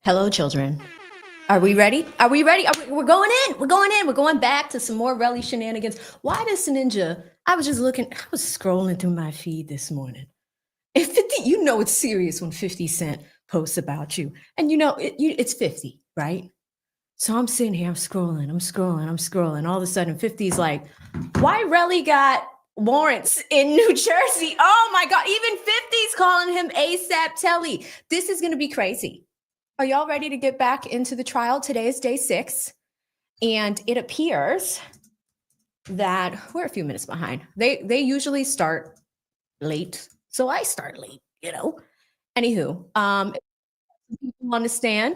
Hello, children. Are we ready? Are we ready? We're going in. We're going in. We're going back to some more Relli shenanigans. Why this ninja? I was scrolling through my feed this morning. And 50, you know it's serious when 50 Cent posts about you. And you know, it's 50, right? So I'm sitting here, I'm scrolling. All of a sudden, 50's like, why Relli got warrants in New Jersey? Oh my God, even 50's calling him ASAP Telly. This is going to be crazy. Are y'all ready to get back into the trial? Today is day 6, and it appears that we're a few minutes behind. They usually start late, so I start late, you know. Anywho, people understand.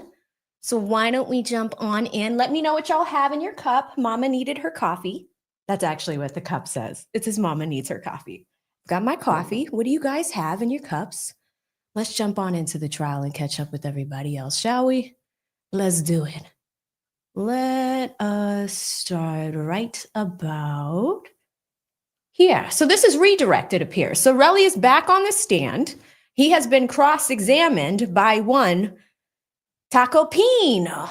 So why don't we jump on in? Let me know what y'all have in your cup. Mama needed her coffee. That's actually what the cup says. It says Mama needs her coffee. Got my coffee. What do you guys have in your cups? Let's jump on into the trial and catch up with everybody else, shall we? Let's do it. Let us start right about here. So this is redirect, it appears. So Relli is back on the stand. He has been cross-examined by one Tacopina.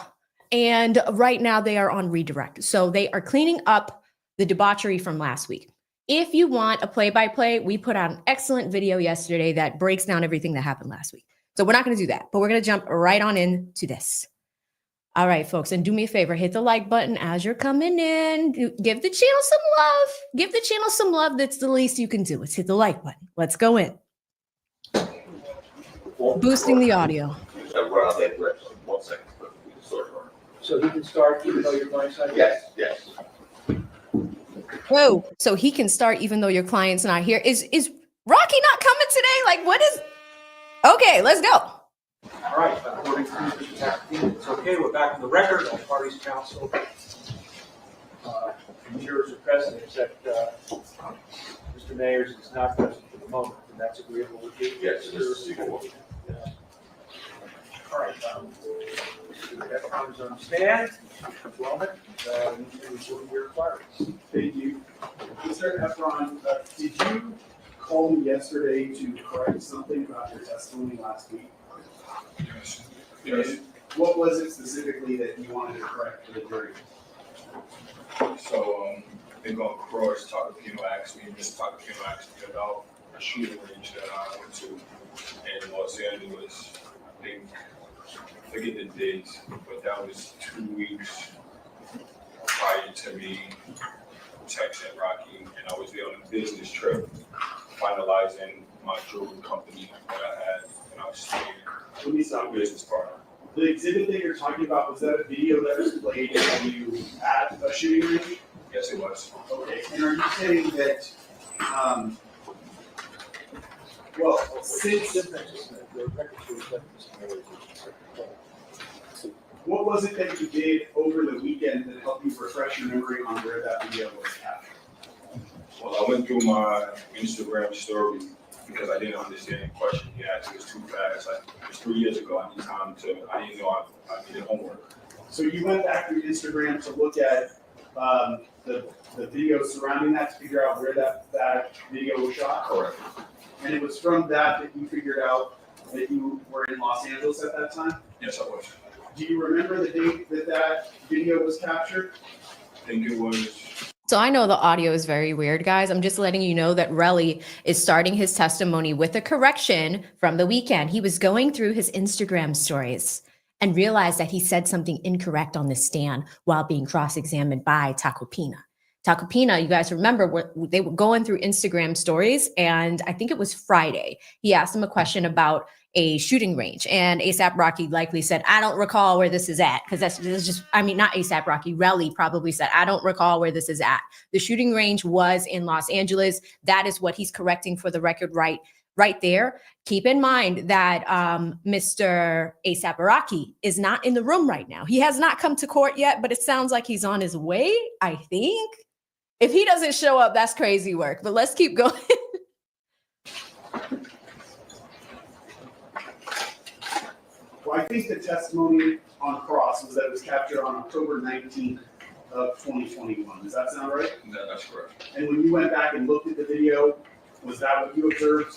And right now they are on redirect. So they are cleaning up the debauchery from last week. If you want a play-by-play, we put out an excellent video yesterday that breaks down everything that happened last week. So we're not going to do that, but we're going to jump right on into this. All right, folks, and do me a favor, hit the like button as you're coming in. Give the channel some love. Give the channel some love. That's the least you can do. Let's hit the like button. Let's go in. Boosting the audio. So he can start even though your client's not here? Yes. Whoa, so he can start even though your client's not here. Is Rocky not coming today? Like, what is? Okay, let's go. All right, according to Mr. Tacopina, it's okay. We're back on the record. All parties counsel. Jurors are present except Mr. Mayers is not present for the moment, and that's agreeable with you? Yes, Mr. Siegel. All right, Mr. Tacopina is on stand. Wellman, what are your requirements? Thank you. Mr. Efron, did you call me yesterday to correct something about your testimony last week? Yes. And what was it specifically that you wanted to correct for the jury? So, I think on cross, Tacopina asked me, Mr. Tacopina asked me about a shooting range that I went to in Los Angeles. I forget the dates, but that was 2 weeks prior to me texting Rocky, and I was there on a business trip, finalizing my jewelry company that I had, and I was staying Let me with stop my you. business partner. The exhibit that you're talking about, was that a video that was played when you at a shooting range? Yes, it was. Okay, and are you saying that, well, since, what was it that you did over the weekend that helped you refresh your memory on where that video was captured? Well, I went through my Instagram story because I didn't understand the question he asked. It was too fast. It was 3 years ago. I didn't know I needed homework. So you went back through Instagram to look at the video surrounding that to figure out where that video was shot? Correct. And it was from that you figured out that you were in Los Angeles at that time? Yes, I was. Do you remember the date that video was captured? I think it was. So I know the audio is very weird, guys. I'm just letting you know that Relli is starting his testimony with a correction from the weekend. He was going through his Instagram stories and realized that he said something incorrect on the stand while being cross-examined by Tacopina. Tacopina, you guys remember, they were going through Instagram stories, and I think it was Friday. He asked him a question about a shooting range, and ASAP Rocky likely said, I don't recall where this is at, because that's just, I mean, not ASAP Rocky, Relli probably said, I don't recall where this is at. The shooting range was in Los Angeles. That is what he's correcting for the record right there. Keep in mind that Mr. ASAP Rocky is not in the room right now. He has not come to court yet, but it sounds like he's on his way, I think. If he doesn't show up, that's crazy work, but let's keep going. Well, I think the testimony on cross was that it was captured on October 19th of 2021. Does that sound right? No, that's correct. And when you went back and looked at the video, Was that what you observed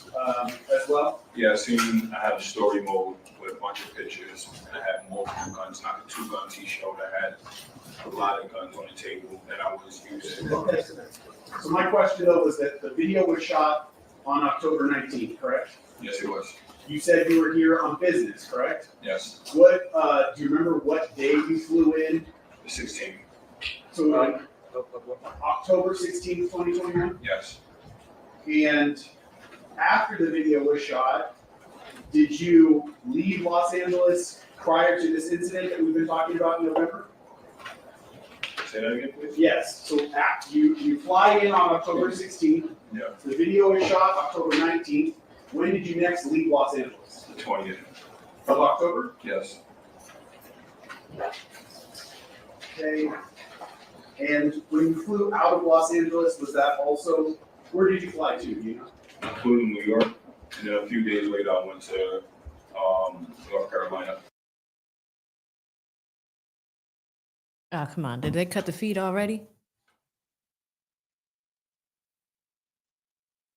as well? Yeah, I had a story mode with a bunch of pictures, and I had multiple guns, not the 2 guns he showed. I had a lot of guns on the table that I was using. So my question though was that the video was shot on October 19th, correct? Yes, it was. You said you were here on business, correct? Yes, What, do you remember what day you flew in? the 16th. So October 16th, 2021? Yes, And after the video was shot, did you leave Los Angeles prior to this incident that we've been talking about in November? say that again, please. Yes, so you fly in on October 16th. Yeah, The video is shot October 19th. When did you next leave Los Angeles? the 20th. Of October? Yes, Okay. And when you flew out of Los Angeles, was that also, where did you fly to, do you know? I flew to New York, and then a few days later I went to North Carolina. Oh, come on. Did they cut the feed already?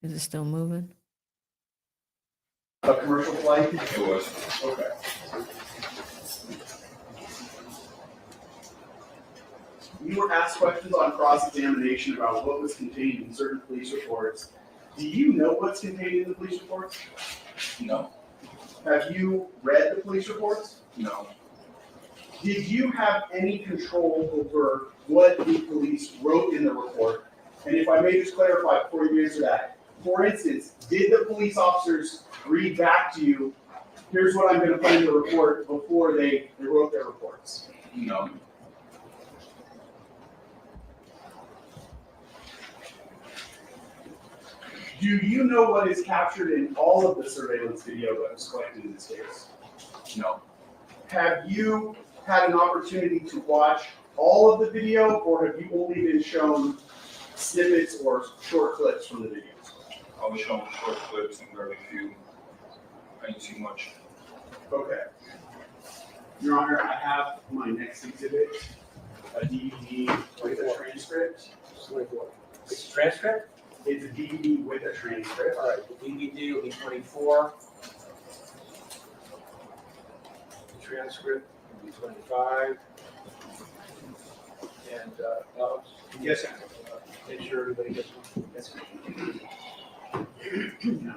Is it still moving? A commercial flight? It was. Okay. You were asked questions on cross-examination about what was contained in certain police reports. Do you know what's contained in the police reports? No, Have you read the police reports? no, Did you have any control over what the police wrote in the report? And if I may just clarify before you answer that, for instance, did the police officers read back to you, here's what I'm gonna put in the report before they wrote their reports? no, Do you know what is captured in all of the surveillance video that was collected in this case? no. Have you had an opportunity to watch all of the video, or have you only been shown snippets or short clips from the videos? I was shown short clips and very few. I didn't see much. Okay. Your Honor, I have my next exhibit, a DVD with a transcript. It's a transcript? It's a DVD with a transcript. All right, the DVD will be 24. The transcript will be 25. And, yes, make sure everybody gets one. Yes. No.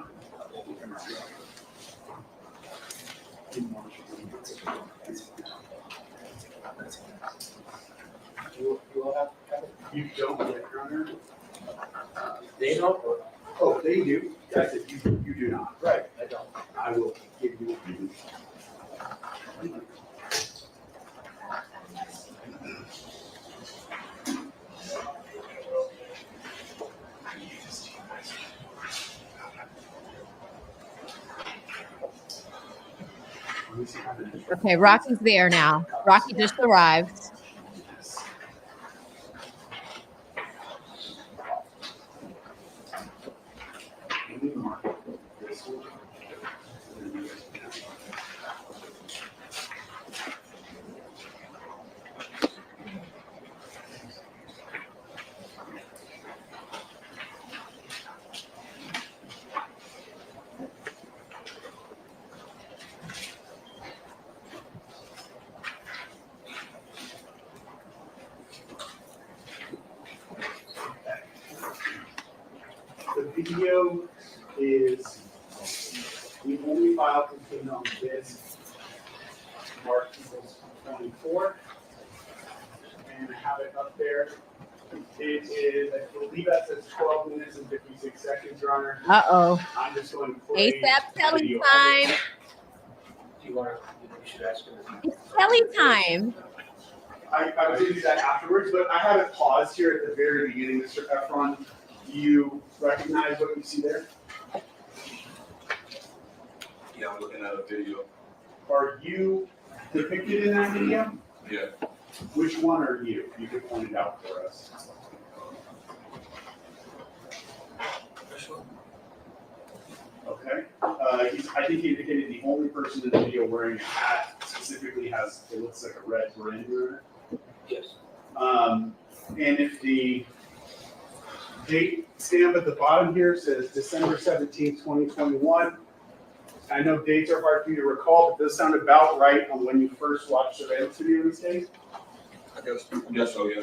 You all have it? You don't yet, Your Honor? They don't, or? Oh, they do. I said you do not. Right, I don't. I will give you. Okay, Rocky's there now. Rocky just arrived. The video is the only file contained on this marked equals 24. And I have it up there. It is, I believe that says 12 minutes and 56 seconds, Your Honor. Uh-oh. I'm just going to play. ASAP the Kelly video. time. Do you want to, you should ask him. It's Kelly time. I was going to do that afterwards, but I have it paused here at the very beginning, Mr. Efron. Do you recognize what you see there? Yeah, I'm looking at a video. Are you depicted in that video? Yeah, Which one are you? You could point it out for us. this one. Okay. I think he indicated the only person in the video wearing a hat specifically has, it looks like a red brand on it. Yes. And if the date stamp at the bottom here says December 17th, 2021. I know dates are hard for you to recall, but does sound about right on when you first watched surveillance video in this case. I guess so, yeah.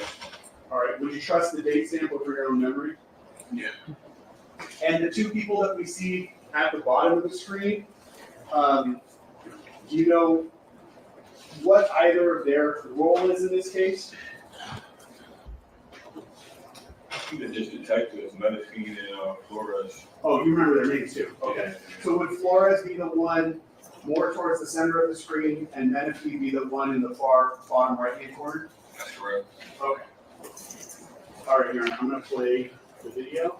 All right, would you trust the date stamp over your own memory? Yeah. And the two people that we see at the bottom of the screen, do you know what either of their role is in this case? Even just detectives, Medicine and Flores. Oh, you remember their names too? Okay. So would Flores be the one more towards the center of the screen, and Menifee be the one in the far bottom right-hand corner? That's correct. Okay. All right, Aaron, I'm gonna play the video.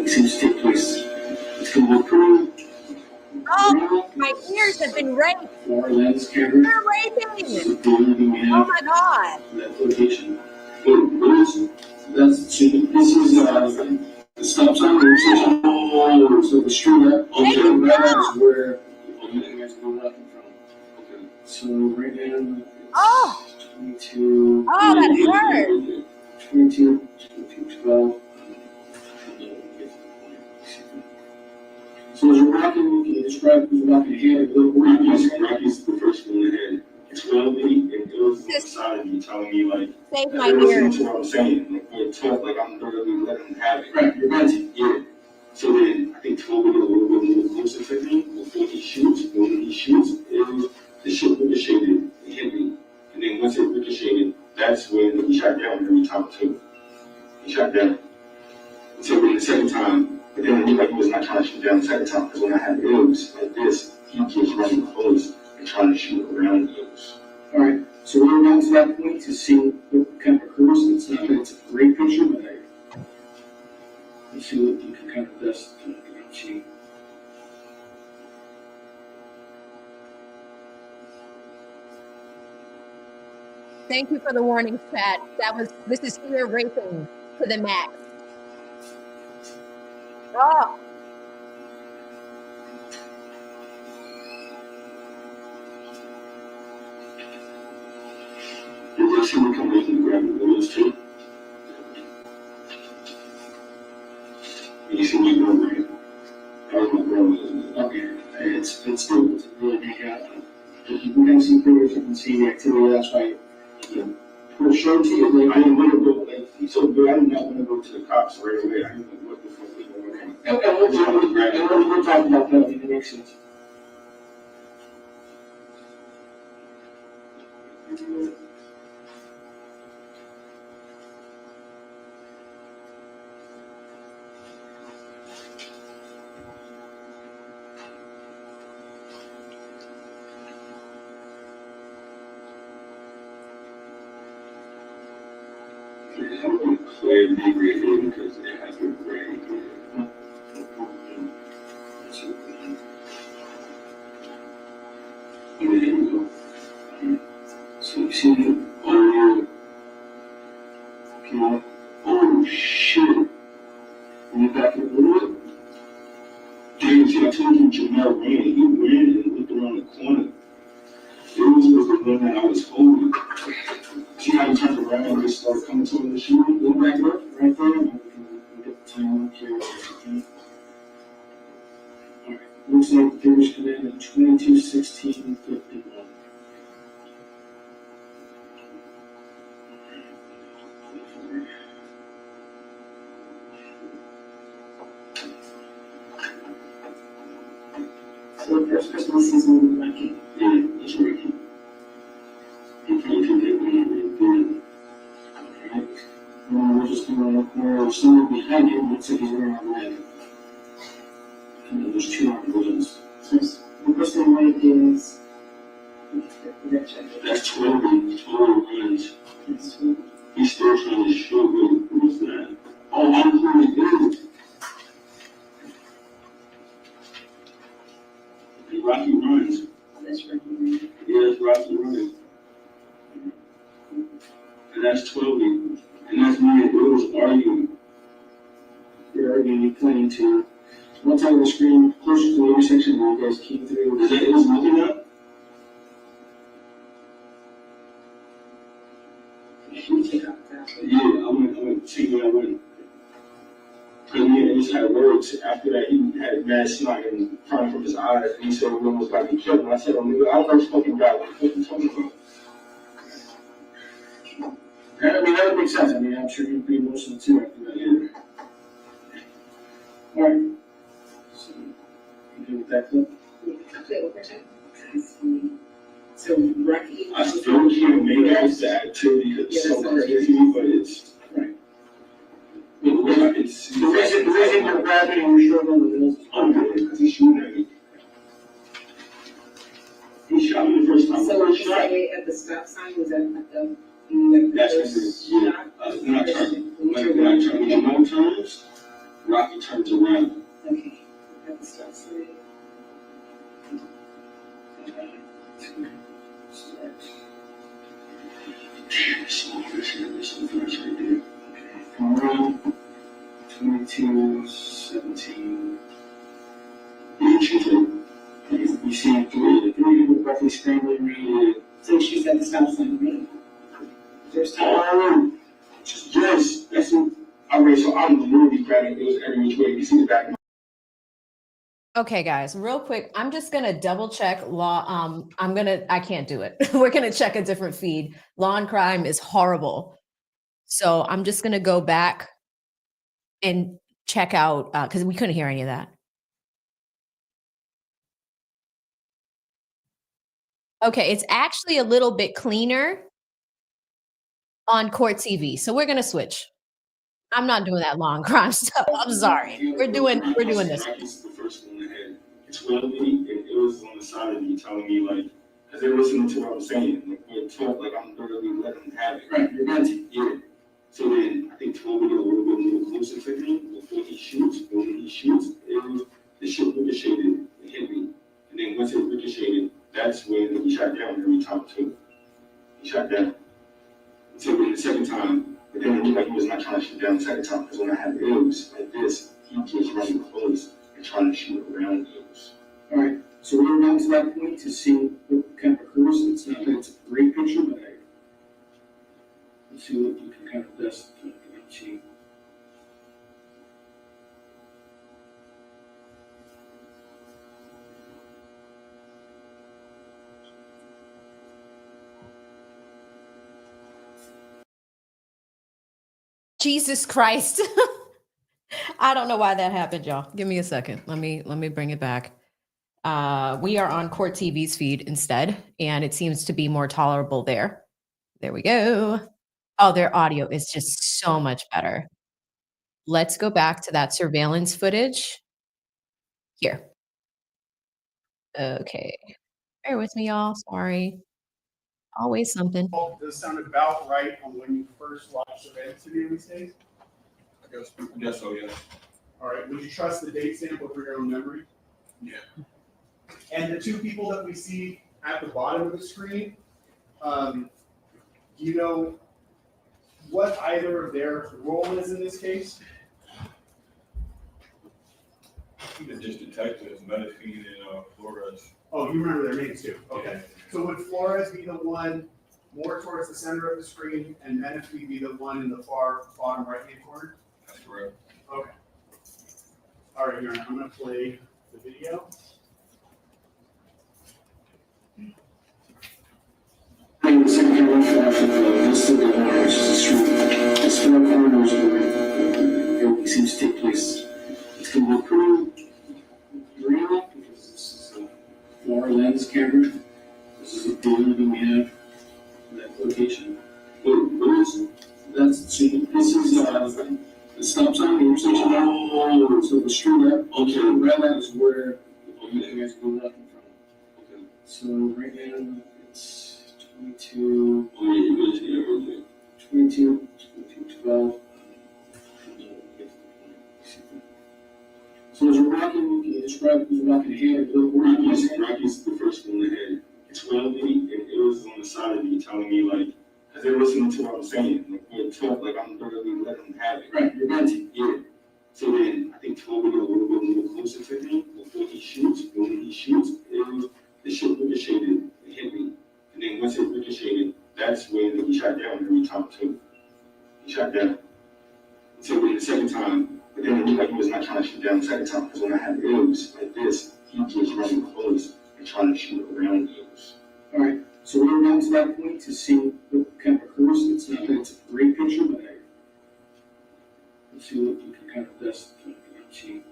Seems to take place. It's going to be pretty. Oh, my ears have been raped. Four lens camera. They're raping. Oh Oh my God. that location. This is the stop sign. So the street up. Take it That's where you guys go walking from. Okay. So right now. Oh. 22. Oh, that hurt. 22, 12. So as you're walking, can you describe who's walking ahead a little bit? Rocky's the first one ahead. It's 12 and it goes inside you telling me like, Save my ears. what I'm saying. Like, you're tough, like I'm going to let him have it. Right, you're ready. Yeah. So then I think 12 is a little bit more closer to me before he shoots. When he shoots, the shit ricocheted and hit me. And then once it ricocheted, that's when he shot down every time too. He shot down. Until then the second time, but then it looked like he was not trying to shoot down the second time, because when I had arrows like this, he keeps running close and trying to shoot around those. Alright, so we're down to that point to see what kind of occurs. It's not that it's a great picture, but let's see what you can kind of best see. Thank you for the warning, Pat. This is ear raping to the max. Oh. Is there someone coming in and grabbing the windows too? You see me going right? That was my brother. Okay, it's still really big out. You can kind of see pictures, you can see the activity, that's why. For sure, I didn't want to go, like, he's so good, I did not want to go to the cops right away. I didn't know what the fuck was going on. And we'll talk about that in the next sense. I'm going to play a big red here because it has been very good. There we go. So you see the okay. Oh shit. And you back in the wood. James, I told you Jamel ran. He ran and looked around the corner. Yours was the one that I was holding. See how he turned around and just started coming toward the shooter? Go back up, right there. And we get the time up here. Alright, looks like the figures come in at 22:16:51. So first Christmas season, Rocky. Yeah, that's Rocky. Alright. We're just going to look more somewhere behind him. Looks like he's wearing a red. And then there's two armed villains. So the person white is. That's 12 runs. That's 12. He's still trying to show who's that. Oh, I'm really good. Rocky runs. That's Rocky. Yeah, that's Rocky running. And that's 12. And that's me and Rose arguing. They're arguing, you're playing to one side of the screen, closer to the intersection where you guys came through. Is that is looking up? Yeah, I'm gonna see where I went. And yeah, he just had words. After that, he had mad snot and crying from his eyes. And he said, "We almost about to kill him." I said, "Oh, nigga, I don't fucking die. What you talking about?" I mean, that would make sense. I mean, I'm sure you'd be emotional too after that. Yeah. All right. So, you good with that clip? Okay, one more time. So Rocky. I still can't make out the activity because it's so crazy, but it's right. It's the reason you're grabbing and you're struggling with this is unfair because he's shooting at me. He shot me the first time. So when you shot. say at the stop sign, was that at the? That's when yeah. When I turn, when my turns, Rocky turns around. Okay, at the stop sign. Damn, this is right there. Okay. 22:17. You see three people roughly scrambling around. So she's at the stop sign, right? First time. Yes, that's it. Alright, so I'm literally grabbing those every which way. You see the back. Okay, guys, real quick, I'm just gonna double check law. I can't do it. We're gonna check a different feed. Law and crime is horrible. So I'm just gonna go back and check out because we couldn't hear any of that. Okay, it's actually a little bit cleaner on Court TV. So we're gonna switch. I'm not doing that law and crime stuff. I'm sorry. We're doing this. Rocky's the first one that had 12 and it was on the side of me telling me like, because they're listening to what I'm saying, like we're talk like I'm literally letting them have it. Right, you're mentally, yeah. So then I think 12 would get a little bit more closer to me before he shoots. And when he shoots, the shit ricocheted and hit me. And then once it ricocheted, that's when he shot down every time too. He shot down. So then the second time, but then it looked like he was not trying to shoot down the second time because when I had those like this, he just running close and trying to shoot around those. All right, so we're down to that point to see what kind of occurs. It's not that it's a great picture, but let's see what you can kind of best achieve. Jesus Christ. I don't know why that happened, y'all. Give me a second. Let me bring it back. We are on Court TV's feed instead, and it seems to be more tolerable there. There we go. Oh, their audio is just so much better. Let's go back to that surveillance footage. Here. Okay. Bear with me, y'all. Sorry. Always something. Does sound about right on when you first watched surveillance video these days? I guess so, yeah. All right, would you trust the date sample for your own memory? Yeah. And the two people that we see at the bottom of the screen, do you know what either of their role is in this case? I think the just detectives, Medicine and Flores. Oh, you remember their names too? Okay. So would Flores be the one more towards the center of the screen and Menifee be the one in the far bottom right-hand corner? That's correct. Okay. All right, here, I'm gonna play the video. The second camera after this is the street. It's 4 corners where everything seems to take place. It's going to be pretty real because this is a 4-lens camera. This is a building we have in that location. What is that's this is the stop sign, the intersection. Oh, so the street up. Okay, the red light is where you guys go left in front. Okay. So right now it's 22. Oh, yeah, you guys here, okay. 22, 12. So as we're walking, can you describe who's walking ahead? Rocky's the first one ahead. It's 12 and it was on the side of me telling me like, because they're listening to what I'm saying. Like we're talk like I'm literally letting them have it. Right, you're mentally, yeah. So then I think Toby got a little bit more closer to him before he shoots. And when he shoots, the shit ricocheted and hit me. And then once it ricocheted, that's when he shot down every time too. He shot down. So then the second time, but then it looked like he was not trying to shoot down the second time, because when I had arrows like this, he just running close and trying to shoot around those. All right, so we're down to that point to see what kind of occurs. It's not that it's a great picture, but let's see what you can kind of best achieve.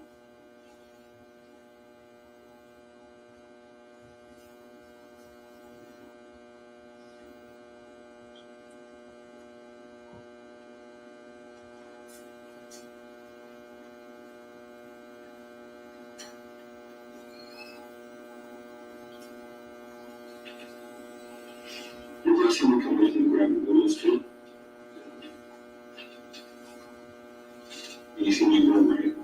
I see him come in and grab the bullets too. And you see me run right.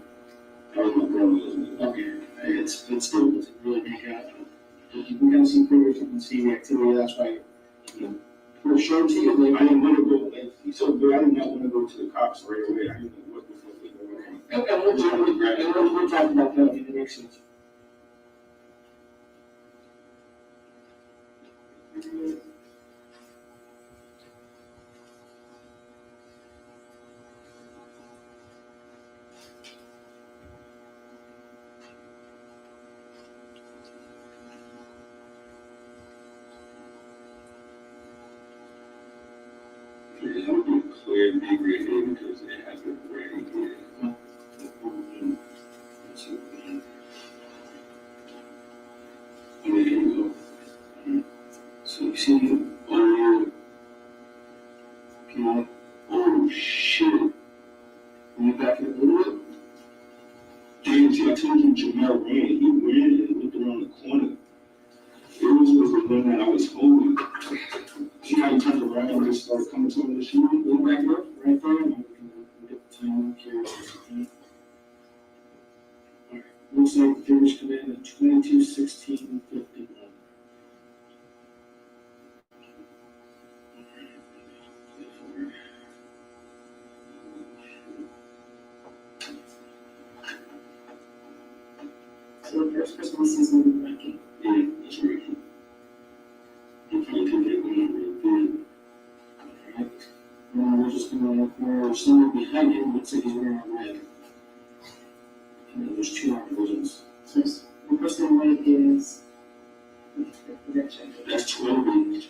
That was my brother. Okay, it's still doesn't really make out. We got some footage, you can see the activity, that's why, we're showing to you, like, I didn't want to go, like, he's so good, I did not want to go to the cops right away. I didn't know what the fuck was going on. and we'll talk about that in the next sense. Yeah, I'm going to clear big right here because it happened right here. Here we go. So you see, oh, okay. Oh shit. Can you back it up a little bit? Damn, see, I told you Jamel ran. He ran and looked around the corner. Yours was the one that I was holding. See how he turned around and just started coming to him to shoot him? Go back up, right there, and we can get the time carried. Alright, looks like the figures come in at 22:16:51. So the first person we see is going to be Rocky. Yeah, that's right. I'm trying to take that one real good. Alright, now we're just gonna look where someone behind him looks like he's wearing a red. And then there's two armed visions. So the person in white is, that check. That's 12 runs.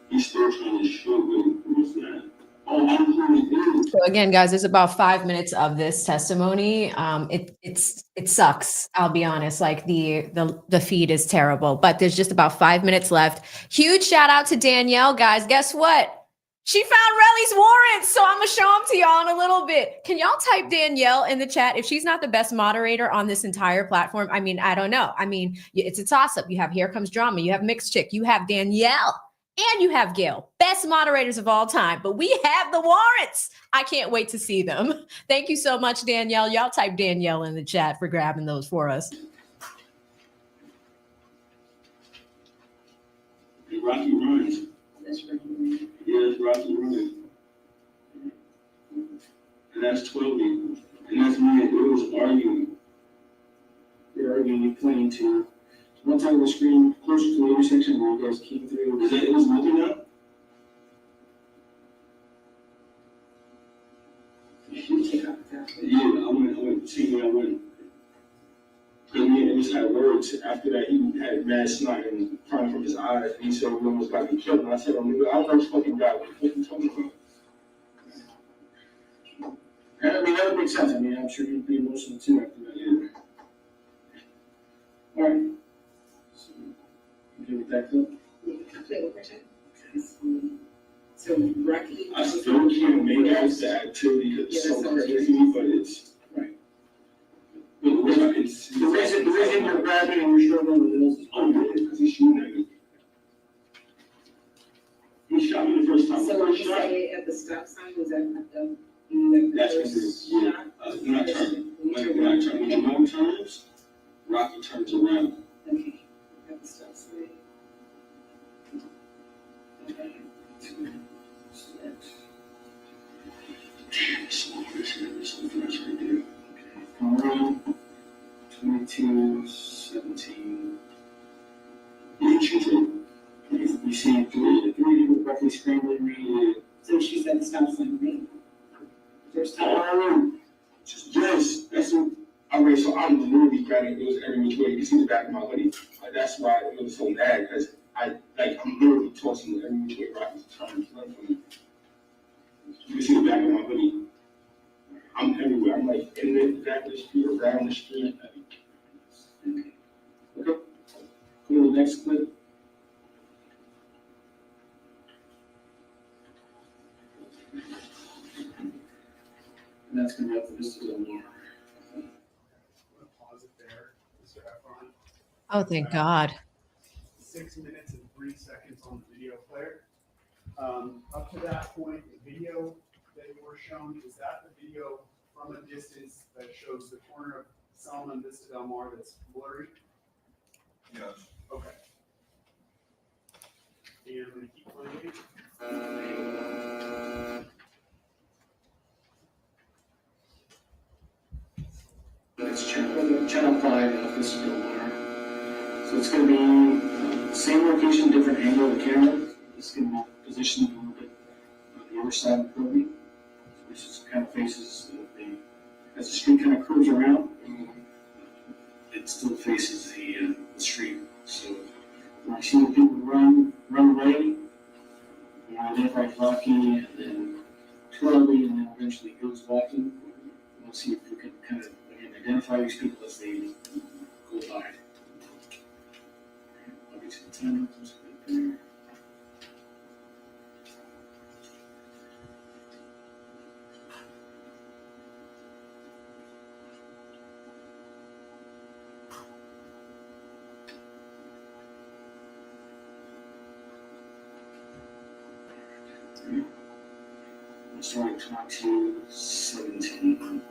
He's still trying to shoot, but who's that? Oh, I'm holding it. So again, guys, there's about 5 minutes of this testimony. It sucks. I'll be honest. Like the feed is terrible, but there's just about 5 minutes left. Huge shout out to Danielle, guys. Guess what? She found Relli's warrants, so I'm gonna show them to y'all in a little bit. Can y'all type Danielle in the chat? If she's not the best moderator on this entire platform, I mean, I don't know. I mean, it's a toss-up. You have Here Comes Drama, you have Mixed Chick, you have Danielle, and you have Gail. Best moderators of all time, but we have the warrants. I can't wait to see them. Thank you so much, Danielle. Y'all type Danielle in the chat for grabbing those for us. Rocky runs. That's right. Yeah, it's Rocky running. And that's 12. And that's me and girls arguing. You're arguing, you playing to one side of the screen, closer to the intersection where you guys came through. Is that it was moving now? You take off the top. Yeah, I went, see where I went. Because me and Amos had words. After that, he had mad snot and crying from his eyes. And he said, we almost got me killed. And I said, oh, nigga, I don't know this fucking guy. What the fuck you talking about? I mean, that would make sense. I mean, I'm sure you'd be emotional too after that. Yeah. Alright. So, you good with that clip? Play over time. So Rocky. I still can't make out the activity because it's so crazy, but it's Right. but what I can see. The reason you're grabbing and you're struggling with it is, Oh, yeah, because he's shooting at me. He shot me the first time. So when First you shot. say at the stop sign, was that the That's when first yeah. shot? When I turn, when I turn, when Jamal turns, Rocky turns around. Okay, at the stop sign. Damn. This one flash right there. Okay. 2217. Yeah, she's right. You see three people roughly scrambling around. So she said stop sign me. First time. Yes, that's what. Alright, so I'm literally grabbing those every which way. You see the back of my hoodie. That's why it was so mad, because I'm literally tossing it every which way right. Trying to run from me. You see the back of my hoodie. I'm everywhere. I'm like in the back of the street, around the street. Okay. Go to the next clip. And that's gonna be up for this to go more. Pause it there, Mr. Efron. Oh, thank God. 6 minutes and 3 seconds on the video player. Up to that point, the video that you were shown, is that the video from a distance that shows the corner of Selma and Vista Del Mar that's blurry? Yes. Okay. And I'm gonna keep playing. It's channel 5 of Vista Del Mar. So it's going to be same location, different angle of the camera. It's going to be positioned a little bit on the other side of the building. So this is kind of faces as the street kind of curves around, it still faces the street. So when I see the people run away, you identify walking and then twirling and then eventually goes walking. We'll see if we can kind of identify these people as they go by. I'll get to the time. There. Starting 2217.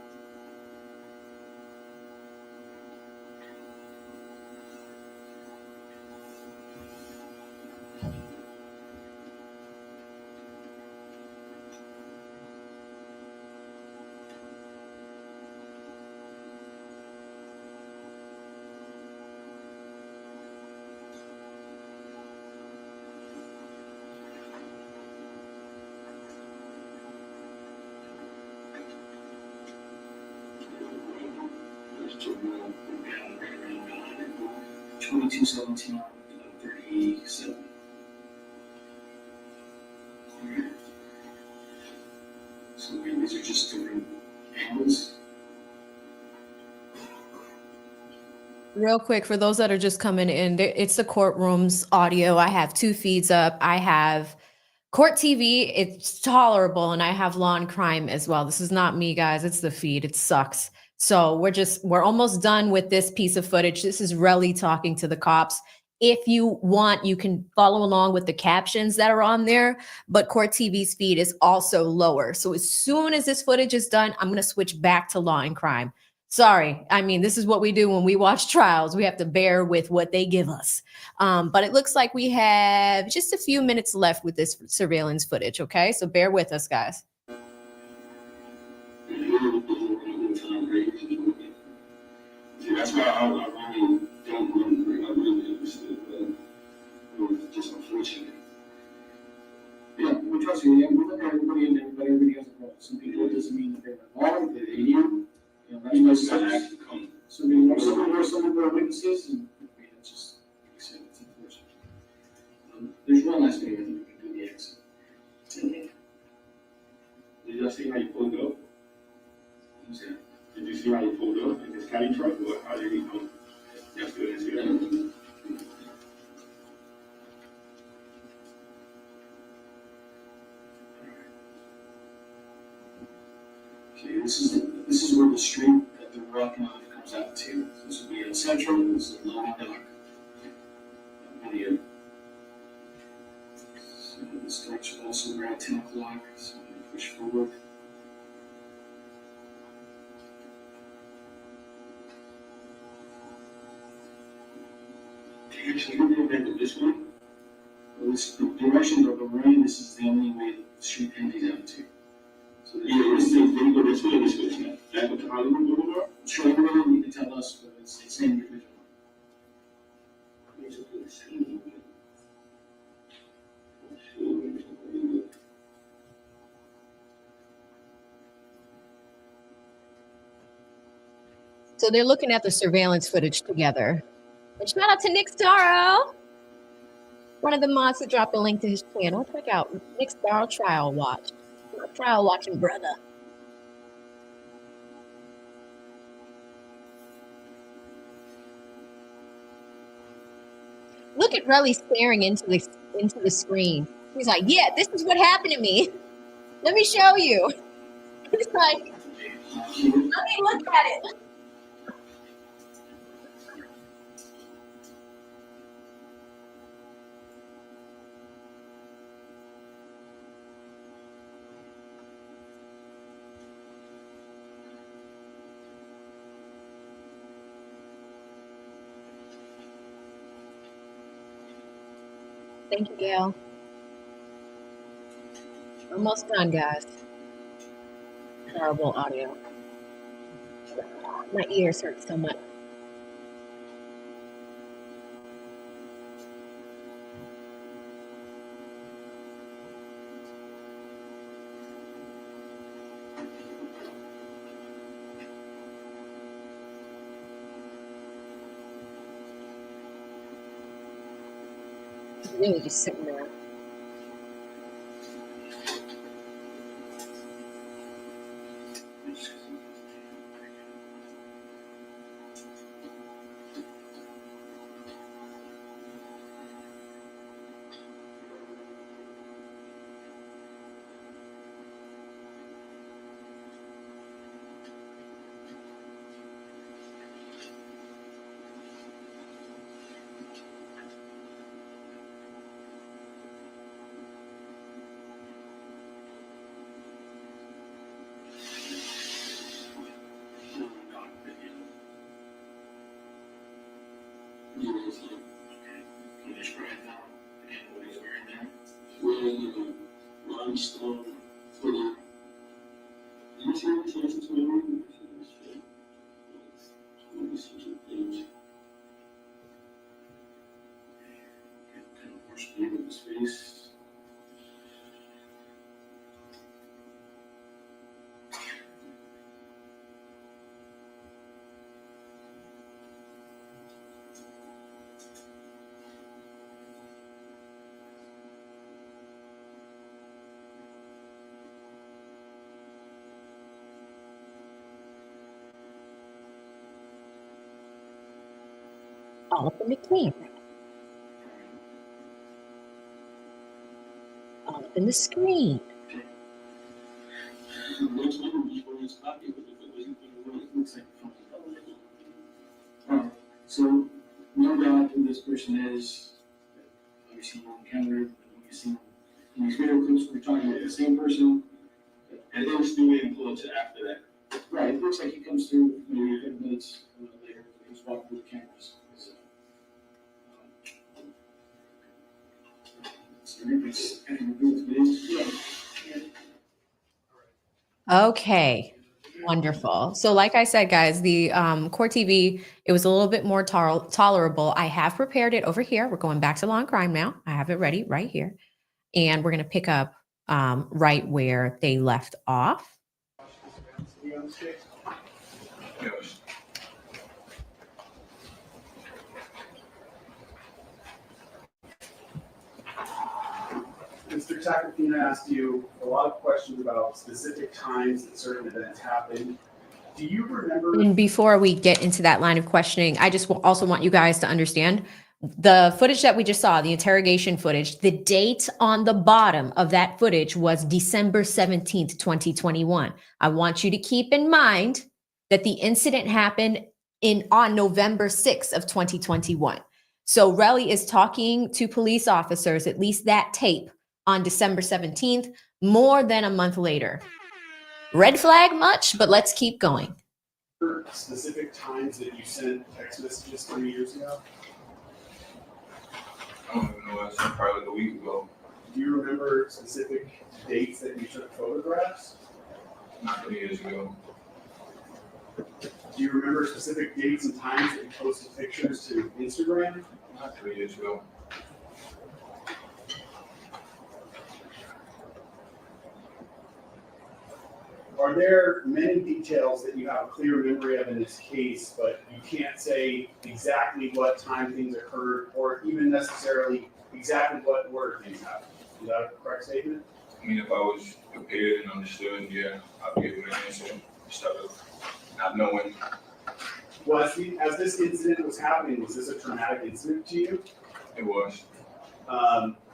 Around 2217, 37. Okay. So again, these are just different angles. Real quick, for those that are just coming in, it's the courtroom's audio. I have 2 feeds up. I have Court TV. It's tolerable, and I have Law and Crime as well. This is not me, guys. It's the feed. It sucks. So we're almost done with this piece of footage. This is Relli talking to the cops. If you want, you can follow along with the captions that are on there, but Court TV's feed is also lower. So as soon as this footage is done, I'm going to switch back to Law and Crime. Sorry. I mean, this is what we do when we watch trials. We have to bear with what they give us. But it looks like we have just a few minutes left with this surveillance footage. Okay. So bear with us, guys. That's why I really don't really, I'm really interested, but it's just unfortunate. Yeah, we trust you. Yeah, we look at everybody and everybody has a role. Some people, it doesn't mean that they're involved, that they you. You know, that's why Somebody actually come. some of our witnesses, and it's just, like I said, it's unfortunate. There's one last video I think we can do the exit. Did you see how you pulled up? Who's that? Did you see how you pulled up in this caddy truck, or how did he come? Yes, good, yes, good. Okay, this is where the street that they're walking on comes out to. This will be in Central, this is Loading Dock. Video. So the starts also around 10 o'clock, so I'm gonna push forward. Actually, you didn't make this one. Well, the direction of the rain, this is the only way the street empties out to. So Yeah, this is the Which one is this now? Back up to Hollywood Boulevard? Sure, you can tell us, but it's the same individual. So they're looking at the surveillance footage together. And shout out to Nick Starro, one of the mods that dropped a link to his channel. Check out Nick Starro Trial Watch. My trial watching brother. Look at Relli staring into the screen. He's like, yeah, this is what happened to me. Let me show you. He's like, let me look at it. Thank you, Gail. Almost done, guys. Terrible audio. My ears hurt so much. Really just sitting there. All up in the camera. All up in the screen. So, no doubt who this person is. Obviously, you encountered, you've seen in these video clips, we're talking about the same person. And then still influence after that. Right, it looks like he comes through maybe a couple minutes later. He's walking through the cameras. Okay, wonderful. So like I said, guys, the Core TV, it was a little bit more tolerable. I have prepared it over here. We're going back to Law and Crime now. I have it ready right here. And we're going to pick up right where they left off. Yes. Mr. Tacopina asked you a lot of questions about specific times that certain events happened. Do you remember? And before we get into that line of questioning, I just also want you guys to understand the footage that we just saw, the interrogation footage, the date on the bottom of that footage was December 17th, 2021. I want you to keep in mind that the incident happened on November 6th of 2021. So Relli is talking to police officers, at least that tape, on December 17th, more than a month later. Red flag much, but let's keep going. Specific times that you sent text messages 3 years ago? I don't even know, that's probably like a week ago. Do you remember specific dates that you took photographs? Not 3 years ago. Do you remember specific dates and times that you posted pictures to Instagram? Not 3 years ago. Are there many details that you have a clear memory of in this case, but you can't say exactly what time things occurred, or even necessarily exactly what order things happened? Is that a correct statement? I mean, if I was prepared and understood, yeah, I'd be able to answer instead of not knowing. Well, as this incident was happening, was this a traumatic incident to you? It was.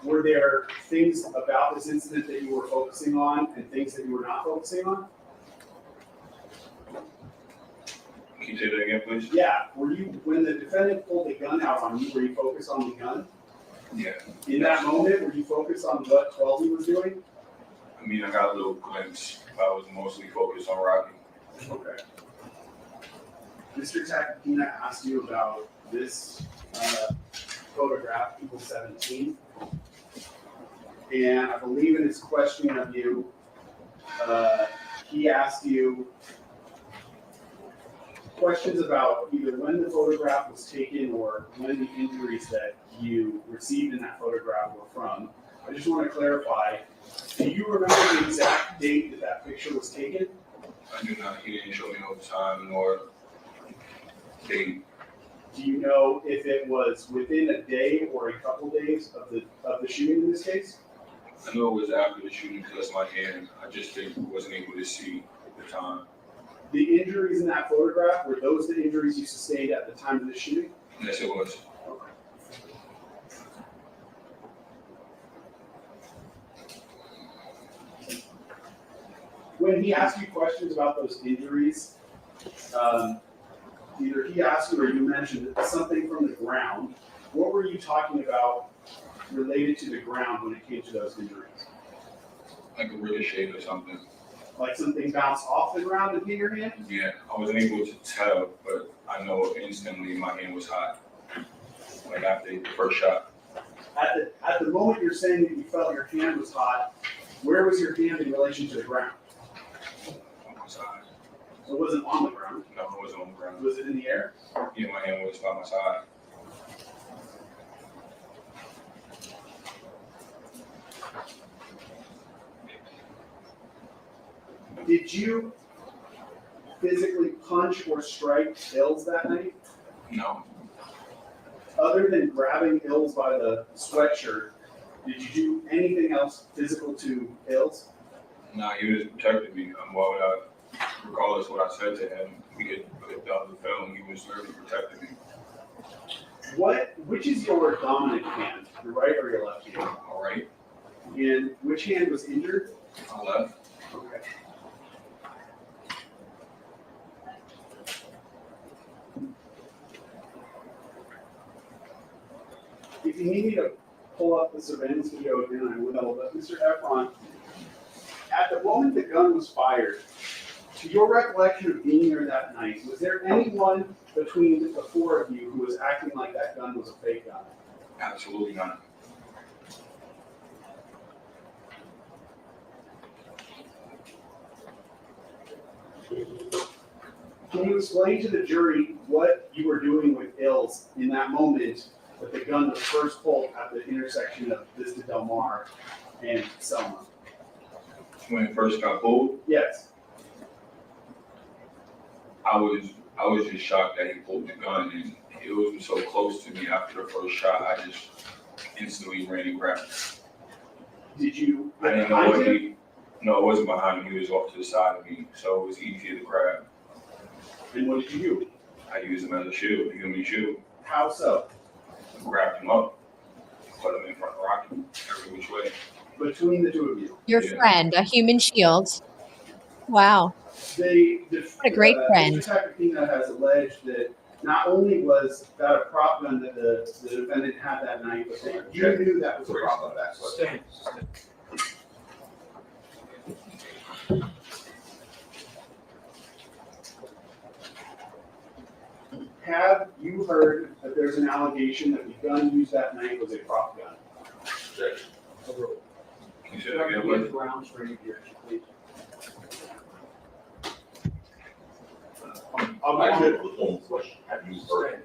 Were there things about this incident that you were focusing on and things that you were not focusing on? Can you say that again, please? Yeah, were you, when the defendant pulled the gun out on you, were you focused on the gun? Yeah. In that moment, were you focused on what Twelvey was doing? I mean, I got a little glimpse, but I was mostly focused on Rocky. Okay. Mr. Tacopina asked you about this photograph, April 17th. And I believe in his questioning of you, he asked you questions about either when the photograph was taken or when the injuries that you received in that photograph were from. I just want to clarify, do you remember the exact date that that picture was taken? I do not. He didn't show me no time nor date. Do you know if it was within a day or a couple days of the shooting in this case? I know it was after the shooting because my hand, I just wasn't able to see at the time. The injuries in that photograph, were those the injuries you sustained at the time of the shooting? Yes, it was. Okay. When he asked you questions about those injuries, either he asked you or you mentioned something from the ground. What were you talking about related to the ground when it came to those injuries? Like a ricochet or something. Like something bounced off the ground and hit your hand? Yeah, I wasn't able to tell, but I know instantly my hand was hot. Like after the first shot. At the moment you're saying that you felt your hand was hot, where was your hand in relation to the ground? On my side. So it wasn't on the ground. No, it wasn't on the ground. Was it in the air? Yeah, my hand was by my side. Did you physically punch or strike Ills that night? No, Other than grabbing Ills by the sweatshirt, did you do anything else physical to Ills? nah, he was protecting me. Why would I, regardless of what I said to him, we could look at the film, he was literally protecting me. Which is your dominant hand, your right or your left hand? All right, And which hand was injured? my left. Okay. If you need me to pull up the surveillance video again, I will, but Mr. Efron, at the moment the gun was fired, to your recollection of being there that night, was there anyone between the four of you who was acting like that gun was a fake gun? Absolutely not. Can you explain to the jury what you were doing with Ills in that moment that the gun was first pulled at the intersection of Vista Del Mar and Selma? When it first got pulled, Yes. I was just shocked that he pulled the gun, and it was so close to me after the first shot. I just instantly ran and grabbed it. Did you? I didn't know what he. No, it wasn't behind me. He was off to the side of me, so it was easier to grab. And what did you do? I used him as a shield, a human shield. How so? I grabbed him up, put him in front of Rocky, every which way. Between the two of you. Your Yeah. friend, a human shield. Wow. What a great friend. Mr. Tacopina has alleged that not only was that a prop gun that the defendant had that night, but that you knew that was a prop gun. That's what. Have you heard that there's an allegation that the gun used that night was a prop gun? Can you say that again, please? Grounds for any objection, please. I'll I get have to a phone question. Have you heard?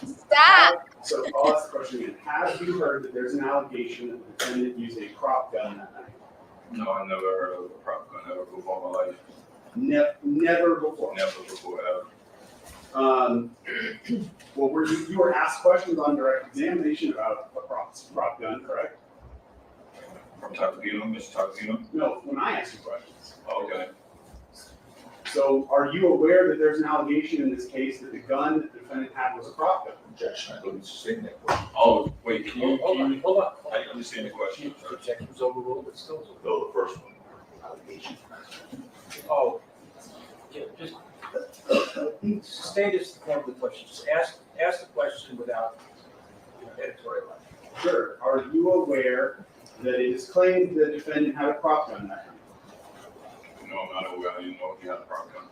Stop. So I'll ask the question again. Have you heard that there's an allegation that the defendant used a prop gun that night? No, I never heard of a prop gun ever before in my life. Never before. Never before ever. Well, you were asked questions on direct examination about a prop gun, correct? From Tacopina, Mr. Tacopina? No, when I asked you questions. Okay. So are you aware that there's an allegation in this case that the gun that the defendant had was a prop gun? Objection, I believe it's the same that question. Oh, wait, can you, Hold on. I didn't understand the question. sorry. Objection's overruled, but still. No, the first one, allegation. Oh, yeah, just state as the form of the question. Just ask the question without, editorial. Sure. Are you aware that it is claimed the defendant had a prop gun that night? No, I'm not aware. I didn't know if you had a prop gun.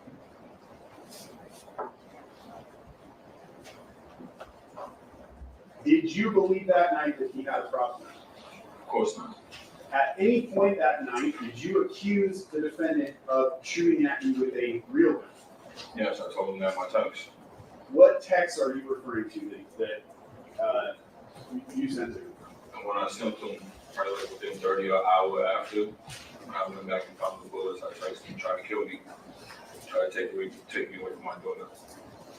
Did you believe that night that he had a prop gun? Of course not. At any point that night, did you accuse the defendant of shooting at you with a real gun? Yes, I told him that in my text. What text are you referring to that you sent to him? And when I sent him, probably like within 30 or an hour after, when I went back and found the bullets, I texted him trying to kill me, try to take me away from my daughter.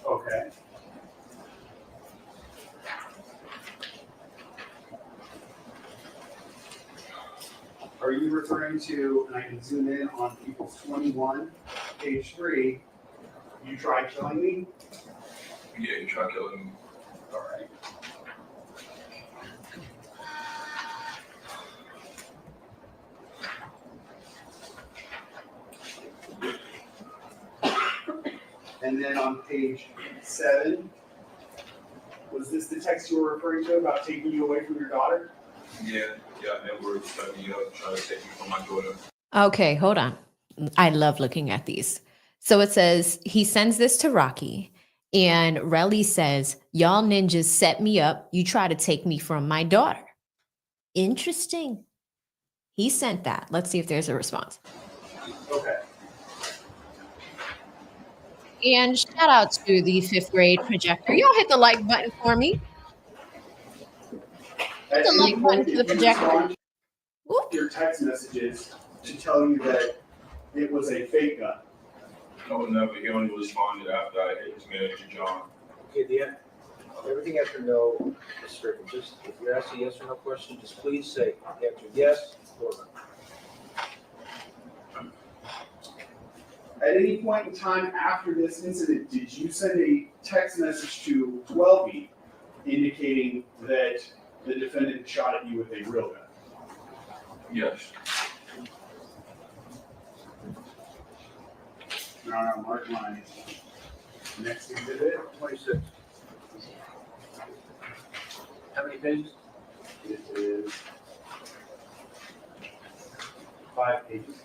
Okay. Are you referring to, and I can zoom in on People's 21, page 3, you tried killing me? Yeah, he tried killing me. All right. And then on page 7, was this the text you were referring to about taking you away from your daughter? Yeah, Edward set me up, trying to take me from my daughter. Okay, hold on. I love looking at these. So it says he sends this to Rocky, and Relli says, "Y'all ninjas set me up. You try to take me from my daughter." Interesting. He sent that. Let's see if there's a response. Okay. And shout out to the 5th grade projector. Y'all hit the like button for me. At the any like button point, to did the you projector. respond Whoop. to your text messages to tell you that it was a fake gun? No, never. He only responded after I hit his manager, John. Okay, Dan, everything after no is stricken. Just, if you're asked a yes or no question, just please say, answer yes or no. At any point in time after this incident, did you send a text message to 12E indicating that the defendant shot at you with a real gun? Yes. Now, mark my next exhibit. 26. How many pages? It is 5 pages.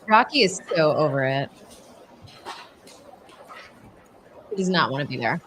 Rocky is so over it. He does not want to be there.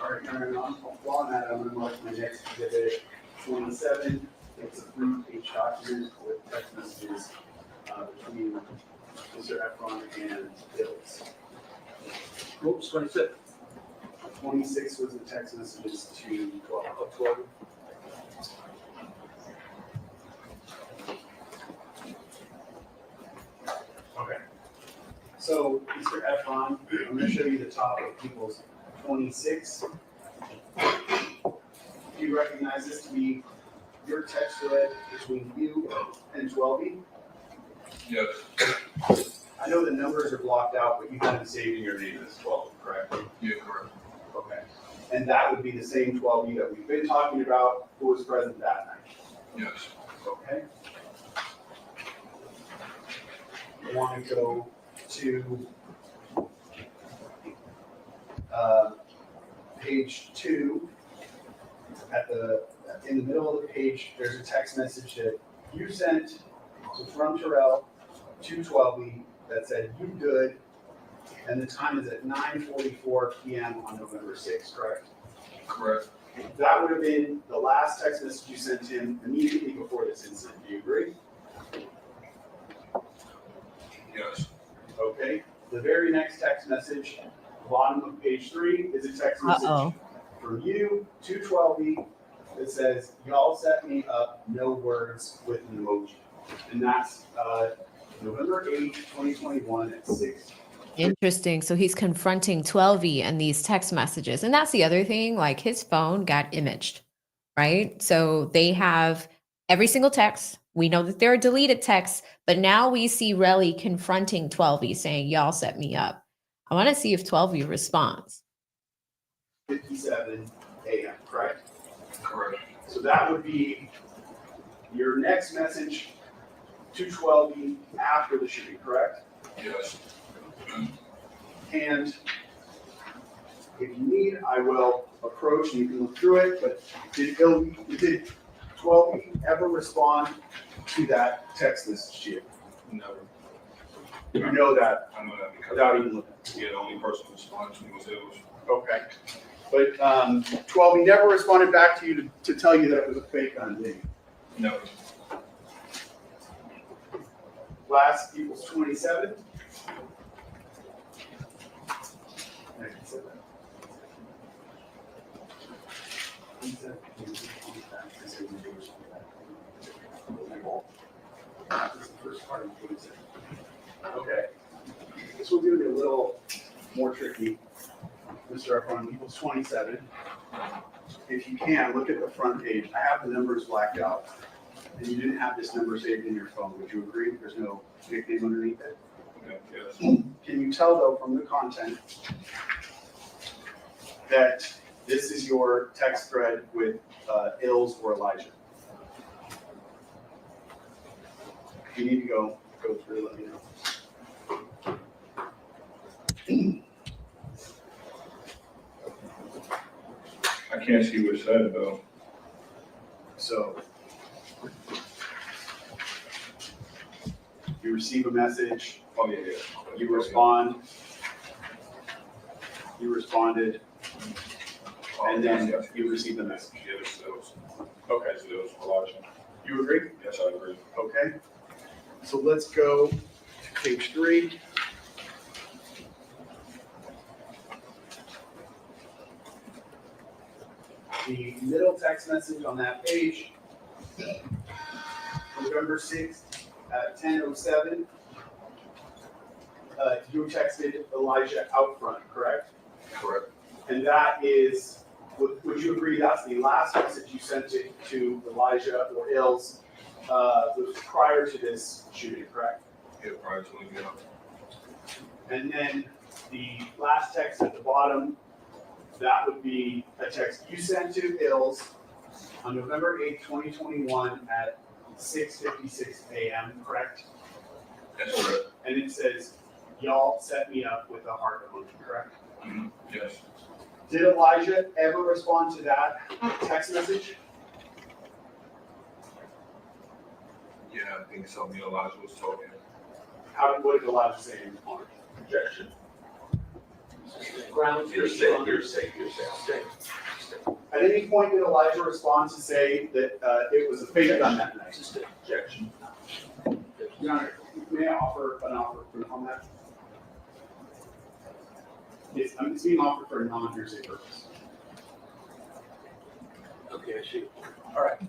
All right, turning on, while I'm at it, I'm gonna mark my next exhibit 27. It's a 3-page document with text messages between Mr. Efron and Bills. Oops, 26. 26 was the text messages to 12. Okay. So, Mr. Efron, I'm gonna show you the top of people's 26. Do you recognize this to be your text thread between you and 12E? Yes, I know the numbers are blocked out, but you have it saved in your name as 12, correct? yeah, correct. Okay. And that would be the same 12E that we've been talking about, who was present that night, Yes, okay? I want to go to page 2. In the middle of the page, there's a text message that you sent from Terrell to 12E that said, "You good," and the time is at 9:44 p.m. on November 6th, correct? correct. That would have been the last text message you sent him immediately before this incident. Do you agree? Yes, Okay. The very next text message, bottom of page 3, is a text message Uh-oh. from you to 12E that says, "Y'all set me up, no words," with an emoji. And that's November 8th, 2021 at 6. Interesting. So he's confronting 12E and these text messages. And that's the other thing, like his phone got imaged, right? So they have every single text. We know that there are deleted texts, but now we see Relli confronting 12E saying, "Y'all set me up." I want to see if 12E responds. 57 a.m., correct? correct. So that would be your next message to 12E after the shooting, correct? Yes, And if you need, I will approach and you can look through it, but did 12E ever respond to that text message to you? never. You know that I know that because without even looking. yeah, the only person who responded to me was Hills. Okay. But 12E never responded back to you to tell you that it was a fake gun, did he? No, Last equals 27. Okay. This will do it a little more tricky, Mr. Efron, equals 27. If you can, look at the front page. I have the numbers blacked out. And you didn't have this number saved in your phone. Would you agree? There's no nickname underneath it? okay, yes, Can you tell, though, from the content that this is your text thread with Ills or Elijah? If you need to go through, let me know. I can't see what it said though. So you receive a message, Oh, yeah, yeah. you respond, you responded, and then you receive the message. Yeah, this is Hills. Okay, This is Hills for Elijah. you agree? Yes, I agree. Okay. So let's go to page 3. The middle text message on that page, November 6th at 10:07. you texted Elijah out front, correct? Correct. And that is, would you agree that's the last message you sent it to Elijah or Ills was prior to this shooting, correct? Yeah, prior to leaving out. And then the last text at the bottom, that would be a text you sent to Ills on November 8th, 2021 at 6:56 a.m., correct? That's correct. And it says, y'all set me up with a heart emoji, correct? Yes. Did Elijah ever respond to that text message? Yeah, I think so. Me and Elijah was talking. What did Elijah say in response? Objection. Grounds. You're safe, you're safe, you're safe. At any point did Elijah respond to say that it was a fake gun that night? Objection. Your Honor, may I offer an offer proof on that? It's being offered for a non-hearsay purpose. Okay, I see. All right.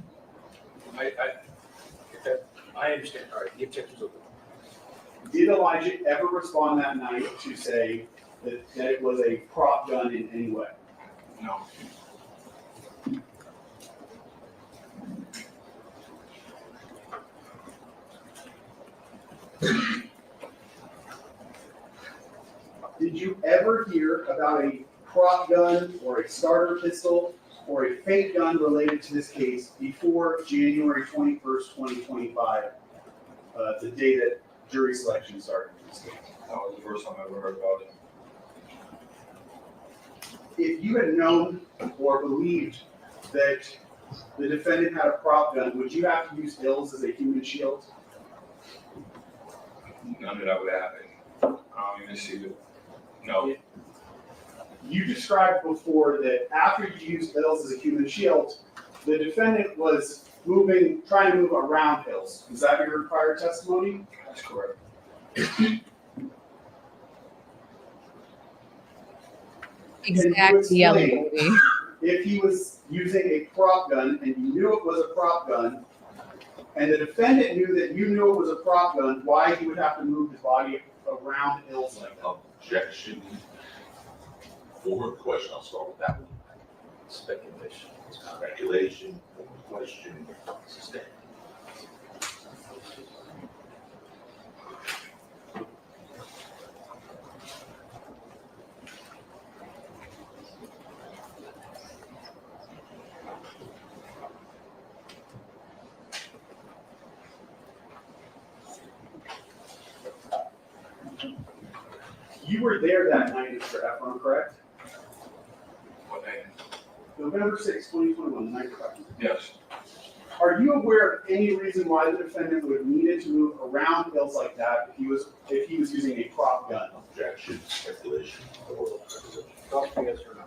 I understand. All right, the objection's open. Did Elijah ever respond that night to say that it was a prop gun in any way? No. Did you ever hear about a prop gun or a starter pistol or a fake gun related to this case before January 21st, 2025, the day that jury selection started in this case? That was the first time I ever heard about it. If you had known or believed that the defendant had a prop gun, would you have to use Ills as a human shield? None of that would happen. I don't even see it. No. You described before that after you used Ills as a human shield, the defendant was trying to move around Ills. Is that your prior testimony? That's correct. Exactly, yellow baby. If he was using a prop gun and you knew it was a prop gun, and the defendant knew that you knew it was a prop gun, why he would have to move his body around Ills like that? Objection. Forward question, I'll start with that one. Speculation. Speculation, forward question, sustain. You were there that night, Mr. Efron, correct? What name? November 6, 2021, the night of the Yes. Are you aware of any reason why the defendant would have needed to move around Ills like that if he was using a prop gun? Objection, speculation. Talk to yes or no.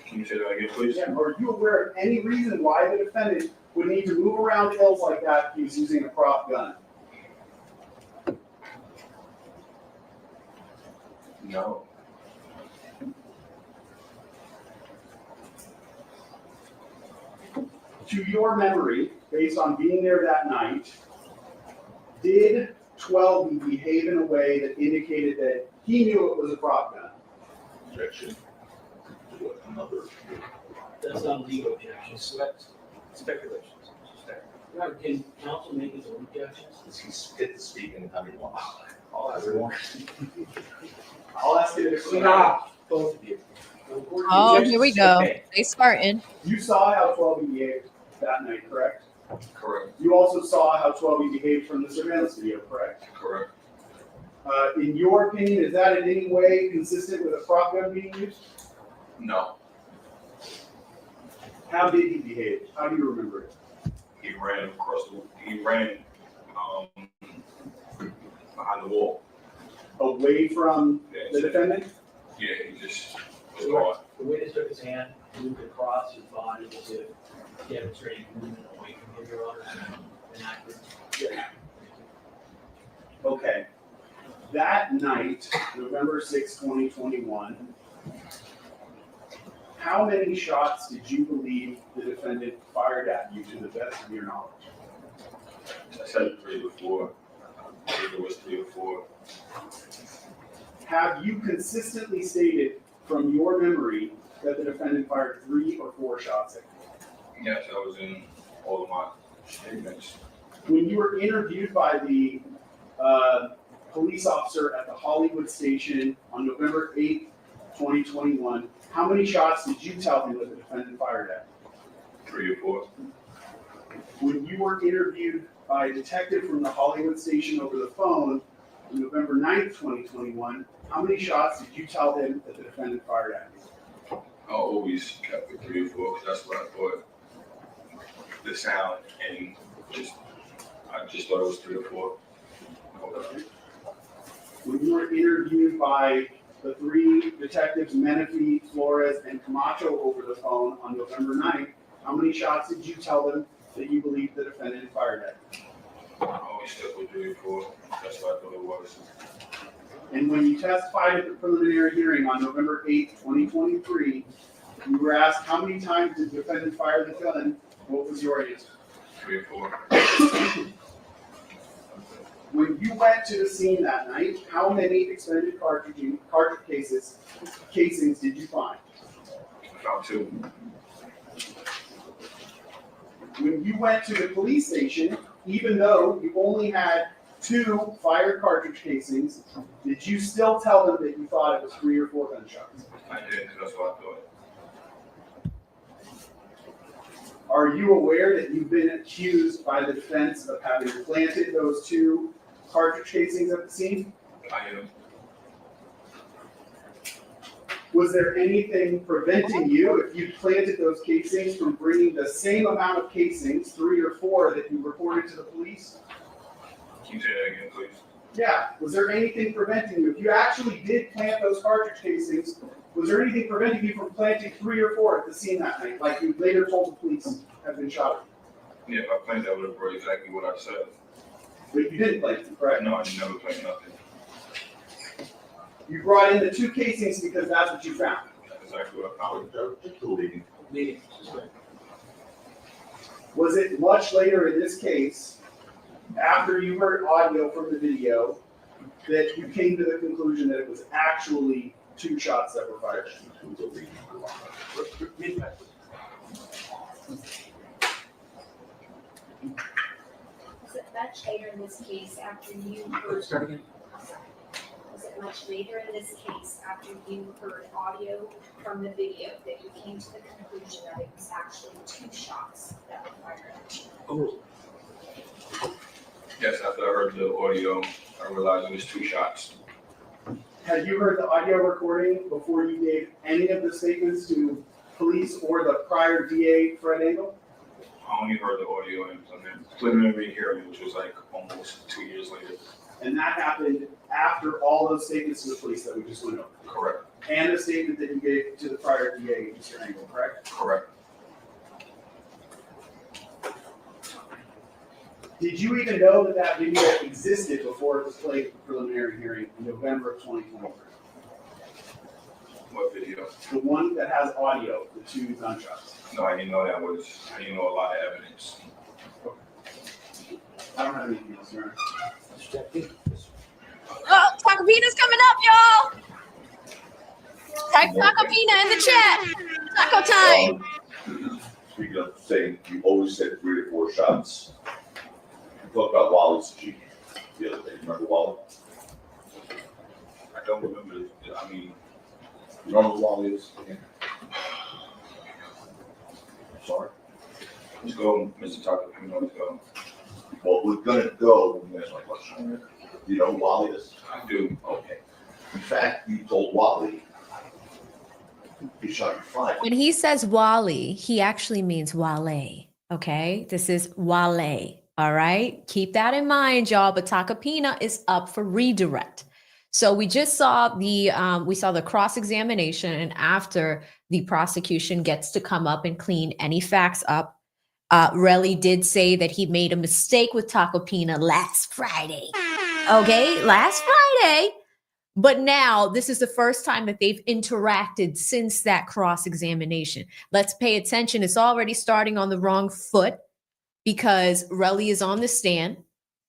Can you say that again, please? Yeah, are you aware of any reason why the defendant would need to move around Ills like that if he was using a prop gun? No. To your memory, based on being there that night, did 12 behave in a way that indicated that he knew it was a prop gun? Objection. To another. That's not a legal objection. Speculations. Robert, can counsel make his own objections? Does he get to speak anytime he wants? I'll ask you this. Stop, both of you. Oh, here we go. They starting. You saw how 12 behaved that night, correct? Correct. You also saw how 12 behaved from the surveillance video, correct? Correct. In your opinion, is that in any way consistent with a prop gun being used? No. How did he behave? How do you remember it? He ran behind the wall. Away from the defendant? Yeah, he just was gone. The witness took his hand, moved across his body as if demonstrating movement away from him, Your Honor. Inaccurate. Yeah. Okay. That night, November 6, 2021, how many shots did you believe the defendant fired at you to the best of your knowledge? I said 3 before. I think it was 3 or 4. Have you consistently stated from your memory that the defendant fired 3 or 4 shots at you? Yes, that was in all of my statements. When you were interviewed by the police officer at the Hollywood station on November 8th, 2021, how many shots did you tell him that the defendant fired at? 3 or 4. When you were interviewed by a detective from the Hollywood station over the phone on November 9th, 2021, how many shots did you tell him that the defendant fired at you? I always kept it 3 or 4 because that's what I thought the sound, and I just thought it was 3 or 4. When you were interviewed by the 3 detectives, Menifee, Flores, and Camacho over the phone on November 9th, how many shots did you tell them that you believe the defendant fired at you? I always stuck with 3 or 4. That's what I thought it was. And when you testified at the preliminary hearing on November 8th, 2023, you were asked how many times did the defendant fire the gun? What was your answer? 3 or 4. When you went to the scene that night, how many expended cartridge casings did you find? I found 2. When you went to the police station, even though you only had 2 fired cartridge casings, did you still tell them that you thought it was 3 or 4 gunshots? I did, because that's what I thought. Are you aware that you've been accused by the defense of having planted those 2 cartridge casings at the scene? I am. Was there anything preventing you, if you planted those casings, from bringing the same amount of casings, 3 or 4, that you reported to the police? Can you say that again, please? Yeah, was there anything preventing you? If you actually did plant those cartridge casings, was there anything preventing you from planting 3 or 4 at the scene that night, like you later told the police have been shot? Yeah, if I planned that, would have brought exactly what I said. But you didn't plant them, correct? No, I didn't never planned nothing. You brought in the 2 casings because that's what you found. That's exactly what I found. Meeting. Was it much later in this case, after you heard audio from the video, that you came to the conclusion that it was actually 2 shots that were fired? Was it much later in this case after you heard? Start again. Was it much later in this case after you heard audio from the video that you came to the conclusion that it was actually 2 shots that were fired at you? Oh, Yes, after I heard the audio, I realized it was 2 shots. Had you heard the audio recording before you gave any of the statements to police or the prior DA, Fred Engel? I only heard the audio and the preliminary hearing, which was like almost 2 years later. And that happened after all those statements to the police that we just went over. Correct. And the statement that you gave to the prior DA, Mr. Engel, correct? Correct. Did you even know that that video existed before it was played at the preliminary hearing in November of 2023? What video? The one that has audio, the 2 gunshots. No, I didn't know I didn't know a lot of evidence. I don't have anything else, Your Honor. Oh, Tacopina's coming up, y'all. Type Tacopina in the chat. Taco time. Speaking of saying, you always said 3 or 4 shots. You talked about Wally's G the other day. Remember Wally? I don't remember. I mean, You don't know who Wally is? Sorry. let's go, Mr. Tacopina, let's go. Well, we're gonna go when you ask my question. You know who Wally is? I do. Okay. In fact, you told Wally he shot your flag. When he says Wally, he actually means Wale. Okay, this is Wale. All right, keep that in mind, y'all. But Tacopina is up for redirect. So we just saw the cross-examination, and after the prosecution gets to come up and clean any facts up, Relli did say that he made a mistake with Tacopina last Friday. Okay, last Friday. But now this is the first time that they've interacted since that cross-examination. Let's pay attention. It's already starting on the wrong foot because Relli is on the stand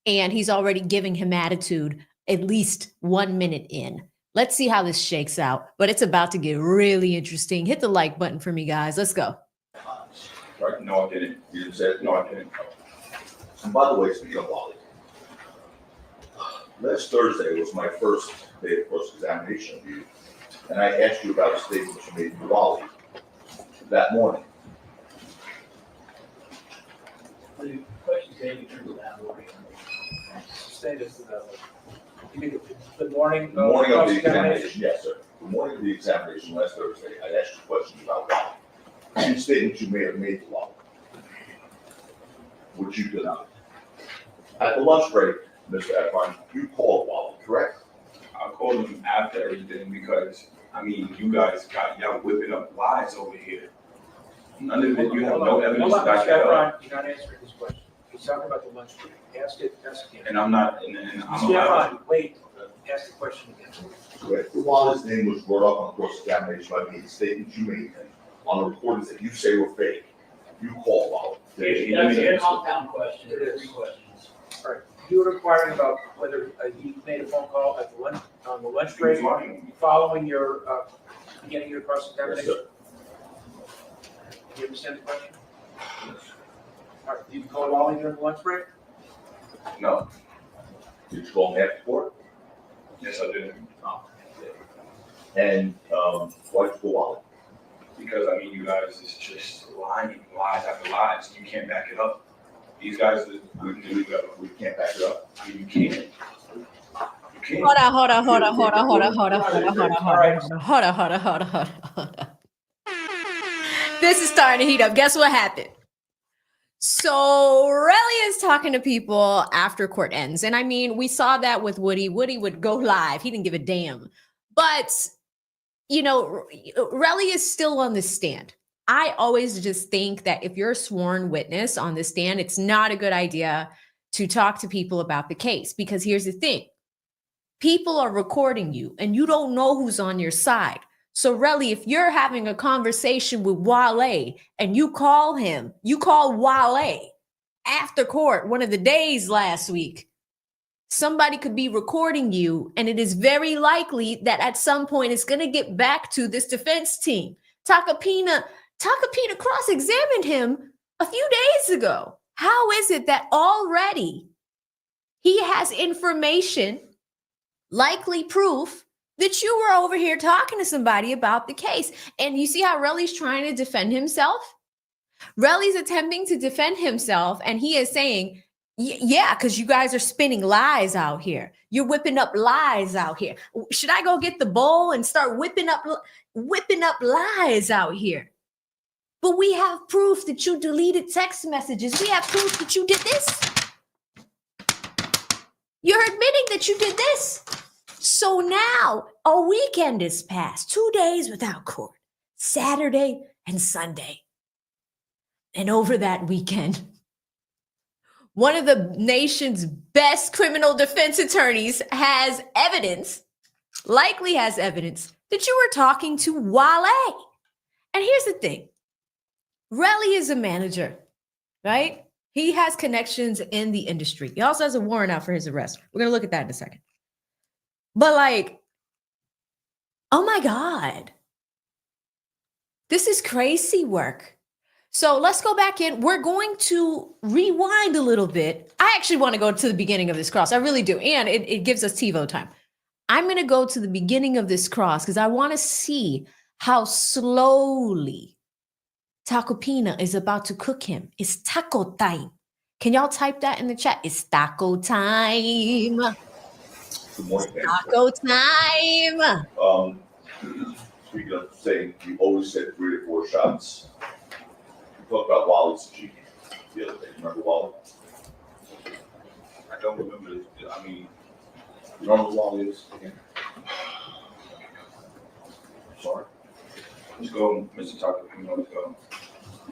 and he's already giving him attitude at least 1 minute in. Let's see how this shakes out, but it's about to get really interesting. Hit the like button for me, guys. Let's go. Right? No, I didn't. You didn't say it? No, I didn't. And by the way, speaking of Wally, last Thursday was my first day of cross-examination of you, and I asked you about a statement you made to Wally that morning. The question came through that morning. Status of you mean the morning? The morning of the cross-examination? examination, yes, sir. The morning of the examination last Thursday, I asked you questions about Wally. Two statements you may have made to Wally, which you denied. At the lunch break, Mr. Efron, you called Wally, correct? I called him after everything because, I mean, you guys got y'all whipping up lies over here. None of it, you have no evidence to back that up. You're not answering this question. He's talking about the lunch break. Ask it again. And I'm not, and I'm Mr. allowed. Efron, wait, ask the question again. So after Wally's name was brought up on cross-examination by me, the statements you made on the recordings that you say were fake, you called Wally. That's a compound question, there are 3 questions. All right, you were inquiring about whether he made a phone call at the lunch, on the lunch break following your, beginning of your Yes, cross-examination? sir. Do you understand the question? All right, did you call Wally during the lunch break? No, Did you call him after court? yes, I did. And, why'd you call Wally? Because, I mean, you guys is just lying, lies after lies. You can't back it up. These guys, We can't back it up. I mean, you can't. You can't. Hold on. This is starting to heat up. Guess what happened? So Relli is talking to people after court ends. And I mean, we saw that with Woody. Woody would go live. He didn't give a damn. But, you know, Relli is still on the stand. I always just think that if you're a sworn witness on the stand, it's not a good idea to talk to people about the case. Because here's the thing. People are recording you and you don't know who's on your side. So Relli, if you're having a conversation with Wale and you call Wale after court, one of the days last week, somebody could be recording you. And it is very likely that at some point it's going to get back to this defense team. Tacopina cross-examined him a few days ago. How is it that already he has information, likely proof, that you were over here talking to somebody about the case? And you see how Relli's trying to defend himself? Relli's attempting to defend himself, and he is saying, yeah, because you guys are spinning lies out here. You're whipping up lies out here. Should I go get the bowl and start whipping up lies out here? But we have proof that you deleted text messages. We have proof that you did this. You're admitting that you did this. So now a weekend has passed, 2 days without court, Saturday and Sunday. And over that weekend, one of the nation's best criminal defense attorneys likely has evidence that you were talking to Wale. And here's the thing. Relli is a manager, right? He has connections in the industry. He also has a warrant out for his arrest. We're going to look at that in a second. But like, oh my God, this is crazy work. So let's go back in. We're going to rewind a little bit. I actually want to go to the beginning of this cross. I really do. And it gives us TiVo time. I'm going to go to the beginning of this cross because I want to see how slowly Tacopina is about to cook him. It's taco time. Can y'all type that in the chat? It's taco time. Good morning, thank you. Taco time. Speaking of saying, you always said 3 to 4 shots. You talked about Wally's cheeky the other day. You remember Wally? I don't remember, I mean, You don't know who Wally is? Again? Sorry. let's go, Mr. Tacopina, let's go.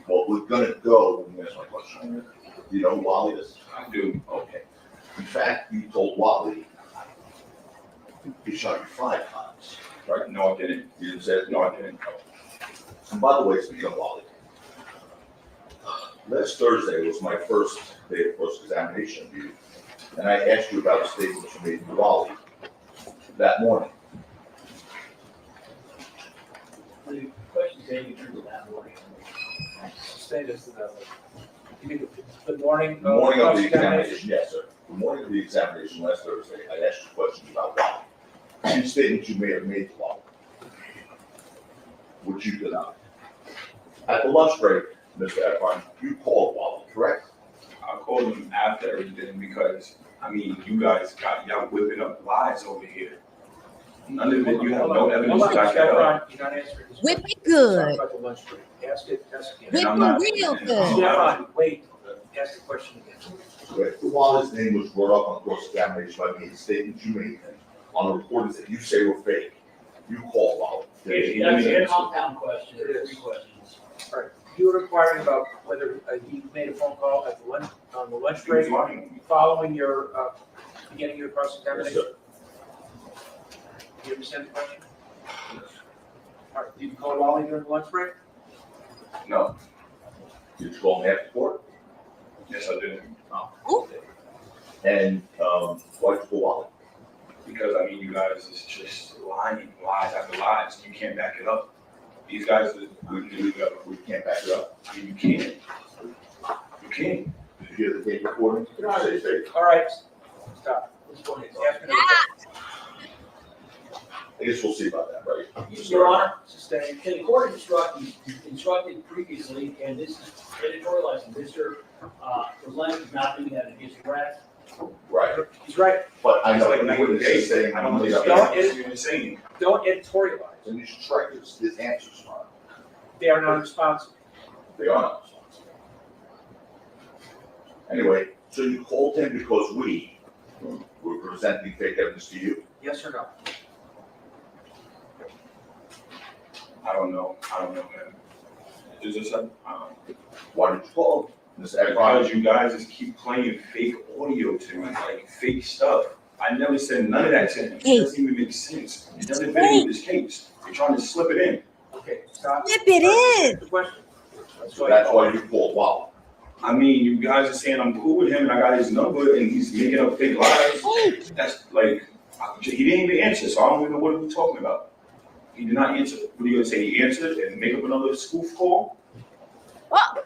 Well, we're gonna go when you ask my question. You know who Wally is? I do. Okay. In fact, you told Wally he shot you 5 times, right? No, I didn't. You didn't say it? No, I didn't. And by the way, speaking of Wally, last Thursday was my first day of cross-examination of you, and I asked you about a statement you made to Wally that morning. The question's aimed at that morning. Sustain this to that. You mean the morning? The morning of the cross-examination? examination, yes, sir. The morning of the examination last Thursday, I asked you questions about Wally. Two statements you may have made to Wally, which you denied. At the lunch break, Mr. Efron, you called Wally, correct? I called him after everything because, I mean, you guys got, y'all whipping up lies over here. None of it, you have no evidence Hold to on, back that up. Stefan, you're not answering this Whip question. it good. Talk about the lunch break. Ask it again. Whip I'm not- it real good. Stefan, wait, ask the question again. Mr. Wally's name was brought up on cross-examination by me, the statements you made on the recordings that you say were fake. You called Wally. That's a compound question, there are 3 questions. All right, you were inquiring about whether he made a phone call at the lunch, on the lunch break, following your, beginning your Yes, cross-examination? sir. Do you understand the question? All right, did you call Wally during the lunch break? No, Did you call him after court? yes, I didn't. And, why'd you call Wally? Because, I mean, you guys is just lying, lies after lies. You can't back it up. These guys, We can't back it up. I mean, you can't. You can't. Did you hear the tape recording? Did you say fake? All right, stop. This point is. Ask me the question. I guess we'll see about that, right? Your Honor, Sustain. can the court instructed previously, and this is editorializing, Mr. Berlin is not doing that in his arrest. Right, He's right. but I know, It's like the night and witness day. is saying. I don't made up understand answers. what you're saying. Don't editorialize. And you should strike his answers, Ron. They are not responsible. They are not responsible. Anyway, so you called him because we were presenting fake evidence to you? Yes or no? I don't know, man. Is this a, Why did you call him? Mr. because Efron, you guys just keep playing fake audio to me, like fake stuff. I never said none of that to him. It doesn't even make sense. It doesn't fit in with this case. You're trying to slip it in. Okay, stop. Whip it in. The question. so that's why you called Wally. I mean, you guys are saying I'm cool with him and I got his number and he's making up fake lies. That's like, he didn't even answer, so I don't even know what we're talking about. He did not answer. What are you gonna say? He answered and make up another spoof call? Well,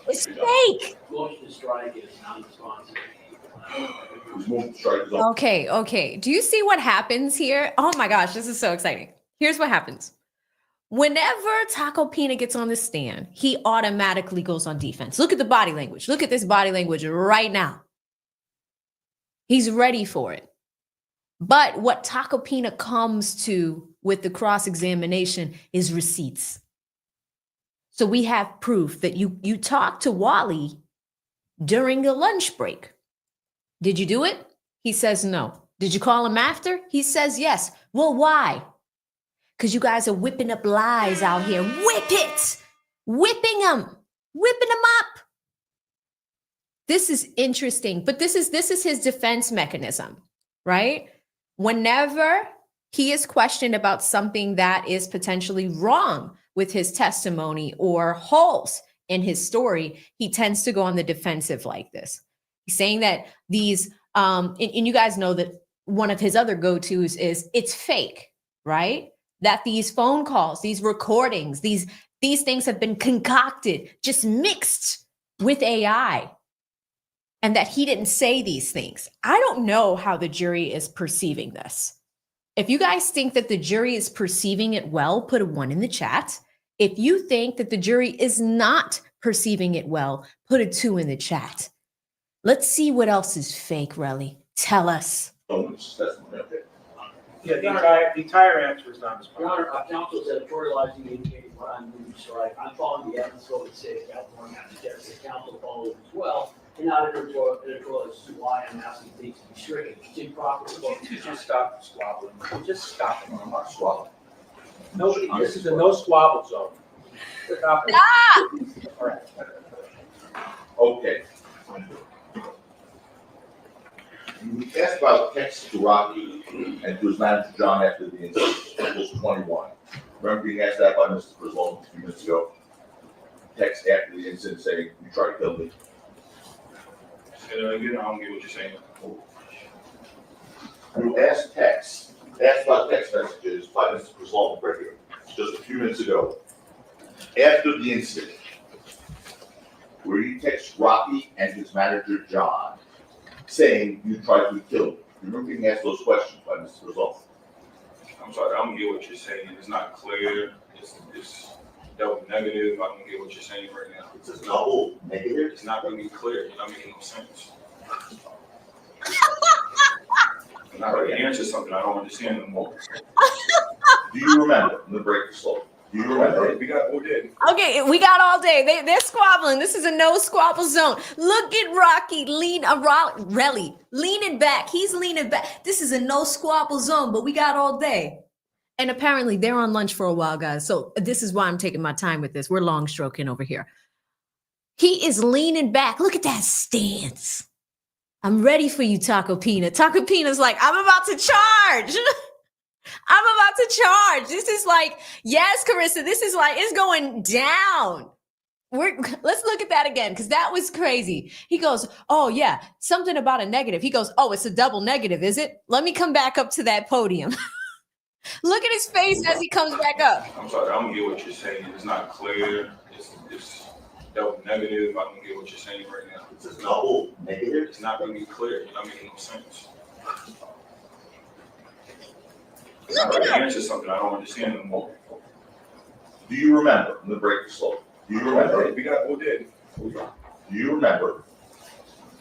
it's fake. Motion to strike is non-responsive. Who's moved to strike his own? Okay. Do you see what happens here? Oh my gosh, this is so exciting. Here's what happens. Whenever Tacopina gets on the stand, he automatically goes on defense. Look at the body language. Look at this body language right now. He's ready for it. But what Tacopina comes to with the cross-examination is receipts. So we have proof that you talked to Wally during a lunch break. Did you do it? He says no. Did you call him after? He says yes. Well, why? Because you guys are whipping up lies out here. Whip it! Whipping them up. This is interesting, but this is his defense mechanism, right? Whenever he is questioned about something that is potentially wrong with his testimony or holes in his story, he tends to go on the defensive like this. He's saying that these, and you guys know that one of his other go-tos is it's fake, right? That these phone calls, these recordings, these things have been concocted, just mixed with AI, and that he didn't say these things. I don't know how the jury is perceiving this. If you guys think that the jury is perceiving it well, put a 1 in the chat. If you think that the jury is not perceiving it well, put a 2 in the chat. Let's see what else is fake, Relli. Tell us. That's okay. Yeah, the entire answer is not Your responsive. Honor, counsel is editorializing, indicating what I'm moving to strike. I'm following the evidence code of the state of California. I suggest that counsel follow it as well, and not editorialize as to why I'm asking things to be stricken. It's improper. Just stop squabbling. Just stop it. I'm not swallowing. No, this is a no squabble zone. Stop it. All right. Okay. You asked about text to Rocky and to his manager John after the incident, was 21. Remember being asked that by Mr. Frizzlone a few minutes ago? Text after the incident saying, you tried to kill me. Say that again, I don't get what you're saying. You asked Tex asked about text messages by Mr. Preslov right here, just a few minutes ago. After the incident, where you text Rocky and his manager, John, saying you tried to kill him. You remember being asked those questions by Mr. Preslov? I'm sorry, I don't get what you're saying. It's not clear. It's double negative. I don't get what you're saying right now. It's a double negative. It's not really clear. You're not making no sense. I'm not ready to answer something I don't understand no more. Do you remember? I'm gonna break the slow. Do you remember? We got all day. Okay, we got all day. They're squabbling. This is a no squabble zone. Look at Rocky Relli leaning back. He's leaning back. This is a no squabble zone, but we got all day. And apparently they're on lunch for a while, guys. So this is why I'm taking my time with this. We're long stroking over here. He is leaning back. Look at that stance. I'm ready for you, Tacopina. Tacopina's like, I'm about to charge. I'm about to charge. This is like, yes, Carissa, this is like, it's going down. Let's look at that again, because that was crazy. He goes, oh yeah, something about a negative. He goes, oh, it's a double negative, is it? Let me come back up to that podium. Look at his face as he comes back up. I'm sorry, I don't get what you're saying. It's not clear. It's double negative. I don't get what you're saying right now. It's a double negative. It's not really clear. You're not making no sense. I'm not ready to answer something I don't understand no more. Do you remember? I'm gonna break the slow. Do you remember? We got all day. Do you remember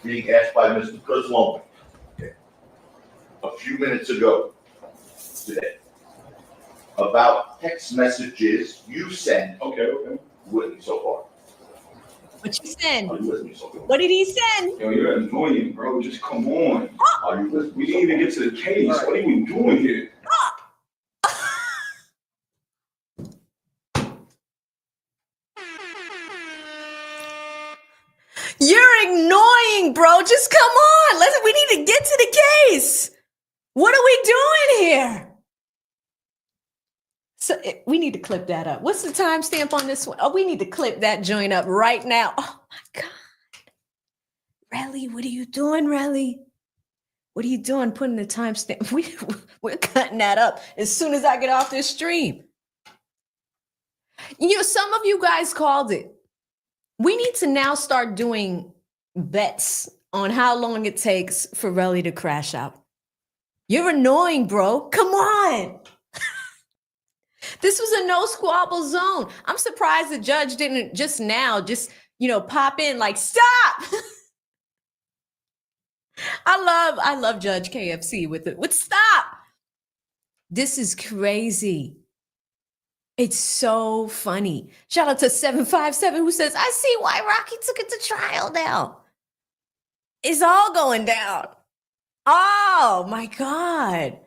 being asked by Mr. Preslov a few minutes ago today about text messages you sent? Okay. With me so far. What you send? Are you with me so far? What did he send? Yo, you're annoying, bro. Just come on. Are you with me? We didn't even get to the case. What are we doing here? You're annoying, bro. Just come on. We need to get to the case. What are we doing here? So we need to clip that up. What's the timestamp on this one? Oh, we need to clip that joint up right now. Oh my God. Relli, what are you doing, Relli? What are you doing putting the timestamp? We're cutting that up as soon as I get off this stream. You know, some of you guys called it. We need to now start doing bets on how long it takes for Relli to crash out. You're annoying, bro. Come on. This was a no squabble zone. I'm surprised the judge didn't just pop in like, stop. I love Judge KFC with stop. This is crazy. It's so funny. Shout out to 757 who says, I see why Rocky took it to trial now. It's all going down. Oh my God.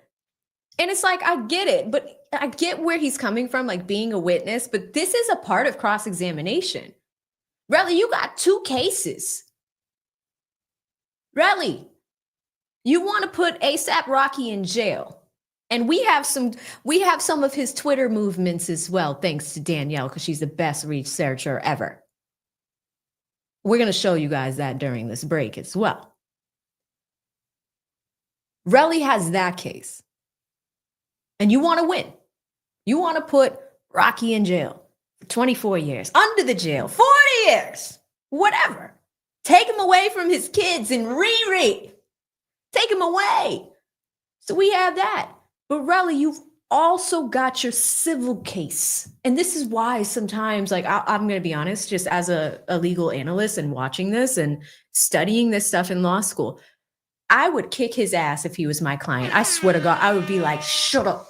And it's like, I get it, but I get where he's coming from, like being a witness, but this is a part of cross-examination. Relli, you got 2 cases. Relli, you want to put ASAP Rocky in jail. And we have some of his Twitter movements as well, thanks to Danielle, because she's the best researcher ever. We're going to show you guys that during this break as well. Relli has that case. And you want to win. You want to put Rocky in jail for 24 years, under the jail, 40 years, whatever. Take him away from his kids and Riri. Take him away. So we have that. But Relli, you've also got your civil case. And this is why sometimes, like, I'm going to be honest, just as a legal analyst and watching this and studying this stuff in law school, I would kick his ass if he was my client. I swear to God, I would be like, shut up.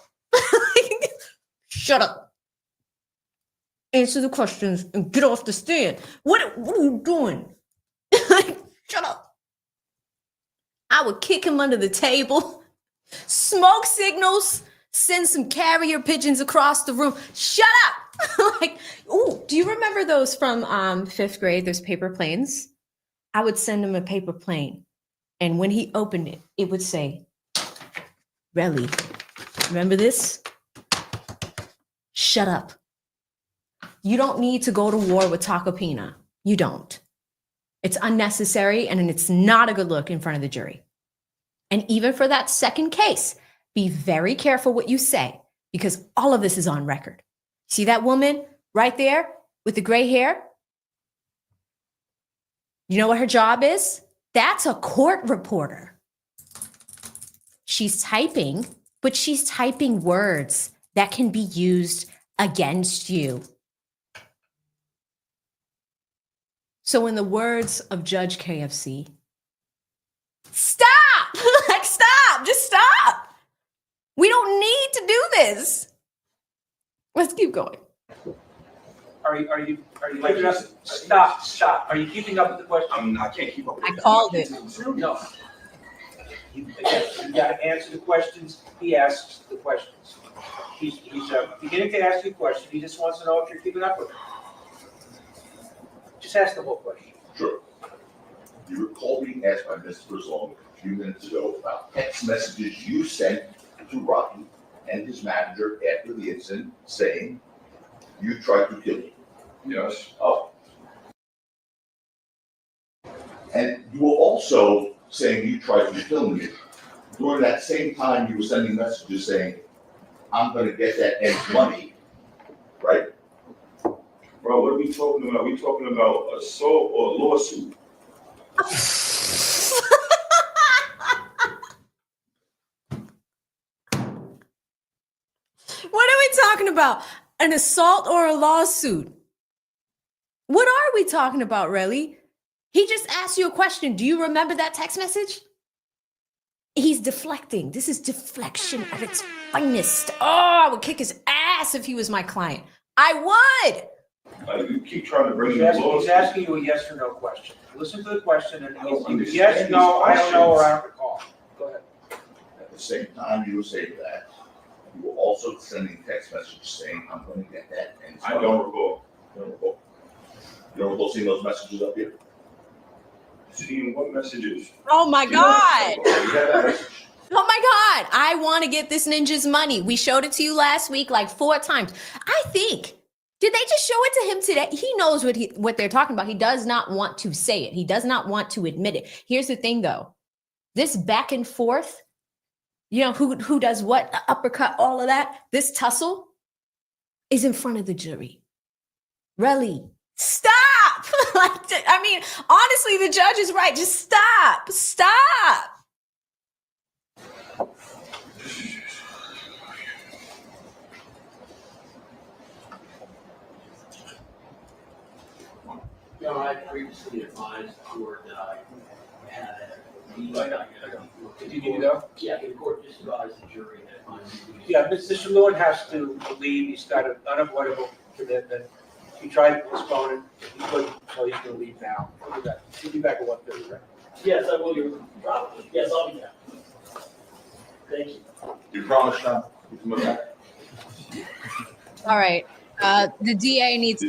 Shut up. Answer the questions and get off the stand. What are you doing? Shut up. I would kick him under the table, smoke signals, send some carrier pigeons across the room. Shut up. Like, ooh, do you remember those from 5th grade? Those paper planes? I would send him a paper plane. And when he opened it, it would say, Relli, remember this? Shut up. You don't need to go to war with Tacopina. You don't. It's unnecessary and it's not a good look in front of the jury. And even for that second case, Be very careful what you say because all of this is on record. See that woman right there with the gray hair? You know what her job is? That's a court reporter. She's typing, but she's typing words that can be used against you. So in the words of Judge KFC, stop! Like, stop! Just stop! We don't need to do this. Let's keep going. Are you keeping up? Stop. Are you keeping up with the question? I can't keep up. I called it. No. You gotta answer the questions. He asks the questions. He's beginning to ask you a question. He just wants to know if you're keeping up with it. Just ask the whole question. Sure. You recall being asked by Mr. Brazil a few minutes ago about text messages you sent to Rocky and his manager after the incident saying you tried to kill me. Yes. Oh. And you were also saying you tried to kill me. During that same time, you were sending messages saying, I'm gonna get that Ed's money, right? Bro, what are we talking about? We talking about assault or lawsuit? What are we talking about? An assault or a lawsuit? What are we talking about, Relli? He just asked you a question. Do you remember that text message? He's deflecting. This is deflection at its finest. Oh, I would kick his ass if he was my client. I would. Like, you keep trying to bring He's in asking, lawsuit. you a yes or no question. Listen to the question and I don't either understand yes, no, these I don't know, or I questions. don't recall. Go ahead. At the same time you were saying that, you were also sending text messages saying, I'm gonna get that Ed's I money. don't recall. You don't recall? You don't recall seeing those messages up here? Seeing what messages? Oh my God. You have that message. Oh my God. I want to get this ninja's money. We showed it to you last week like 4 times. I think. Did they just show it to him today? He knows what they're talking about. He does not want to say it. He does not want to admit it. Here's the thing though. This back and forth, you know, who does what, the uppercut, all of that, this tussle is in front of the jury. Relli, stop. I mean, honestly, the judge is right. Just stop. Stop. You know, I previously advised the court that I had a meeting. Did you need to go? Yeah, the court just advised the jury that my meeting. Yeah, Mr. Lewin has to leave. He's got an unavoidable commitment. He tried to postpone it. He couldn't, so he's gonna leave now. He'll be back at 1:30, right? Yes, I will, probably. Yes, I'll be back. Thank you. You promise, Sean? You come back? All right. The DA needs,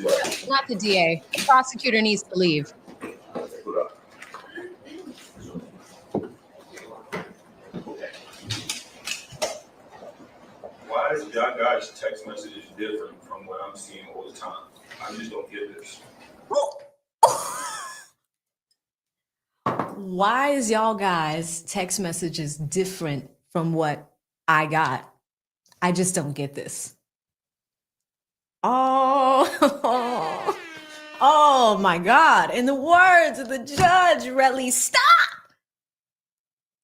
not the DA, the prosecutor needs to leave. Put up. Okay. Why is y'all guys' text messages different from what I'm seeing all the time? I just don't get this. Why is y'all guys' text messages different from what I got? I just don't get this. Oh my God. In the words of the judge, Relli, stop.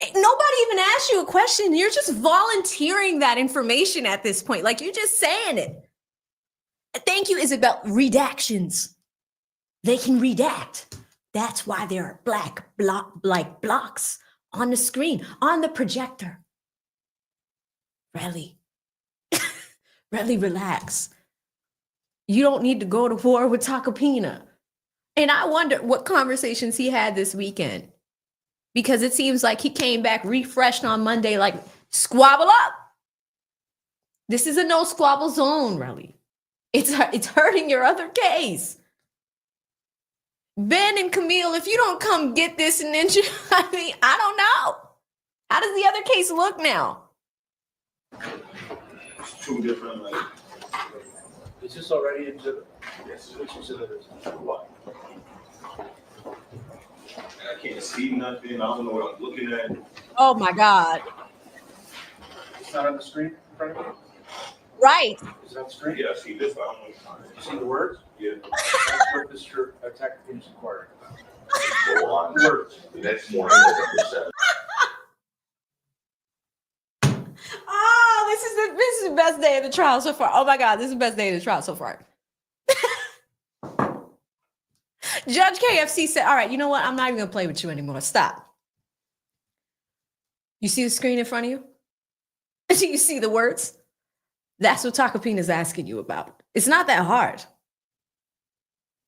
Nobody even asked you a question. You're just volunteering that information at this point. Like, you're just saying it. Thank you, Isabel. Redactions. They can redact. That's why there are black blocks on the screen, on the projector. Relli. Relli, relax. You don't need to go to war with Tacopina. And I wonder what conversations he had this weekend. Because it seems like he came back refreshed on Monday, like, squabble up. This is a no squabble zone, Relli. It's hurting your other case. Ben and Camille, if you don't come get this ninja, I mean, I don't know. How does the other case look now? It's two different, like, Is this already exhibit? yes, Which exhibit is it? what? I can't see nothing. I don't know what I'm looking at. Oh my God. It's not on the screen in front of you? Right. Is it on the screen? Yeah, see this, I don't know. You see the words? Yeah. That's what Mr. Tacopina is inquiring about. Go on. Words. The next morning, November 7th. Oh, this is the best day of the trial so far. Oh my God, this is the best day of the trial so far. Judge KFC said, all right, you know what? I'm not even gonna play with you anymore. Stop. You see the screen in front of you? Do you see the words? That's what Tacopina is asking you about. It's not that hard.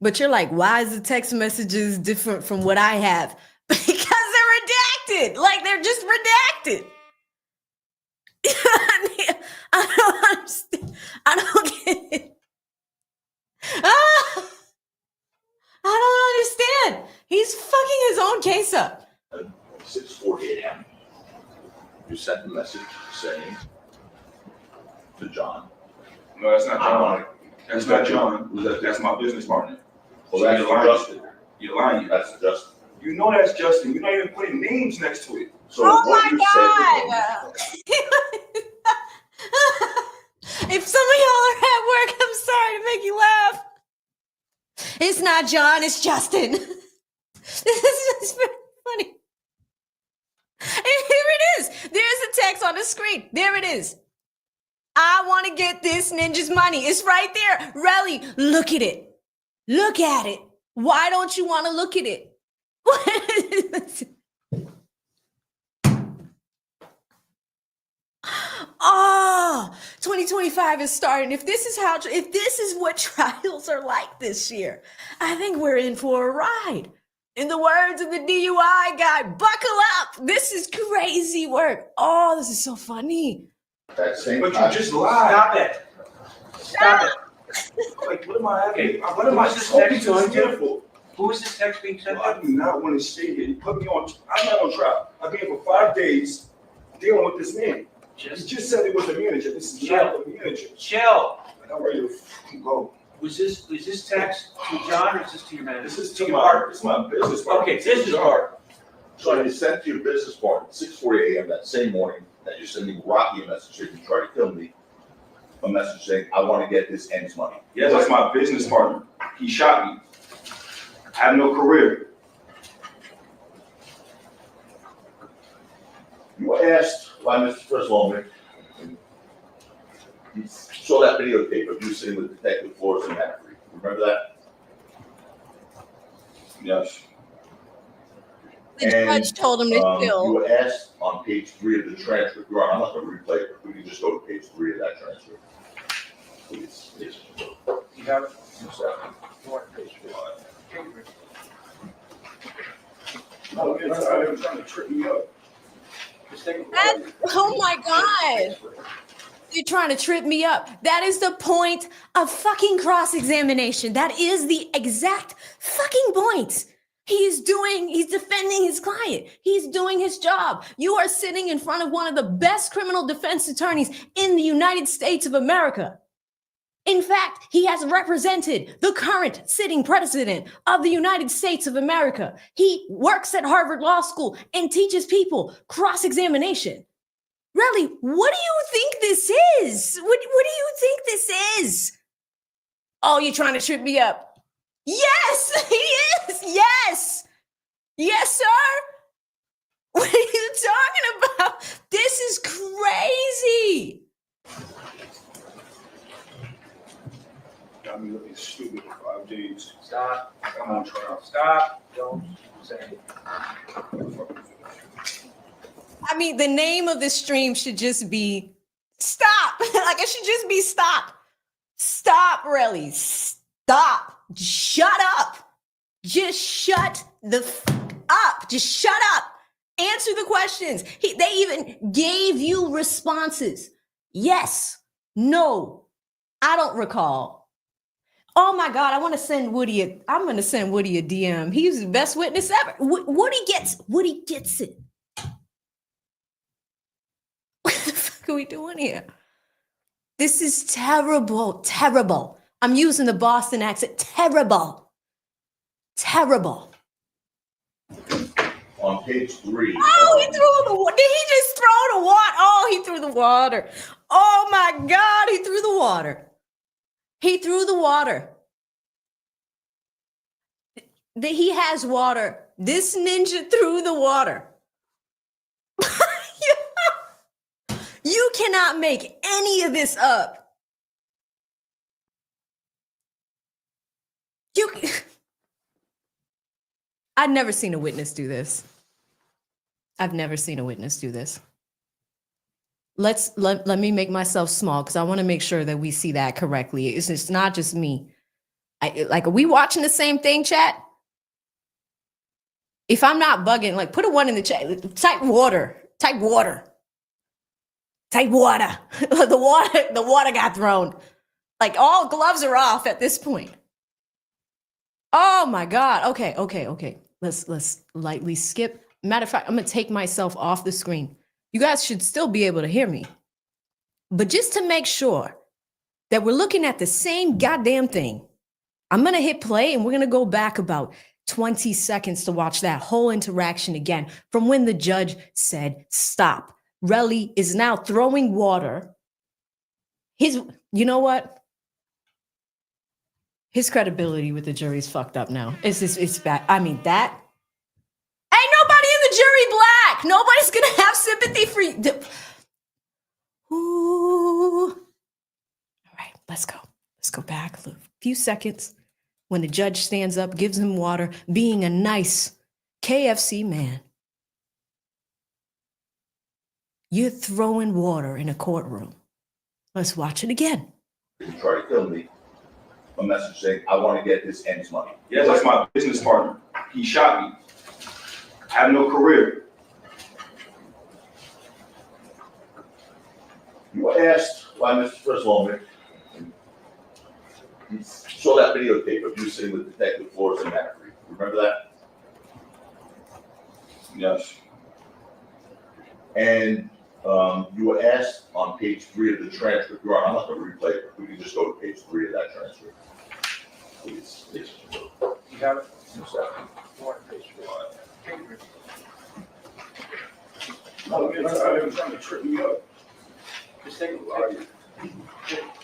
But you're like, why is the text messages different from what I have? Because they're redacted. Like they're just redacted. I don't understand. I don't get it. Ah, I don't understand. He's fucking his own case up. At 6:40 a.m. You sent a message saying to John. No, that's not I John. want That's not John. Who's that? That's my business partner. Well, So that's you're lying. Justin. You're lying. That's Justin. You know that's Justin. You're not even putting names next to it. So Oh what you my said to him, If some of y'all are at work, I'm sorry to make you laugh. It's not John, it's Justin. This is just very funny. And here it is. There's a text on the screen. There it is. I want to get this ninja's money. It's right there. Relli, look at it. Look at it. Why don't you want to look at it? Oh, 2025 is starting. If this is what trials are like this year, I think we're in for a ride. In the words of the DUI guy, buckle up. This is crazy work. Oh, this is so funny. that same But time, you just lied. Stop it. Stop it. Like, what am I Okay, having? What am I who's this supposed text to going do to? for? Who is this text being sent Well, I to? do not want to stay here. You put me on, I'm not on trial. I've been here for 5 days dealing with this man. He just said it was the manager. This is not the manager. Chill. And I'm ready to fucking go. Was this text to John or is this to your manager? This is to to your my, partner? it's my business partner. Okay, business partner. so you sent to your business partner at 6:40 a.m. that same morning that you're sending Rocky a message saying you try to kill me. A message saying, I want to get this ends money. Yes, that's my business partner. He shot me. I have no career. You were asked by Mr. First Lawman, you saw that videotape of you sitting with Detective Flores and Manfrey. Remember that? Yes. The judge told him to You chill. were asked on page 3 of the transcript, Your Honor, I'm not going to replay it, but we can just go to page 3 of that transcript. Please, please. You have it? No, you're trying to trip me up. Just take a That- oh my God. You're trying to trip me up. That is the point of fucking cross-examination. That is the exact fucking point. He's defending his client. He's doing his job. You are sitting in front of one of the best criminal defense attorneys in the United States of America. In fact, he has represented the current sitting president of the United States of America. He works at Harvard Law School and teaches people cross-examination. Really, what do you think this is? What do you think this is? Oh, you're trying to trip me up. Yes, he is. Yes. Yes, sir. What are you talking about? This is crazy. Got me looking stupid for 5 days. Stop. I'm on trial. Stop. Don't say it. I mean, the name of this stream should just be stop. Like it should just be stop. Stop, Relli. Stop. Shut up. Just shut the fuck up. Just shut up. Answer the questions. They even gave you responses. Yes. No. I don't recall. Oh my God, I'm going to send Woody a DM. He's the best witness ever. Woody gets it. What the fuck are we doing here? This is terrible, terrible. I'm using the Boston accent. Terrible. Terrible. On page 3. Oh, he threw the water. Did he just throw the water? Oh, he threw the water. Oh my God, he threw the water. He threw the water. He has water. This ninja threw the water. You cannot make any of this up. I've never seen a witness do this. I've never seen a witness do this. Let me make myself small because I want to make sure that we see that correctly. It's not just me. Are we watching the same thing, chat? If I'm not bugging, like put a 1 in the chat. Type water. Type water. Type water. The water got thrown. Like all gloves are off at this point. Oh my God. Okay. Let's lightly skip. Matter of fact, I'm gonna take myself off the screen. You guys should still be able to hear me. But just to make sure that we're looking at the same goddamn thing, I'm gonna hit play and we're gonna go back about 20 seconds to watch that whole interaction again from when the judge said, stop. Relli is now throwing water. You know what? His credibility with the jury is fucked up now. It's bad. I mean, that ain't nobody in the jury black. Nobody's gonna have sympathy for you. Ooh. All right, let's go. Let's go back a few seconds when the judge stands up, gives him water, being a nice KFC man. You're throwing water in a courtroom. Let's watch it again. You try to kill me. A message saying, I want to get this N's money. Yes, that's my business partner. He shot me. I have no career. You were asked by Mr. First Lawman, you saw that videotape of you sitting with Detective Flores and Macri. Remember that? Yes. And you were asked on page 3 of the transcript. You're on, I'm not going to replay it. We can just go to page 3 of that transcript. Please. You have it? Yes, sir. No, man, I'm trying to trip me up. Just take a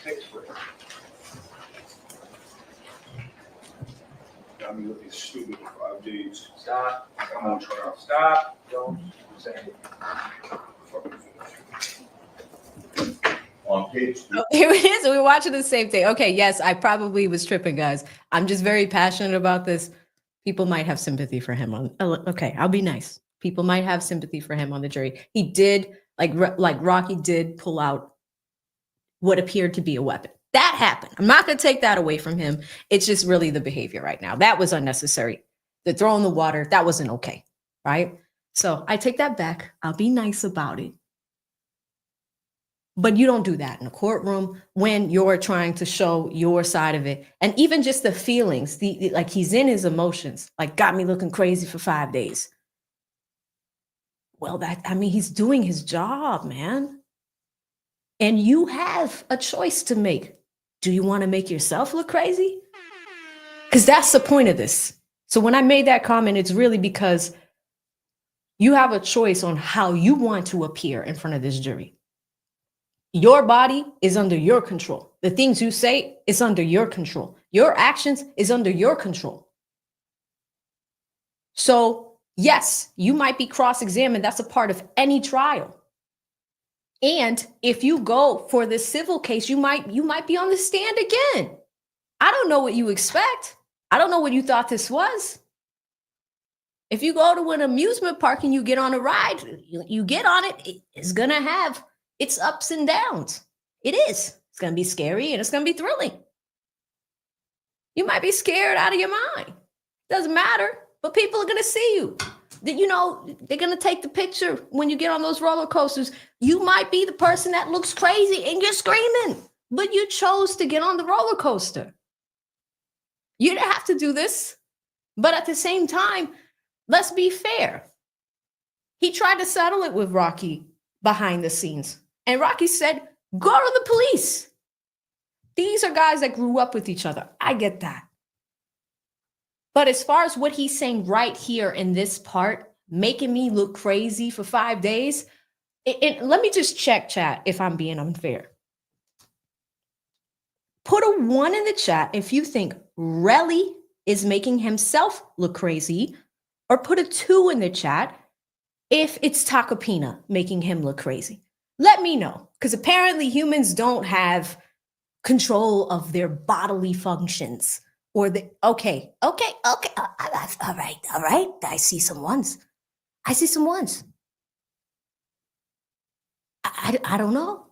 take a split. Got me looking stupid for 5 days. Stop. I'm on trial. Stop. Don't say it. On page 3. Oh, here it is. We're watching the same thing. Okay, yes, I probably was tripping, guys. I'm just very passionate about this. People might have sympathy for him on. Okay, I'll be nice. People might have sympathy for him on the jury. He did, like Rocky did, pull out what appeared to be a weapon. That happened. I'm not going to take that away from him. It's just really the behavior right now. That was unnecessary. The throw in the water, that wasn't okay, right? So I take that back. I'll be nice about it. But you don't do that in a courtroom when you're trying to show your side of it. And even just the feelings, like he's in his emotions, like got me looking crazy for 5 days. Well, he's doing his job, man. And you have a choice to make. Do you want to make yourself look crazy? Because that's the point of this. So when I made that comment, it's really because you have a choice on how you want to appear in front of this jury. Your body is under your control. The things you say is under your control. Your actions is under your control. So yes, you might be cross-examined. That's a part of any trial. And if you go for the civil case, you might be on the stand again. I don't know what you expect. I don't know what you thought this was. If you go to an amusement park and you get on a ride, you get on it, it's going to have its ups and downs. It is. It's going to be scary and it's going to be thrilling. You might be scared out of your mind. Doesn't matter, but people are going to see you. You know, they're going to take the picture when you get on those roller coasters. You might be the person that looks crazy and you're screaming, but you chose to get on the roller coaster. You didn't have to do this, but at the same time, let's be fair. He tried to settle it with Rocky behind the scenes. And Rocky said, go to the police. These are guys that grew up with each other. I get that. But as far as what he's saying right here in this part, making me look crazy for 5 days, Let me just check chat if I'm being unfair. Put a 1 in the chat if you think Relli is making himself look crazy, or put a 2 in the chat if it's Tacopina making him look crazy. Let me know, because apparently humans don't have control of their bodily functions or the okay. All right. I see some ones. I don't know.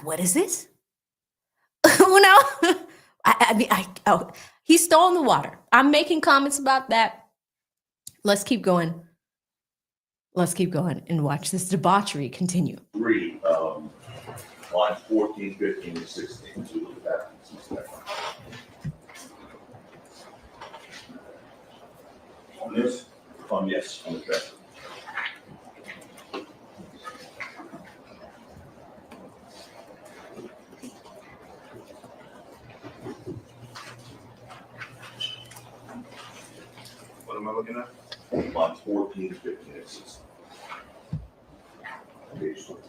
What is this? Oh no. He's still in the water. I'm making comments about that. Let's keep going and watch this debauchery continue. 3, lines 14, 15, and 16. So look at that. On this? Yes, on the track. What am I looking at? Lines 14, 15, and 16. Page 20.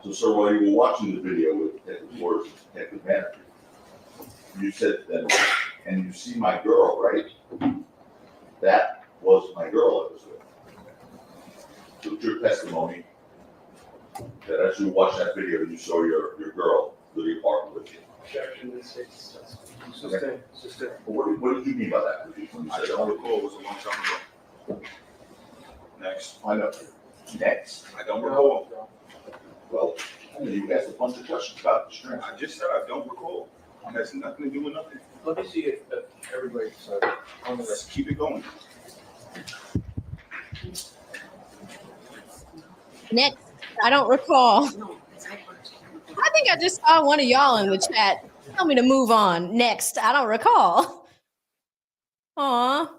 So, sir, while you were watching the video with Detective Manager, you said that, and you see my girl, right? That was my girl I was with. So it's your testimony that as you watched that video, you saw your girl living apart with you. Objection, this is. What did you mean by that? When you I said don't that? recall, it was a long time ago. Next. I know. Next. I don't recall. Well, you asked a bunch of questions about the strength. I just said I don't recall. It has nothing to do with nothing. Let me see if everybody's, Let's keep it going. Next, I don't recall. I think I just saw one of y'all in the chat tell me to move on. Next, I don't recall. Aw.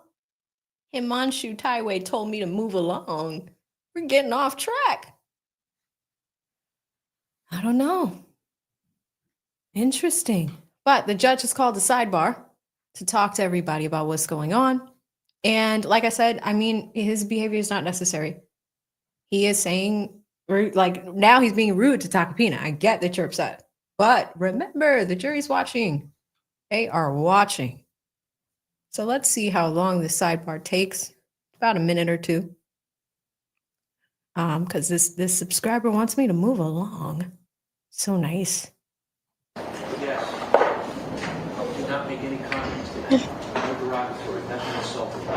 Himanshu Taiway told me to move along. We're getting off track. I don't know. Interesting. But the judge has called a sidebar to talk to everybody about what's going on. And like I said, I mean, his behavior is not necessary. He is saying, like, now he's being rude to Tacopina. I get that you're upset. But remember, the jury's watching. They are watching. So let's see how long this sidebar takes. About a minute or two. Because this subscriber wants me to move along. So nice. yes. I do not make any comments tonight. No derogatory, nothing insulting.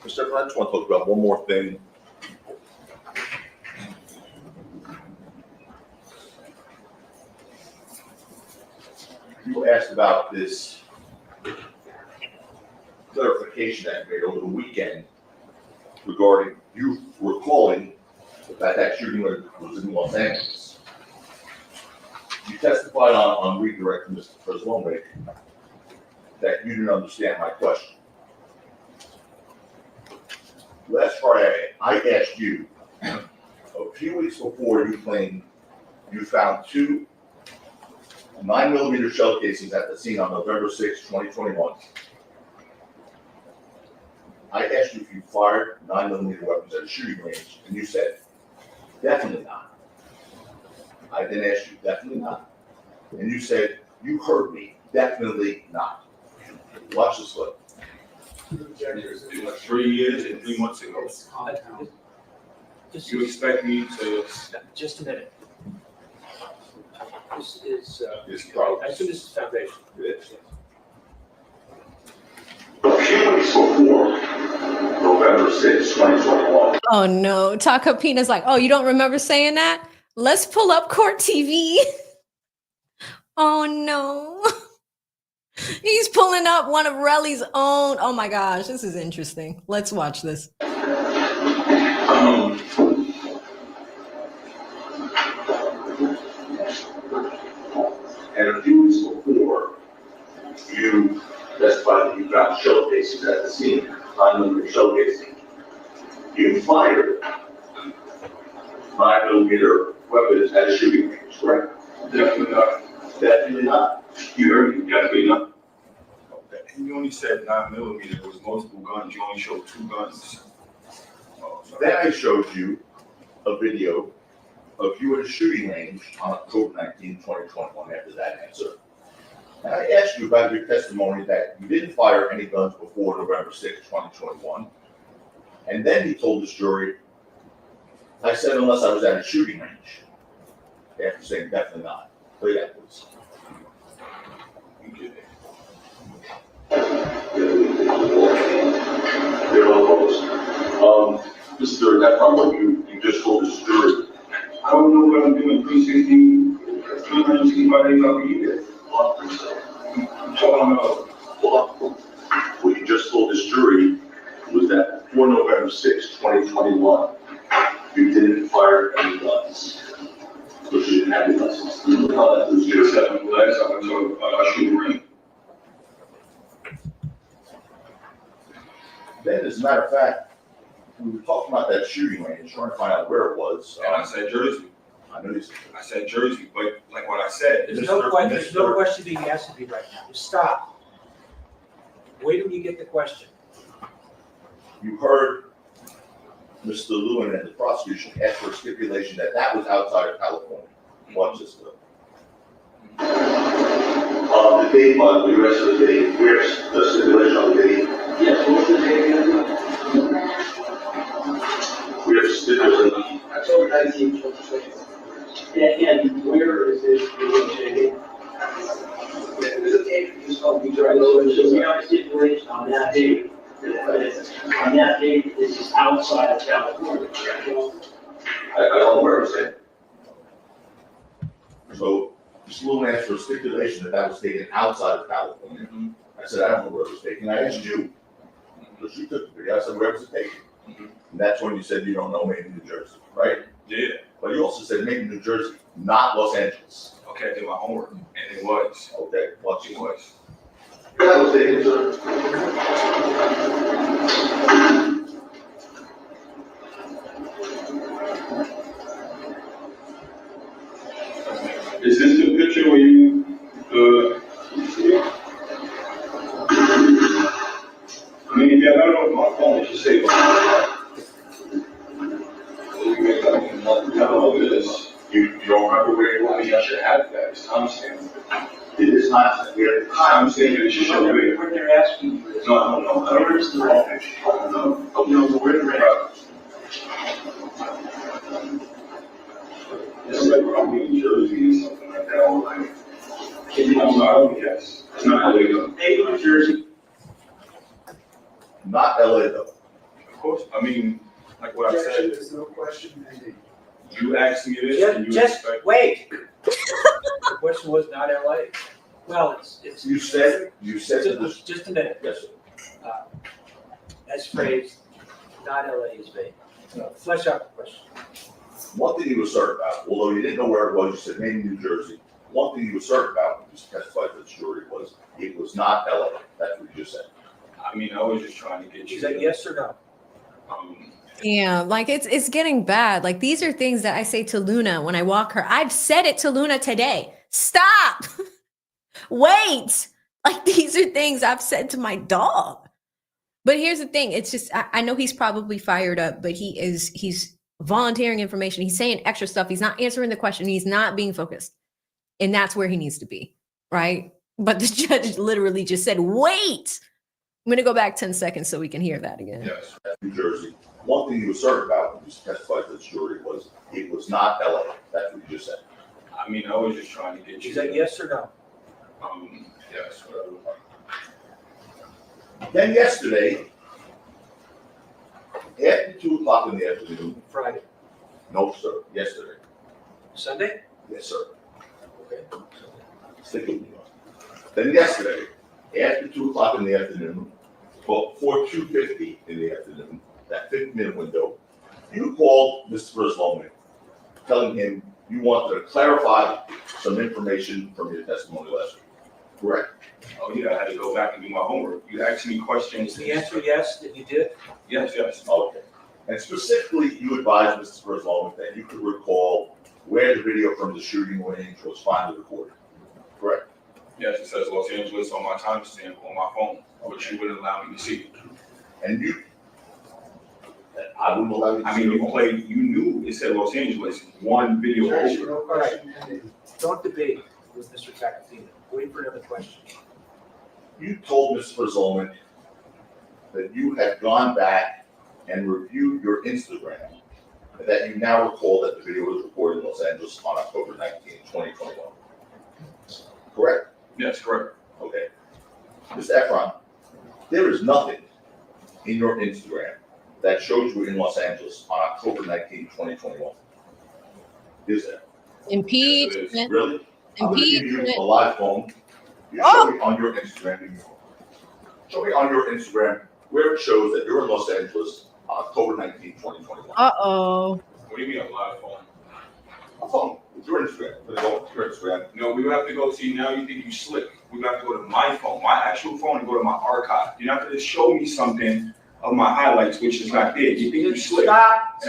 Mr. I just want to talk about one more thing. You asked about this clarification that you made over the weekend regarding you recalling that shooting was in Los Angeles. You testified on redirect, Mr. Preslombe, that you didn't understand my question. Last Friday, I asked you, a few weeks before you claimed you found 2 9mm shell casings at the scene on November 6, 2021. I asked you if you fired 9mm weapons at a shooting range, and you said, definitely not. I then asked you, definitely not. And you said, you heard me, definitely not. Watch this clip. It was 3 years and 3 months ago. Just, You expect me to? just a minute. This is, This problem. I assume this is foundation. Yes. A few weeks before November 6, 2021. Oh no, Tacopina's like, oh, you don't remember saying that? Let's pull up court TV. Oh no. He's pulling up one of Relli's own. Oh my gosh, this is interesting. Let's watch this. And a few weeks before, you testified that you found shell casings at the scene, 9mm shell casing. You fired 9mm 9mm weapon is at a shooting range, correct? Definitely not. Definitely not. You heard me, definitely not. Okay. You only said 9mm, there was multiple guns, you only showed 2 guns. Oh, sorry. Then I showed you a video of you at a shooting range on October 19, 2021 after that answer. And I asked you about your testimony that you didn't fire any guns before November 6, 2021. And then you told this jury, I said unless I was at a shooting range. After saying definitely not. Play that, please. You get it. They're all opposed. Mr. Efron, you just told this jury. I don't know what I'm doing 365 days out of the year. I'm talking about, What you just told this jury was that before November 6, 2021, you didn't fire any guns. Because you didn't have any license. You know how that was just that last time I told about shooting range. Then, as a matter of fact, we were talking about that shooting range, trying to find out where it was. And I said Jersey. I know you said. I said Jersey, but like what I said, There's no Mr. question, there's no Mr. question being asked of you right now. Just stop. Wait till you get the question. You heard Mr. Lewin and the prosecution ask for a stipulation that that was outside of California. Watch this clip. the date on the rest of the day, where's the stipulation on the date? Yes, what's the date again? We have stipulation. October 19th, 2026. And where is this, JD? There's a date, just called me, right, so we have a stipulation on that date. On that date, this is outside of California. I don't know where I'm saying. So Mr. Lewin asked for a stipulation that that was taken outside of California. I said, I don't know where it was taken. I asked you. Because you took the video. I said, where was it taken? And that's when you said you don't know, maybe New Jersey, right? yeah, But you also said maybe New Jersey, not Los Angeles. okay, I did my homework, and it was, Okay, watch it it. was. That was taken, sir. Is this the picture where you, see it? I mean, if you have it on my phone, it should say. You don't remember where it I was? mean, I should have that, it's timestamped. It is not, here. I'm saying it should show it. When they're asking you for this. No, Where is the record? No. No, but where the record? It's like probably New Jersey or something like that, or like, I'm sorry, yes, it's not LA though. Hey, New Jersey. Not LA though. Of course, I mean, like what I said, There's no question pending. you asked me this and you Just expect. wait. The question was not LA. Well, it's. You said to this. Just a minute. Yes, sir. As phrased, not LA is vague. Flesh out the question. One thing you were certain about, although you didn't know where it was, you said maybe New Jersey. One thing you were certain about when you testified to the jury was it was not LA. That's what you just said. I mean, I was just trying to get you. Is that yes or no? Yeah, like it's getting bad. Like these are things that I say to Luna when I walk her. I've said it to Luna today. Stop. Wait. Like these are things I've said to my dog. But here's the thing. It's just I know he's probably fired up, but he's volunteering information. He's saying extra stuff. He's not answering the question. He's not being focused. And that's where he needs to be, right? But the judge literally just said, wait. I'm going to go back 10 seconds so we can hear that again. Yes. New Jersey. One thing you were certain about when you testified to the jury was it was not LA. That's what you just said. I mean, I was just trying to get you. Is that yes or no? Yes, whatever. Then yesterday, after 2:00 in the afternoon, Friday. no, sir, yesterday, Sunday? yes, sir. Okay. Stick with me. Then yesterday, after 2:00 in the afternoon, well, before 2:50 in the afternoon, that 50-minute window, you called Mr. Sloman, telling him you wanted to clarify some information from your testimony last week. Correct? Oh, yeah, I had to go back and do my homework. You asked me questions. Is the answer yes, that you did? Yes, yes. Okay. And specifically, you advised Mr. Breslow that you could recall where the video from the shooting range was finally recorded, correct? Yes, it says Los Angeles on my timestamp on my phone, which you wouldn't allow me to see. And you, I wouldn't allow you to I see mean, your phone. you knew it said Los Angeles, one video over. All right, don't debate with Mr. Tacopina. Wait for another question. You told Mr. Breslow that you had gone back and reviewed your Instagram, and that you now recall that the video was recorded in Los Angeles on October 19, 2021. Correct? Yes, correct. Okay. Mr. Efron, there is nothing in your Instagram that shows you in Los Angeles on October 19, 2021. Is there? Impeachment. Really? I'm gonna give you Impeachment. a live phone. You show me on your Instagram. Show me on your Instagram where it shows that you're in Los Angeles on October 19, 2021. Uh-oh. What do you mean a live phone? A phone with your Instagram. We're gonna go with your Instagram. No, we would have to go see, now you think you slick. We would have to go to my phone, my actual phone, and go to my archive. You're not gonna show me something of my highlights, which is not there. You think you slick. Stop.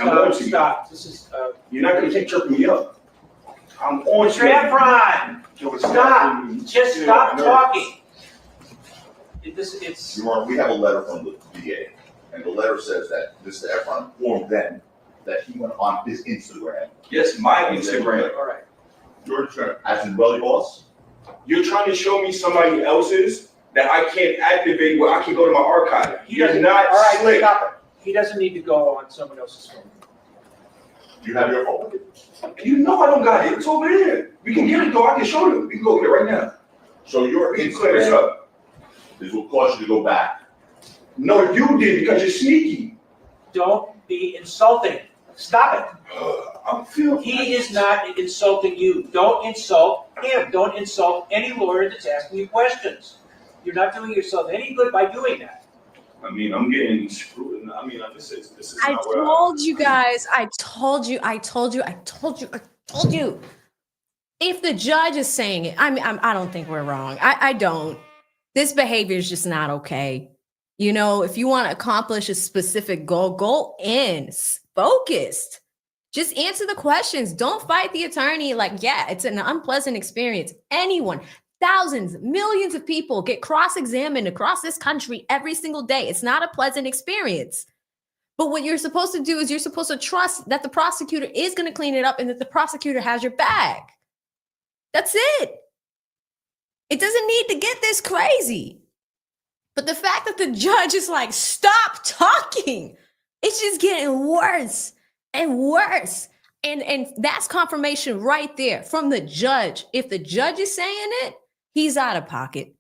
This is, You're not gonna trip me up. I'm on. Mr. Efron, stop. Just stop talking. It's, Your Honor, we have a letter from the DA, and the letter says that Mr. Efron informed them that he went on his Instagram. Yes, my Instagram. all right. Your Instagram, as in Welly Boss? You're trying to show me somebody else's that I can't activate where I can go to my archive. He You're doesn't, not all right, slick. stop it. He doesn't need to go on someone else's phone. Do you have your phone? You know I don't got it. It's over there. We can get it though. I can show them. We can go get it right now. So your We can clear this Instagram up. is what caused you to go back. No, you did because you're sneaky. Don't be insulting. Stop I'm feeling. it. He is not insulting you. Don't insult him. Don't insult any lawyer that's asking you questions. You're not doing yourself any good by doing that. I mean, I'm getting screwed. I mean, this is I not what told you guys. I told you. If the judge is saying it, I don't think we're wrong. I don't. This behavior is just not okay. You know, if you want to accomplish a specific goal, go in focused. Just answer the questions. Don't fight the attorney. Like, yeah, it's an unpleasant experience. Anyone, thousands, millions of people get cross-examined across this country every single day. It's not a pleasant experience. But what you're supposed to do is you're supposed to trust that the prosecutor is going to clean it up and that the prosecutor has your back. That's it. It doesn't need to get this crazy. But the fact that the judge is like, stop talking, it's just getting worse and worse. And that's confirmation right there from the judge. If the judge is saying it, he's out of pocket.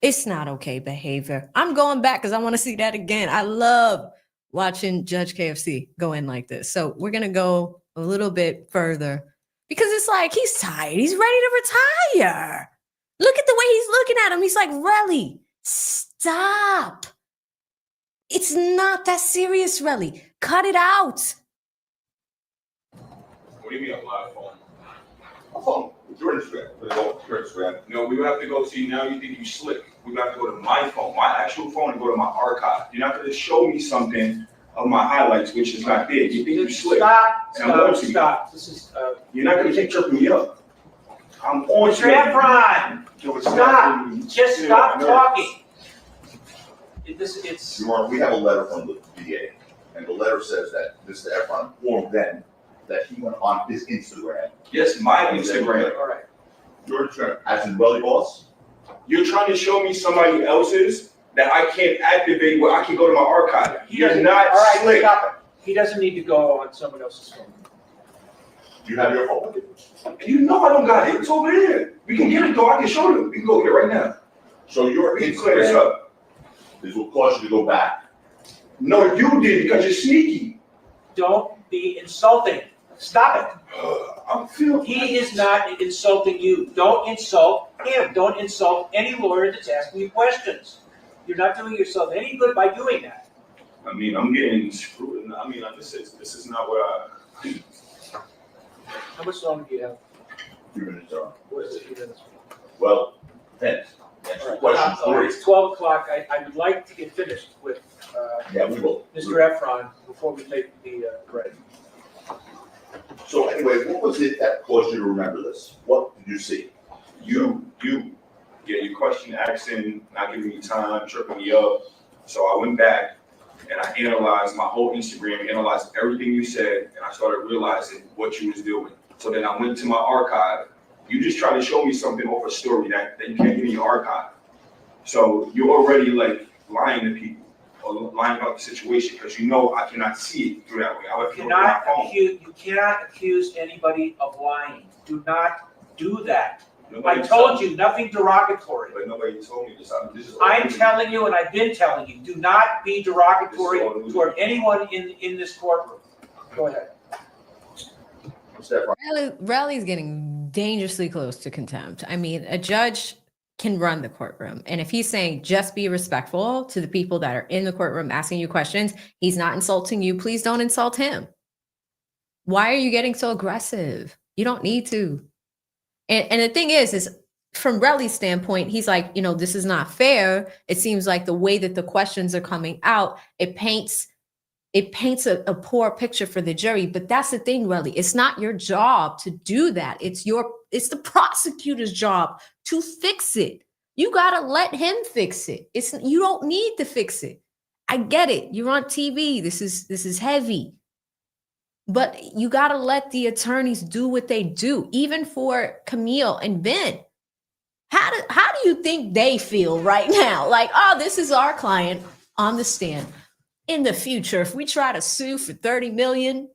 It's not okay behavior. I'm going back because I want to see that again. I love watching Judge KFC go in like this. So we're going to go a little bit further because it's like he's tired. He's ready to retire. Look at the way he's looking at him. He's like, Relli, stop. It's not that serious, Relli. Cut it out. What do you mean a live phone? A phone with your Instagram. We're gonna go with your Instagram. No, we would have to go see, now you think you slick. We would have to go to my phone, my actual phone, and go to my archive. You're not going to show me something of my highlights, which is not there. You think you slick. Stop. This is, You're not going to trip me up. I'm on. Mr. Efron, stop. Just stop talking. It's, Your Honor, we have a letter from the DA, and the letter says that Mr. Efron informed them that he went on his Instagram. Yes, my Instagram. all right. Your Instagram, as in Welly Boss? You're trying to show me somebody else's that I can't activate where I can go to my archive. You're not All right, slick. stop it. He doesn't need to go on someone else's phone. Do you have your phone? You know I don't got it. It's over there. We can get it though. I can show them. We can go get it right now. So your We can clear this Instagram up. is what caused you to go back. No, you did because you're sneaky. Don't be insulting. Stop I'm feeling. it. He is not insulting you. Don't insult him. Don't insult any lawyer that's asking you questions. You're not doing yourself any good by doing that. I mean, I'm getting screwed. I mean, this is not what I. How much longer do you have? 2 minutes on. What is it? 2 minutes. Well, depends. Answer question All right, three. it's 12 o'clock. I would like to get finished with Yeah, we will. Mr. Efron before we take the break. So anyway, what was it that caused you to remember this? What did you see? You, your question asking, not giving me time, tripping me up. So I went back and I analyzed my whole Instagram, analyzed everything you said, and I started realizing what you was doing. So then I went to my archive. You just tried to show me something off a story that you can't get in your archive. So you're already like lying to people or lying about the situation because you know I cannot see it through that way. I would You through my phone. cannot accuse anybody of lying. Do not do that. Nobody I told you, nothing derogatory. But nobody told me this. I'm telling you, and I've been telling you, do not be derogatory toward anyone in this courtroom. Go ahead. Relli's getting dangerously close to contempt. I mean, a judge can run the courtroom. And if he's saying just be respectful to the people that are in the courtroom asking you questions, he's not insulting you. Please don't insult him. Why are you getting so aggressive? You don't need to. And the thing is from Relli's standpoint, he's like, you know, this is not fair. It seems like the way that the questions are coming out, it paints a poor picture for the jury. But that's the thing, Relli. It's not your job to do that. It's the prosecutor's job to fix it. You gotta let him fix it. You don't need to fix it. I get it. You're on TV. This is heavy. But you gotta let the attorneys do what they do, even for Camille and Ben. How do you think they feel right now? Like, oh, this is our client on the stand. In the future, if we try to sue for 30 million,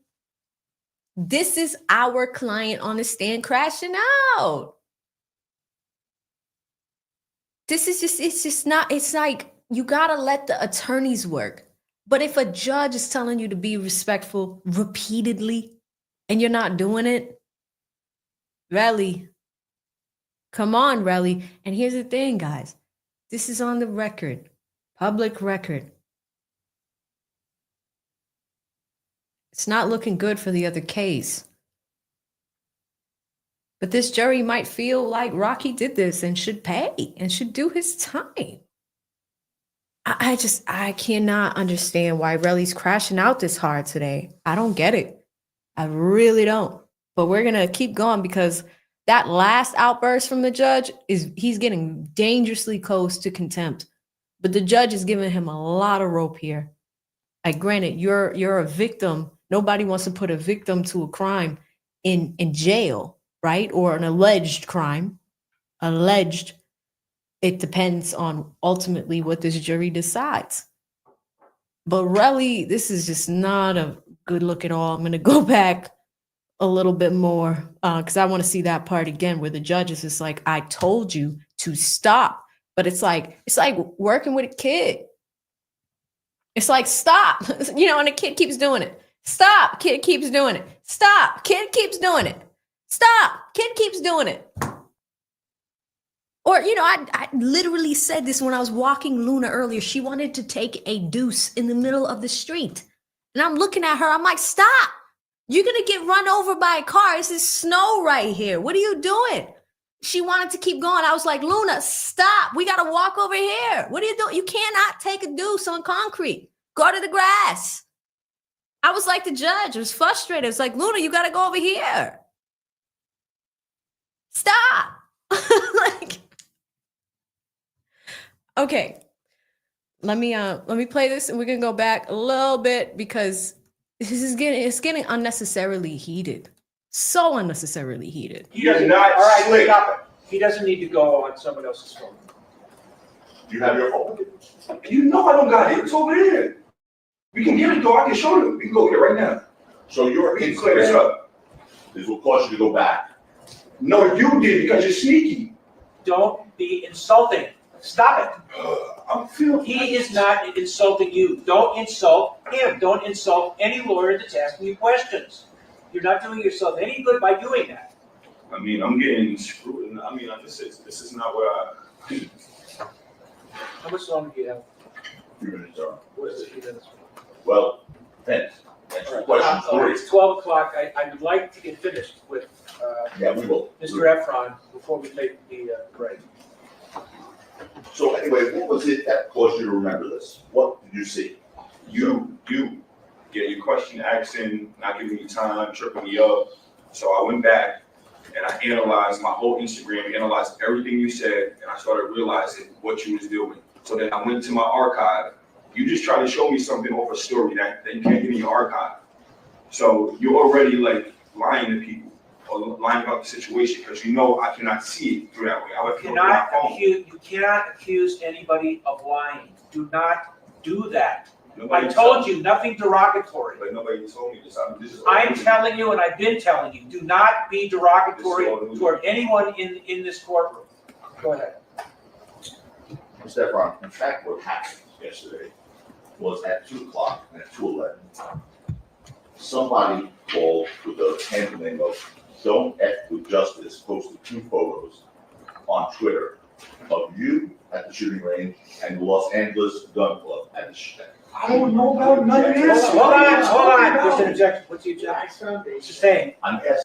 this is our client on the stand crashing out. It's like, you gotta let the attorneys work. But if a judge is telling you to be respectful repeatedly and you're not doing it, Relli, come on, Relli. And here's the thing, guys. This is on the record, public record. It's not looking good for the other case. But this jury might feel like Rocky did this and should pay and should do his time. I cannot understand why Relli's crashing out this hard today. I don't get it. I really don't. But we're going to keep going because that last outburst from the judge he's getting dangerously close to contempt. But the judge is giving him a lot of rope here. Like, granted, you're a victim. Nobody wants to put a victim to a crime in jail, right? Or an alleged crime. Alleged. It depends on ultimately what this jury decides. But Relli, this is just not a good look at all. I'm going to go back a little bit more because I want to see that part again where the judge is just like, I told you to stop. But it's like working with a kid. It's like, stop, you know, and the kid keeps doing it. Stop, kid keeps doing it. Stop, kid keeps doing it. Stop, kid keeps doing it. Or, you know, I literally said this when I was walking Luna earlier. She wanted to take a deuce in the middle of the street. And I'm looking at her. I'm like, stop. You're going to get run over by a car. This is snow right here. What are you doing? She wanted to keep going. I was like, Luna, stop. We got to walk over here. What are you doing? You cannot take a deuce on concrete. Go to the grass. I was like the judge. I was frustrated. I was like, Luna, you got to go over here. Stop. Like, okay. Let me play this and we're going to go back a little bit because it's getting unnecessarily heated. So unnecessarily heated. He doesn't. not All right, slick. stop it. He doesn't need to go on someone else's phone. Do you have your phone? You know I don't got it. It's over there. We can get it though. I can show them. We can go get it right now. So your We can clear this incident up. is what caused you to go back. No, you did because you're sneaky. Don't be insulting. Stop I'm feeling. it. He is not insulting you. Don't insult him. Don't insult any lawyer that's asking you questions. You're not doing yourself any good by doing that. I mean, I'm getting screwed. I mean, this is not where I. How much longer do you have? 3 minutes, sir. What is it? 3 minutes? Well, thanks. Answer question All right, three. it's 12 o'clock. I would like to get finished with Yeah, we will. Mr. Efron before we take the break. So anyway, what was it that caused you to remember this? What did you see? You, yeah, your question asking, not giving me time, tripping me up. So I went back and I analyzed my whole Instagram, analyzed everything you said, and I started realizing what you was doing. So then I went to my archive. You just tried to show me something off a story that you can't get in your archive. So you're already like lying to people or lying about the situation because you know I cannot see it through that way. I would You look at my phone. you cannot accuse anybody of lying. Do not do that. Nobody I told you, nothing derogatory. But nobody told me this. I'm telling you, and I've been telling you, do not be derogatory toward anyone in this courtroom. Go ahead. Mr. Efron, in fact, what happened yesterday was at 2 o'clock and at 2:11, somebody called with the handling of Don't F with Justice, posted 2 photos on Twitter of you at the shooting range and the Los Angeles Gun Club at the shooting. I don't know about none of this. Hold on, there's an objection. What's the objection? Sustain. I'm asking.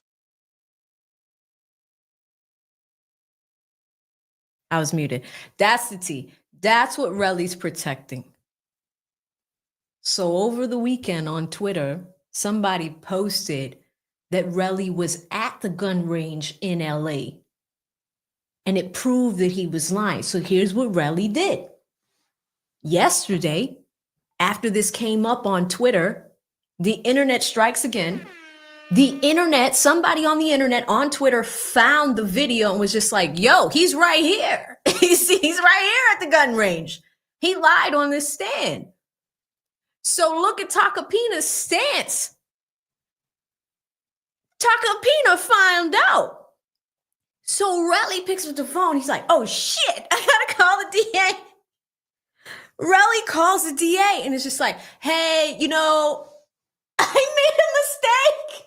I was muted. That's the tea. That's what Relli's protecting. So over the weekend on Twitter, somebody posted that Relli was at the gun range in LA. And it proved that he was lying. So here's what Relli did. Yesterday, after this came up on Twitter, the internet strikes again. The internet, somebody on the internet on Twitter found the video and was just like, yo, he's right here. he's right here at the gun range. He lied on this stand. So look at Tacopina's stance. Tacopina found out. So Relli picks up the phone. He's like, oh shit, I gotta call the DA. Relli calls the DA and it's just like, hey, you know, I made a mistake.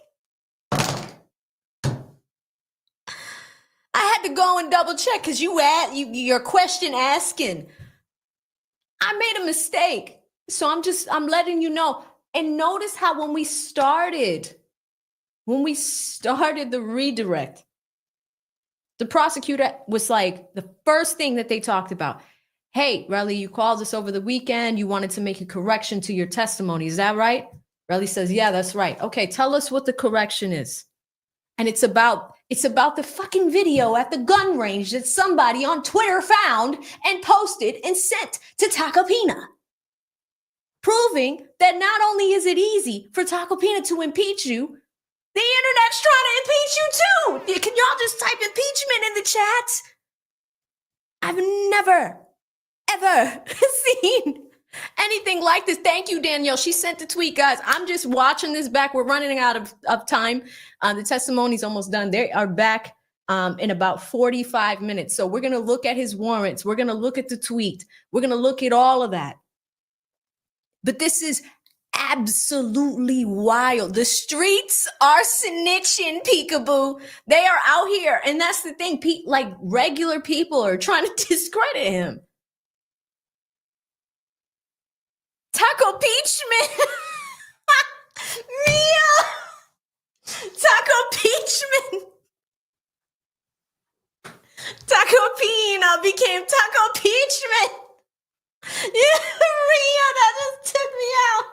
I had to go and double check because your question asking. I made a mistake. So I'm letting you know. And notice how when we started the redirect, the prosecutor was like, the first thing that they talked about, hey, Relli, you called us over the weekend. You wanted to make a correction to your testimony. Is that right? Relli says, yeah, that's right. Okay, tell us what the correction is. And it's about the fucking video at the gun range that somebody on Twitter found and posted and sent to Tacopina. Proving that not only is it easy for Tacopina to impeach you, the internet's trying to impeach you too. Can y'all just type impeachment in the chat? I've never, ever seen anything like this. Thank you, Danielle. She sent the tweet, guys. I'm just watching this back. We're running out of time. The testimony's almost done. They are back in about 45 minutes. So we're going to look at his warrants. We're going to look at the tweet. We're going to look at all of that. But this is absolutely wild. The streets are snitching, peekaboo. They are out here. And that's the thing. Like regular people are trying to discredit him. Tacopina. Mia. Tacopina. Tacopina became Tacopina. Yeah, Ria, that just took me out.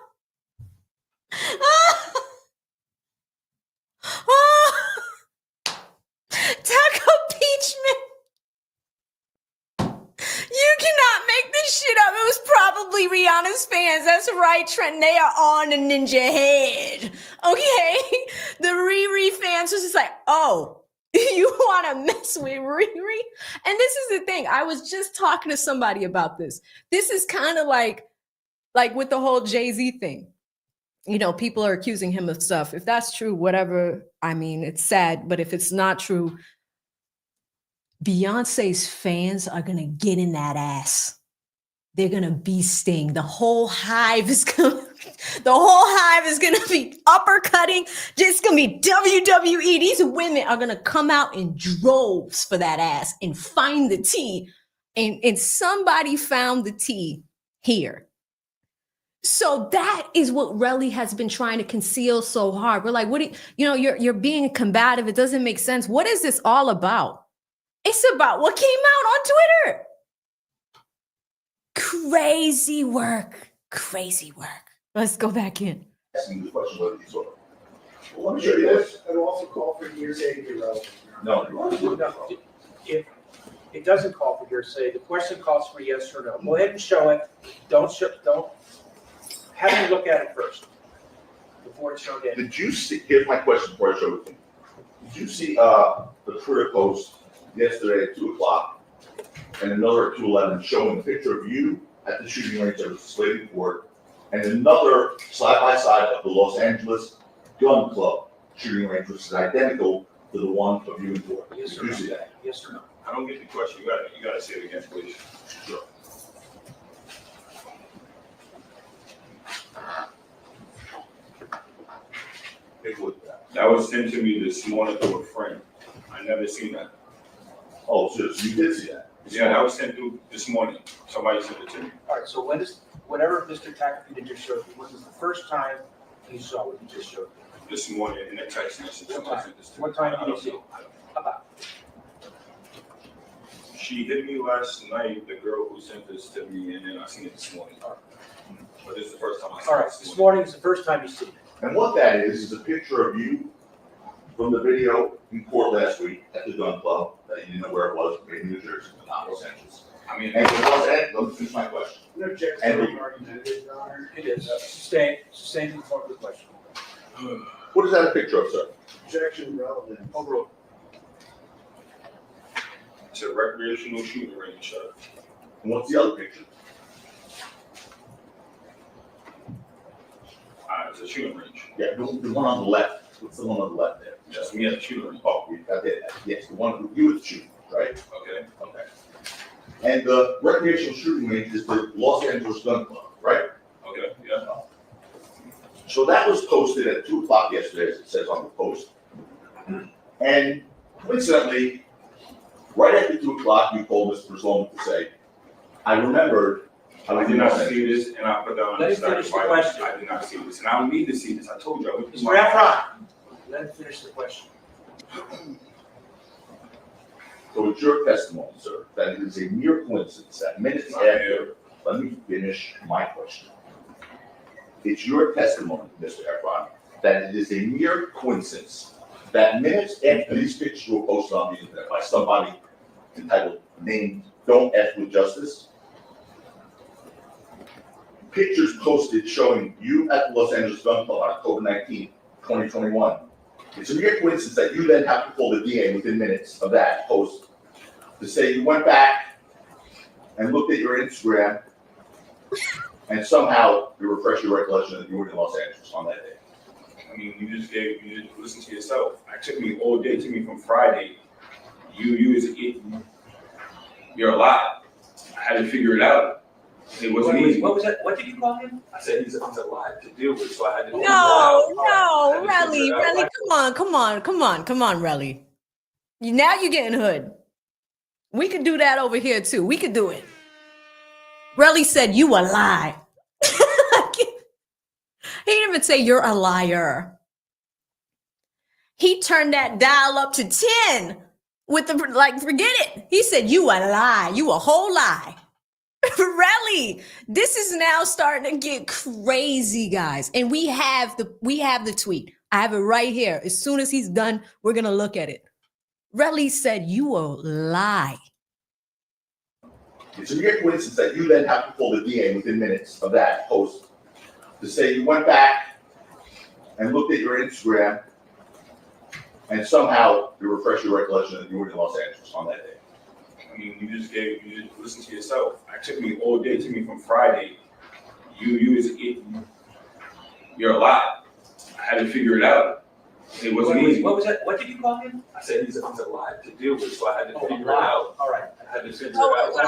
Tacopina. You cannot make this shit up. It was probably Rihanna's fans. That's right, Trent. They are on a ninja head. Okay? The Riri fans was just like, oh, you want to mess with Riri? And this is the thing. I was just talking to somebody about this. This is kind of like with the whole Jay-Z thing. You know, people are accusing him of stuff. If that's true, whatever. I mean, it's sad. But if it's not true, Beyonce's fans are going to get in that ass. They're going to be Sting. The whole hive is going to be uppercutting. Just going to be WWE. These women are going to come out in droves for that ass and find the tea. And somebody found the tea here. So that is what Relli has been trying to conceal so hard. We're like, you're being combative. It doesn't make sense. What is this all about? It's about what came out on Twitter. Crazy work. Crazy work. Let's go back in. Asking the question whether he saw it. Well, let me show you this. It'll also call for hearsay to be relevant. No. No, if it doesn't call for hearsay, the question calls for yes or no. Go ahead and show it. Don't have me look at it first before it's shown in. Did you see, here's my question before I show it to you. Did you see, the Twitter post yesterday at 2:00 and another at 2:11 showing a picture of you at the shooting range that was displayed in court and another side-by-side of the Los Angeles Gun Club shooting range, which is identical to the one of you in court? Yes Did or you no? see that? Yes or no? I don't get the question. You gotta say it again, please. Sure. Take a look at that. That was sent to me this morning through a friend. I never seen that. Oh, so you did see that? Yeah, that was sent through this morning. Somebody sent it to me. All right, so whatever Mr. Tacopina just showed you, when was the first time you saw what he just showed you? This morning in a text message. Somebody sent this to me. What time I did you don't see know. it? About. She hit me last night, the girl who sent this to me, and then I seen it this morning. But this is the first time I saw All it right, this this morning. morning is the first time you see it. And what that is a picture of you from the video in court last week at the gun club, that you didn't know where it was, made in New Jersey, not Los Angeles. I mean, And it was, and let me finish my question. No objection, And- argumentative, Your Honor. It is. Sustain the part of the question. What is that a picture of, sir? Objection relevant. Overruled. it's a recreational shooting range, sir. And what's the other picture? It's a shooting range. Yeah, the one on the left. What's the one on the left there? Just me at the shooting range. Oh, we got that. Yes, the one with you at the shooting, right? Okay. Okay. And the recreational shooting range is the Los Angeles Gun Club, right? Okay. Yeah. So that was posted at 2:00 yesterday, as it says on the post. And coincidentally, right after 2:00, you told Mr. Sloan to say, I remembered. I did not see this, and I put that on Let the me finish stack. the question. I did not see this, and I don't need to see this. I told you I went through Mr. my. Efron, let him finish the question. So it's your testimony, sir, that it is a mere coincidence that minutes after, let me finish my question. It's your testimony, Mr. Efron, that it is a mere coincidence that minutes after these pictures were posted on the internet by somebody entitled, named Don't F with Justice, pictures posted showing you at the Los Angeles Gun Club on October 19, 2021. It's a mere coincidence that you then have to call the DA within minutes of that post to say you went back and looked at your Instagram and somehow you refresh your recollection that you were in Los Angeles on that day. I mean, you just listen to yourself. It took me all day. It took me from Friday. You're alive. I had to figure it out. It wasn't easy. What was that? What did you call him? I said he's alive to deal with, so I had to. figure it No, out. no, I had to Relli, figure it out. Relli, come on, Relli. Now you're getting hood. We could do that over here too. We could do it. Relli said you a lie. He didn't even say you're a liar. He turned that dial up to 10 with the, like, forget it. He said you a lie. You a whole lie. Relli, this is now starting to get crazy, guys. And we have the tweet. I have it right here. As soon as he's done, we're gonna look at it. Relli said you a lie. It's a mere coincidence that you then have to call the DA within minutes of that post to say you went back and looked at your Instagram and somehow you refresh your recollection that you were in Los Angeles on that day. I mean, you just listen to yourself. It took me all day. It took me from Friday. You're alive. I had to figure it out. It wasn't easy. What was that? What did you call him? I said he's alive to deal with, so I had to Oh, figure it out. All right. I had to figure Oh, it out. alive.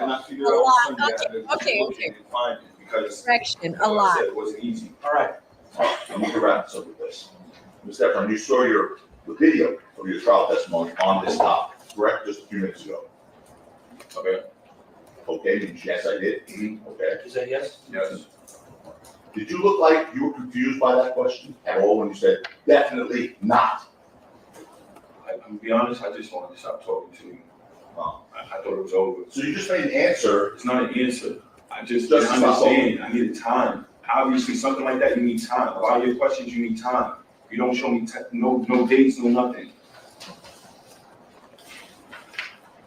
And I figured it out Sunday. I had to Okay, look okay. and find it because Correction, like a I lie. said, it wasn't easy. All right. I'll move around to some of this. Mr. Efron, you saw the video of your trial testimony on this topic, correct? Just a few minutes ago. Okay. Okay, yes, I did. Okay. Is that yes? Yes. Did you look like you were confused by that question at all when you said definitely not? I'm gonna be honest. I just wanted to stop talking to you. I thought it was over. So you just made an answer. It's not an answer. I just Just didn't understand. I needed time. Obviously, something like that, you need time. A lot of your questions, you need time. You don't show me no dates, no nothing.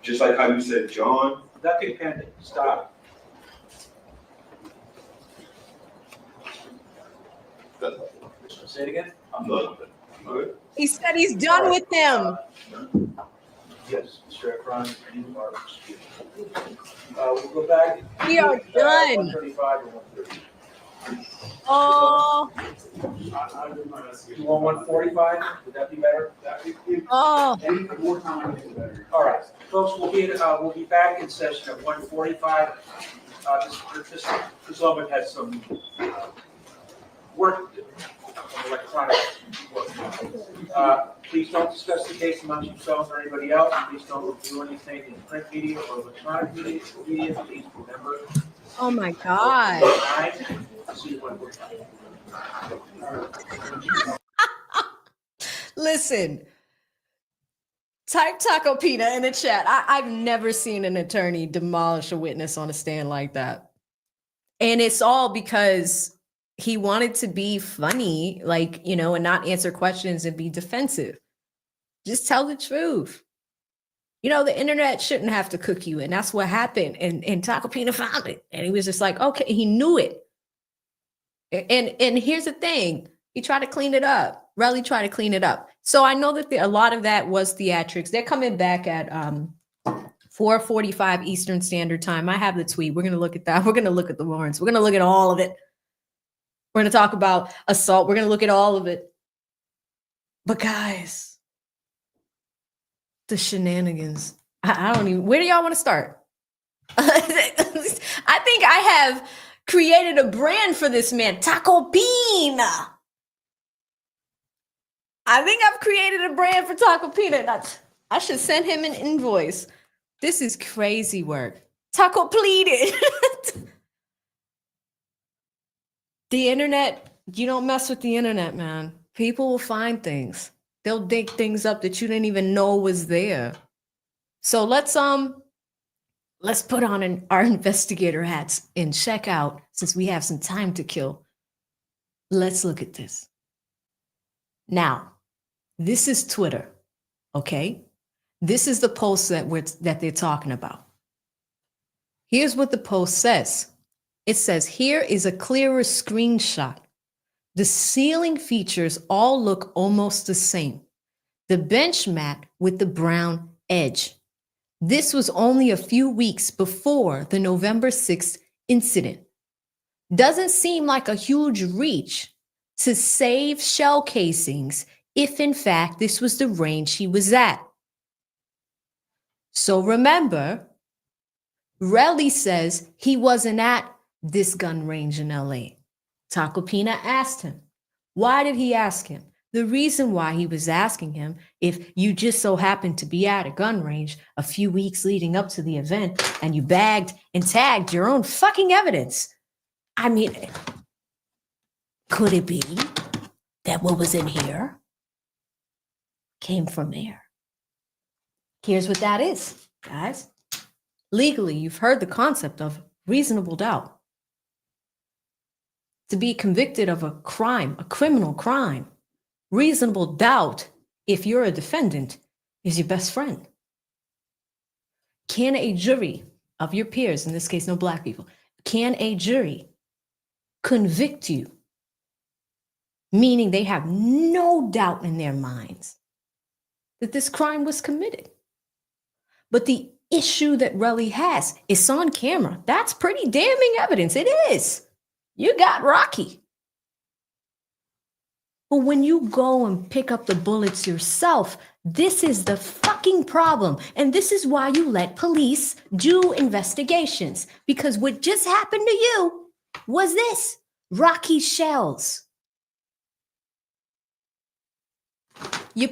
Just like how you said, John. Nothing pending, stop. Say it again? I'm done. Good. He said he's done with them. Yes, Mr. Efron, you are excused. We'll go back. We are done. 135 and 130. Oh, You want 145? Would that be better? oh. Any more time, I think the better. All right, folks, we'll be back in session at 1:45. This woman has some work to do, some electronic work. Please don't discuss the case amongst yourselves or anybody else. Please don't review anything in print media or electronic media. Please remember. Oh my God. See you when we're done. Listen, type Tacopina in the chat. I've never seen an attorney demolish a witness on a stand like that. And it's all because he wanted to be funny, like, you know, and not answer questions and be defensive. Just tell the truth. You know, the internet shouldn't have to cook you. And that's what happened. And Tacopina found it. And he was just like, okay, he knew it. And here's the thing. He tried to clean it up. Relli tried to clean it up. So I know that a lot of that was theatrics. They're coming back at 4:45 Eastern Standard Time. I have the tweet. We're going to look at that. We're going to look at the warrants. We're going to look at all of it. We're going to talk about assault. We're going to look at all of it. But guys, the shenanigans. I don't even, where do y'all want to start? I think I have created a brand for this man, Tacopina. I think I've created a brand for Tacopina. I should send him an invoice. This is crazy work. Taco pleaded. The internet, you don't mess with the internet, man. People will find things. They'll dig things up that you didn't even know was there. So let's put on our investigator hats and check out, since we have some time to kill. Let's look at this. Now, this is Twitter, okay? This is the post that they're talking about. Here's what the post says. It says, here is a clearer screenshot. The ceiling features all look almost the same. The bench mat with the brown edge. This was only a few weeks before the November 6th incident. Doesn't seem like a huge reach to save shell casings if in fact this was the range he was at. So remember, Relli says he wasn't at this gun range in LA. Tacopina asked him. Why did he ask him? The reason why he was asking him, if you just so happened to be at a gun range a few weeks leading up to the event and you bagged and tagged your own fucking evidence. I mean, could it be that what was in here came from there? Here's what that is, guys. Legally, you've heard the concept of reasonable doubt. To be convicted of a crime, a criminal crime, reasonable doubt, if you're a defendant, is your best friend. Can a jury of your peers, in this case, no Black people, can a jury convict you, meaning they have no doubt in their minds that this crime was committed? But the issue that Relli has is on camera. That's pretty damning evidence. It is. You got Rocky. But when you go and pick up the bullets yourself, this is the fucking problem. And this is why you let police do investigations. Because what just happened to you was this: Rocky shells. You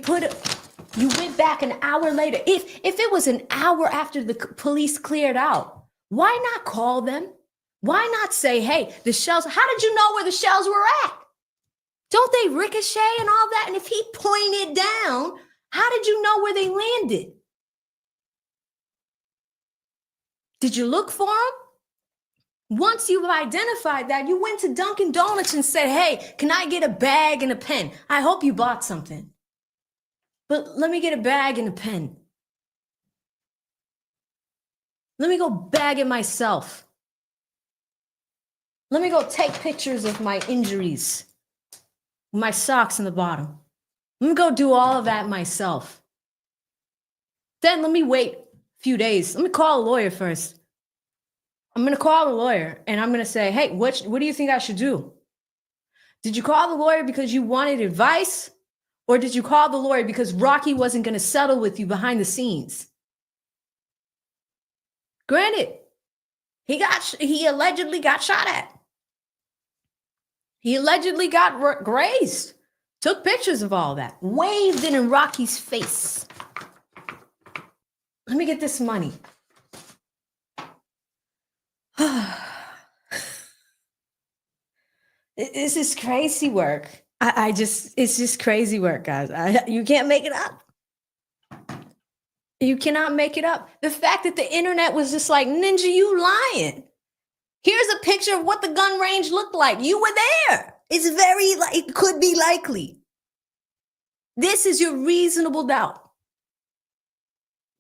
went back an hour later. If it was an hour after the police cleared out, why not call them? Why not say, hey, the shells, how did you know where the shells were at? Don't they ricochet and all that? And if he pointed down, how did you know where they landed? Did you look for him? Once you've identified that, you went to Dunkin' Donuts and said, hey, can I get a bag and a pen? I hope you bought something, but let me get a bag and a pen. Let me go bag it myself. Let me go take pictures of my injuries, my socks in the bottom. Let me go do all of that myself. Then let me wait a few days. Let me call a lawyer first. I'm going to call a lawyer and I'm going to say, hey, what do you think I should do? Did you call the lawyer because you wanted advice? Or did you call the lawyer because Rocky wasn't going to settle with you behind the scenes? Granted, he allegedly got shot at. He allegedly got grazed. Took pictures of all that. Waved it in Rocky's face. Let me get this money. This is crazy work. It's just crazy work, guys. You can't make it up. You cannot make it up. The fact that the internet was just like, Ninja, you lying. Here's a picture of what the gun range looked like. You were there. It's it could be likely. This is your reasonable doubt.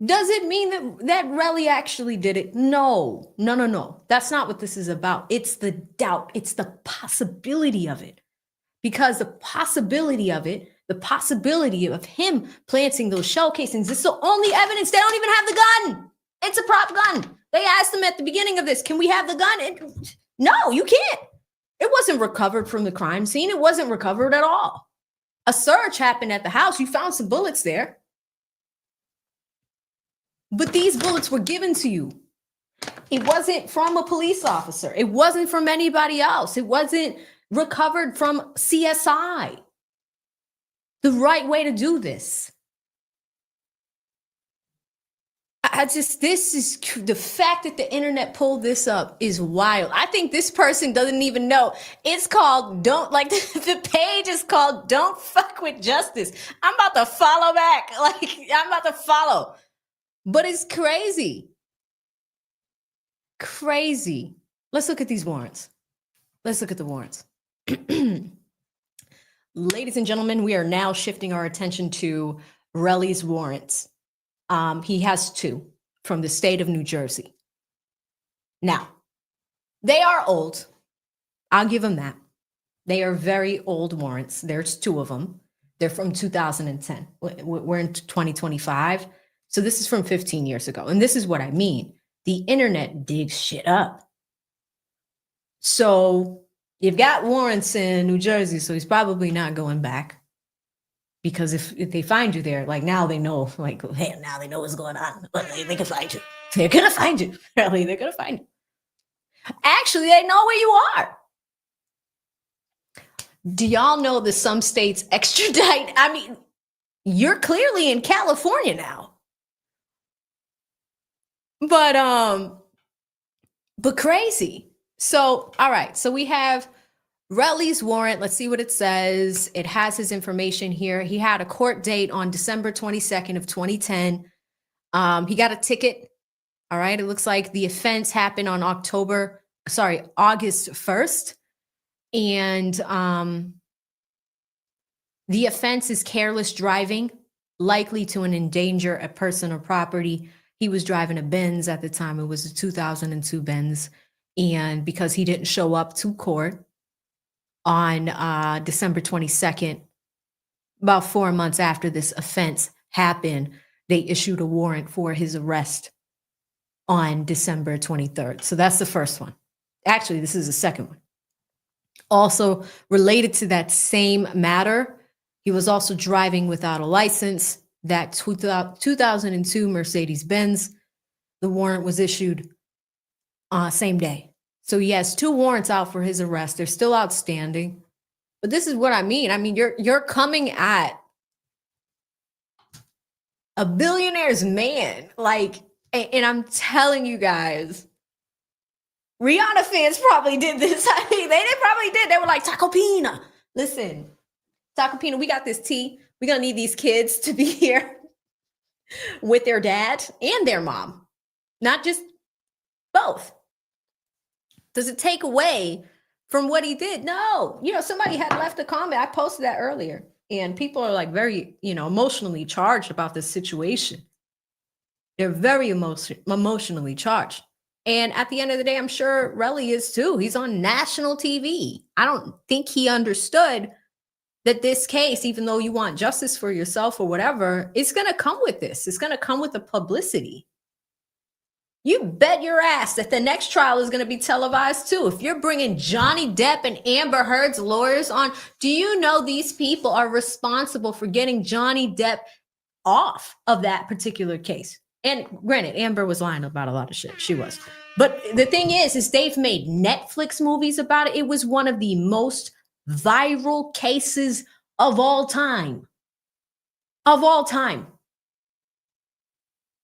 Does it mean that Relli actually did it? No. That's not what this is about. It's the doubt. It's the possibility of it. Because the possibility of it, the possibility of him planting those shell casings is the only evidence. They don't even have the gun. It's a prop gun. They asked him at the beginning of this, can we have the gun? And no, you can't. It wasn't recovered from the crime scene. It wasn't recovered at all. A search happened at the house. You found some bullets there. But these bullets were given to you. It wasn't from a police officer. It wasn't from anybody else. It wasn't recovered from CSI. The right way to do this. The fact that the internet pulled this up is wild. I think this person doesn't even know. It's called the page is called Don't Fuck with Justice. I'm about to follow back. I'm about to follow. But it's crazy. Crazy. Let's look at these warrants. Let's look at the warrants. Ladies and gentlemen, we are now shifting our attention to Relli's warrants. He has 2 from the state of New Jersey. Now, they are old. I'll give him that. They are very old warrants. There's 2 of them. They're from 2010. We're in 2025. So this is from 15 years ago. And this is what I mean. The internet digs shit up. So you've got warrants in New Jersey, so he's probably not going back. Because if they find you there, now they know, hey, now they know what's going on. They can find you. They're going to find you. Really, they're going to find you. Actually, they know where you are. Do y'all know that some states extradite? I mean, you're clearly in California now. But crazy. So, all right. So we have Relli's warrant. Let's see what it says. It has his information here. He had a court date on December 22nd of 2010. He got a ticket. All right. It looks like the offense happened on August 1st. And the offense is careless driving, likely to endanger a person or property. He was driving a Benz at the time. It was a 2002 Benz. And because he didn't show up to court on December 22nd, about 4 months after this offense happened, they issued a warrant for his arrest on December 23rd. So that's the first one. Actually, this is the second one. Also related to that same matter, he was also driving without a license. That 2002 Mercedes-Benz, the warrant was issued same day. So he has 2 warrants out for his arrest. They're still outstanding. But this is what I mean. I mean, you're coming at a billionaire's man. And I'm telling you guys, Rihanna fans probably did this. I mean, they probably did. They were like, Tacopina, listen, Tacopina, we got this tea. We're going to need these kids to be here with their dad and their mom. Not just Both. Does it take away from what he did? No. Somebody had left a comment. I posted that earlier, and people are like very, emotionally charged about this situation. They're very emotionally charged. And at the end of the day, I'm sure Relli is too. He's on national TV. I don't think he understood that this case, even though you want justice for yourself or whatever, it's going to come with this. It's going to come with the publicity. You bet your ass that the next trial is going to be televised too. If you're bringing Johnny Depp and Amber Heard's lawyers on, do you know these people are responsible for getting Johnny Depp off of that particular case? And granted, Amber was lying about a lot of shit. She was. But the thing is they've made Netflix movies about it. It was one of the most viral cases of all time. Of all time.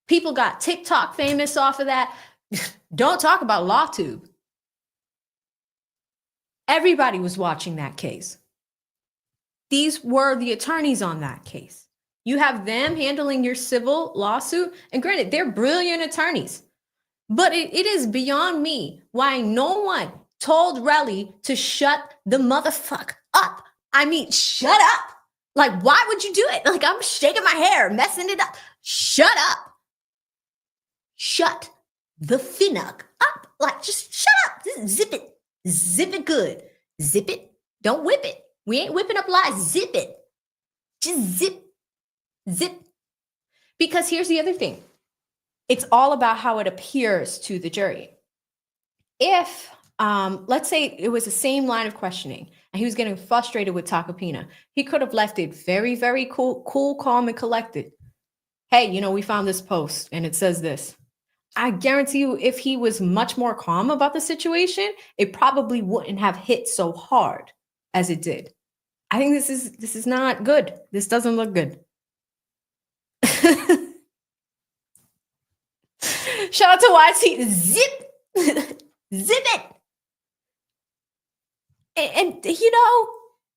People got TikTok famous off of that. Don't talk about LawTube. Everybody was watching that case. These were the attorneys on that case. You have them handling your civil lawsuit. And granted, they're brilliant attorneys. But it is beyond me why no one told Relli to shut the motherfucker up. I mean, shut up. Like, why would you do it? Like, I'm shaking my hair, messing it up. Shut up. Shut the finnuck up. Like, just shut up. Just zip it. Zip it good. Zip it. Don't whip it. We ain't whipping up lies. Zip it. Just zip. Zip. Because here's the other thing. It's all about how it appears to the jury. If, let's say it was the same line of questioning and he was getting frustrated with Tacopina, he could have left it very, very cool, calm, and collected. Hey, we found this post and it says this. I guarantee you, if he was much more calm about the situation, it probably wouldn't have hit so hard as it did. I think this is not good. This doesn't look good. Shout out to YT. Zip. Zip it. And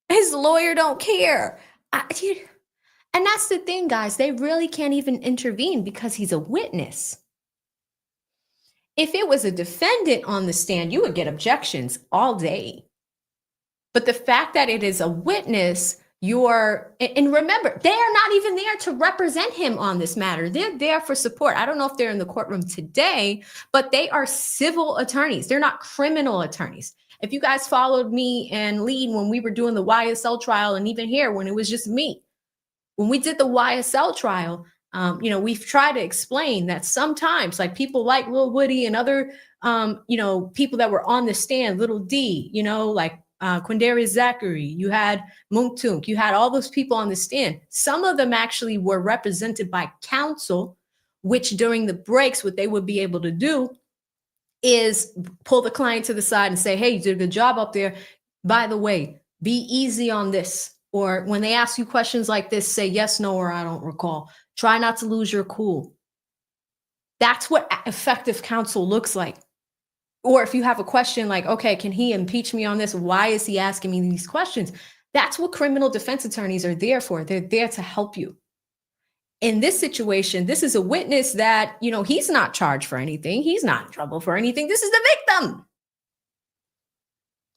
his lawyer don't care. And that's the thing, guys. They really can't even intervene because he's a witness. If it was a defendant on the stand, you would get objections all day. But the fact that it is a witness, and remember, they are not even there to represent him on this matter. They're there for support. I don't know if they're in the courtroom today, but they are civil attorneys. They're not criminal attorneys. If you guys followed me and Lee when we were doing the YSL trial, and even here when it was just me, when we did the YSL trial, we've tried to explain that sometimes, like people like Lil Woody and other, people that were on the stand, Little D, like Quindarius Zachary, you had Munktunk, you had all those people on the stand. Some of them actually were represented by counsel, which during the breaks, what they would be able to do is pull the client to the side and say, hey, you did a good job up there. By the way, be easy on this. Or when they ask you questions like this, say yes, no, or I don't recall. Try not to lose your cool. That's what effective counsel looks like. Or if you have a question like, okay, can he impeach me on this? Why is he asking me these questions? That's what criminal defense attorneys are there for. They're there to help you. In this situation, this is a witness that, he's not charged for anything. He's not in trouble for anything. This is the victim.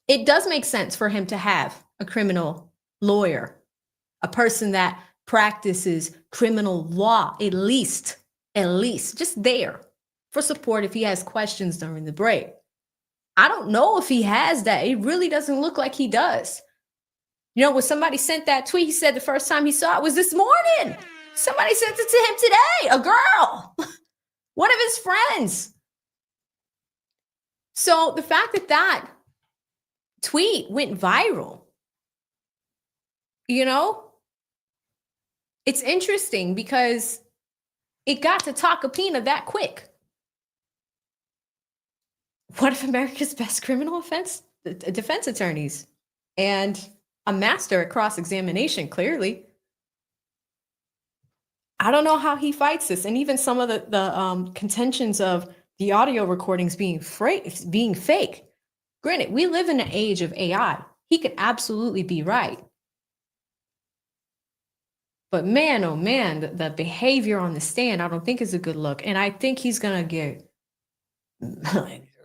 It does make sense for him to have a criminal lawyer, a person that practices criminal law, at least just there for support if he has questions during the break. I don't know if he has that. It really doesn't look like he does. When somebody sent that tweet, he said the first time he saw it was this morning. Somebody sent it to him today, a girl, one of his friends. So the fact that tweet went viral, it's interesting because it got to Tacopina that quick. One of America's best criminal defense attorneys and a master at cross-examination, clearly. I don't know how he fights this. And even some of the contentions of the audio recordings being fake. Granted, we live in an age of AI. He could absolutely be right. But man, oh man, the behavior on the stand, I don't think is a good look. And I think he's going to get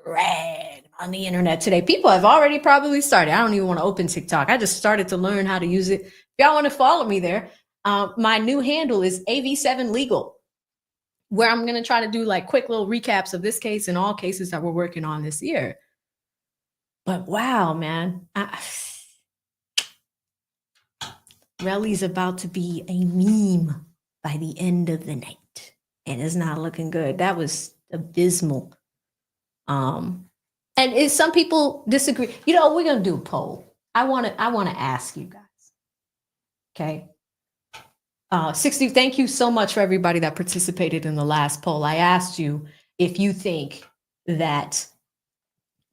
Rag on the internet today. People have already probably started. I don't even want to open TikTok. I just started to learn how to use it. If y'all want to follow me there, my new handle is AV7 Legal, where I'm going to try to do like quick little recaps of this case and all cases that we're working on this year. But wow, man. Relli's about to be a meme by the end of the night. And it's not looking good. That was abysmal. And if some people disagree, you know, we're gonna do a poll. I wanna ask you guys. Okay. 60, thank you so much for everybody that participated in the last poll. I asked you if you think that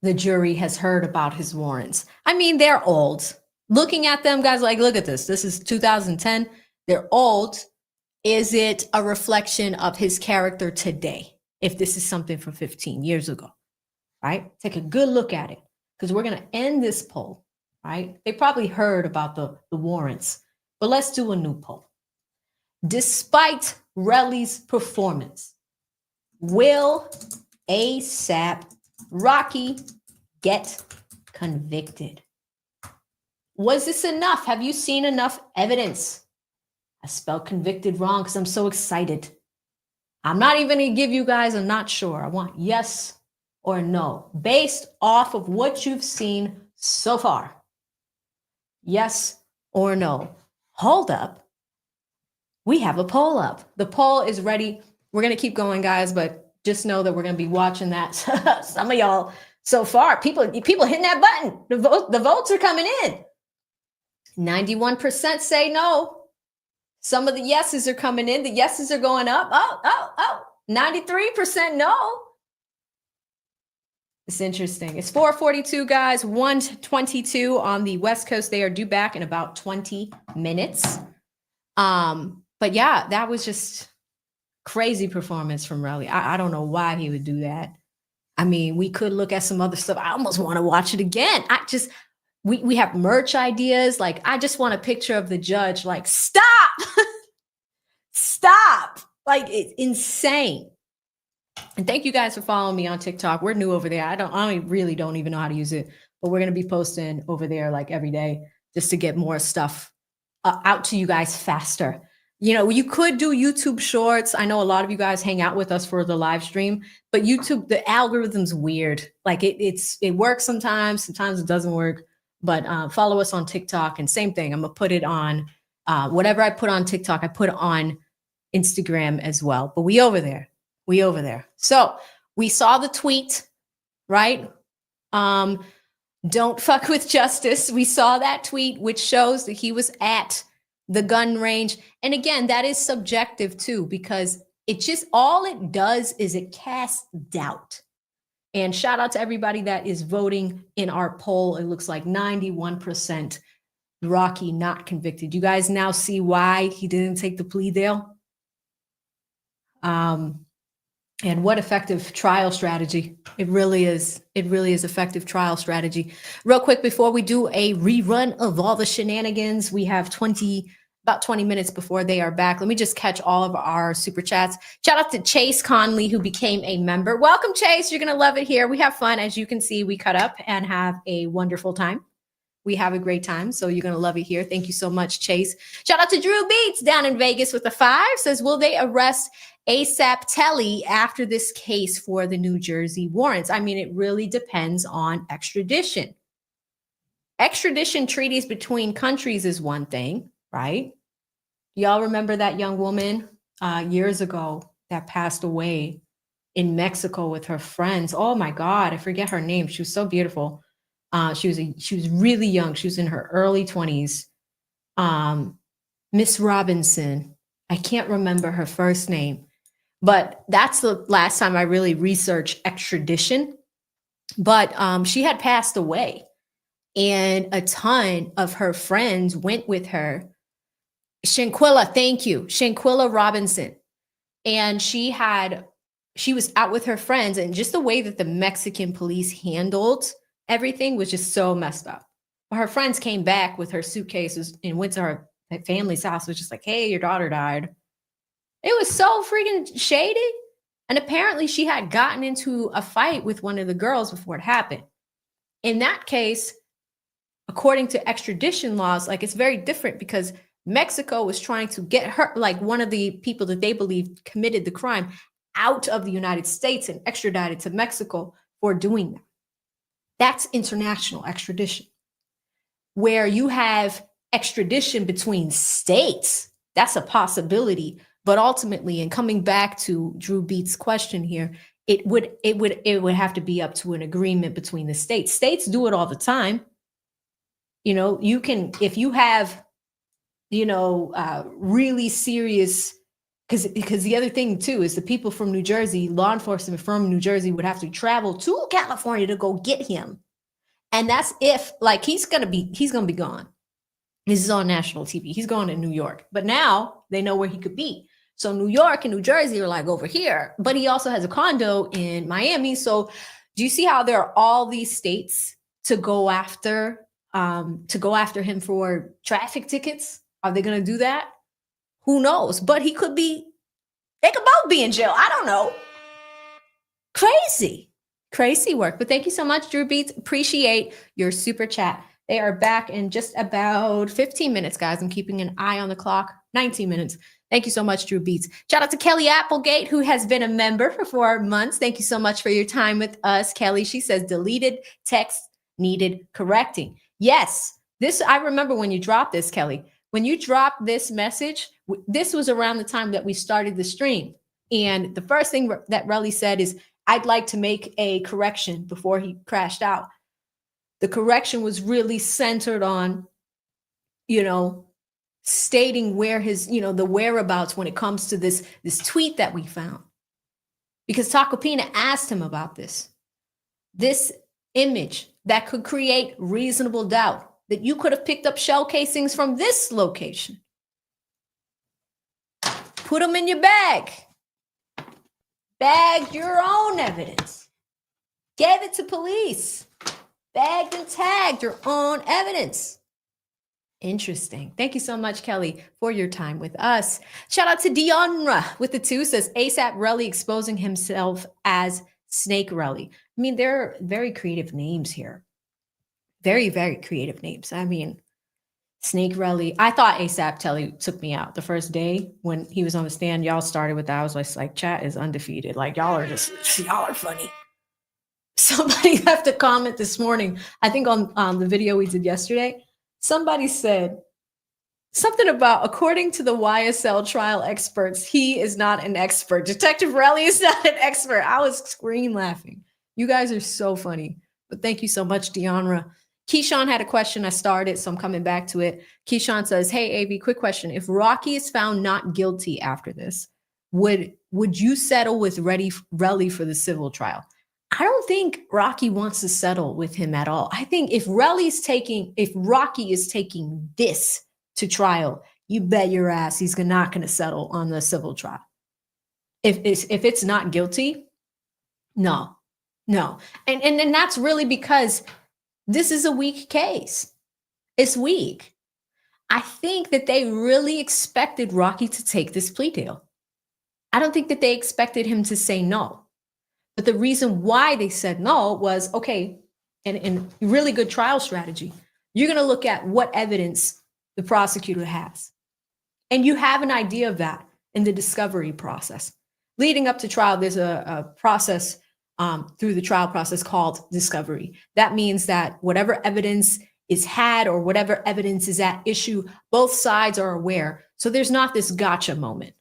the jury has heard about his warrants. I mean, they're old. Looking at them, guys, like, look at this. This is 2010. They're old. Is it a reflection of his character today? If this is something from 15 years ago, right? Take a good look at it, because we're going to end this poll, right? They probably heard about the warrants, but let's do a new poll. Despite Relli's performance, will ASAP Rocky get convicted? Was this enough? Have you seen enough evidence? I spelled convicted wrong because I'm so excited. I'm not even going to give you guys a not sure. I want yes or no, based off of what you've seen so far. Yes or no. Hold up. We have a poll up. The poll is ready. We're going to keep going, guys, but just know that we're going to be watching that. Some of y'all so far, people hitting that button. The votes are coming in. 91% say no. Some of the yeses are coming in. The yeses are going up. 93% no. It's interesting. It's 4:42, guys. 1:22 on the West Coast. They are due back in about 20 minutes. But yeah, that was just crazy performance from Relli. I don't know why he would do that. I mean, we could look at some other stuff. I almost want to watch it again. We have merch ideas. Like, I just want a picture of the judge. Like, stop, stop. Like, it's insane. And thank you guys for following me on TikTok. We're new over there. I really don't even know how to use it, but we're going to be posting over there like every day just to get more stuff out to you guys faster. You know, you could do YouTube shorts. I know a lot of you guys hang out with us for the live stream, but YouTube, the algorithm's weird. Like it works sometimes it doesn't work. But follow us on TikTok, and same thing. I'm gonna put it on whatever I put on TikTok, I put on Instagram as well. But we over there. So we saw the tweet, right? Don't fuck with justice. We saw that tweet, which shows that he was at the gun range. And again, that is subjective too, because it just, all it does is it casts doubt. And shout out to everybody that is voting in our poll. It looks like 91% Rocky not convicted. You guys now see why he didn't take the plea deal? And what effective trial strategy. It really is effective trial strategy. Real quick, before we do a rerun of all the shenanigans, we have about 20 minutes before they are back. Let me just catch all of our super chats. Shout out to Chase Conley, who became a member. Welcome, Chase. You're going to love it here. We have fun. As you can see, we cut up and have a wonderful time. We have a great time, so you're going to love it here. Thank you so much, Chase. Shout out to Drew Beats down in Vegas with a 5. Says, will they arrest ASAP Telly after this case for the New Jersey warrants? I mean, it really depends on extradition. Extradition treaties between countries is one thing, right? Y'all remember that young woman years ago that passed away in Mexico with her friends? Oh my God, I forget her name. She was so beautiful. She was really young. She was in her early 20s. Miss Robinson. I can't remember her first name, but that's the last time I really researched extradition. But she had passed away, and a ton of her friends went with her. Shanquilla, thank you. Shanquilla Robinson. And she was out with her friends, and just the way that the Mexican police handled everything was just so messed up. But her friends came back with her suitcases and went to her family's house. It was just like, hey, your daughter died. It was so freaking shady. And apparently she had gotten into a fight with one of the girls before it happened. In that case, according to extradition laws, like it's very different because Mexico was trying to get her, like one of the people that they believed committed the crime, out of the United States and extradited to Mexico for doing that. That's international extradition. Where you have extradition between states, that's a possibility. But ultimately, and coming back to Drew Beats' question here, it would have to be up to an agreement between the states. States do it all the time. You know, you can, if you have, you know, really serious, because the other thing too is the people from New Jersey, law enforcement from New Jersey would have to travel to California to go get him. And that's if, like, he's gonna be gone. This is on national TV. He's going to New York. But now they know where he could be. So New York and New Jersey are like over here. But he also has a condo in Miami. So do you see how there are all these states to go after him for traffic tickets? Are they gonna do that? Who knows? But they could both be in jail. I don't know. Crazy work. But thank you so much, Drew Beats. Appreciate your super chat. They are back in just about 15 minutes, guys. I'm keeping an eye on the clock. 19 minutes. Thank you so much, Drew Beats. Shout out to Kelly Applegate, who has been a member for 4 months. Thank you so much for your time with us, Kelly. She says deleted text needed correcting. Yes, I remember when you dropped this, Kelly. When you dropped this message, this was around the time that we started the stream. And the first thing that Relli said is, I'd like to make a correction before he crashed out. The correction was really centered on, you know, stating where his, you know, the whereabouts when it comes to this tweet that we found. Because Tacopina asked him about this image that could create reasonable doubt that you could have picked up shell casings from this location. Put them in your bag. Bagged your own evidence. Gave it to police. Bagged and tagged your own evidence. Interesting. Thank you so much, Kelly, for your time with us. Shout out to Deonra with the 2, says ASAP Relli exposing himself as Snake Relli. I mean, they're very creative names here. Very, very creative names. I mean, Snake Relli. I thought ASAP Telly took me out the first day when he was on the stand. Y'all started with that. I was like, chat is undefeated. Like, y'all are funny. Somebody left a comment this morning, I think on the video we did yesterday. Somebody said something about, according to the YSL trial experts, he is not an expert. Detective Relli is not an expert. I was screaming laughing. You guys are so funny. But thank you so much, Deonra. Keyshawn had a question. I started, so I'm coming back to it. Keyshawn says, hey, AB, quick question. If Rocky is found not guilty after this, would you settle with Relli for the civil trial? I don't think Rocky wants to settle with him at all. I think if Rocky is taking this to trial, you bet your ass he's not going to settle on the civil trial. If it's not guilty, no. And that's really because this is a weak case. It's weak. I think that they really expected Rocky to take this plea deal. I don't think that they expected him to say no. But the reason why they said no was, okay, and really good trial strategy. You're going to look at what evidence the prosecutor has. And you have an idea of that in the discovery process. Leading up to trial, there's a process through the trial process called discovery. That means that whatever evidence is had or whatever evidence is at issue, both sides are aware. So there's not this gotcha moment.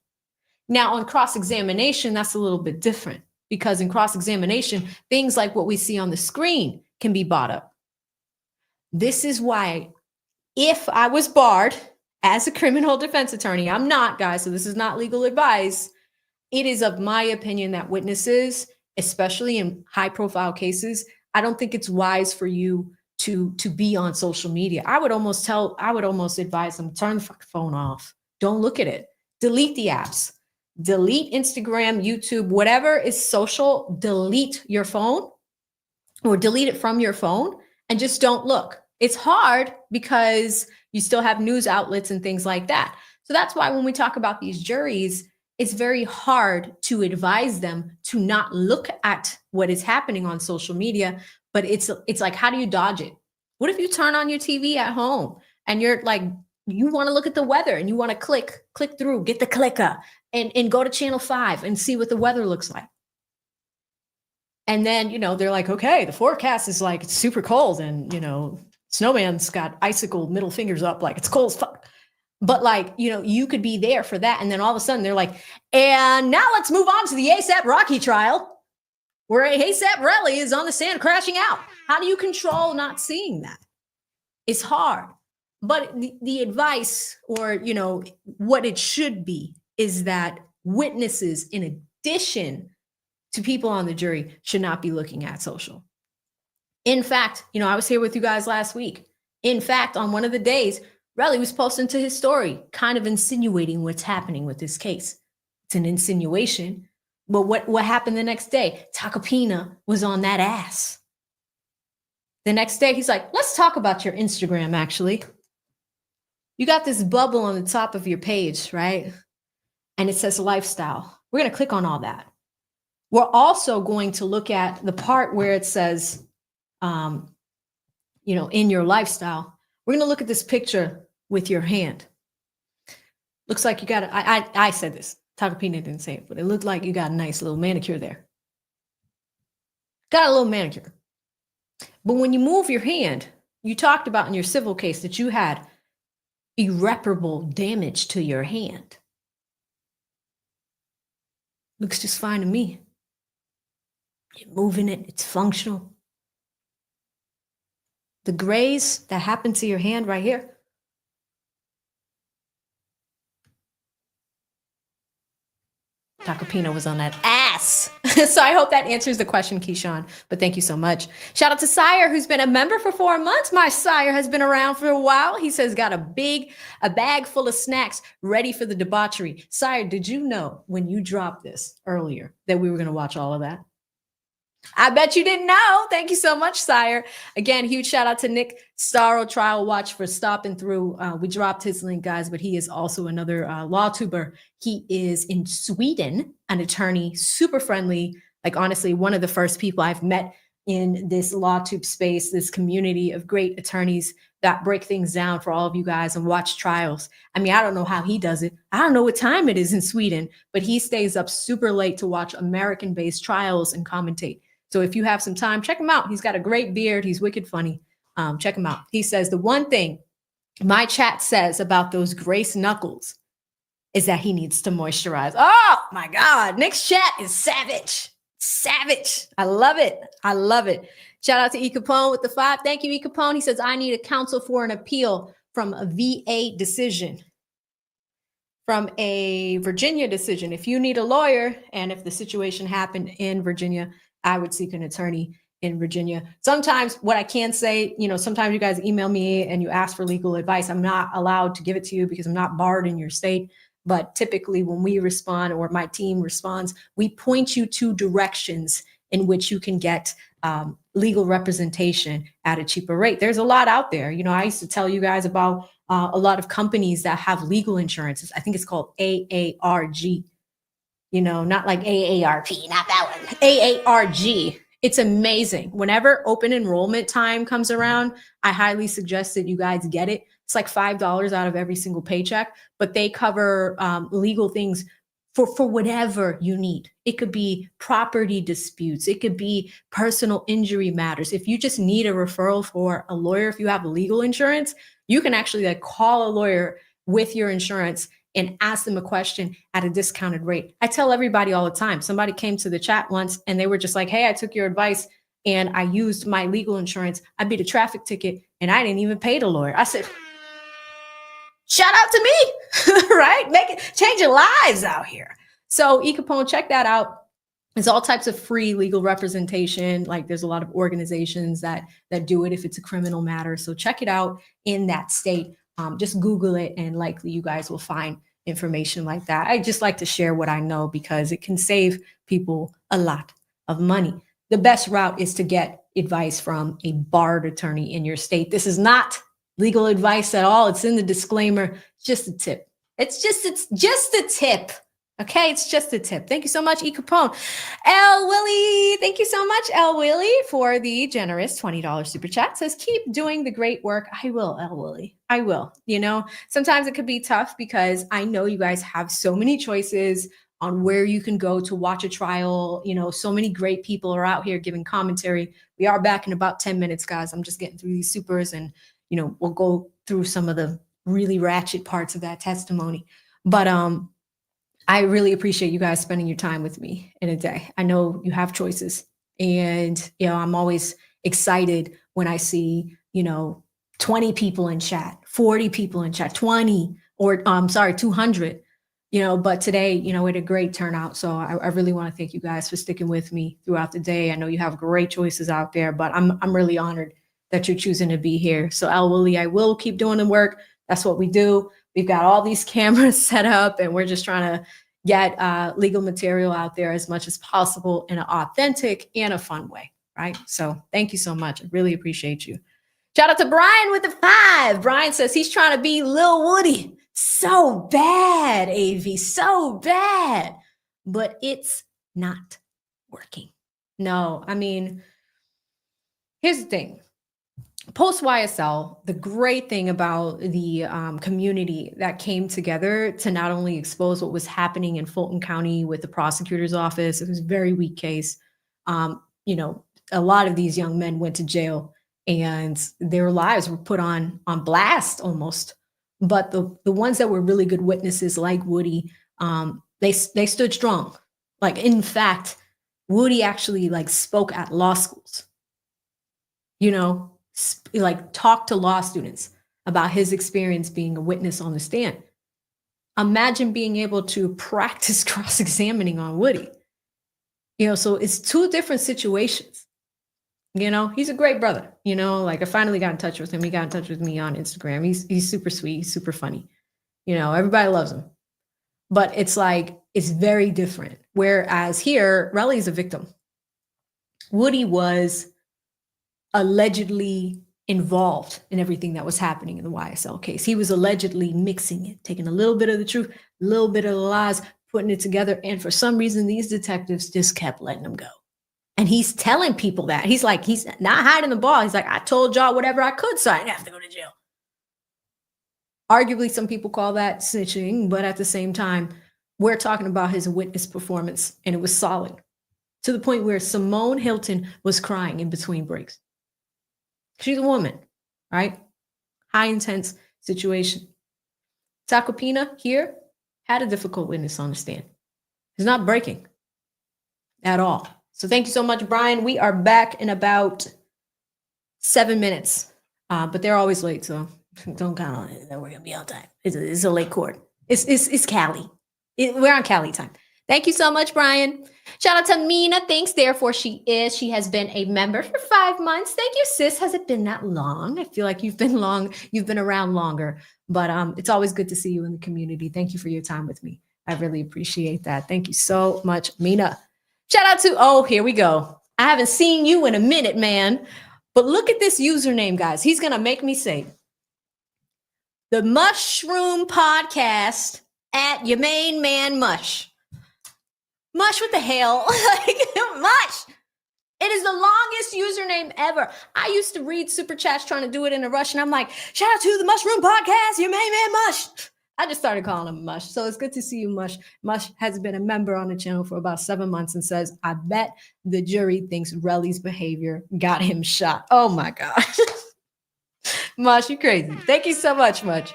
Now, on cross-examination, that's a little bit different. Because in cross-examination, things like what we see on the screen can be brought up. This is why, if I was barred as a criminal defense attorney, I'm not, guys, so this is not legal advice. It is of my opinion that witnesses, especially in high-profile cases, I don't think it's wise for you to be on social media. I would almost advise them, turn the phone off. Don't look at it. Delete the apps. Delete Instagram, YouTube, whatever is social, delete your phone or delete it from your phone and just don't look. It's hard because you still have news outlets and things like that. So that's why when we talk about these juries, it's very hard to advise them to not look at what is happening on social media. But it's like, how do you dodge it? What if you turn on your TV at home and you're like, you want to look at the weather and you want to click through, get the clicker and go to channel 5 and see what the weather looks like. And then, they're like, okay, the forecast is like, it's super cold and, Snowman's got icicle middle fingers up, like it's cold as fuck. But like, you could be there for that. And then all of a sudden they're like, and now let's move on to the ASAP Rocky trial where ASAP Relli is on the sand crashing out. How do you control not seeing that? It's hard. But the advice or, what it should be is that witnesses, in addition to people on the jury, should not be looking at social. In fact, I was here with you guys last week. In fact, on one of the days, Relli was posting to his story, kind of insinuating what's happening with this case. It's an insinuation. But what happened the next day? Tacopina was on that ass. The next day, he's like, let's talk about your Instagram, actually. You got this bubble on the top of your page, right? And it says lifestyle. We're going to click on all that. We're also going to look at the part where it says, in your lifestyle. We're going to look at this picture with your hand. Looks like you got I said this. Tacopina didn't say it, but it looked like you got a nice little manicure there. Got a little manicure. But when you move your hand, you talked about in your civil case that you had irreparable damage to your hand. Looks just fine to me. You're moving it, it's functional. The graze that happened to your hand right here. Tacopina was on that ass. So I hope that answers the question, Keyshawn. But thank you so much. Shout out to Sire, who's been a member for 4 months. My Sire has been around for a while. He says, got a bag full of snacks ready for the debauchery. Sire, did you know when you dropped this earlier that we were going to watch all of that? I bet you didn't know. Thank you so much, Sire. Again, huge shout out to Nick Starro Trial Watch for stopping through. We dropped his link, guys, but he is also another law tuber. He is in Sweden, an attorney, super friendly. Like, honestly, one of the first people I've met in this law tube space, this community of great attorneys that break things down for all of you guys and watch trials. I mean, I don't know how he does it. I don't know what time it is in Sweden, but he stays up super late to watch American-based trials and commentate. So if you have some time, check him out. He's got a great beard. He's wicked funny. Check him out. He says, the one thing my chat says about those Grace knuckles is that he needs to moisturize. Oh my God. Nick's chat is savage. Savage. I love it. I love it. Shout out to E. Capone with the 5. Thank you, E. Capone. He says, I need a counsel for an appeal from a VA decision. From a Virginia decision. If you need a lawyer and if the situation happened in Virginia, I would seek an attorney in Virginia. Sometimes what I can say, sometimes you guys email me and you ask for legal advice. I'm not allowed to give it to you because I'm not barred in your state. But typically when we respond or my team responds, we point you to directions in which you can get legal representation at a cheaper rate. There's a lot out there. I used to tell you guys about a lot of companies that have legal insurances. I think it's called AARG. Not like AARP, not that one. AARG. It's amazing. Whenever open enrollment time comes around, I highly suggest that you guys get it. It's like $5 out of every single paycheck, but they cover legal things for whatever you need. It could be property disputes. It could be personal injury matters. If you just need a referral for a lawyer, if you have legal insurance, you can actually call a lawyer with your insurance and ask them a question at a discounted rate. I tell everybody all the time. Somebody came to the chat once and they were just like, hey, I took your advice and I used my legal insurance. I beat a traffic ticket and I didn't even pay the lawyer. I said, shout out to me, right? Changing lives out here. So E. Capone, check that out. There's all types of free legal representation. Like there's a lot of organizations that do it if it's a criminal matter. So check it out in that state. Just Google it and likely you guys will find information like that. I just like to share what I know because it can save people a lot of money. The best route is to get advice from a barred attorney in your state. This is not legal advice at all. It's in the disclaimer. It's just a tip. It's just a tip. Okay, it's just a tip. Thank you so much, E. Capone. L. Willie, thank you so much, L. Willie, for the generous $20 super chat. Says, keep doing the great work. I will, L. Willie. I will. You know, sometimes it could be tough because I know you guys have so many choices on where you can go to watch a trial. You know, so many great people are out here giving commentary. We are back in about 10 minutes, guys. I'm just getting through these supers and, you know, we'll go through some of the really ratchet parts of that testimony. But, I really appreciate you guys spending your time with me in a day. I know you have choices, and you know I'm always excited when I see 20 people in chat, 40 people in chat, 20 or I'm sorry, 200. But today, we had a great turnout. So I really want to thank you guys for sticking with me throughout the day. I know you have great choices out there, but I'm really honored that you're choosing to be here. So Al Willie, I will keep doing the work. That's what we do. We've got all these cameras set up, and we're just trying to get legal material out there as much as possible in an authentic and a fun way, right? So thank you so much. I really appreciate you. Shout out to Brian with the 5. Brian says he's trying to be Lil Woody. So bad, AV, so bad. But it's not working. No, I mean, here's the thing. Post YSL, the great thing about the community that came together to not only expose what was happening in Fulton County with the prosecutor's office, it was a very weak case. A lot of these young men went to jail and their lives were put on blast almost. But the ones that were really good witnesses, like Woody, they stood strong. Like, in fact, Woody actually spoke at law schools. Talk to law students about his experience being a witness on the stand. Imagine being able to practice cross-examining on Woody. So it's two different situations. He's a great brother. I finally got in touch with him. He got in touch with me on Instagram. He's super sweet. He's super funny. Everybody loves him. But it's very different. Whereas here, Relli is a victim. Woody was allegedly involved in everything that was happening in the YSL case. He was allegedly mixing it, taking a little bit of the truth, a little bit of the lies, putting it together. And for some reason, these detectives just kept letting him go. And he's telling people that. He's not hiding the ball. He's like, I told y'all whatever I could, so I didn't have to go to jail. Arguably, some people call that snitching, but at the same time, we're talking about his witness performance, and it was solid to the point where Simone Hilton was crying in between breaks. She's a woman, right? High intense situation. Tacopina here had a difficult witness on the stand. He's not breaking at all. So thank you so much, Brian. We are back in about 7 minutes, but they're always late, so don't count on it that we're gonna be on time. It's a late court. It's Cali. We're on Cali time. Thank you so much, Brian. Shout out to Mina. Thanks, therefore she is. She has been a member for 5 months. Thank you, sis. Has it been that long? I feel like you've been around longer, but it's always good to see you in the community. Thank you for your time with me. I really appreciate that. Thank you so much, Mina. Shout out to, here we go. I haven't seen you in a minute, man, but look at this username, guys. He's going to make me say the Mushroom Podcast at your main man Mush. Mush, what the hell? Mush. It is the longest username ever. I used to read super chats trying to do it in a rush, and I'm like, shout out to the Mushroom Podcast, your main man Mush. I just started calling him Mush. So it's good to see you, Mush. Mush has been a member on the channel for about 7 months and says, I bet the jury thinks Relli's behavior got him shot. Oh my gosh. Mush, you crazy. Thank you so much, Mush.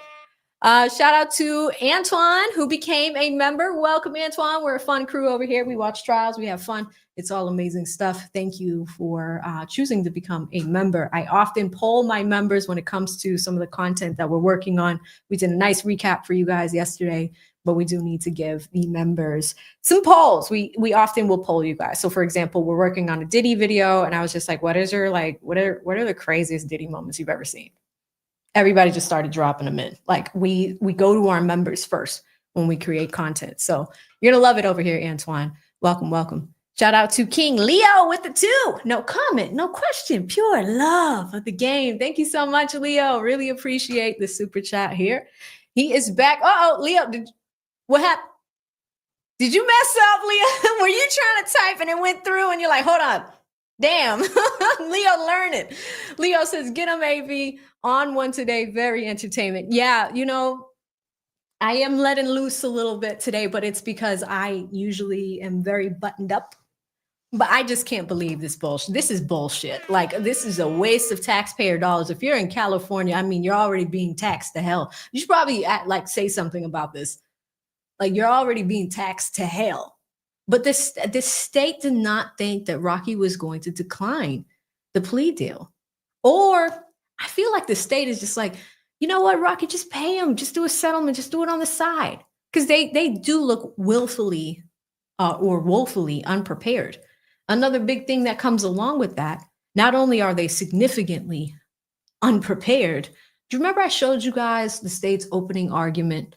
Shout out to Antoine, who became a member. Welcome, Antoine. We're a fun crew over here. We watch trials. We have fun. It's all amazing stuff. Thank you for choosing to become a member. I often poll my members when it comes to some of the content that we're working on. We did a nice recap for you guys yesterday, but we do need to give the members some polls. We often will poll you guys. So for example, we're working on a Diddy video, and I was just like, what are the craziest Diddy moments you've ever seen? Everybody just started dropping them in. We go to our members first when we create content. So you're gonna love it over here, Antoine. Welcome, welcome. Shout out to King Leo with the 2. No comment, no question, pure love of the game. Thank you so much, Leo. Really appreciate the super chat here. He is back. Leo, what happened? Did you mess up, Leah? Were you trying to type and it went through and you're like, hold on. Damn. Leo, learn it. Leo says, get him, AV. On one today. Very entertainment. Yeah, you know, I am letting loose a little bit today, but it's because I usually am very buttoned up. But I just can't believe this bullshit. This is bullshit. Like, this is a waste of taxpayer dollars. If you're in California, I mean, you're already being taxed to hell. You should probably say something about this. Like, you're already being taxed to hell. But this state did not think that Rocky was going to decline the plea deal. Or I feel like the state is just like, you know what, Rocky, just pay him. Just do a settlement. Just do it on the side. Because they do look willfully or woefully unprepared. Another big thing that comes along with that, not only are they significantly unprepared, do you remember I showed you guys the state's opening argument?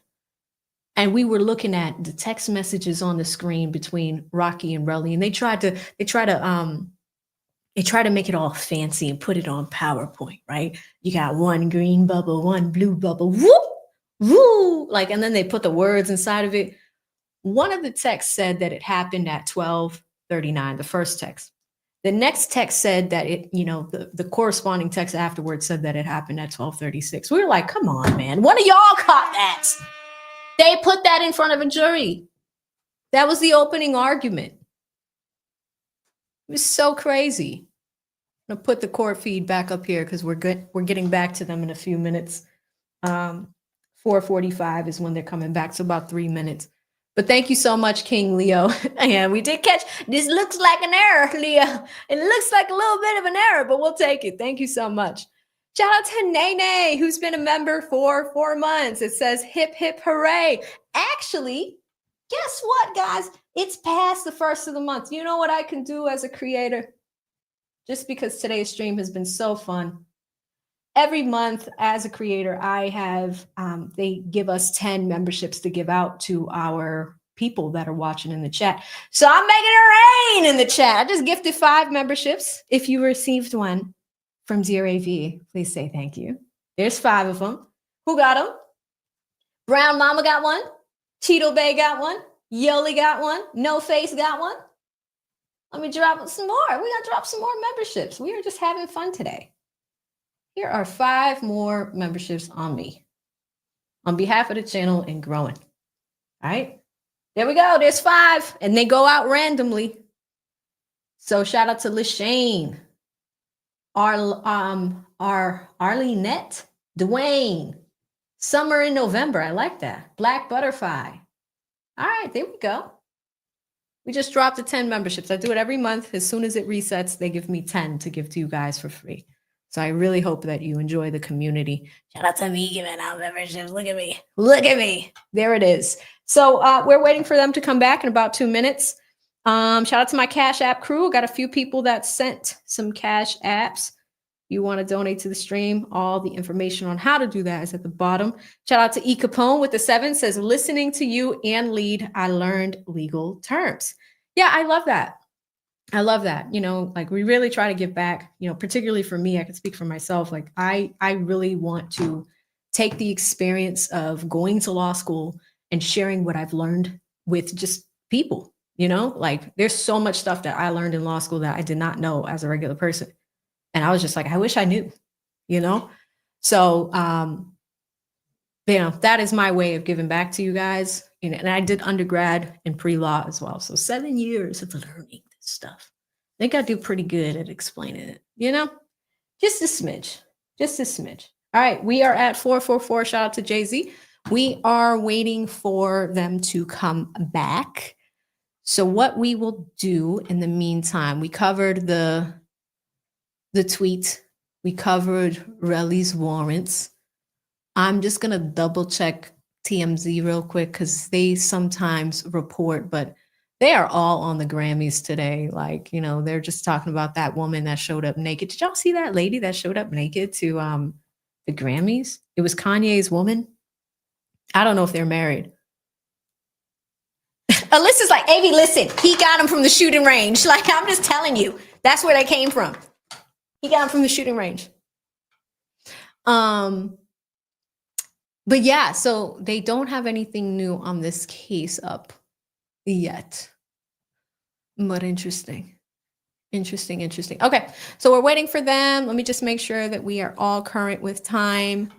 And we were looking at the text messages on the screen between Rocky and Relli, and they try to make it all fancy and put it on PowerPoint, right? You got one green bubble, one blue bubble, whoop, woo, like, and then they put the words inside of it. One of the texts said that it happened at 12:39, the first text. The next text said that it, you know, the corresponding text afterwards said that it happened at 12:36. We were like, come on, man. One of y'all caught that. They put that in front of a jury. That was the opening argument. It was so crazy. I'm gonna put the court feed back up here because we're getting back to them in a few minutes. 4:45 is when they're coming back, so about 3 minutes. But thank you so much, King Leo. And we did catch, this looks like an error, Leo. It looks like a little bit of an error, but we'll take it. Thank you so much. Shout out to Nene, who's been a member for 4 months. It says hip, hip, hooray. Actually, guess what, guys? It's past the first of the month. You know what I can do as a creator? Just because today's stream has been so fun. Every month as a creator, I have, they give us 10 memberships to give out to our people that are watching in the chat. So I'm making it rain in the chat. I just gifted 5 memberships. If you received one from Zero AV, please say thank you. There's 5 of them. Who got them? Brown Mama got one. Cheeto Bay got one. Yoli got one. No Face got one. Let me drop some more. We got to drop some more memberships. We are just having fun today. Here are 5 more memberships on me, on behalf of the channel and growing. All right, there we go. There's 5, and they go out randomly. So shout out to Lashane, Arlenette, Dwayne, Summer in November. I like that. Black Butterfly. All right, there we go. We just dropped the 10 memberships. I do it every month. As soon as it resets, they give me 10 to give to you guys for free. So I really hope that you enjoy the community. Shout out to me giving out memberships. Look at me. Look at me. There it is. So we're waiting for them to come back in about 2 minutes. Shout out to my Cash App crew. Got a few people that sent some Cash Apps. You want to donate to the stream, all the information on how to do that is at the bottom. Shout out to E. Capone with the 7, says, listening to you and lead, I learned legal terms. Yeah, I love that. I love that. You know, like we really try to give back, you know, particularly for me, I can speak for myself. Like I really want to take the experience of going to law school and sharing what I've learned with just people, you know, like there's so much stuff that I learned in law school that I did not know as a regular person. And I was just like, I wish I knew, you know? So, you know, that is my way of giving back to you guys. You know, and I did undergrad in pre-law as well. So 7 years of learning this stuff. I think I do pretty good at explaining it, you know? Just a smidge, just a smidge. All right, we are at 444. Shout out to Jay-Z. We are waiting for them to come back. So what we will do in the meantime, we covered the tweet. We covered Relli's warrants. I'm just going to double check TMZ real quick because they sometimes report, but they are all on the Grammys today. Like, you know, they're just talking about that woman that showed up naked. Did y'all see that lady that showed up naked to the Grammys? It was Kanye's woman. I don't know if they're married. Alyssa's like, Avi, listen, he got him from the shooting range. Like, I'm just telling you, that's where they came from. He got him from the shooting range. But yeah, so they don't have anything new on this case up yet. But interesting. Interesting. Okay, so we're waiting for them. Let me just make sure that we are all current with time.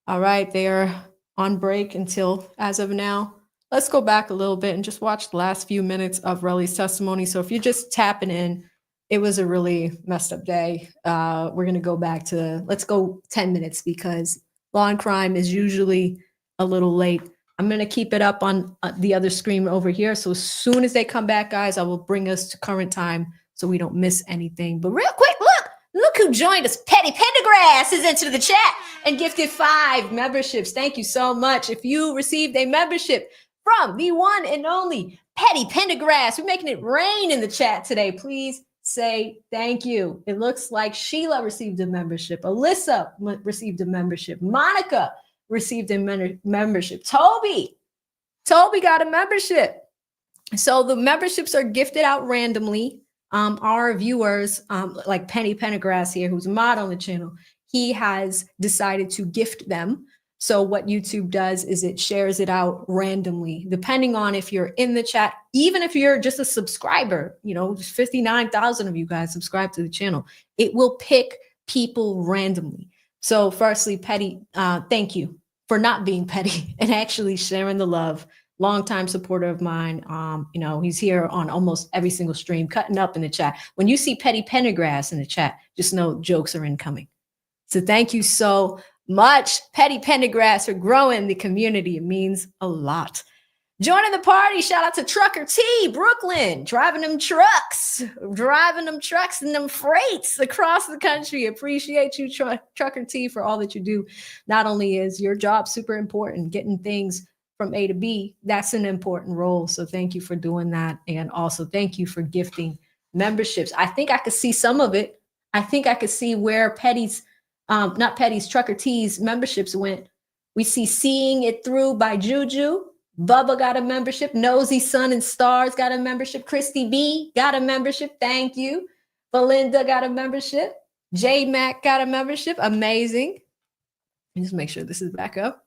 All right, they are on break until as of now. Let's go back a little bit and just watch the last few minutes of Relli's testimony. So if you're just tapping in, it was a really messed up day. We're going to go back to, let's go 10 minutes because law and crime is usually a little late. I'm going to keep it up on the other screen over here. So as soon as they come back, guys, I will bring us to current time so we don't miss anything. But real quick, look who joined us. Petty Pendergrass is into the chat and gifted 5 memberships. Thank you so much. If you received a membership from the one and only Petty Pendergrass, we're making it rain in the chat today. Please say thank you. It looks like Sheila received a membership. Alyssa received a membership. Monica received a membership. Toby got a membership. So the memberships are gifted out randomly. Our viewers, like Penny Pendergrass here, who's a mod on the channel, he has decided to gift them. So what YouTube does is it shares it out randomly, depending on if you're in the chat, even if you're just a subscriber, you know, 59,000 of you guys subscribe to the channel, it will pick people randomly. So firstly, Petty, thank you for not being petty and actually sharing the love. Longtime supporter of mine. You know, he's here on almost every single stream, cutting up in the chat. When you see Petty Pendergrass in the chat, just know jokes are incoming. So thank you so much, Petty Pendergrass, for growing the community. It means a lot. Joining the party, shout out to Trucker T, Brooklyn, driving them trucks and them freights across the country. Appreciate you, Trucker T, for all that you do. Not only is your job super important, getting things from A to B, that's an important role. So thank you for doing that. And also thank you for gifting memberships. I think I could see some of it. I think I could see where Petty's, not Petty's, Trucker T's memberships went. We see Seeing It Through by Juju. Bubba got a membership. Nosy Sun and Stars got a membership. Christy B got a membership. Thank you. Belinda got a membership. J Mac got a membership. Amazing. Just make sure this is back up.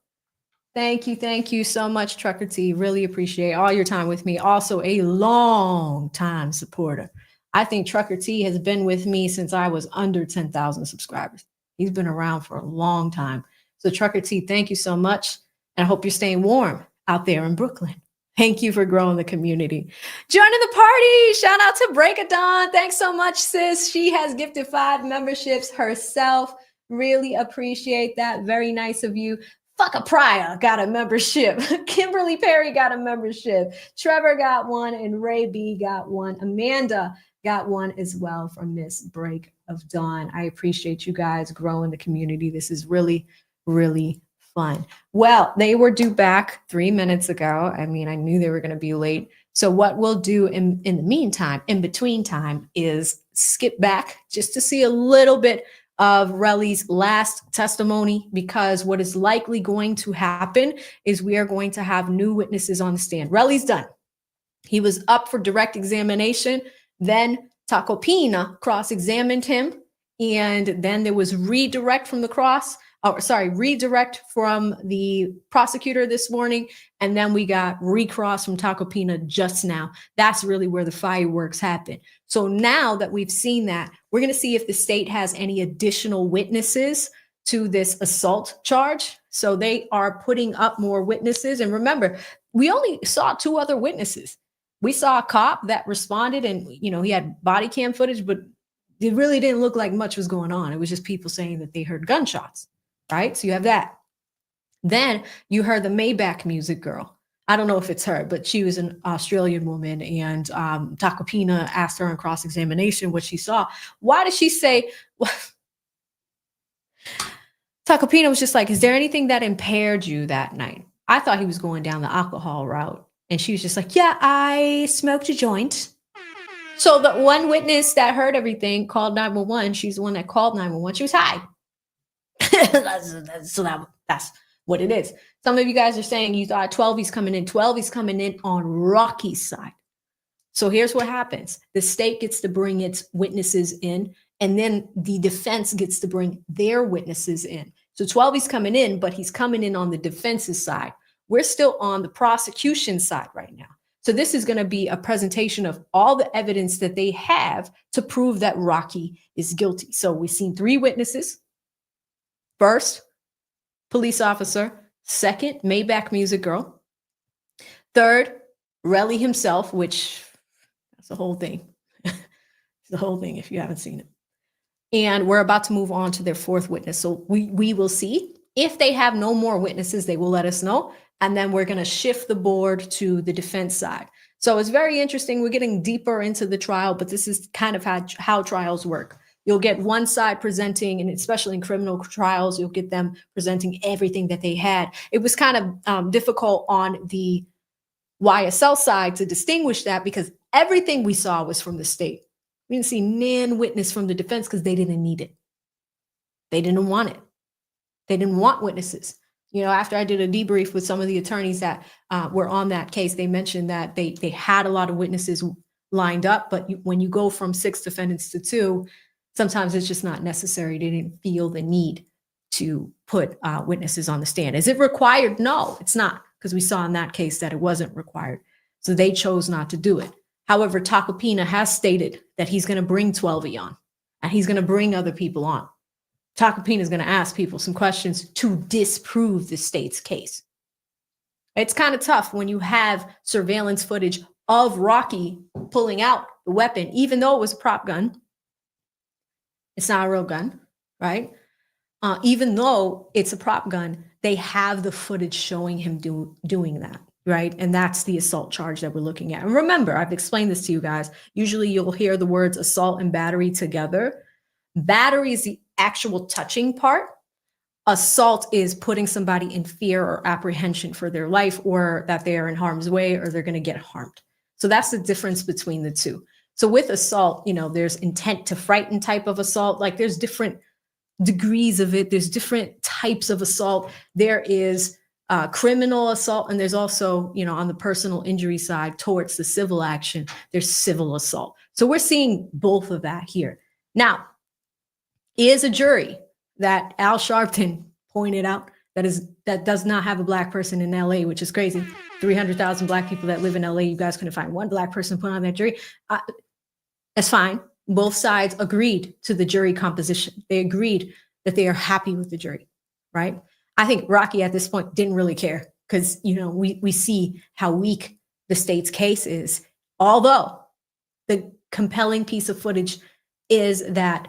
Thank you so much, Trucker T. Really appreciate all your time with me. Also a long time supporter. I think Trucker T has been with me since I was under 10,000 subscribers. He's been around for a long time. So Trucker T, thank you so much. And I hope you're staying warm out there in Brooklyn. Thank you for growing the community. Joining the party, shout out to Break of Dawn. Thanks so much, sis. She has gifted 5 memberships herself. Really appreciate that. Very nice of you. Fuck a Prior got a membership. Kimberly Perry got a membership. Trevor got one, and Ray B got one. Amanda got one as well from Miss Break of Dawn. I appreciate you guys growing the community. This is really, really fun. Well, they were due back 3 minutes ago. I mean, I knew they were going to be late. So what we'll do in the meantime, in between time, is skip back just to see a little bit of Relli's last testimony, because what is likely going to happen is we are going to have new witnesses on the stand. Relli's done. He was up for direct examination. Then Tacopina cross-examined him. And then there was redirect from the prosecutor this morning. And then we got recross from Tacopina just now. That's really where the fireworks happen. So now that we've seen that, we're going to see if the state has any additional witnesses to this assault charge. So they are putting up more witnesses. And remember, we only saw 2 other witnesses. We saw a cop that responded, and he had body cam footage, but it really didn't look like much was going on. It was just people saying that they heard gunshots, right? So you have that. Then you heard the Maybach music girl. I don't know if it's her, but she was an Australian woman, and Tacopina asked her in cross-examination what she saw. Why did she say, Tacopina was just like, is there anything that impaired you that night? I thought he was going down the alcohol route. And she was just like, yeah, I smoked a joint. So the one witness that heard everything called 911. She's the one that called 911. She was high. So that's what it is. Some of you guys are saying you thought 12's coming in. 12's coming in on Rocky's side. So here's what happens. The state gets to bring its witnesses in, and then the defense gets to bring their witnesses in. So 12's coming in, but he's coming in on the defense's side. We're still on the prosecution side right now. So this is going to be a presentation of all the evidence that they have to prove that Rocky is guilty. So we've seen 3 witnesses. First, police officer. Second, Maybach music girl. Third, Relli himself, which that's the whole thing. It's the whole thing if you haven't seen it. And we're about to move on to their 4th witness. So we will see. If they have no more witnesses, they will let us know. And then we're going to shift the board to the defense side. So it's very interesting. We're getting deeper into the trial, but this is kind of how trials work. You'll get one side presenting, and especially in criminal trials, you'll get them presenting everything that they had. It was kind of difficult on the YSL side to distinguish that because everything we saw was from the state. We didn't see nan witness from the defense because they didn't need it. They didn't want it. They didn't want witnesses. You know, after I did a debrief with some of the attorneys that were on that case, they mentioned that they had a lot of witnesses lined up, but when you go from 6 defendants to 2, sometimes it's just not necessary. They didn't feel the need to put witnesses on the stand. Is it required? No, it's not, because we saw in that case that it wasn't required. So they chose not to do it. However, Tacopina has stated that he's going to bring 12 on, and he's going to bring other people on. Tacopina is going to ask people some questions to disprove the state's case. It's kind of tough when you have surveillance footage of Rocky pulling out the weapon, even though it was a prop gun. It's not a real gun, right? Even though it's a prop gun, they have the footage showing him doing that, right? And that's the assault charge that we're looking at. And remember, I've explained this to you guys. Usually you'll hear the words assault and battery together. Battery is the actual touching part. Assault is putting somebody in fear or apprehension for their life, or that they are in harm's way, or they're going to get harmed. So that's the difference between the two. So with assault, you know, there's intent to frighten type of assault. Like there's different degrees of it. There's different types of assault. There is criminal assault, and there's also, you know, on the personal injury side towards the civil action, there's civil assault. So we're seeing both of that here. Now, is a jury that Al Sharpton pointed out that does not have a Black person in LA, which is crazy. 300,000 Black people that live in LA. You guys couldn't find one Black person put on that jury. That's fine. Both sides agreed to the jury composition. They agreed that they are happy with the jury, right? I think Rocky at this point didn't really care because, you know, we see how weak the state's case is. Although the compelling piece of footage is that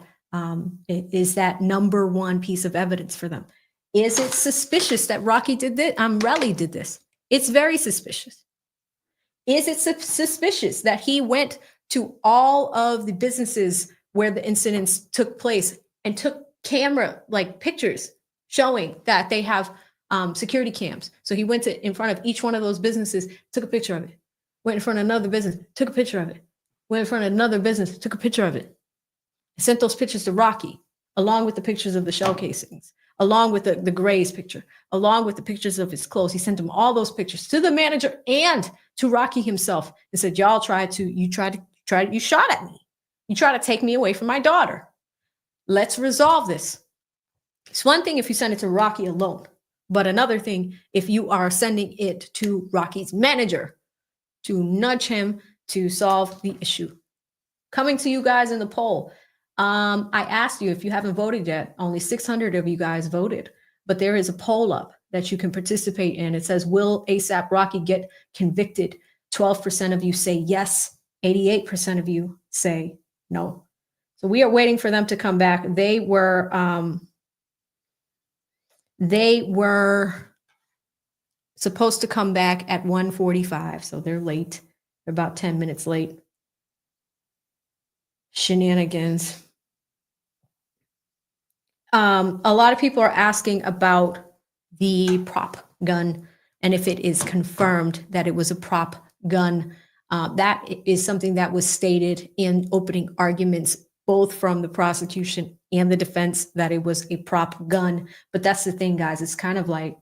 number one piece of evidence for them. Is it suspicious that Rocky did this? Relli did this. It's very suspicious. Is it suspicious that he went to all of the businesses where the incidents took place and took camera like pictures showing that they have security cams? So he went in front of each one of those businesses, took a picture of it. Went in front of another business, took a picture of it. Went in front of another business, took a picture of it. I sent those pictures to Rocky, along with the pictures of the shell casings, along with the Gray's picture, along with the pictures of his clothes. He sent him all those pictures to the manager and to Rocky himself and said, you shot at me. You try to take me away from my daughter. Let's resolve this. It's one thing if you send it to Rocky alone, but another thing if you are sending it to Rocky's manager to nudge him to solve the issue. Coming to you guys in the poll. I asked you if you haven't voted yet. Only 600 of you guys voted, but there is a poll up that you can participate in. It says, will ASAP Rocky get convicted? 12% of you say yes. 88% of you say no. So we are waiting for them to come back. They were supposed to come back at 1:45, so they're late. They're about 10 minutes late. Shenanigans. A lot of people are asking about the prop gun and if it is confirmed that it was a prop gun. That is something that was stated in opening arguments, both from the prosecution and the defense, that it was a prop gun. But that's the thing, guys. It's kind of like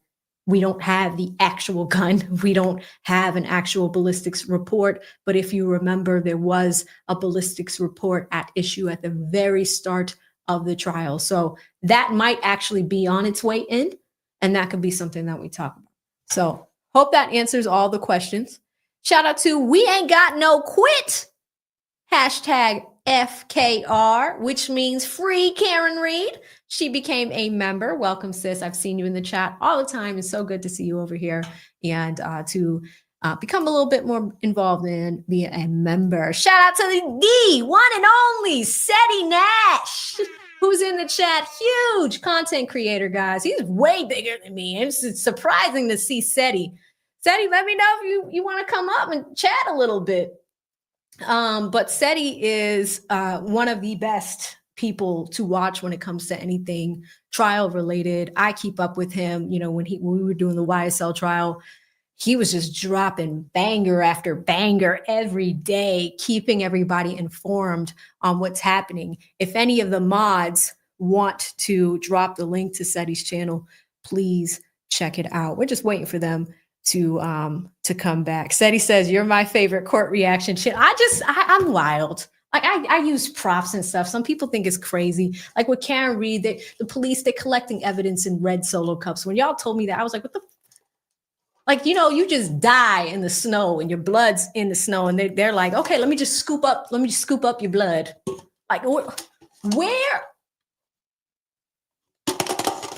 we don't have the actual gun. We don't have an actual ballistics report. But if you remember, there was a ballistics report at issue at the very start of the trial. So that might actually be on its way in, and that could be something that we talk about. So hope that answers all the questions. Shout out to We Ain't Got No Quit. Hashtag FKR, which means free Karen Reed. She became a member. Welcome, sis. I've seen you in the chat all the time. It's so good to see you over here and to become a little bit more involved in being a member. Shout out to the one and only Seti Nash, who's in the chat. Huge content creator, guys. He's way bigger than me. It's surprising to see Seti. Seti, let me know if you want to come up and chat a little bit. But Seti is one of the best people to watch when it comes to anything trial related. I keep up with him. You know, when we were doing the YSL trial, he was just dropping banger after banger every day, keeping everybody informed on what's happening. If any of the mods want to drop the link to Seti's channel, please check it out. We're just waiting for them to come back. Seti says, you're my favorite court reaction shit. I'm wild. Like I use props and stuff. Some people think it's crazy. Like with Karen Reed, the police, they're collecting evidence in red Solo cups. When y'all told me that, I was like, what the? Like, you know, you just die in the snow and your blood's in the snow. And they're like, okay, let me just scoop up your blood. Like where?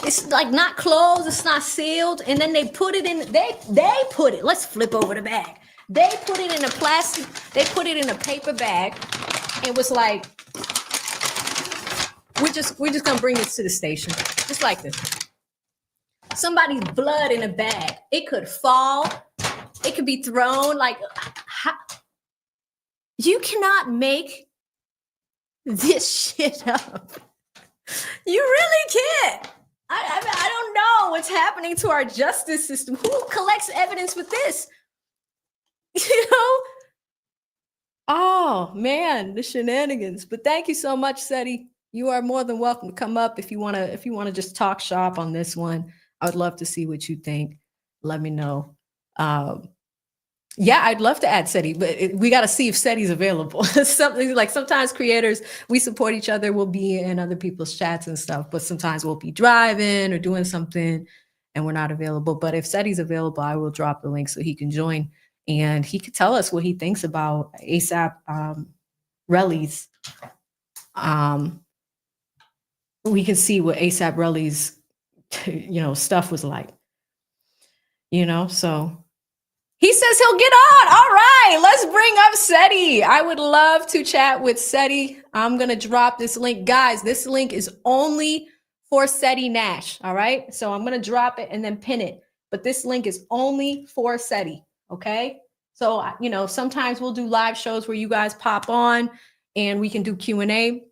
It's like not closed, it's not sealed. And then they put it in, they put it, let's flip over the bag. They put it in a plastic, they put it in a paper bag. It was like, we're just gonna bring this to the station. Just like this. Somebody's blood in a bag. It could fall, it could be thrown. Like, you cannot make this shit up. You really can't. I don't know what's happening to our justice system. Who collects evidence with this? You know? Oh man, the shenanigans. But thank you so much, Seti. You are more than welcome to come up if you wanna just talk shop on this one. I would love to see what you think. Let me know. Yeah, I'd love to add Seti, but we got to see if Seti's available. Something like sometimes creators, we support each other. We'll be in other people's chats and stuff, but sometimes we'll be driving or doing something and we're not available. But if Seti's available, I will drop the link so he can join and he could tell us what he thinks about ASAP Relli's. We can see what ASAP Relli's, stuff was like, so. He says he'll get on. All right, let's bring up Seti. I would love to chat with Seti. I'm going to drop this link. Guys, this link is only for Seti Nash, all right? So I'm going to drop it and then pin it. But this link is only for Seti, okay? So, sometimes we'll do live shows where you guys pop on and we can do Q&A.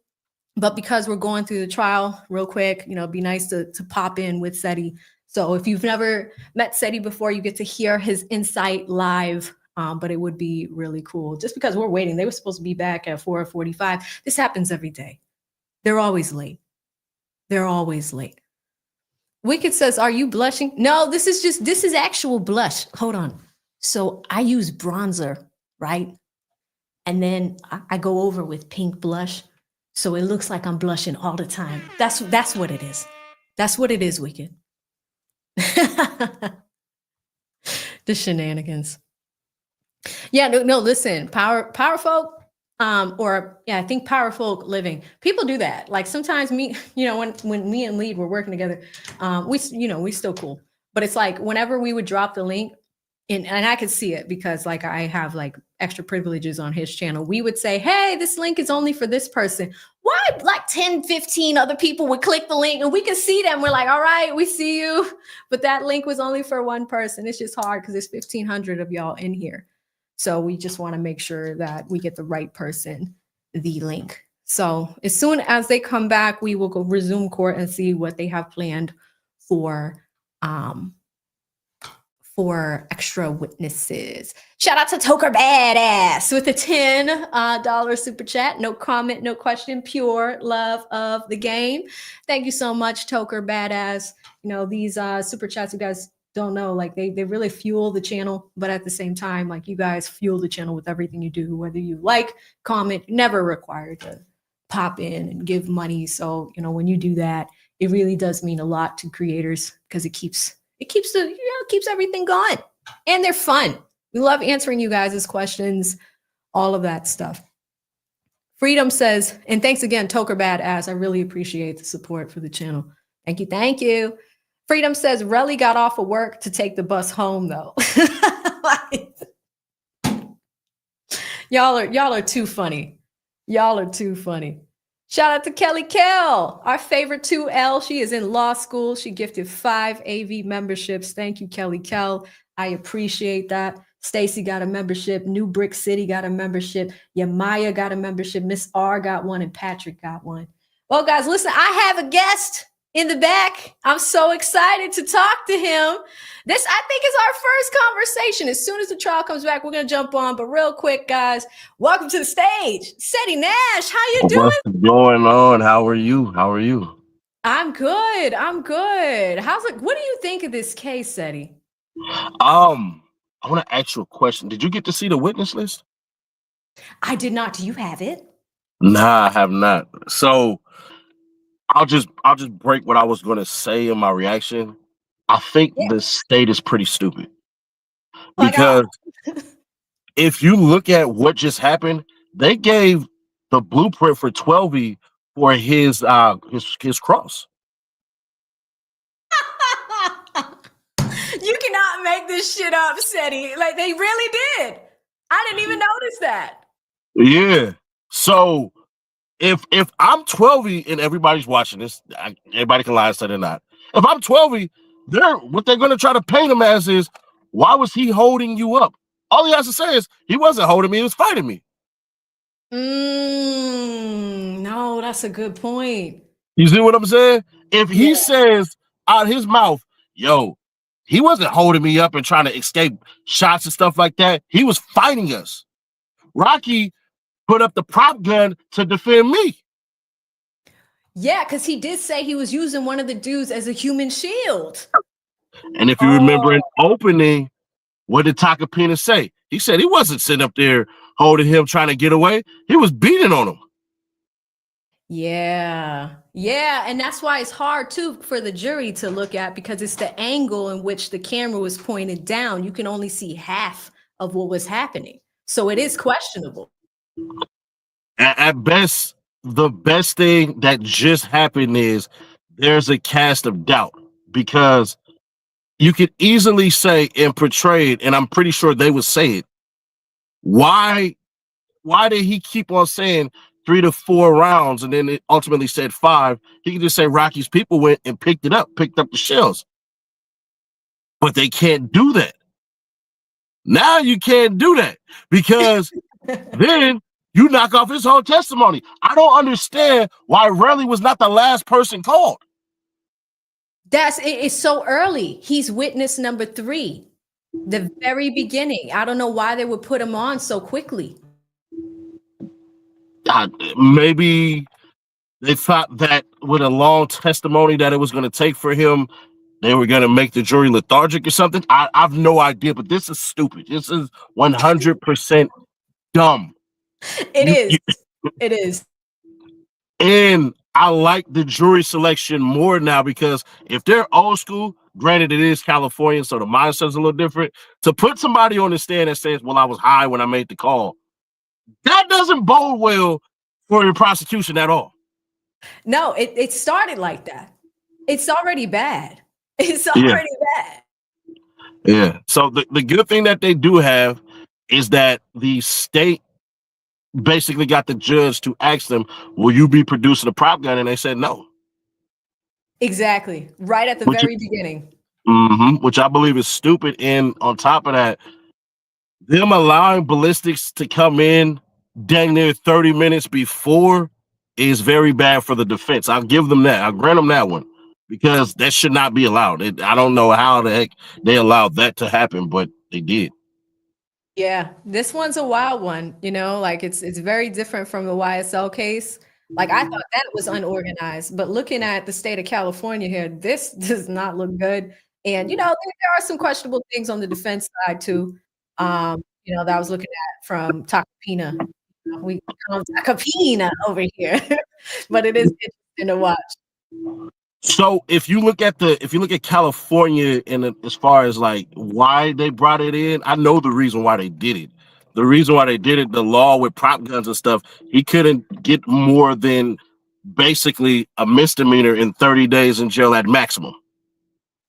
But because we're going through the trial real quick, it'd be nice to pop in with Seti. So if you've never met Seti before, you get to hear his insight live, but it would be really cool. Just because we're waiting, they were supposed to be back at 4:45. This happens every day. They're always late. They're always late. Wicked says, are you blushing? No, this is actual blush. Hold on. So I use bronzer, right? And then I go over with pink blush. So it looks like I'm blushing all the time. That's what it is. That's what it is, Wicked. The shenanigans. Yeah, no, listen, power folk, I think power folk living. People do that. Like sometimes me, when me and Lead were working together, we still cool. But it's like whenever we would drop the link, and I could see it because like I have like extra privileges on his channel. We would say, hey, this link is only for this person. Why like 10, 15 other people would click the link and we could see them. We're like, all right, we see you. But that link was only for one person. It's just hard because there's 1,500 of y'all in here. So we just want to make sure that we get the right person the link. So as soon as they come back, we will go resume court and see what they have planned for extra witnesses. Shout out to Toker Badass with a $10 super chat. No comment, no question, pure love of the game. Thank you so much, Toker Badass. These super chats, you guys don't know, like they really fuel the channel, but at the same time, like you guys fuel the channel with everything you do, whether you like, comment, never required to pop in and give money. So, when you do that, it really does mean a lot to creators because it keeps everything going and they're fun. We love answering you guys' questions, all of that stuff. Freedom says, and thanks again, Toker Badass. I really appreciate the support for the channel. Thank you, thank you. Freedom says, Relli got off of work to take the bus home, though. Y'all are too funny. Y'all are too funny. Shout out to Kelly Kell, our favorite 2L. She is in law school. She gifted 5 AV memberships. Thank you, Kelly Kell. I appreciate that. Stacy got a membership. New Brick City got a membership. Yamaya got a membership. Miss R got one, and Patrick got one. Well, guys, listen, I have a guest in the back. I'm so excited to talk to him. This, I think, is our first conversation. As soon as the trial comes back, we're going to jump on. But real quick, guys, welcome to the stage. Seti Nash, how you doing? What's going on? How are you? How are you? I'm good. I'm good. How's it? What do you think of this case, Seti? I want to ask you a question. Did you get to see the witness list? I did not. Do you have it? Nah, I have not. So I'll just break what I was going to say in my reaction. I think Yeah. the state is pretty stupid Like, because if you look at what just happened, they gave the blueprint for 12E for his cross. you cannot make this shit up, Seti. Like, they really did. I didn't even notice that. Yeah. So if I'm 12E and everybody's watching this, everybody can lie and say they're not. If I'm 12E, what they're going to try to paint him as is, why was he holding you up? All he has to say is, he wasn't holding me, he was fighting me. No, that's a good point. You see what I'm saying? If he says out his mouth, yo, he wasn't holding me up and trying to escape shots and stuff like that. He was fighting us. Rocky put up the prop gun to defend me. Yeah, because he did say he was using one of the dudes as a human shield. And if you remember in opening, what did Tacopina say? He said he wasn't sitting up there holding him trying to get away. He was beating on him. Yeah. Yeah. And that's why it's hard too for the jury to look at, because it's the angle in which the camera was pointed down. You can only see half of what was happening. So it is questionable. At best, the best thing that just happened is there's a cast of doubt, because you could easily say and portray it, and I'm pretty sure they would say it. Why did he keep on saying 3 to 4 rounds and then it ultimately said 5? He could just say Rocky's people went and picked up the shells. But they can't do that. Now you can't do that, because then you knock off his whole testimony. I don't understand why Relli was not the last person called. It's so early. He's witness number 3, the very beginning. I don't know why they would put him on so quickly. Maybe they thought that with a long testimony that it was going to take for him, they were going to make the jury lethargic or something. I've no idea, but this is stupid. This is 100% dumb. It is. And I like the jury selection more now, because if they're old school, granted it is California, so the mindset's a little different. To put somebody on the stand that says, well, I was high when I made the call, that doesn't bode well for your prosecution at all. No, it started like that. It's already bad. It's already bad. Yeah. So the good thing that they do have is that the state basically got the judge to ask them, will you be producing a prop gun? And they said no. Exactly. Right at the very beginning. Which I believe is stupid. And on top of that, them allowing ballistics to come in dang near 30 minutes before is very bad for the defense. I'll give them that. I'll grant them that one, because that should not be allowed. I don't know how the heck they allowed that to happen, but they did. Yeah, this one's a wild one, like it's very different from the YSL case. Like, I thought that was unorganized, but looking at the state of California here, this does not look good. And, there are some questionable things on the defense side too, that I was looking at from Tacopina. We call him Tacopina over here, but it is interesting to watch. So if you look at California and as far as like why they brought it in, I know the reason why they did it. The reason why they did it, the law with prop guns and stuff, he couldn't get more than basically a misdemeanor in 30 days in jail at maximum.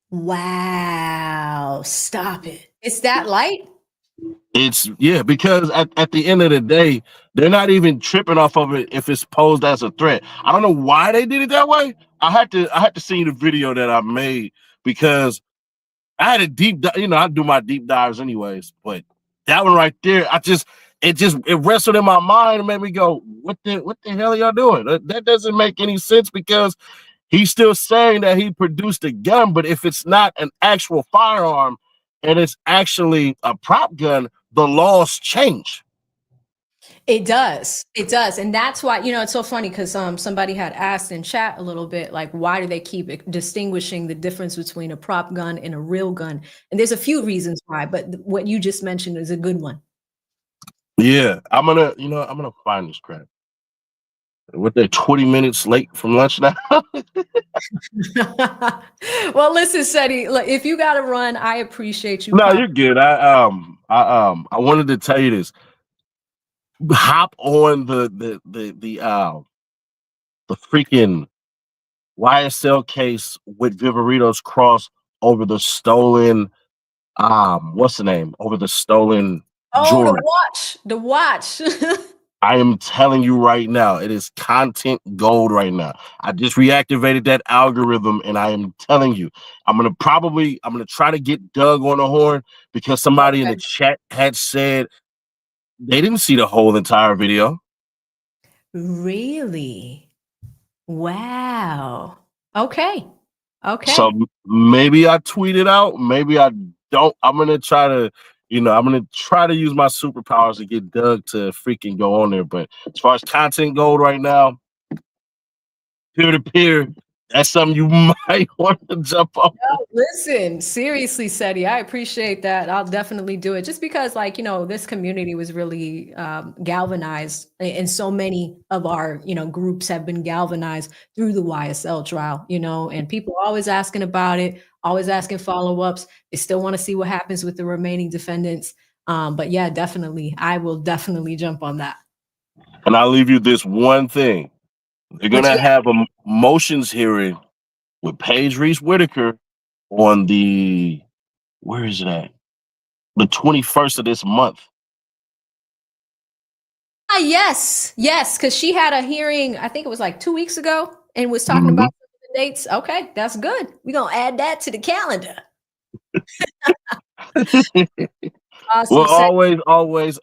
Wow. Stop it. It's that light? It's because at the end of the day, they're not even tripping off of it if it's posed as a threat. I don't know why they did it that way. I had to see the video that I made because I had a deep dive, I do my deep dives anyways, but that one right there, it wrestled in my mind and made me go, what the hell are y'all doing? That doesn't make any sense because he's still saying that he produced a gun, but if it's not an actual firearm and it's actually a prop gun, the laws change. It does. It does. And that's why, it's so funny because somebody had asked in chat a little bit, like, why do they keep distinguishing the difference between a prop gun and a real gun? And there's a few reasons why, but what you just mentioned is a good one. Yeah, I'm gonna find this crap. What, they're 20 minutes late from lunch now? Well, listen, Seti, look, if you got to run, I appreciate you. No, you're good. I wanted to tell you this. Hop on the freaking YSL case with Vivaritos Cross over the stolen what's the name? Over the stolen jewelry. The watch. I am telling you right now, it is content gold right now. I just reactivated that algorithm and I am telling you, I'm gonna try to get Doug on the horn because somebody in the chat had said they didn't see the whole entire video. Really? Wow. Okay. So maybe I tweet it out, maybe I don't. I'm gonna try to use my superpowers to get Doug to freaking go on there. But as far as content gold right now, peer to peer, that's something you might want to jump on. No, listen, seriously, Seti, I appreciate that. I'll definitely do it just because, this community was really galvanized, and so many of our, groups have been galvanized through the YSL trial, and people are always asking about it, always asking follow-ups. They still want to see what happens with the remaining defendants. But yeah, definitely, I will definitely jump on that. And I'll leave you this one thing. They're going to have a motions hearing with Paige Reese Whitaker on where is it at? The 21st of this month. Yes, because she had a hearing, I think it was like 2 weeks ago, and was talking about the dates. Okay, that's good. We're going to add that to the calendar. Awesome. Well,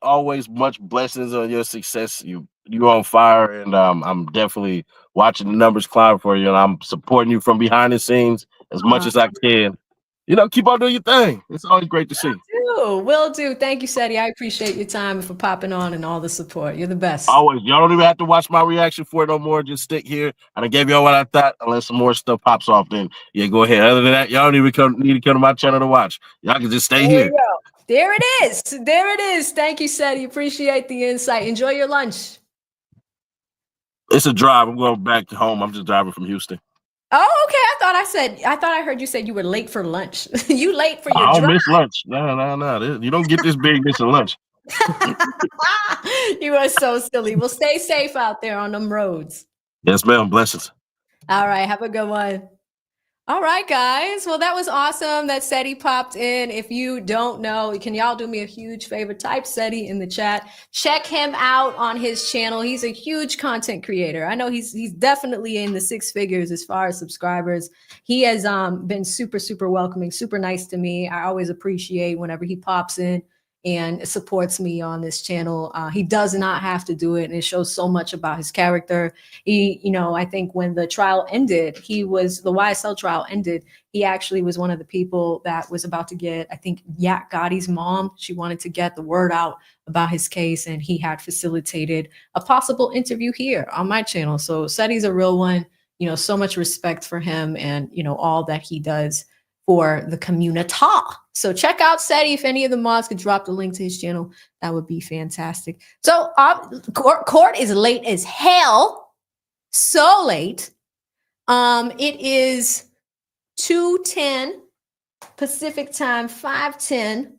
always much blessings on your success. You're on fire, and I'm definitely watching the numbers climb for you, and I'm supporting you from behind the scenes as much as I can. Keep on doing your thing. It's always great to see. Will do. Thank you, Seti. I appreciate your time and for popping on and all the support. You're the best. Always. Y'all don't even have to watch my reaction for it no more. Just stick here. I gave y'all what I thought. Unless some more stuff pops off, then yeah, go ahead. Other than that, y'all don't even need to come to my channel to watch. Y'all can just stay here. There it is. There it is. Thank you, Seti. Appreciate the insight. Enjoy your lunch. It's a drive. I'm going back home. I'm just driving from Houston. Oh, okay. I thought I heard you said you were late for lunch. You late for your drive? I don't miss lunch. No. You don't get this big missing lunch. You are so silly. Well, stay safe out there on them roads. Yes, ma'am. Blessings. All right. Have a good one. All right, guys. Well, that was awesome that Seti popped in. If you don't know, can y'all do me a huge favor? Type Seti in the chat. Check him out on his channel. He's a huge content creator. I know he's definitely in the six figures as far as subscribers. He has been super, super welcoming, super nice to me. I always appreciate whenever he pops in and supports me on this channel. He does not have to do it, and it shows so much about his character. He, I think when the trial ended, the YSL trial ended, he actually was one of the people that was about to get, I think, Yak Gotti's mom. She wanted to get the word out about his case, and he had facilitated a possible interview here on my channel. So Seti's a real one, so much respect for him and, all that he does for the community. So check out Seti. If any of the mods could drop the link to his channel, that would be fantastic. So court is late as hell. So late It is 2:10 Pacific time, 5:10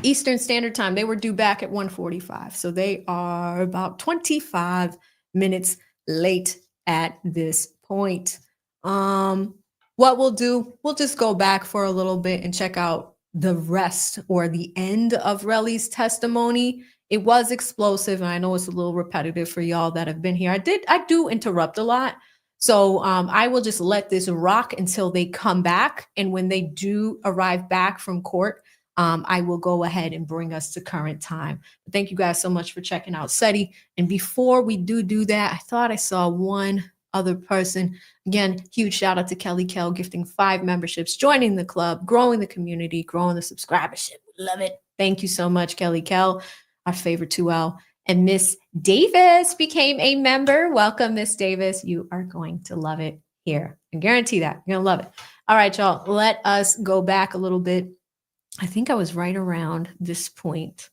Eastern Standard Time. They were due back at 1:45. So they are about 25 minutes late at this point. What we'll do, we'll just go back for a little bit and check out the rest or the end of Relli's testimony. It was explosive, and I know it's a little repetitive for y'all that have been here. I do interrupt a lot. So I will just let this rock until they come back. And when they do arrive back from court, I will go ahead and bring us to current time. But thank you guys so much for checking out SETI. And before we do that, I thought I saw one other person. Again, huge shout out to Kelly Kell gifting 5 memberships, joining the club, growing the community, growing the subscribership. Love it. Thank you so much, Kelly Kell, our favorite 2L. And Miss Davis became a member. Welcome, Miss Davis. You are going to love it here. I guarantee that. You're going to love it. All right, y'all. Let us go back a little bit. I think I was right around this point.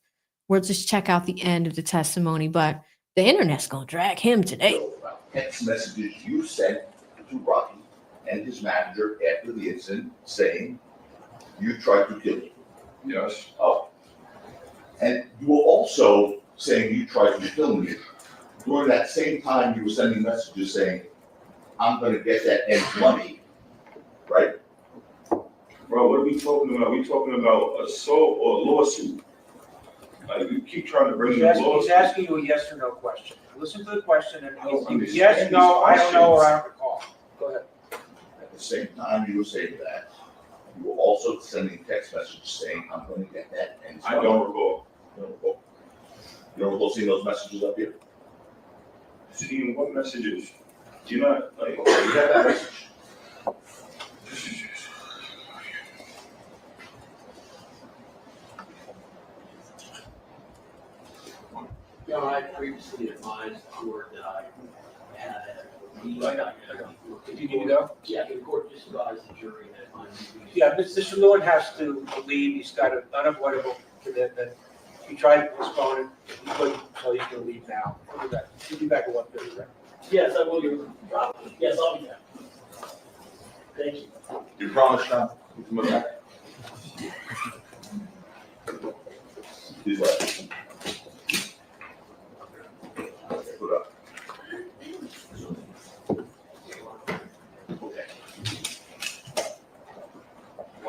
We'll just check out the end of the testimony, but the internet's going to drag him today. Text messages you sent to Rocky and his manager after the incident saying you tried to kill him. Yes. Oh. And you were also saying you tried to kill me. During that same time, you were sending messages saying, I'm going to get that N's money, right? Bro, what are we talking about? We talking about assault or lawsuit? Like, you keep trying to bring He's in asking, lawsuit. he's asking you a yes or no question. Listen to the question and I don't understand yes, these no, I don't know, or I questions. don't recall. Go ahead. At the same time you were saying that, you were also sending text messages saying, I'm going to get that N's money. I don't recall. You don't recall? You don't recall seeing those messages up here? Seeing what messages? Do you not, like, You got that message? John, I previously advised the court that I had a meeting. Did you need to go? Yeah, the court just advised the jury that my meeting. Yeah, Mr. Lewin has to leave. He's got an unavoidable commitment. He tried to postpone it, he couldn't, so he's gonna leave now. He'll be back at 1:30, right? Yes, I will, you probably, yes, I'll be back. Thank you. You promise, John? You come back? He's left. Put up. Okay.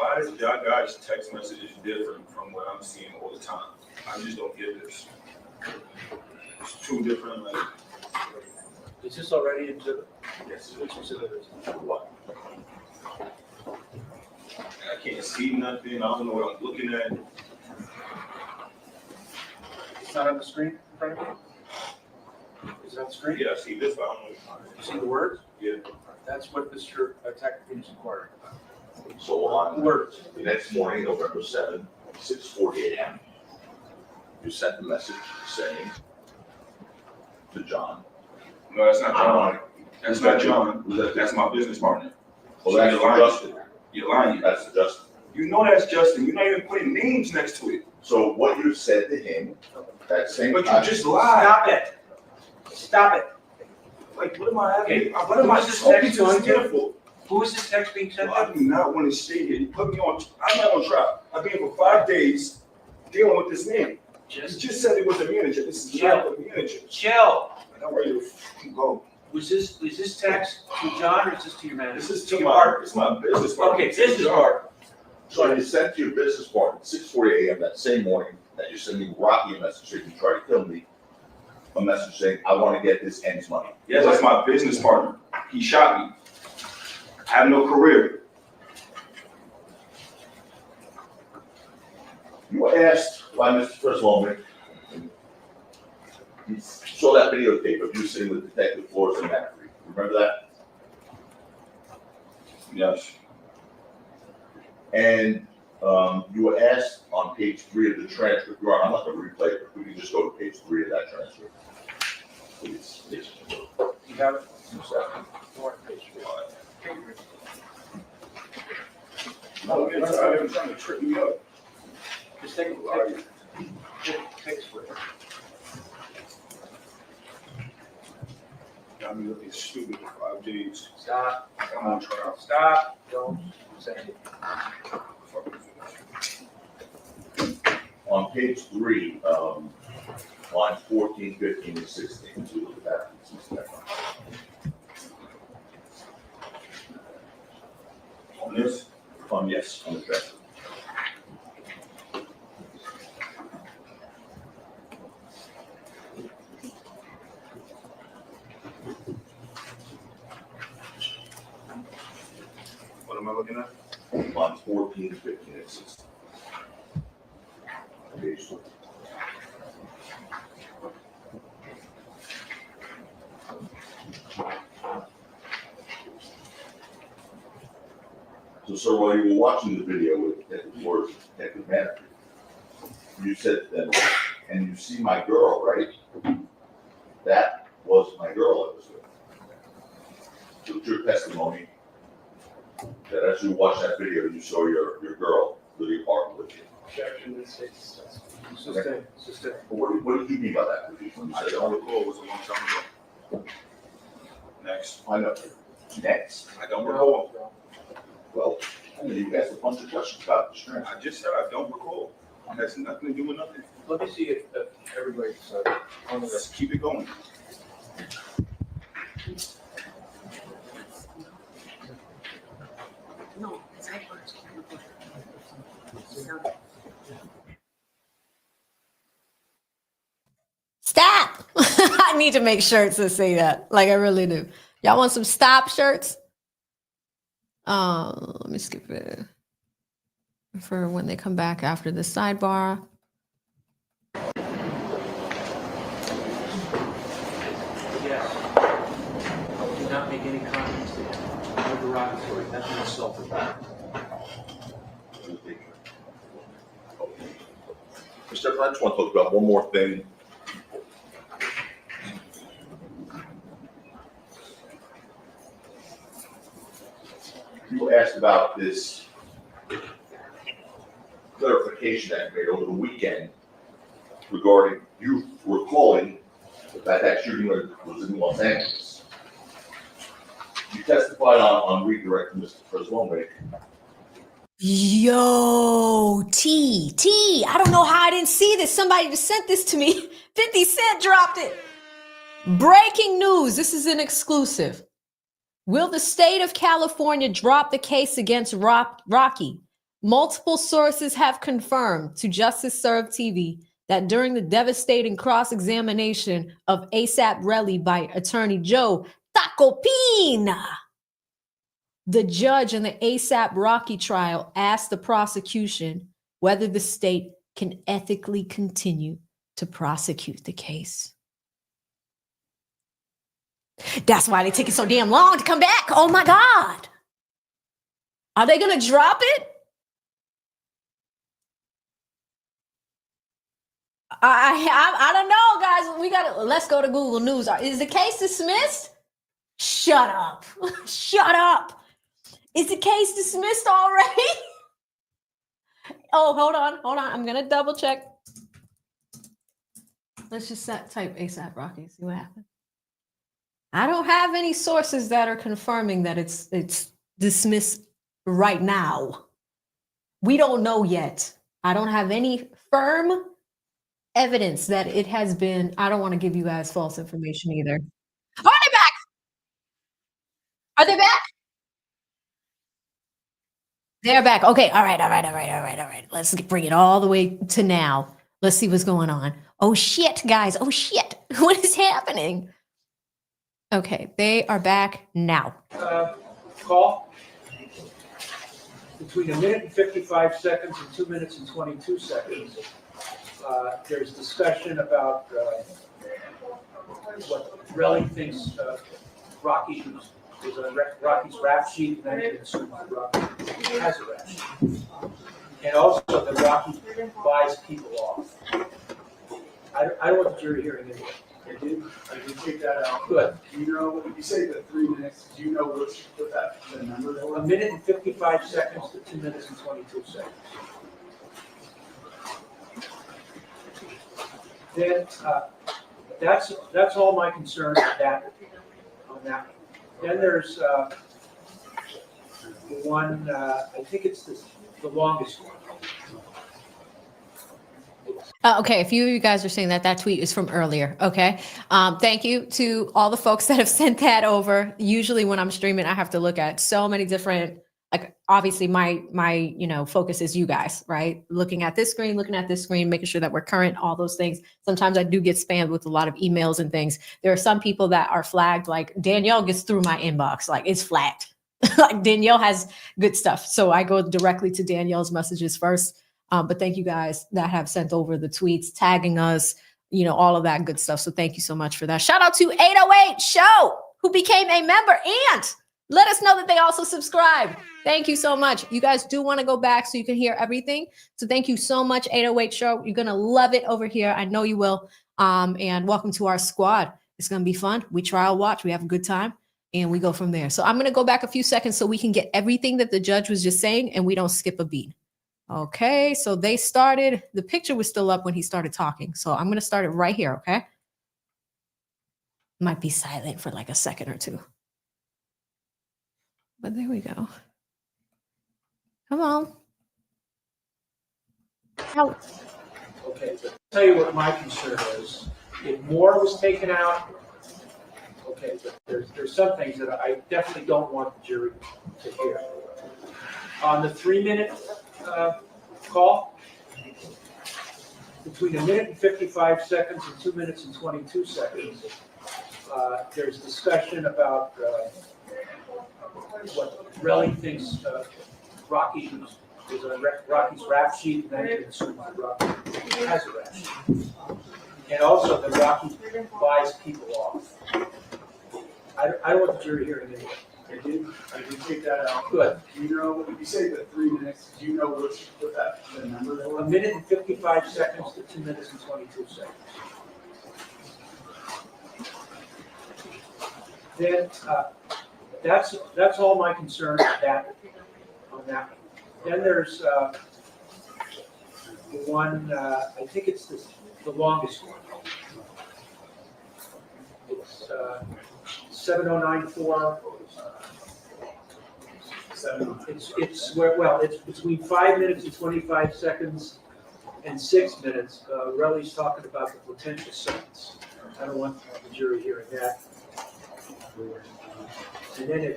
why is y'all guys' text messages different from what I'm seeing all the time? I just don't get this. It's two different, like, Is this already exhibit? yes, Which exhibit is it? What? I can't see nothing, I don't know what I'm looking at. It's not on the screen in front of you? Is it on the screen? Yeah, I see this, but I don't know. You see the words? Yeah. That's what Mr. Tacopina is inquiring about. So on Words. the next morning, November 7th, 6:40 a.m., you sent a message saying to John. No, that's not John. That's not John. Who's that? That's my business partner. Well, that's You're lying. Justin. You're lying. That's Justin. You know that's Justin. You're not even putting names next to it. So what you said to him that same But time. you just lied. Stop it. Stop it. Like, what am I having? Okay. What am I Who's this talking text to? It's going to? pitiful. Who is this text being sent I to? do not want to stay here. You put me on, I'm not on trial. I've been here for 5 days dealing with this man. You just said it was a manager. This is not a manager. Chill. And I'm ready to fucking go. Was this text to John or is this to your manager? This is to your my, partner. it's my business partner. Okay, business partner. So you sent to your business partner at 6:40 a.m. that same morning that you're sending Rocky a message saying you tried to kill me, a message saying, I want to get this N's money. Yes, that's my business partner. He shot me. I have no career. You were asked by Mr. First Lawman, you saw that videotape of you sitting with Detective Flores and Macri. Remember that? Yes. And you were asked on page 3 of the transcript, Your Honor, I'm not going to replay it, but we can just go to page 3 of that transcript. Please. You have it? No, you're trying to trip me up. Just take a take a switch. Nah, I've been looking stupid for 5 days. Stop, I'm on trial. stop, don't say it. Fucking finish. On page 3, lines 14, 15, and 16, so look at that. On this, Yes, on the draft. what am I looking at? Lines 14, 15, and 16. Page 4. So, sir, while you were watching the video with Detective Manager, you said that, and you see my girl, right? That was my girl I was with. So it's your testimony that as you watch that video, you saw your girl living apart with you. Objection, this is. Sister, What did you mean by that? When you I said don't that? recall, it was a long time ago. Next. I know. Next. I don't recall. Well, I mean, you asked a bunch of questions about the strength. I just said I don't recall. It has nothing to do with nothing. let me see if everybody's, on the Let's keep it going. No, because I watched it. Stop! I need to make shirts that say that. Like I really do. Y'all want some stop shirts? Let me skip it for when they come back after the sidebar. yes. Do not make any comments to him. No derogatory, nothing insulting. Mr. I just want to talk about one more thing. You asked about this clarification that you made over the weekend regarding you recalling that shooting was in Los Angeles. You testified on redirect, Mr. Preslomé. Yo, T, I don't know how I didn't see this. Somebody just sent this to me. 50 Cent dropped it. Breaking news. This is an exclusive. Will the state of California drop the case against Rocky? Multiple sources have confirmed to Justice Serve TV that during the devastating cross-examination of AP Relli by attorney Joe Tacopina, the judge in the AP Rocky trial asked the prosecution whether the state can ethically continue to prosecute the case. That's why they take it so damn long to come back. Oh my God. Are they going to drop it? I don't know, guys. We got to, let's go to Google News. Is the case dismissed? Shut up. Shut up. Is the case dismissed already? Oh, hold on. I'm going to double check. Let's just type ASAP Rocky, see what happens. I don't have any sources that are confirming that it's dismissed right now. We don't know yet. I don't have any firm evidence that it has been. I don't want to give you guys false information either. Are they back? Are they back? They're back. Okay. All right. Let's bring it all the way to now. Let's see what's going on. Oh shit, guys. Oh shit. What is happening? Okay, they are back now. Call. Between 1 minute and 55 seconds and 2 minutes and 22 seconds, there's discussion about what Relli thinks Rocky was on Rocky's rap sheet, and then Rocky has a rap sheet. And also that Rocky buys people off. I don't want the jury hearing it. I did take that out. Good. Do you know, when you say the 3 minutes, do you know what the number was? 1 minute and 55 seconds to 2 minutes and 22 seconds. Then, that's all my concern with that. on that. Then there's one, I think it's the longest one. Okay, a few of you guys are saying that tweet is from earlier. Okay, thank you to all the folks that have sent that over. Usually when I'm streaming, I have to look at so many different, like obviously my focus is you guys, right? Looking at this screen, making sure that we're current, all those things. Sometimes I do get spammed with a lot of emails and things. There are some people that are flagged, like Danielle gets through my inbox, like it's flagged. Like Danielle has good stuff, so I go directly to Danielle's messages first. But thank you guys that have sent over the tweets, tagging us, all of that good stuff. So thank you so much for that. Shout out to 808 Show, who became a member and let us know that they also subscribe. Thank you so much. You guys do want to go back so you can hear everything. So thank you so much, 808 Show. You're going to love it over here. I know you will. And welcome to our squad. It's going to be fun. We trial watch. We have a good time. And we go from there. So I'm going to go back a few seconds so we can get everything that the judge was just saying and we don't skip a beat. Okay, so they started, the picture was still up when he started talking. So I'm going to start it right here, okay? Might be silent for like a second or two. But there we go. Come on. Out. Okay, but I'll tell you what my concern is. If more was taken out, okay, but there's some things that I definitely don't want the jury to hear. On the 3-minute call, between 1 minute and 55 seconds and 2 minutes and 22 seconds, there's discussion about what Relli thinks Rocky is on Rocky's rap sheet, and then he assumes that Rocky has a rap sheet. And also that Rocky buys people off. I don't want the jury hearing anything. I did take that out. Good. Do you know, if you say the 3 minutes, do you know what the number was? 1 minute and 55 seconds to 2 minutes and 22 seconds. Then that's all my concern on that. Then there's one, I think it's the longest one. It's 7094. It's between 5 minutes and 25 seconds and 6 minutes. Relli's talking about the potential sentence. I don't want the jury hearing that. And then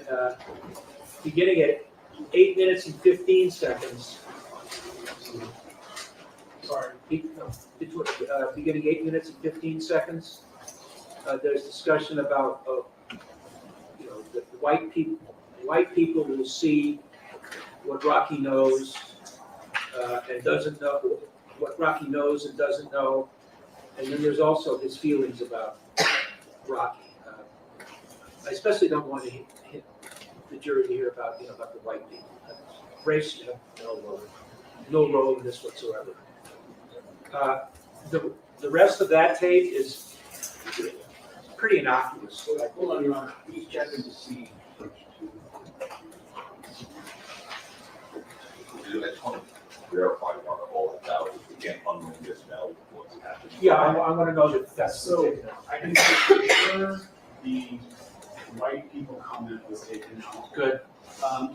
beginning at 8 minutes and 15 seconds. Sorry, beginning 8 minutes and 15 seconds. There's discussion about the white people will see what Rocky knows and doesn't know, what Rocky knows and doesn't know. And then there's also his feelings about Rocky. I especially don't want to hit the jury to hear about the white people. Race, no role in this whatsoever. The rest of that tape is pretty innocuous. Hold on, Your Honor. He's checking to see. I just want to verify on all the ballots. We can't unring this now. What's happening? Yeah, I want to know that that's So, taken out. I can say for sure the white people comment was taken out. Good.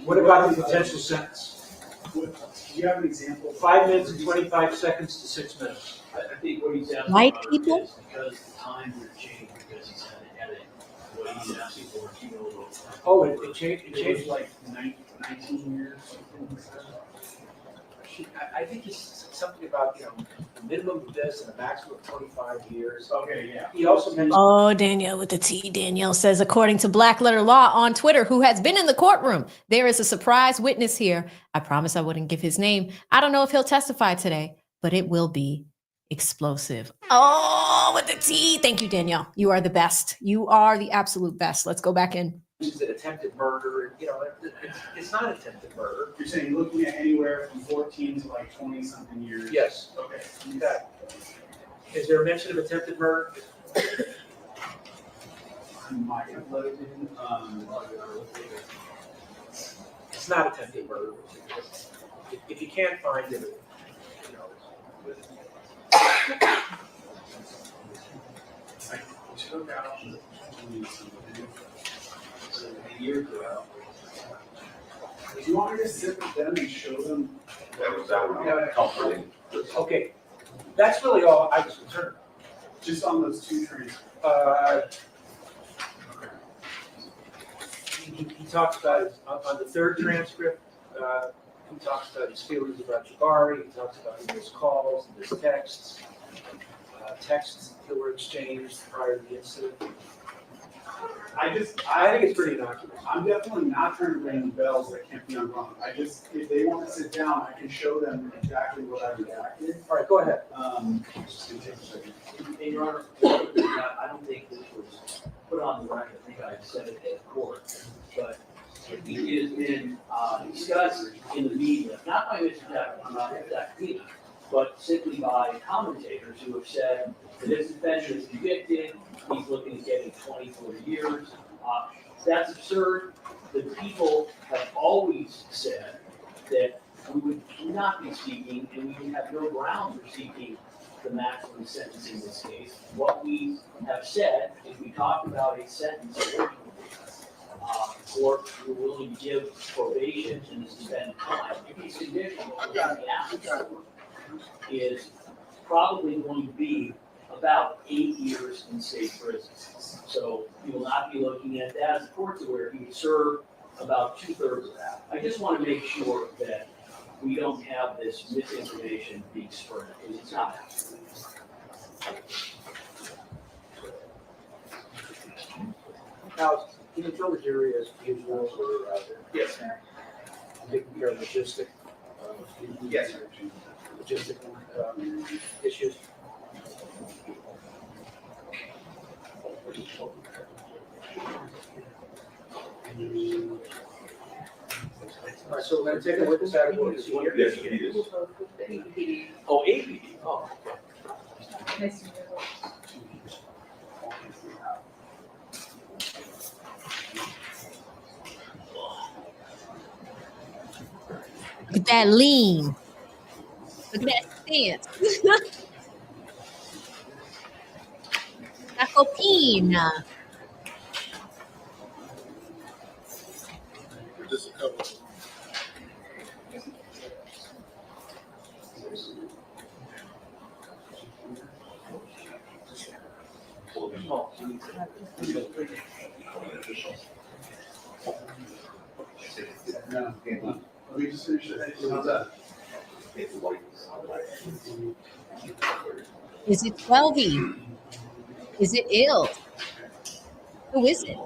What about the potential sentence? Do you have an example? 5 minutes and 25 seconds to 6 minutes. I think what he's asking White about people? is because the times are changed, because he's had to edit what he's asking for, he knows what. Oh, it changed. It changed like 19 years. I think it's something about, the minimum of this and a maximum of 25 years. Okay, yeah. He also mentioned. Oh, Danielle with the T. Danielle says, according to Black Letter Law on Twitter, who has been in the courtroom, there is a surprise witness here. I promise I wouldn't give his name. I don't know if he'll testify today, but it will be explosive. Oh, with the T. Thank you, Danielle. You are the best. You are the absolute best. Let's go back in. Is it attempted murder? It's not attempted murder. You're saying looking at anywhere from 14 to like 20 something years? Yes. Okay. Okay. Is there a mention of attempted murder? I might have let it in. It's not attempted murder. If you can't find it, I took out the years ago. Do you want me to sit with them and show them? That would be comforting. Okay, that's really all I was concerned Just on those two trains. about. He talks about, on the third transcript, he talks about his feelings about Jabari, he talks about his calls, his texts, texts that were exchanged prior to the incident. I think it's pretty innocuous. I'm definitely not trying to ring bells that can't be unrung. If they want to sit down, I can show them exactly what I redacted. All right, go ahead. Just gonna take a second. And Your Honor, I don't think this was put on the record, I think I said it in court, but it has been discussed in the media, not by Mr. Tacopina, but simply by commentators who have said that this defendant is convicted, he's looking at getting 24 years. That's absurd. The people have always said that we would not be seeking, and we would have no ground for seeking the maximum sentence in this case. What we have said is we talked about a sentence or we're willing to give probation and suspend time. If he's conditional, what we're going to be asking for is probably going to be about 8 years in state prison. So you will not be looking at that as the court's aware. He would serve about 2/3 of that. I just want to make sure that we don't have this misinformation being spread, because it's not happening. Now, can you tell the jury as usual, or Yes. taking care of logistic? Yes. Logistic issues? All right, so we're going to take a witness out of court. Is he here? Yes, it is. Oh, APD. Oh, okay. Look at that lean. Look at that stance. Tacopina. Just a couple. No, we just finished it. How's that? Is it 12E? Is it ill? Who is it?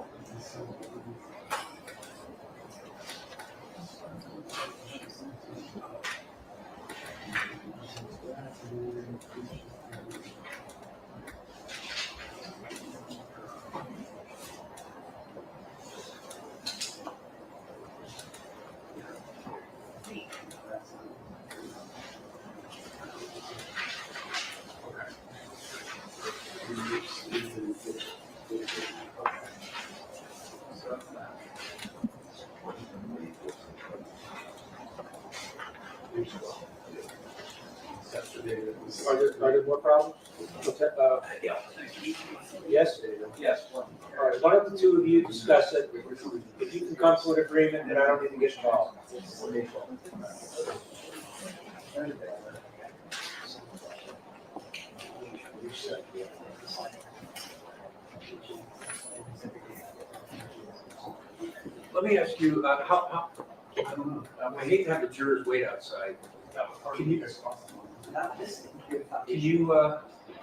Are there more problems? Yes? Yes. All right, why don't the two of you discuss it? If you can come to an agreement, then I don't need to get involved. Let me ask you, I hate to have the jurors wait outside. Can you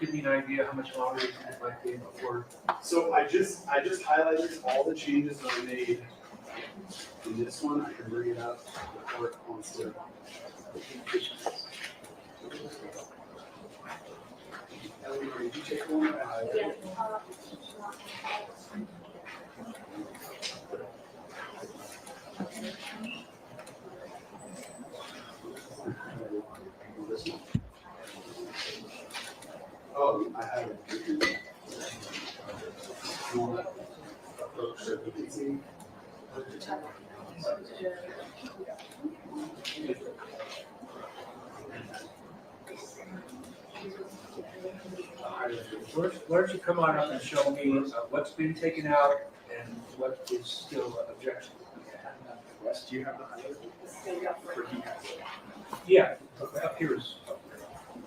give me an idea how much longer it might be before? So I just highlighted all the changes that I made in this one. I can bring it up. The court wants to. Eleanor, did you take one? Yeah. Oh, I have it. You want to approach so we can see? Why don't you come on up and show me what's been taken out and what is still objectionable. Wes, do you have the highlight? Or he has it? Yeah, up here is.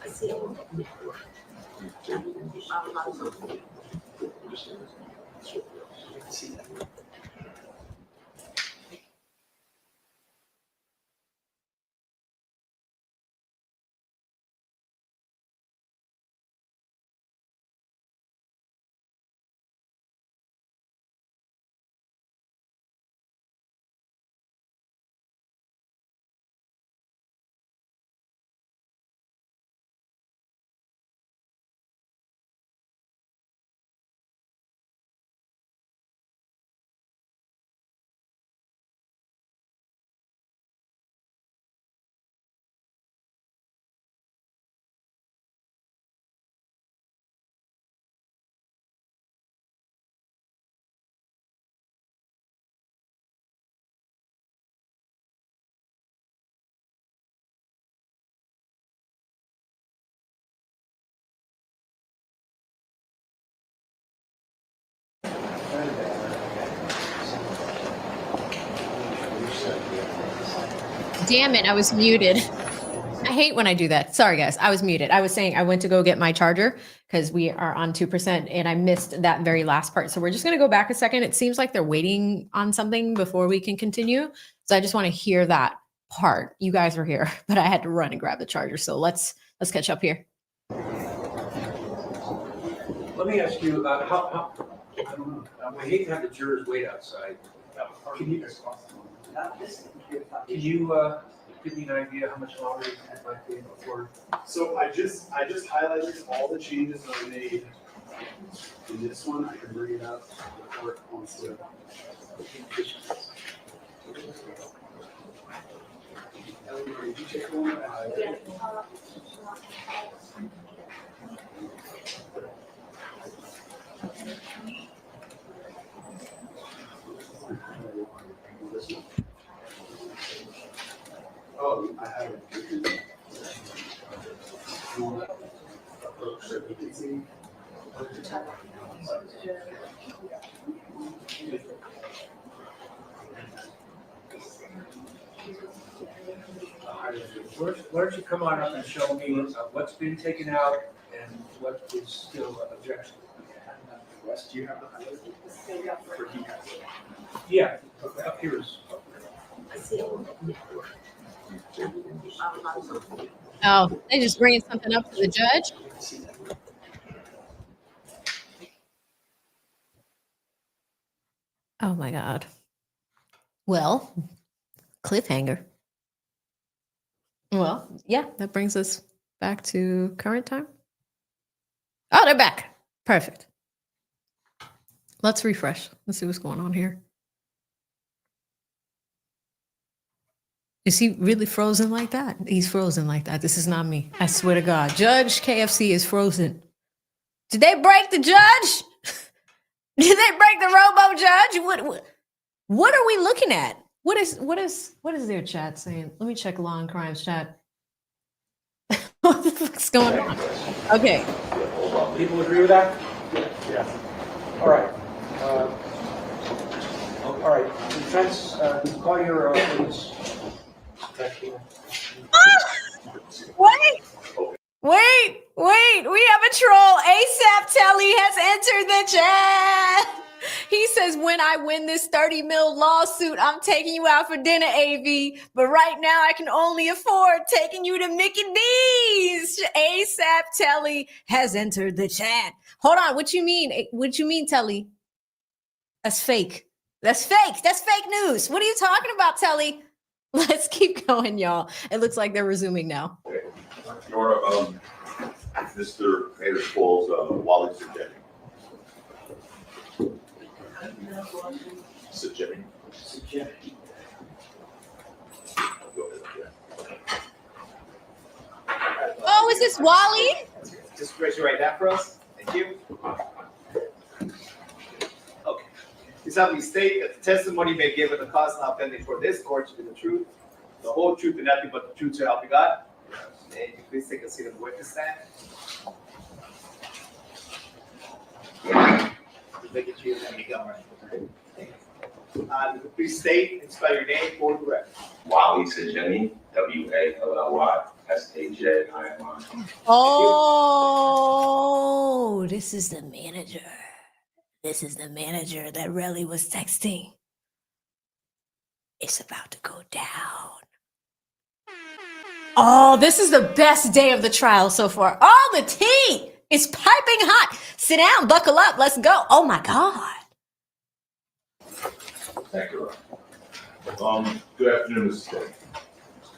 I see it. Damn it, I was muted. I hate when I do that. Sorry, guys. I was muted. I was saying I went to go get my charger because we are on 2% and I missed that very last part. So we're just going to go back a second. It seems like they're waiting on something before we can continue. So I just want to hear that part. You guys were here, but I had to run and grab the charger. So let's catch up here. Let me ask you, I hate to have the jurors wait outside. Can you give me an idea how much longer it might be before? So I just highlighted all the changes that I made in this one. I can bring it up before it wants to. Ellie, did you take one? Oh, I have it. Approach that we can see. Why don't you come on up and show me what's been taken out and what is still objectionable? Wes, do you have the highlight? Or he has it? Yeah, up here is. I see it. Oh, they just bringing something up to the judge. Oh my God. Well, cliffhanger. Well, yeah, that brings us back to current time. Oh, they're back. Perfect. Let's refresh. Let's see what's going on here. Is he really frozen like that? He's frozen like that. This is not me. I swear to God. Judge KFC is frozen. Did they break the judge? Did they break the robo judge? What are we looking at? What is their chat saying? Let me check law and crimes chat. What the fuck's going on? Okay. People agree with that? Yeah. All right. All right. Defense, call your witness. Wait. We have a troll. ASAP Telly has entered the chat. He says, when I win this 30 mil lawsuit, I'm taking you out for dinner, AV. But right now, I can only afford taking you to Mickey D's. ASAP Telly has entered the chat. Hold on. What you mean? What you mean, Telly? That's fake. That's fake. That's fake news. What are you talking about, Telly? Let's keep going, y'all. It looks like they're resuming now. Nora, Mr. Mayor's calls Wally Sujemi. Oh, is this Wally? Just raise your right hand for us. Thank you. Okay. This how we state that the testimony you may give in the cause now pending for this court to be the truth, the whole truth, and nothing but the truth to help you God. And you please take a seat on the witness stand. Just making sure you're going to be going right. Please state and spell your name for the record. Wally Sajani, WALLYSAJIMI. Oh, this is the manager. This is the manager that Relli was texting. It's about to go down. Oh, this is the best day of the trial so far. Oh, the tea is piping hot. Sit down, buckle up, let's go. Oh my God. Thank you, Ron. Good afternoon, Mr. Day.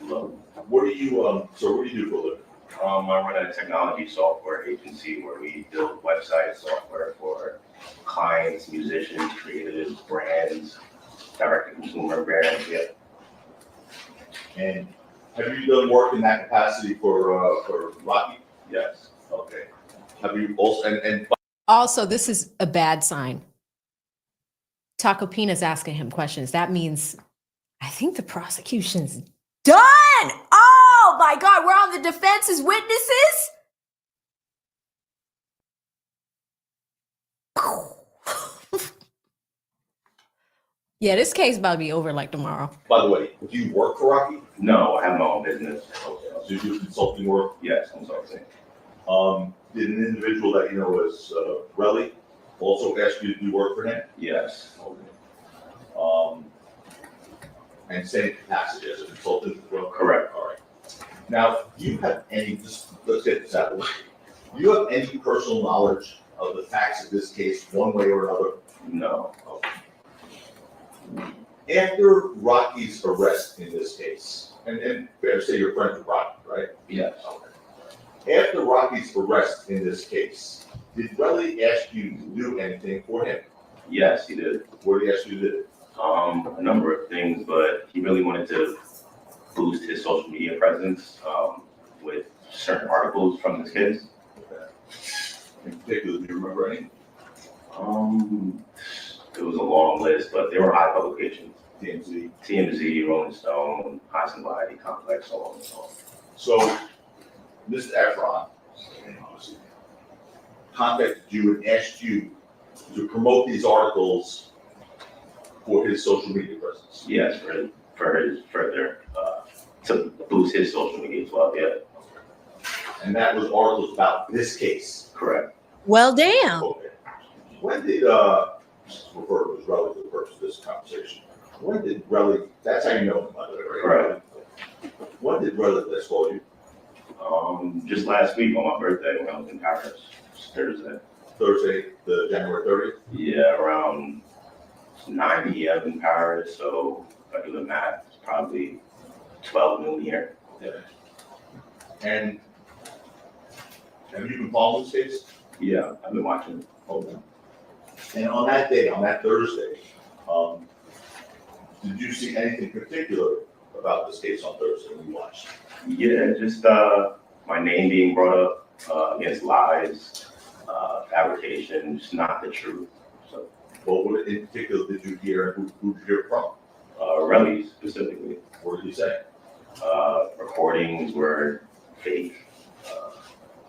What do you, what do you do for a living? I run a technology software agency where we build website software for clients, musicians, creatives, brands, direct-to-consumer brands. Yeah. And have you done work in that capacity for Rocky? Yes. Okay. Have you also, and Also, this is a bad sign. Tacopina's asking him questions. That means I think the prosecution's done. Oh my God, we're on the defense's witnesses. Yeah, this case about to be over like tomorrow. by the way, do you work for Rocky? No, I have my own business. Okay, so you do consulting work? Yes, consulting. Did an individual that you know as Relli also ask you to do work for him? Yes. Okay. And same capacity as a consultant as well? Correct. All right. Now, do you have any, just let's get this out of the way. Do you have any personal knowledge of the facts of this case, one way or another? No. Okay. After Rocky's arrest in this case, and fair to say you're friends with Rocky, right? Yes. Okay. After Rocky's arrest in this case, did Relli ask you to do anything for him? Yes, he did. What did he ask you to do? A number of things, but he really wanted to boost his social media presence with certain articles from his kids. Okay. In particular, do you remember any? It was a long list, but they were high publications. TMZ. Rolling Stone, High Society, Complex, so on and so on. So, Mr. Efron contacted you and asked you to promote these articles for his social media presence. Yes, for his further, to boost his social media as well, yeah. And that was articles about this case. Correct. Well, damn. Okay. When did, refer to as Relli for the purpose of this conversation, when did Relli, that's how you know him, by the way, right? Correct. When did Relli last call you? Just last week on my birthday when I was in Paris, Thursday. Thursday, the January 30th? Yeah, around 9 p.m. in Paris, so if I do the math, it's probably 12 noon here. Yeah. And have you been following this case? Yeah, I've been watching. Okay. And on that day, on that Thursday, did you see anything particular about this case on Thursday when you watched? Yeah, just my name being brought up against lies, fabrication, just not the truth. So, Well, what in particular did you hear, and who did you hear from? Relli specifically. What did he say? Recordings were fake.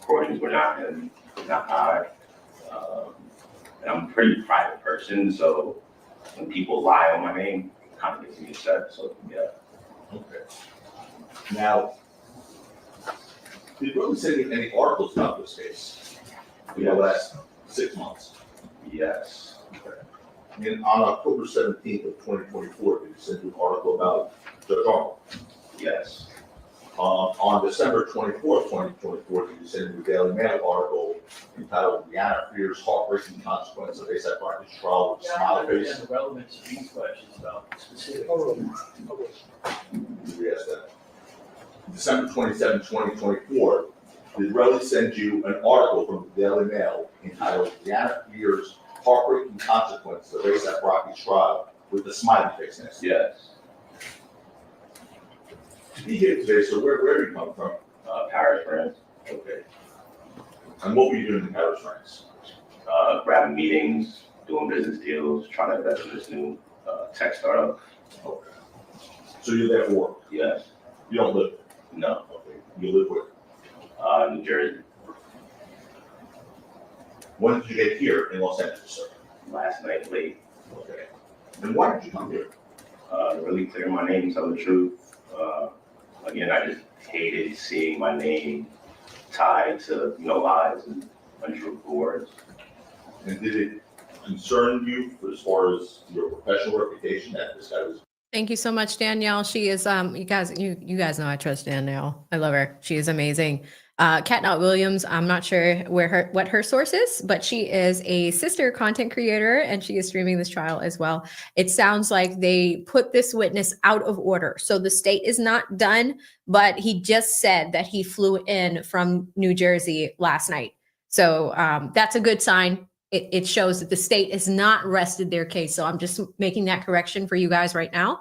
Recordings were not him, not I. And I'm a pretty private person, so when people lie on my name, it kind of gets me upset. So yeah. Okay. Now, did Relli send you any articles about this case in the last 6 months? Yes. Okay. And on October 17th of 2024, did he send you an article about Judge Arnold? Yes. On December 24th, 2024, did you send you a Daily Mail article entitled "Rihanna Fears Heartbreaking Consequence of A$AP Rocky's Trial with a Yeah, I Smile understand Face"? the relevance of these questions about specific. We asked that. December 27, 2024, did Relli send you an article from the Daily Mail entitled "Rihanna Fears Heartbreaking Consequences of A$AP Rocky's Trial with a Smiley Face" next to it? Yes. To be here today, so where do you come from? Paris, France. Okay. And what were you doing in Paris, France? Grabbing meetings, doing business deals, trying to invest in this new tech startup. Okay. So you're there for work? Yes. You don't live there? No. Okay. You live where? New Jersey. When did you get here in Los Angeles, sir? Last night late. Okay. And why did you come here? Really clear my name, tell the truth. Again, I just hated seeing my name tied to, lies and untruthful words. And did it concern you as far as your professional reputation that this guy was? Thank you so much, Danielle. She is you guys know I trust Danielle. I love her. She is amazing. Katnot Williams, I'm not sure what her source is, but she is a sister content creator and she is streaming this trial as well. It sounds like they put this witness out of order. So the state is not done, but he just said that he flew in from New Jersey last night. So that's a good sign. It shows that the state has not rested their case. So I'm just making that correction for you guys right now.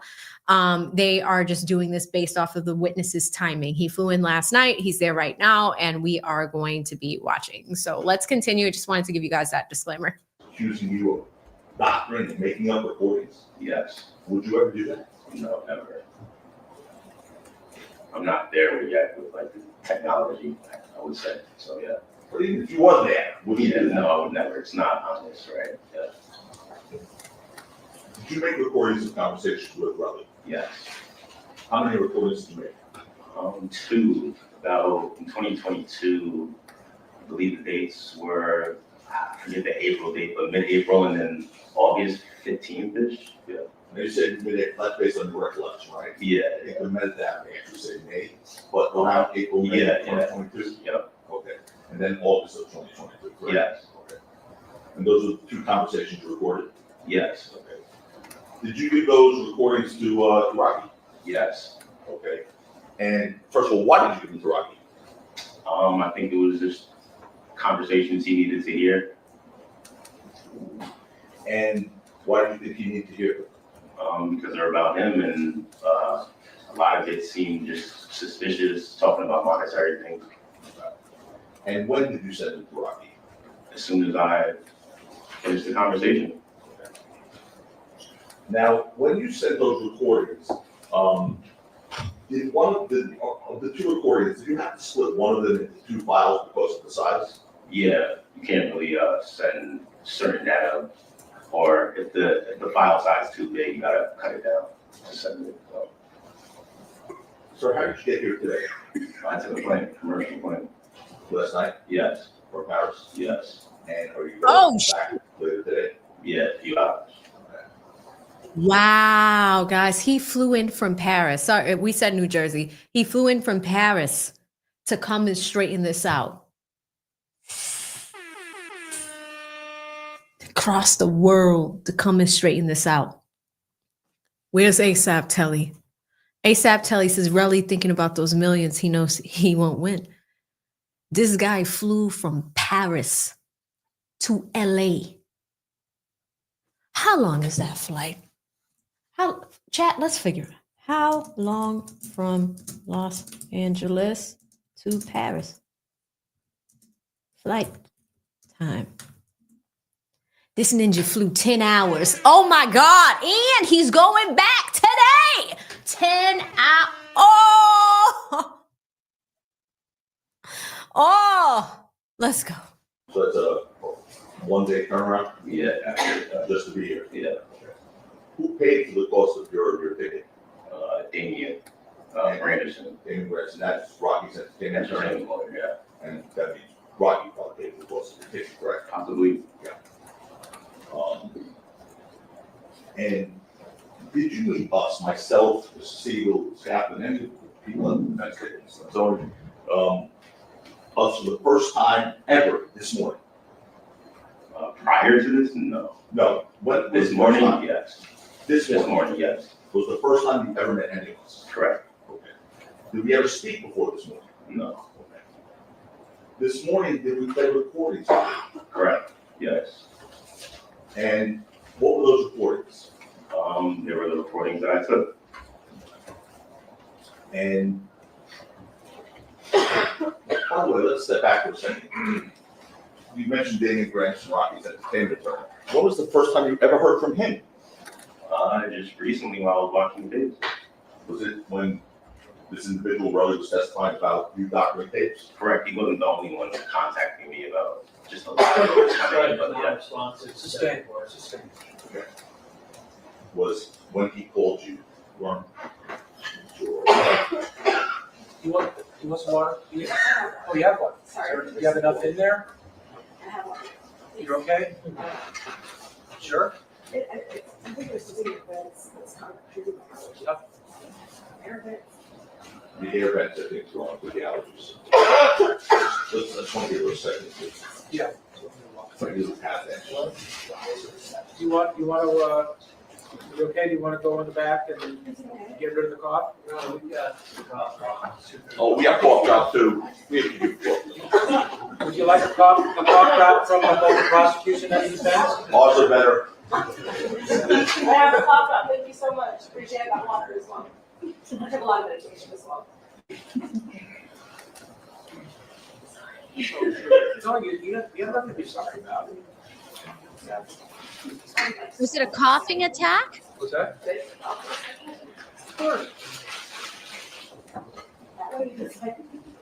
They are just doing this based off of the witness's timing. He flew in last night. He's there right now, and we are going to be watching. So let's continue. I just wanted to give you guys that disclaimer. Accusing you of doctoring and making up recordings? Yes. Would you ever do that? No, never. I'm not there yet with like the technology, I would say. So yeah. But even if you was there, would you do that? No, I would never. It's not honest, right? Yeah. Did you make recordings of conversations with Relli? Yes. How many recordings did you make? 2. About in 2022, I believe the dates were, I forget the April date, but mid-April and then August 15th-ish. Yeah. And you said you made it, that's based on your recollection, right? Yeah. I think we meant that, we actually say May, but around April, May Yeah, 2022? Yep. Okay. And then August of 2022, correct? Yes. Okay. And those are the 2 conversations you recorded? Yes. Okay. Did you give those recordings to Rocky? Yes. Okay. And first of all, why did you give them to Rocky? I think it was just conversations he needed to hear. And why do you think he needed to hear them? Because they're about him, and a lot of it seemed just suspicious, talking about monetary things. And when did you send them to Rocky? As soon as I finished the conversation. Now, when you sent those recordings, did one of the 2 recordings, did you have to split one of them into 2 files because of the size? Yeah, you can't really send certain data, or if the file size is too big, you gotta cut it down to send it. So, So how did you get here today? I took a plane, commercial plane. Last night Yes, from Paris? yes, And are you Oh, going back later today? yeah, a few hours. Wow, guys, he flew in from Paris. Sorry, we said New Jersey. He flew in from Paris to come and straighten this out. Across the world to come and straighten this out. Where's ASAP Telly? ASAP Telly says, Relli thinking about those millions, he knows he won't win. This guy flew from Paris to LA. How long is that flight? Chat, let's figure it. How long from Los Angeles to Paris? Flight time. This ninja flew 10 hours. Oh my God. And he's going back today. 10 hours. Oh, let's go. So it's a 1-day turnaround? Yeah, Just to be here? yeah. Who paid for the cost of your ticket? Damien Branderson. Damien Branderson, that's Rocky's entertainment. That's right, yeah. And that means Rocky probably paid for the cost of your ticket, correct? Possibly. And did you meet us, myself, the CEO, staff, and any people in the United States? So, us for the first time ever this morning? Prior to this, no. No. What, This morning, yes. This This morning morning, yes. was the first time you ever met any of us? Correct. Okay. Did we ever speak before this morning? No. Okay. This morning, did we play recordings? Correct. Yes. And what were those recordings? They were the recordings that I took. And by the way, let's step back for a second. You mentioned Damien Branderson, Rocky's entertainment attorney. When was the first time you ever heard from him? Just recently while I was watching the tapes. Was it when this individual Relli was testifying about you doctoring tapes? Correct. He wasn't the only one contacting me about just a lot of Right, but not responsive. Sustained. Okay. was when he called you. Run. You want some water? Oh, you have one. Sorry. You have enough in there? I have one. You're okay? Sure? I think it's weird, but it's kind of pretty much. Air vents. The air vents, I think, is wrong with the allergies. Let's want to give her a second. Yeah. So I do have that. You want to, you okay? Do you want to go in the back and get rid of the cough? No, we got, Oh, we have cough drop too. We have to do cough. Would you like a cough drop from both the prosecution and the defense? Odds are better. I have a pop up. Thank you so much. Appreciate it. I got water as well. I took a lot of medication as well. No, you have nothing to be sorry about. Was it a coughing attack? What's that?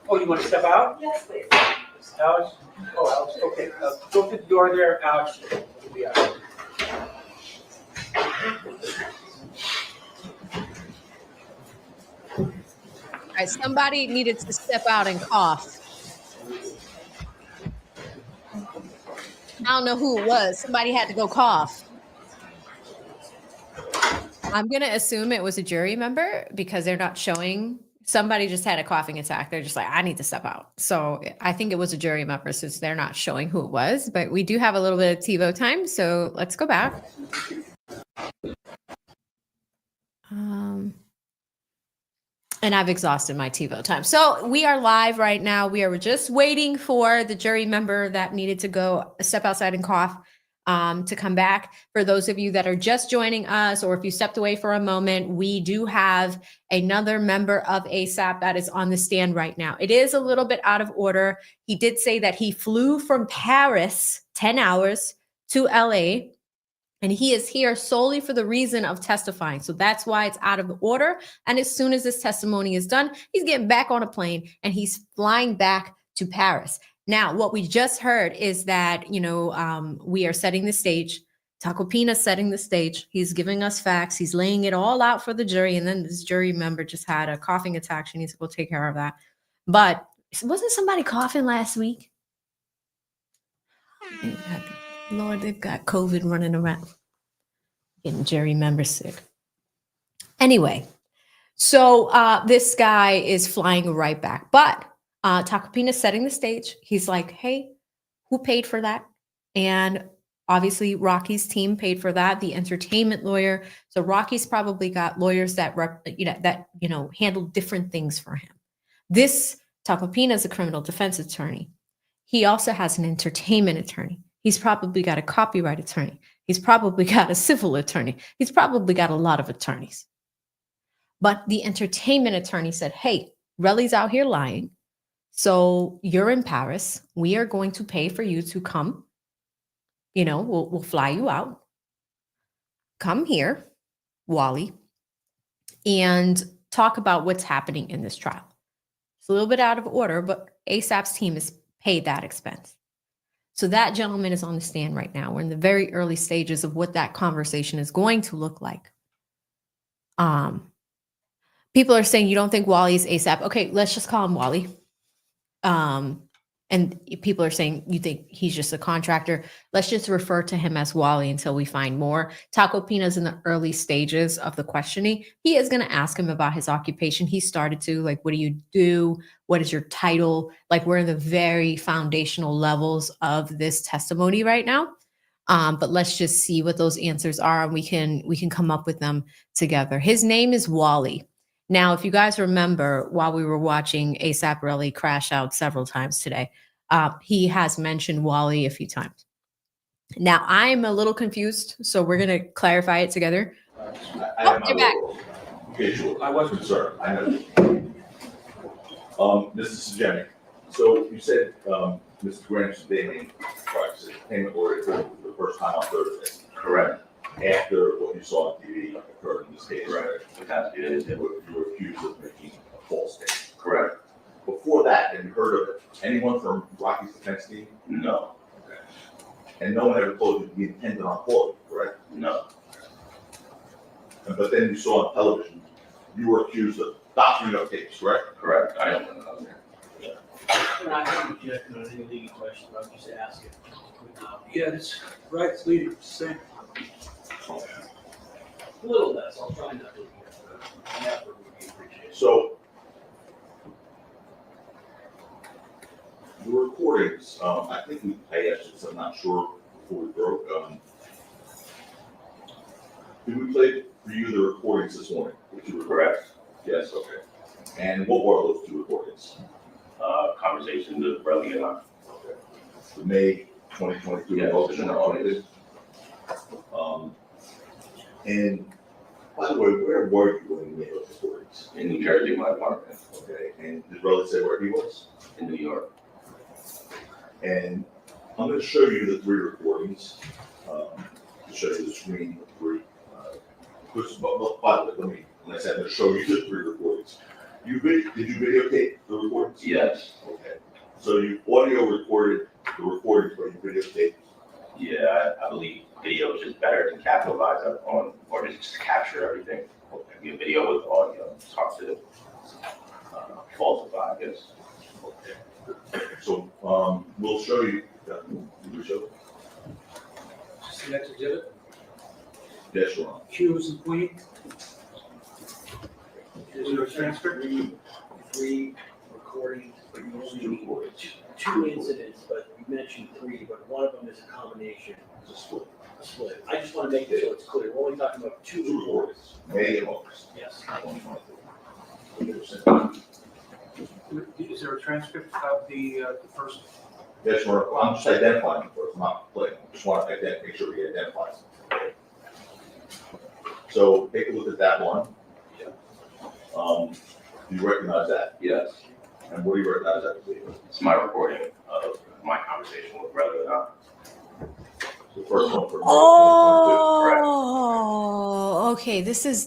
Oh, you want to step out? Yes, please. Alex? Oh, Alex, okay. Go to the door there, Alex. You'll be out. All right, somebody needed to step out and cough. I don't know who it was. Somebody had to go cough. I'm going to assume it was a jury member because they're not showing. Somebody just had a coughing attack. They're just like, I need to step out. So I think it was a jury member since they're not showing who it was. But we do have a little bit of TiVo time. So let's go back. And I've exhausted my TiVo time. So we are live right now. We are just waiting for the jury member that needed to go step outside and cough to come back. For those of you that are just joining us, or if you stepped away for a moment, we do have another member of ASAP that is on the stand right now. It is a little bit out of order. He did say that he flew from Paris 10 hours to LA. And he is here solely for the reason of testifying. So that's why it's out of order. And as soon as this testimony is done, he's getting back on a plane and he's flying back to Paris. Now, what we just heard is that, we are setting the stage. Tacopina setting the stage. He's giving us facts. He's laying it all out for the jury. And then this jury member just had a coughing attack. She needs to go take care of that. But wasn't somebody coughing last week? Lord, they've got COVID running around, getting jury members sick. Anyway, so this guy is flying right back. But Tacopina is setting the stage. He's like, hey, who paid for that? And obviously Rocky's team paid for that, the entertainment lawyer. So Rocky's probably got lawyers that handle different things for him. This Tacopina is a criminal defense attorney. He also has an entertainment attorney. He's probably got a copyright attorney. He's probably got a civil attorney. He's probably got a lot of attorneys. But the entertainment attorney said, hey, Relli's out here lying. So you're in Paris. We are going to pay for you to come. We'll fly you out. Come here, Wally, and talk about what's happening in this trial. It's a little bit out of order, but ASAP's team has paid that expense. So that gentleman is on the stand right now. We're in the very early stages of what that conversation is going to look like. People are saying, you don't think Wally's ASAP. Okay, let's just call him Wally. And people are saying, you think he's just a contractor. Let's just refer to him as Wally until we find more. Tacopina's in the early stages of the questioning. He is going to ask him about his occupation. He started to, like, what do you do? What is your title? Like, we're in the very foundational levels of this testimony right now. But let's just see what those answers are, and we can come up with them together. His name is Wally. Now, if you guys remember, while we were watching AP Relli crash out several times today, he has mentioned Wally a few times. Now, I'm a little confused, so we're going to clarify it together. You're back. Visual. I was concerned. I know. This is Jenny. So you said Mr. Grant's dating practice payment order for the first time on Thursday. Correct. After what you saw on TV occurred in this case. Correct. You were accused of making a false statement. Correct. Before that, have you heard of anyone from Rocky's defense team? No. Okay. And no one ever told you to be intended on calling, correct? No. but then you saw on television, you were accused of doctoring up tapes, correct? Correct, I don't know there. And I haven't objected on any legal question, but I'm just asking. Yeah, that's right, it's leading, same. A little less, I'll try not to. An effort would be appreciated. So, the recordings, I think we passed this, I'm not sure, before we broke. Did we play for you the recordings this morning? Which you were Correct. Yes, okay. And what were those two recordings? Conversations with Relli and I. Okay. The May 2022 Yes, motion in or the August. And by the way, where were you when you made those recordings? In New Jersey, my apartment. Okay, and did Relli say where he was? In New York. And I'm gonna show you the three recordings, to show you the screen of three. But by the way, when I said I'm gonna show you the three recordings, did you videotape the recordings? Yes. Okay, so you audio recorded the recordings, but you videotaped. Yeah, I believe video is just better to capitalize on, or just capture everything. Okay. A video with audio, it's hard to falsify, I guess. Okay. So, we'll show you, you show? Just the next exhibit, Yes, Ron. Q's and Queen. Is there a transcript? Three recordings, but you only Two need recordings. two incidents, but you mentioned three, but one of them is a combination, It's a split. a split. I just want to make sure it's clear, we're only talking about two Two recordings. recordings, May and August. Yes. 2023. Is there a transcript of the first? Yes, Ron. Well, I'm just identifying them first, I'm not playing. Just want to make sure we identify them. So take a look at that one. Do you recognize that? Yes. And what do you recognize that to be? It's my recording of my conversation with Relli and I. The first one from May 2022. Oh, okay.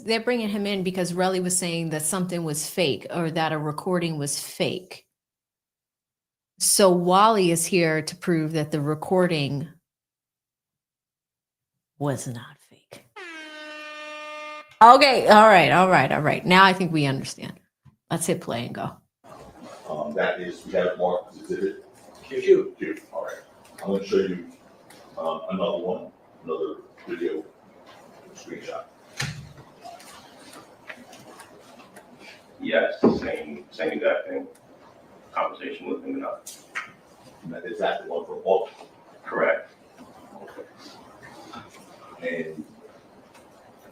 They're bringing him in because Relli was saying that something was fake or that a recording was fake. So Wally is here to prove that the recording was not fake. Okay. All right. Now I think we understand. Let's hit play and go. That is, we have it marked as exhibit Q. Q. All right. I'm going to show you another one, another video screenshot. Yes, same exact thing. Conversation with him and I. And that is that the one from August. Correct. Okay. And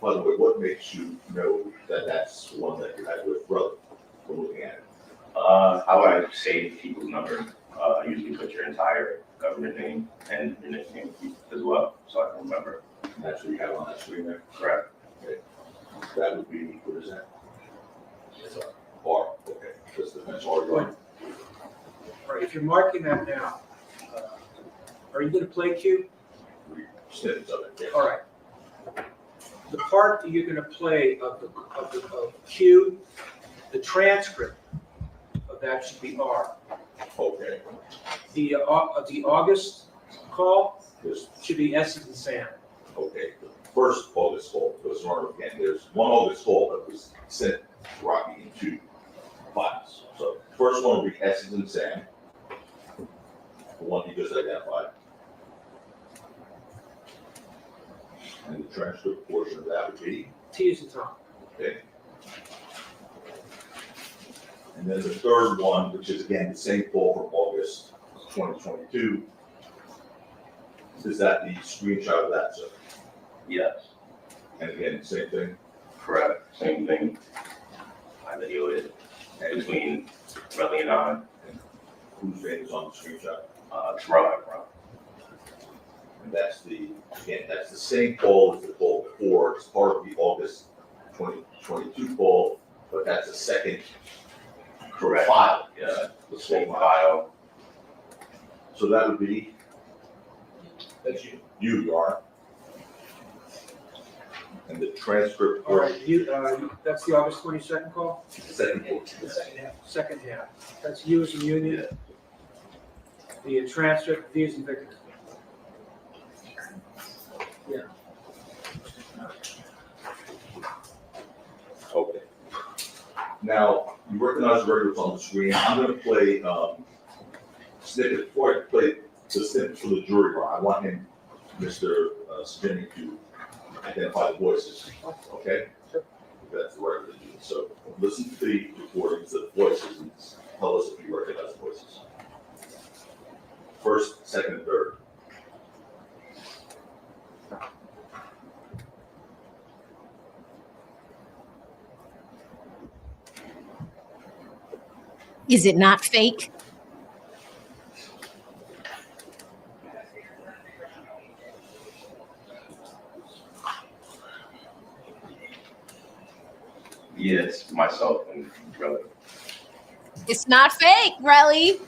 by the way, what makes you know that that's the one that you had with Relli when looking at it? How I save people's numbers, I usually put your entire government name and your nickname as well, so I can remember. And that's what you have on that screen there? Correct. Okay. That would be, what is that? Yes, sir. R, okay, that's the next R going. All right, if you're marking that now, are you going to play Q? Snippets of it, yeah. All right. The part that you're going to play of Q, the transcript of that should be R. Okay. The August call This, should be S and Sam. okay, the first August call, because again, there's one August call that was sent to Rocky in two files. So first one would be S and Sam, the one he just identified. And the transcript portion of that would be, T is in Tom. okay. And then the third one, which is again the same call from August 2022, is that the screenshot of that, sir? Yes. And again, same thing? Correct. Same thing. I videoed it between Relli and I. Whose name is on the screenshot? Toronto. And that's that's the same call as the call before. It's part of the August 2022 call, but that's a second Correct. file. Yeah. The Same same file. So that would be That's you. you are. And the transcript All right, portion, that's the August 22nd call? the second portion. The second half. Second half. That's you as a union. The transcript, V as in Victor. Yeah. Now, you recognize the records on the screen. I'm gonna play, snippet, before I play the snippet for the jury bar, I want him, Mr. Spinning, to identify the voices, okay? If that's the right way to do it. So listen to the recordings of the voices and tell us if you recognize the voices. First, second, and third. Is it not fake? Yes, myself and brother. It's not fake, Relli.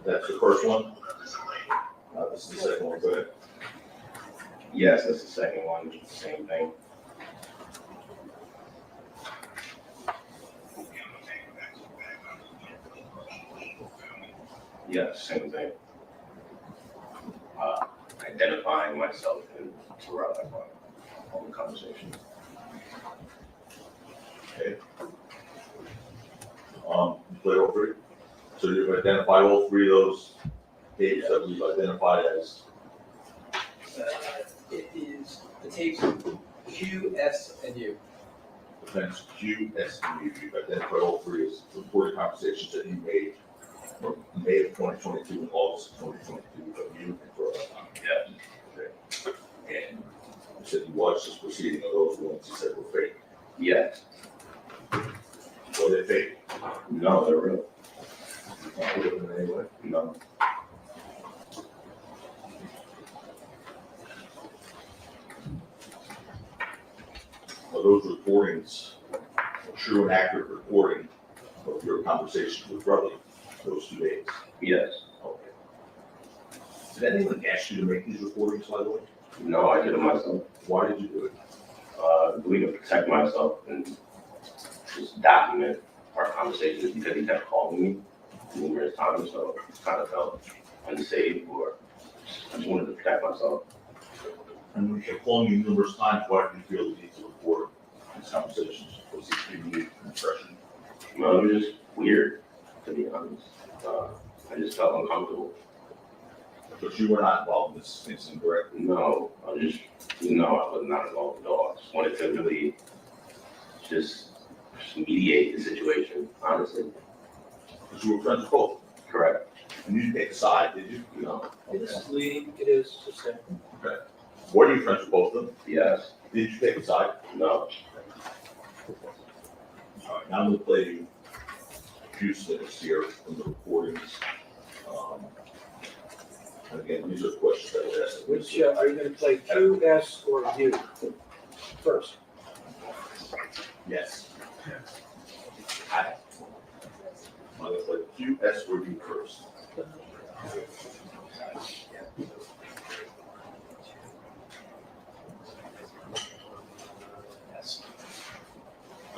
That's the first one. This is the second one, go ahead. Yes, that's the second one, same thing. Yes, same thing. Identifying myself and throughout all the conversation. Okay. Play all three. So you've identified all three of those tapes that we've identified as. It is the tapes Q, S, and U. Defense Q, S, and U. You've identified all three as recorded conversations that you made from May of 2022 and August of 2022 of you and for Yeah. Okay. And you said you watched this proceeding of those ones you said were fake. Yes. Were they fake? No, they're real. You can't put them in any way? No. Are those recordings a true and accurate recording of your conversation with Relli those 2 days? Yes. Okay. Did anyone ask you to make these recordings, by the way? No, I did it myself. Why did you do it? I believe to protect myself and just document our conversations because he kept calling me numerous times, so it kind of felt unsafe, or I just wanted to protect myself. And when you're calling you numerous times, why did you feel the need to record these conversations? Was it giving you an impression? No, it was just weird, to be honest. I just felt uncomfortable. But you were not involved in this incident, correct? No, I was not involved at all. I just wanted to really just mediate the situation, honestly. Because you were friends with both. Correct. And you didn't take a side, did you? No. It is leading, it is just saying. Okay. Were you friends with both of them? Yes. Did you take a side? No. All right, now I'm gonna play you a few snippets here from the recordings. And again, these are questions that were asked. Which, are you gonna play Q, S, or U first? Yes. I'm gonna play Q, S, or U first.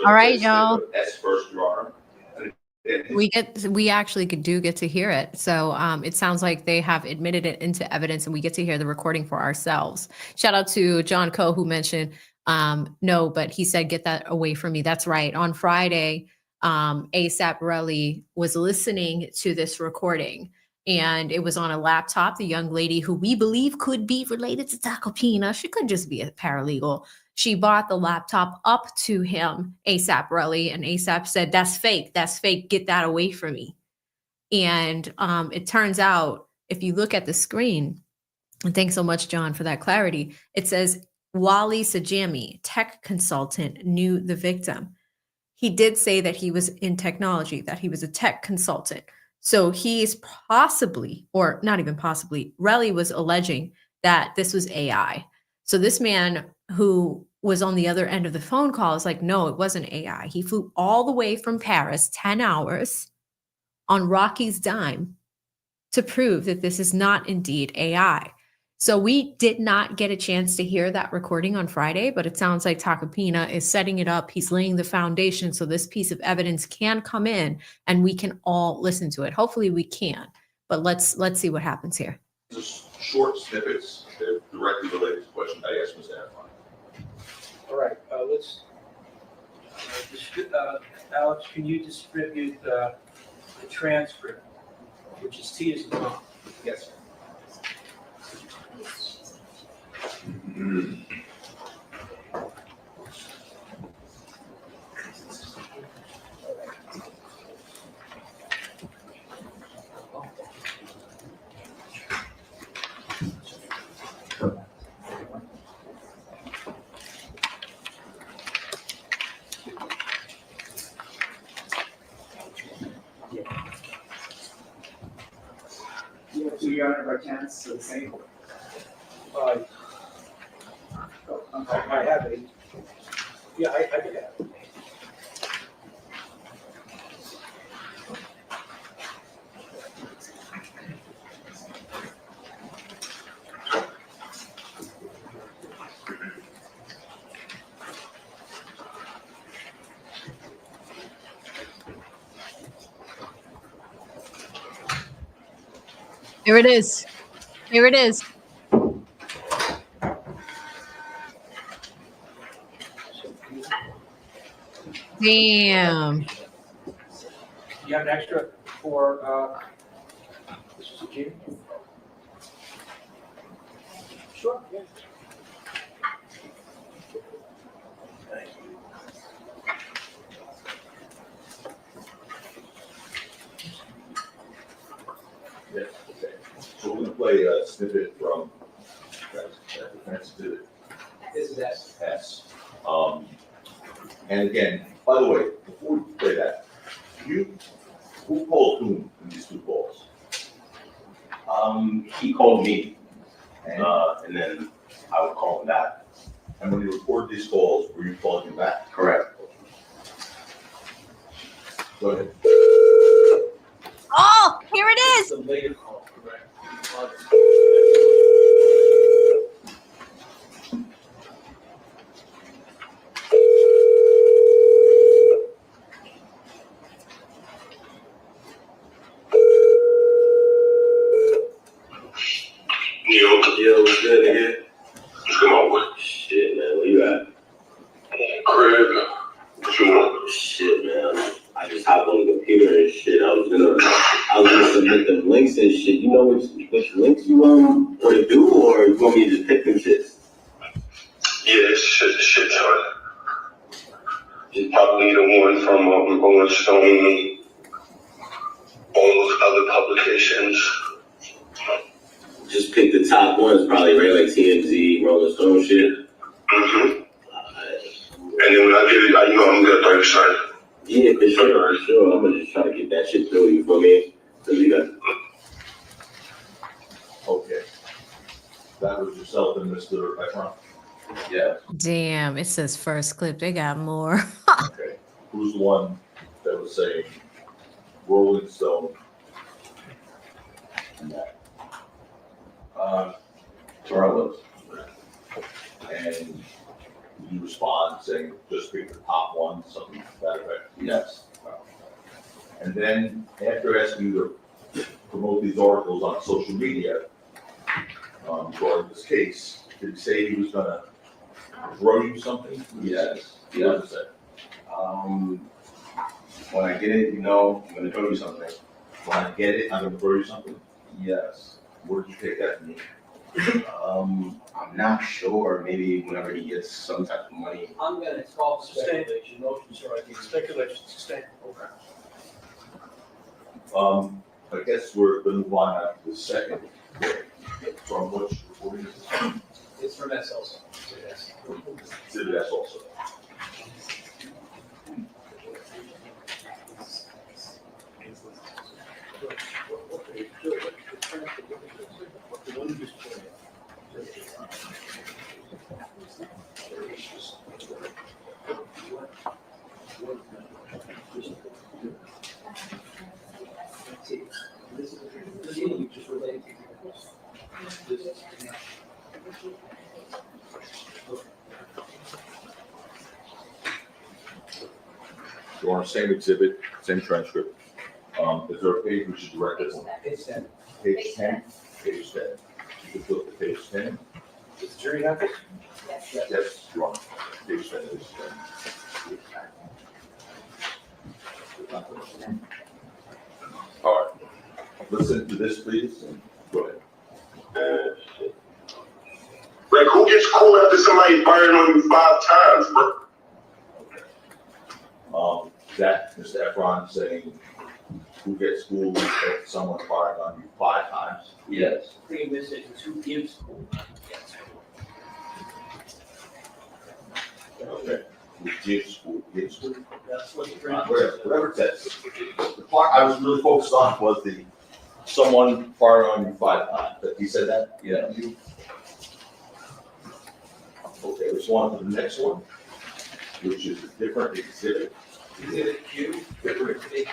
All right, y'all. S first, Your Honor. We actually do get to hear it. So it sounds like they have admitted it into evidence and we get to hear the recording for ourselves. Shout out to John Coe who mentioned, no, but he said, get that away from me. That's right. On Friday, ASAP Relli was listening to this recording and it was on a laptop. The young lady who we believe could be related to Tacopina, she could just be a paralegal. She bought the laptop up to him, ASAP Relli, and ASAP said, that's fake, get that away from me. And it turns out, if you look at the screen, and thanks so much, John, for that clarity, it says, Wally Sajami, tech consultant, knew the victim. He did say that he was in technology, that he was a tech consultant. So he's possibly, or not even possibly, Relli was alleging that this was AI. So this man who was on the other end of the phone call is like, no, it wasn't AI. He flew all the way from Paris, 10 hours on Rocky's dime to prove that this is not indeed AI. So we did not get a chance to hear that recording on Friday, but it sounds like Tacopina is setting it up. He's laying the foundation so this piece of evidence can come in and we can all listen to it. Hopefully we can, but let's see what happens here. Just short snippets that are directly related to the question I asked Ms. Anfine. All right, Alex, can you distribute the transcript, which is T as in Tom? Yes, sir. You have two Your Honor by chance, so the same. Uh, Oh, I'm I sorry. have it. Yeah, I did have it. Here it is. Here it is. Damn. You have an extra for, this is a Jim? Sure, yeah. Yeah, okay. So we're gonna play a snippet from that defense exhibit This is S. S. And again, by the way, before we play that, who called whom in these two calls? He called me, And, and then I would call him back. and when you record these calls, were you calling him back? Correct. Go ahead. Oh, here it is. The later call, correct? Yo, what's good, nigga? What's going on? Shit, man, where you at? Crib. What you want? Shit, man. I just hopped on the computer and shit. I was gonna submit them links and shit. You know which links you want to do, or you want me to just pick them shits? Yeah, it's shit ton. It's probably the one from Rolling Stone, all those other publications. Just pick the top ones, probably, right? Like TMZ, Rolling Stone shit. Mm-hmm. And then when I get it, I know I'm gonna play side. Yeah, for sure. I'm gonna just try to get that shit through, you feel me? Cause we got. Okay. That was yourself and Mr. Efron? Yeah. Damn, it says first clip. They got more. Okay. Who's the one that was saying Rolling Stone? And that? Carlos. And you respond saying, just pick the top one, something to that effect? Yes. And then after asking you to promote these articles on social media, regarding this case, did he say he was gonna throw you something? Yes. What was that? When I get it, you know, I'm gonna throw you something. When I get it, I'm gonna throw you something? Yes. Where did you take that from me? I'm not sure. Maybe whenever he gets some type of money. I'm gonna call Sustain. speculation, motion, so I can. Speculation, sustain. Okay. I guess we're gonna move on now to the second, from which recording is this? It's from S also. Yes. Exhibit S also. This is just related to. You're on the same exhibit, same transcript. Is there a page we should direct us on? It's that. Page 10? Page 10. You can flip to page 10. Does the jury have it? Yes, you're on page 10. Page 10. listen to this, please, and go ahead. Like, who gets cool after somebody firing on you 5 times, bro? That Mr. Efron saying, who gets school if someone fired on you 5 times? Yes. Thing is, it's who gives school, not who gets school. Okay. Who gives school, gives school? That's what the Whatever it says. The part I was really focused on was the someone fired on you 5 times. He said that? Yeah. You? Okay, let's go on to the next one, which is a different exhibit. Exhibit Q. Different exhibit.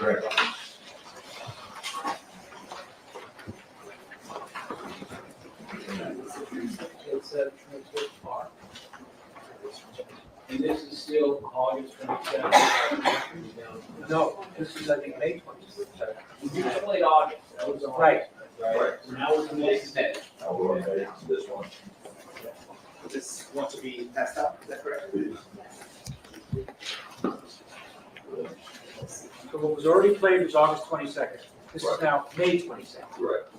It's a transcript part. And this is still August 27th. No, this is, I think, May 27th. You played August, that was August. Right. Right. So now we're in May. Now we're on to this one. This wants to be passed out, is that correct? Please. So what was already played was August 22nd. This is Right. now May 22nd. Correct.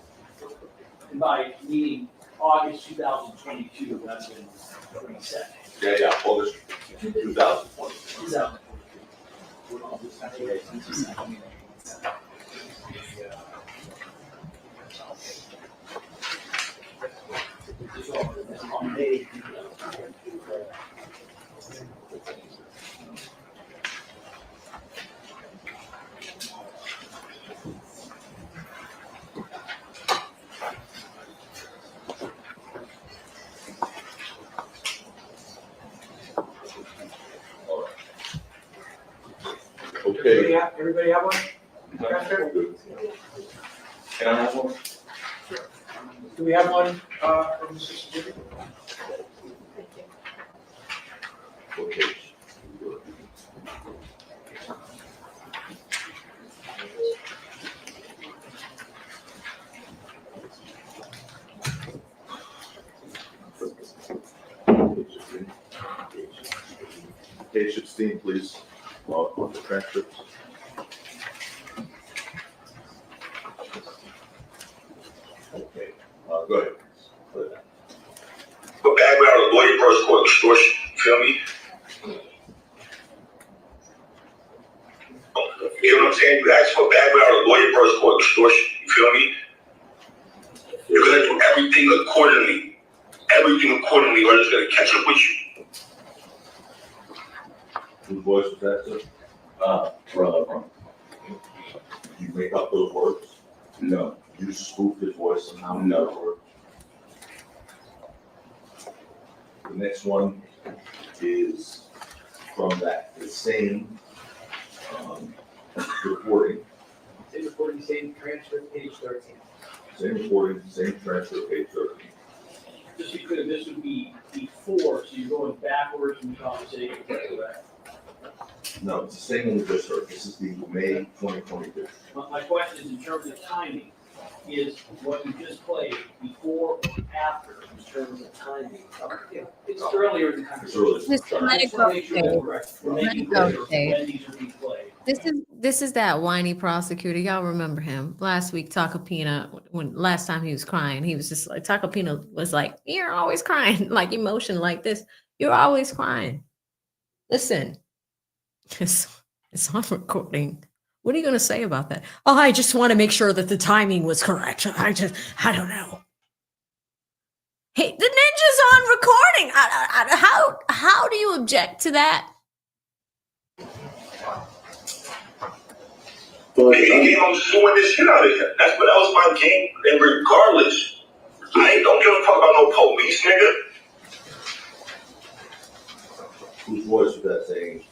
And by meaning August 2022, that's been 22nd. Yeah, August 2020. 2020. On May. Okay. Everybody have one? Can I have one? Do we have one, from Mr. Certificate? Okay. Page 16, please, on the transcripts. Okay, go ahead. But background of lawyer first court extortion, you feel me? You know what I'm saying? You ask for background of lawyer first court extortion, you feel me? You're gonna do everything accordingly. Everything accordingly, or it's gonna catch up with you. Whose voice was that, sir? Relevant. You make up those words? No. You spoof his voice somehow? No. The next one is from the same recording. Same recording, same transcript, page 13. Same recording, same transcript, page 13. Just to be clear, this would be before, so you're going backwards in the conversation, correct? No, it's the same one we just heard. This is the May 2022. My question is, in terms of timing, is what you just played before or after in terms of timing? It's earlier in the It's conversation. early. Mr. I just wanna make sure Medico, that's correct. We're making Medico, clear when these are being played. This is that whiny prosecutor. Y'all remember him last week? Tacopina, when last time he was crying, he was just like Tacopina was like, "You're always crying, like emotion like this. You're always crying." Listen, it's on recording. What are you going to say about that? Oh, I just want to make sure that the timing was correct. I don't know. Hey, the ninja's on recording. How do you object to that? I'm suing this shit out of here. That was my game. And regardless, I don't give a fuck about no police, nigga. Whose voice was that saying,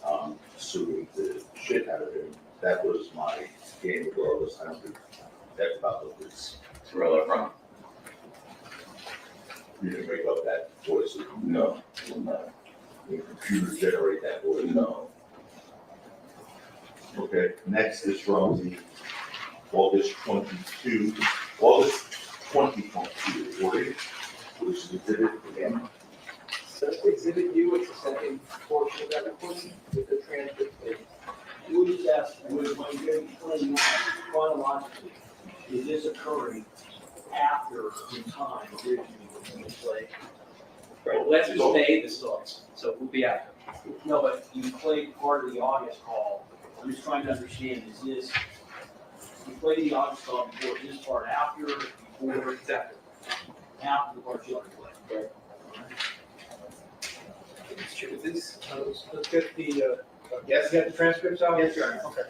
suing the shit out of him? That was my game regardless. I don't think that's about the police. Relevant. You didn't make up that voice. No. No. The computer generate that voice. No. Okay, next is from the August 2022 recording, which is exhibit again. So exhibit U is the second portion of that recording with the transcript. You would just ask, when you're playing chronologically, is this occurring after the time originally when you played? Right, let's just say this starts, so it will be after. No, but you played part of the August call. I'm just trying to understand, is this, you played the August call before, is this part after, before, Exactly. after the part you already played? Right. Let's check with this. Let's get the, yes, you got the transcripts out? Yes, Your Honor. Okay.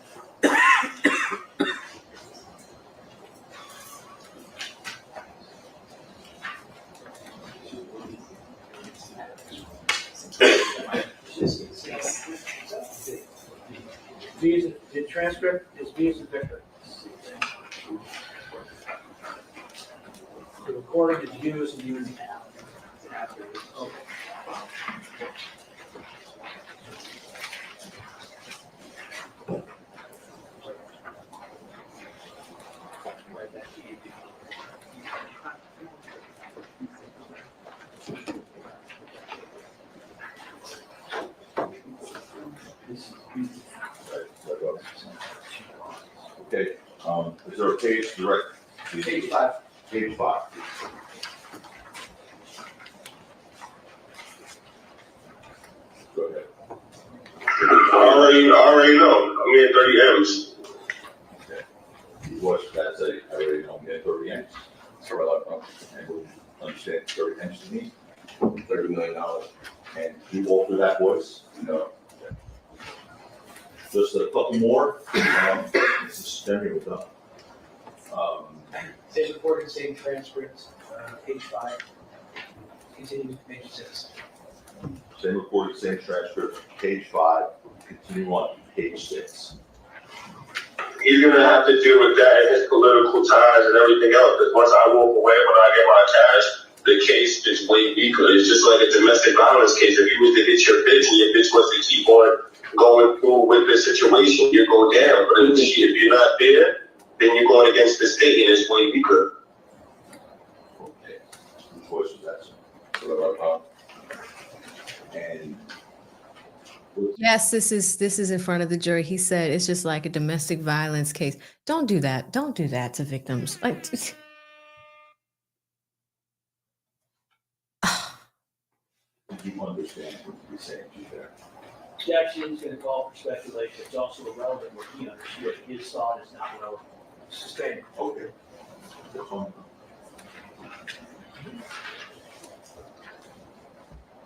V is, the transcript is V as in Victor. The recording is U as in U. Okay. Okay, is there a page direct? Page 5. Page 5. Go ahead. I already know. I'm getting 30 M's. Okay. What, that's a, I already know, I'm getting 30 M's. So I love, and we'll understand 30 M's to me, $30 million. And you walk through that voice? No. Just a couple more, this is then we're done. Same recording, same transcript, page 5. Continue with page 6. Same recording, same transcript, page 5, continue on page 6. He's gonna have to deal with that and his political ties and everything else. Because once I walk away, when I get my cash, the case is way weaker. It's just like a domestic violence case. If you was to hit your bitch and your bitch was to keep on going through with the situation, you go down. But if you're not there, then you're going against the state and it's way weaker. Okay, whose voice was that? So, and Yes, this is in front of the jury. He said it's just like a domestic violence case. Don't do that. Don't do that to victims. Like, did you understand what you're saying to there? Objection is going to call for speculation. It's also irrelevant what he understood. His thought is not relevant. Sustained. Okay. That's fine.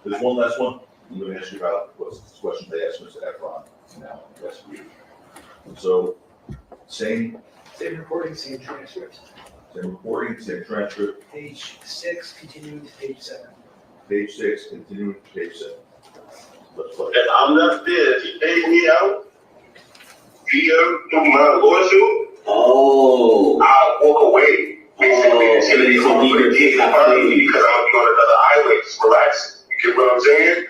There's one last one. I'm going to ask you about what's this question they asked Mr. Efron now. Yes, we. So, same recording, same transcript. Same recording, same transcript. Page 6, continuing to page 7. Page 6, continuing to page 7. Let's play. If I'm not there, if he pays me out via my lawsuit, I'll walk away. Basically, it's gonna be complicated for me because I'm gonna be on another island. Just relax. You get what I'm saying?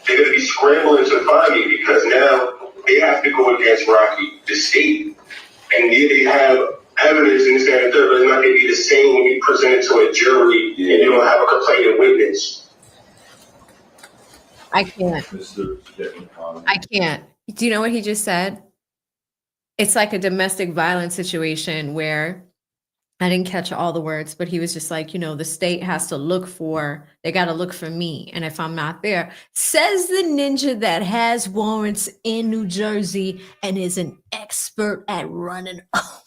They're gonna be scrambling to find me because now they have to go against Rocky, the state, and they have evidence in this and third, but it's not gonna be the same when you present it to a jury and you don't have a complaining witness. I can't. Mr. Tacopina. I can't. Do you know what he just said? It's like a domestic violence situation where I didn't catch all the words, but he was just like, you know, the state has to look for, they got to look for me. And if I'm not there, says the ninja that has warrants in New Jersey and is an expert at running. Oh,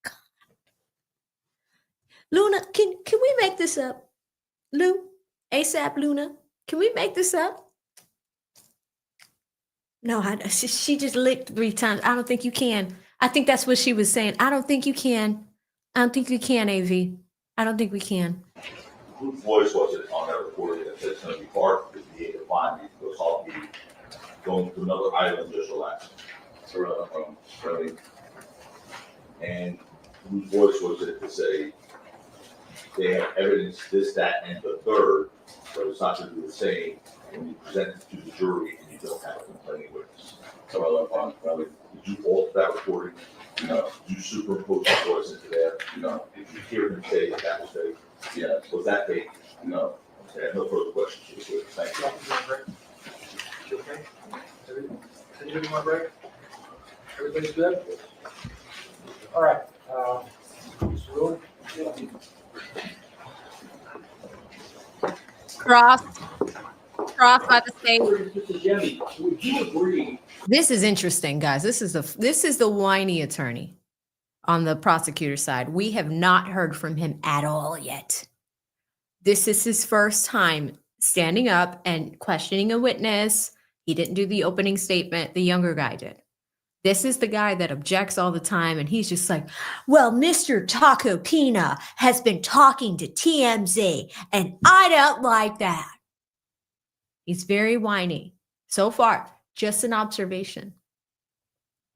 God. Luna, can we make this up? Lou, ASAP Luna, can we make this up? No, she just licked 3 times. I don't think you can. I think that's what she was saying. I don't think you can. I don't think you can, AV. I don't think we can. Whose voice was it on that recording that said it's going to be hard to be able to find me because I'll be going to another island just relax? Really. And whose voice was it to say they have evidence, this, that, and the third, but it's not going to be the same when you present it to the jury and you don't have a complaining witness? So, did you alter that recording? No. Did you superimpose the voice into there? No. Did you hear him say that was fake? Yeah. Was that fake? No. Okay, I have no further questions. Thank you. You okay? Everybody want a break? Everybody's good? All right. Really? Cross by the state. Mr. Jimmy, would you agree? This is interesting, guys. This is the whiny attorney on the prosecutor side. We have not heard from him at all yet. This is his first time standing up and questioning a witness. He didn't do the opening statement. The younger guy did. This is the guy that objects all the time, and he's just like, well, Mr. Tacopina has been talking to TMZ, and I don't like that. He's very whiny. So far, just an observation.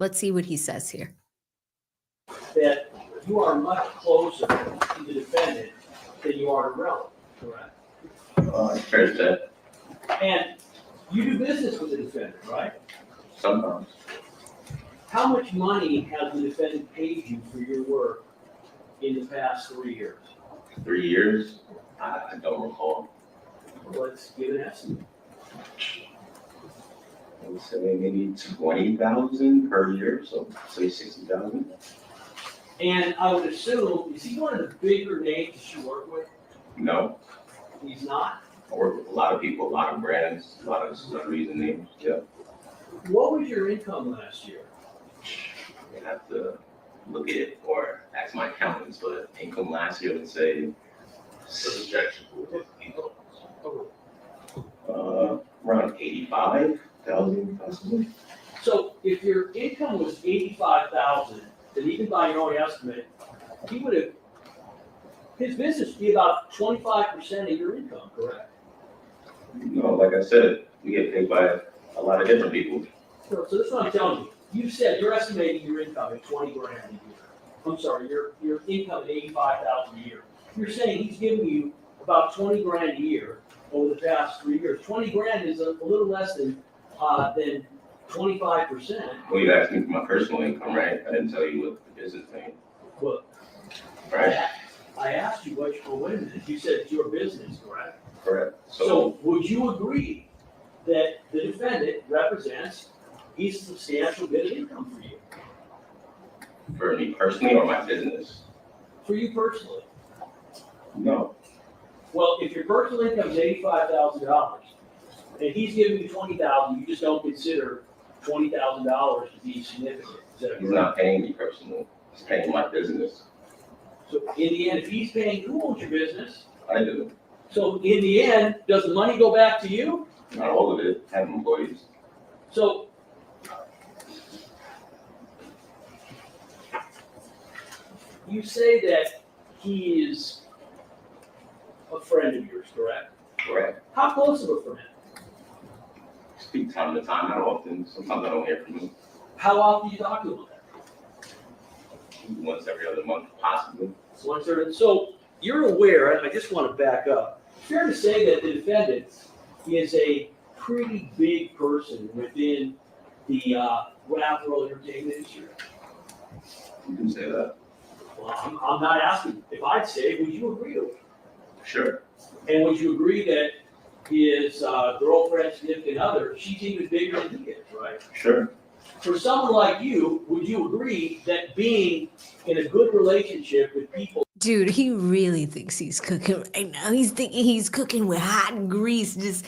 Let's see what he says here. That you are much closer to the defendant than you are to Relli, correct? Fair to say, And you do business with the defendant, right? sometimes. How much money has the defendant paid you for your work in the past 3 years? 3 years, I don't recall. Let's give an estimate. I would say maybe 20,000 per year, so say 60,000. And I would assume, is he one of the bigger names that you work with? No, He's not? I work with a lot of people, a lot of brands, a lot of celebrities and names, yeah. What was your income last year? I have to look at it or ask my accountants, but income last year, let's say, around 85,000 possibly. So if your income was 85,000, then even by your own estimate, he would have, his business would be about 25% of your income, correct? No, like I said, we get paid by a lot of different people. So that's what I'm telling you. You said you're estimating your income at 20 grand a year. I'm sorry, your income at 85,000 a year. You're saying he's giving you about 20 grand a year over the past 3 years. 20 grand is a little less than 25%. Well, you asked me for my personal income, right? I didn't tell you what the business made, Well, right? I asked you what, oh, wait a minute, you said it's your business, correct? Correct. So would you agree that the defendant represents a substantial bit of income for you? For me personally or my business? For you personally? No. Well, if your personal income is $85,000 and he's giving you $20,000, you just don't consider $20,000 to be significant. Is that He's correct? not paying me personally. He's paying my business. So in the end, if he's paying, who owns your business? I do. So in the end, does the money go back to you? Not all of it. I have employees. So you say that he is a friend of yours, correct? Correct. How close of a friend? Speak time to time, not often. Sometimes I don't hear from him. How often do you talk to him? Once every other month, possibly. So you're aware, I just want to back up. Fair to say that the defendant is a pretty big person within the rap world entertainment industry. You can say that. Well, I'm not asking. If I'd say, would you agree to it? Sure. And would you agree that his girlfriend, significant other, she's even bigger than he is, right? Sure. For someone like you, would you agree that being in a good relationship with people? Dude, he really thinks he's cooking right now. He's thinking he's cooking with hot grease. Just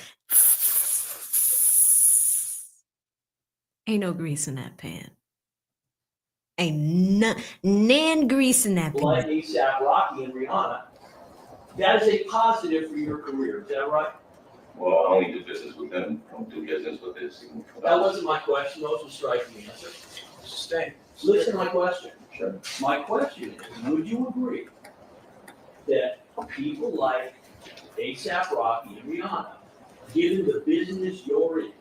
ain't no grease in that pan. Ain't nan grease in that Like pan. ASAP Rocky and Rihanna, that is a positive for your career, is that right? Well, I only do business with them. I don't do business with his significant That other. wasn't my question, those were striking answers. Sustain. Listen to my question. Sure. My question is, would you agree that people like ASAP Rocky and Rihanna, given the business you're in,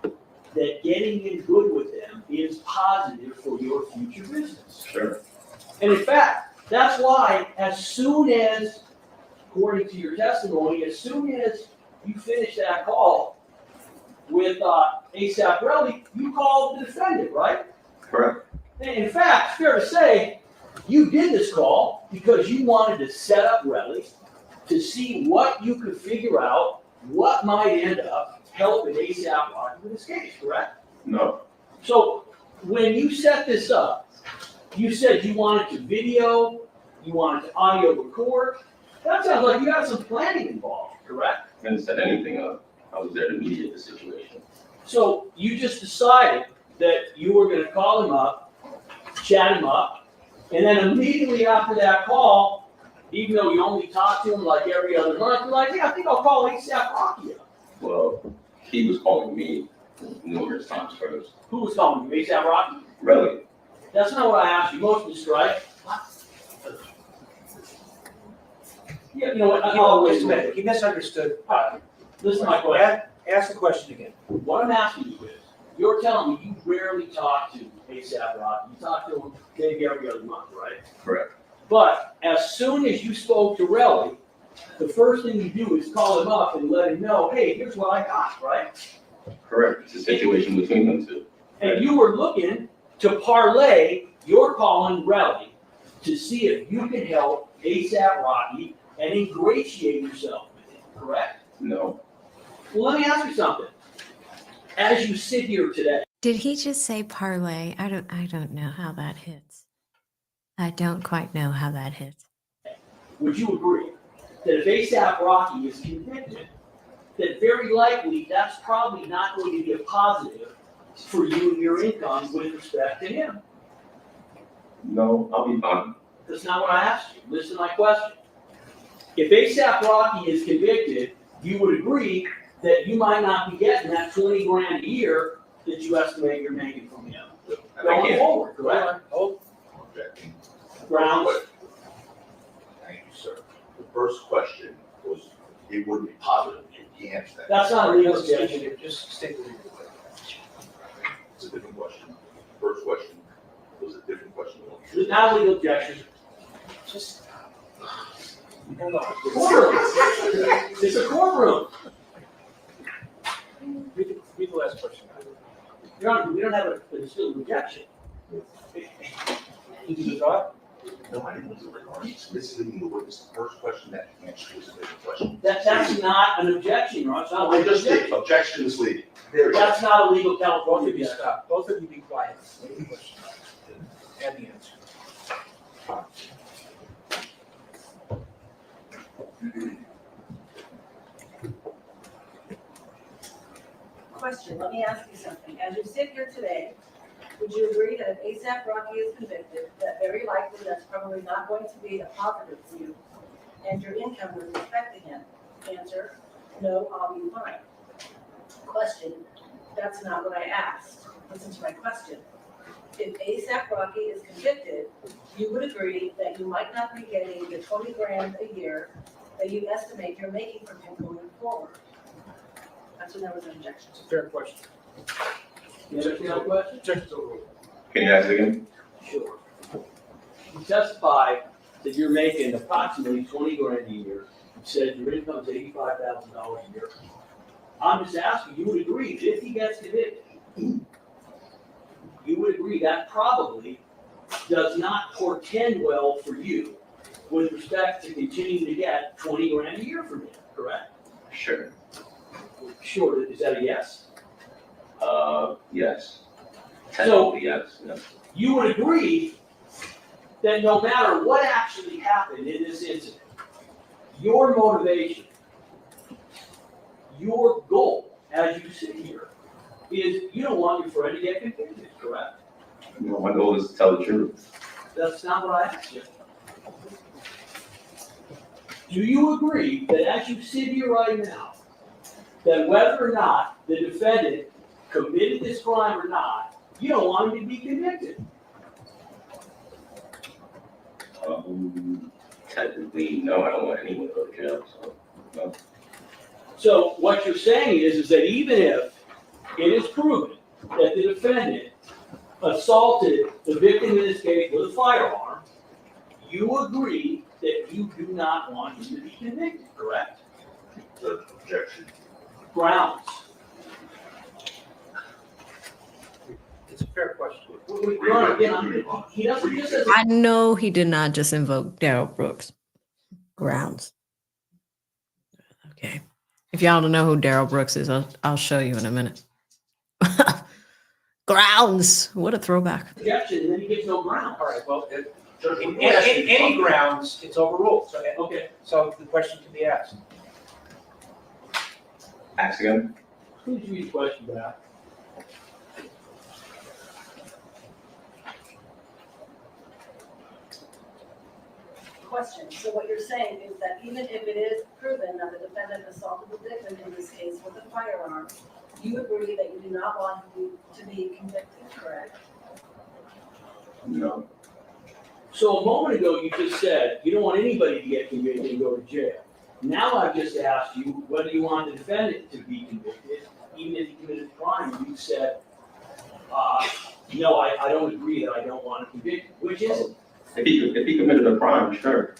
that getting in good with them is positive for your future business? Sure. And in fact, that's why as soon as, according to your testimony, as soon as you finish that call with ASAP Relli, you called the defendant, right? Correct. And in fact, it's fair to say, you did this call because you wanted to set up Relli to see what you could figure out, what might end up helping ASAP Rocky with his case, correct? No. So when you set this up, you said you wanted to video, You wanted to audio record. That sounds like you had some planning involved, correct? I didn't set anything up. I was there to mediate the situation. So you just decided that you were gonna call him up, chat him up, and then immediately after that call, even though you only talked to him like every other month, you're like, yeah, I think I'll call ASAP Rocky up. Well, he was calling me numerous times first. Who was calling you, ASAP Rocky? Really? That's not what I asked you, motion to strike. Yeah, you know what, Wait a minute, he misunderstood. Listen to my question. Ask the question again. What I'm asking you is, you're telling me you rarely talk to ASAP Rocky. You talk to him maybe every other month, right? Correct. But as soon as you spoke to Relli, the first thing you do is call him up and let him know, hey, here's what I got, right? Correct. It's a situation between them two. And you were looking to parlay your calling Relli to see if you can help ASAP Rocky and ingratiate yourself with him, correct? No. Well, let me ask you something. As you sit here today, Did he just say parlay? I don't know how that hits. I don't quite know how that hits. would you agree that if ASAP Rocky is convicted, that very likely that's probably not going to be a positive for you and your income with respect to him? No, I'll be fine. That's not what I asked you. Listen to my question. If ASAP Rocky is convicted, you would agree that you might not be getting that 20 grand a year that you estimate you're making from him going forward, correct? Objection. Grounds? Thank you, sir. The first question was, it would be positive. You answered that. That's not a legal objection. Just state the legal question. It's a different question. First question was a different question. It's not a legal objection. Just, hold on. Courtroom. It's a courtroom. Read the last question. Your Honor, we don't have a legal objection. Did you withdraw? No, I didn't do it. He's misleading the witness. The first question that he answered was a different question. That's not an objection, Your Honor. It's not I a legal just did. objection. Objection misleading. There it is. That's not a legal Both California of you objection. stop. Both of you be quiet. Wait the question. And the answer. Question, let me ask you something. As you sit here today, would you agree that if ASAP Rocky is convicted, that very likely that's probably not going to be a positive for you and your income with respect to him? Answer, no, I'll be fine. Question, that's not what I asked. Listen to my question. If ASAP Rocky is convicted, you would agree that you might not be getting the 20 grand a year that you estimate you're making from him going forward. That's when there was an objection. It's a fair question. You understand the question? Objection's overruled. Can you ask it again? Sure. You testified that you're making approximately 20 grand a year. You said your income's $85,000 a year. I'm just asking, you would agree that if he gets convicted, you would agree that probably does not portend well for you with respect to continuing to get 20 grand a year from him, correct? Sure. Sure, is that a yes? Yes. Technically, yes. Yeah. You would agree that no matter what actually happened in this incident, your motivation, your goal as you sit here is you don't want your friend to get convicted, correct? You know, my goal is to tell the truth. That's not what I asked you. Do you agree that as you sit here right now, that whether or not the defendant committed this crime or not, you don't want him to be convicted? Technically, no, I don't want anyone to go to jail, so, no. So what you're saying is that even if it is proven that the defendant assaulted the victim in this case with a firearm, you agree that you do not want him to be convicted, correct? The objection. Grounds. It's a fair question. Your Honor, again, he doesn't just say. I know he did not just invoke Darrell Brooks. Grounds. Okay. If y'all don't know who Darrell Brooks is, I'll show you in a minute. Grounds. What a throwback. Objection, and then he gives no ground. All right, well, In any grounds, it's overruled, so, okay, so the question can be asked. Ask again? Please read the question back. Question, so what you're saying is that even if it is proven that the defendant assaulted the victim in this case with a firearm, you agree that you do not want him to be convicted, correct? No. So a moment ago, you just said you don't want anybody to get convicted and go to jail. Now I've just asked you whether you want the defendant to be convicted, even if he committed a crime. You said, no, I don't agree that I don't want to convict him. Which is it? If he committed a crime, sure.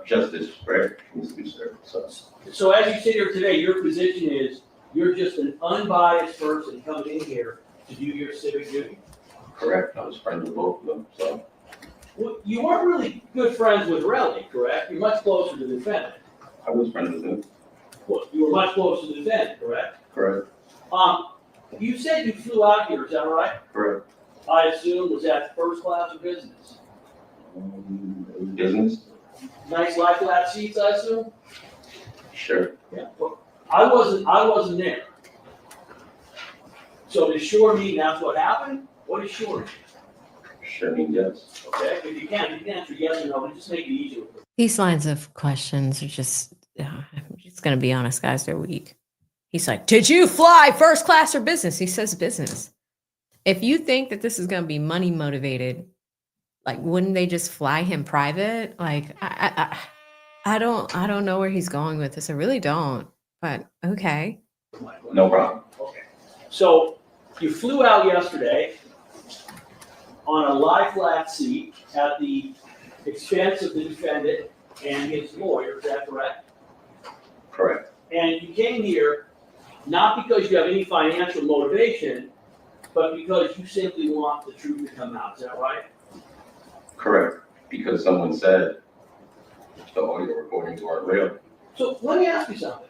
Justice, right, needs to be served, so. So as you sit here today, your position is you're just an unbiased person coming in here to do your civic duty. Correct, I was friends with both of them, so. Well, you weren't really good friends with Relli, correct? You're much closer to the defendant. I was friends with him. Well, you were much closer to the defendant, correct? Correct. You said you flew out here, is that right? Correct. I assume was that first class or business? Business? Nice lie flat seats, I assume? Sure. Yeah. Well, I wasn't there. So does sure mean that's what happened? What is sure mean? Sure means yes. Okay, if you can answer yes or no, but just make it easier. These lines of questions are just, I'm just going to be honest, guys, they're weak. He's like, did you fly first class or business? He says business. If you think that this is going to be money motivated, like, wouldn't they just fly him private? Like, I don't know where he's going with this. I really don't, but okay. No problem. Okay. So you flew out yesterday on a lie flat seat at the expense of the defendant and his lawyer, is that correct? Correct. And you came here not because you have any financial motivation, but because you simply want the truth to come out, is that right? Correct, because someone said the audio recordings weren't real. So let me ask you something.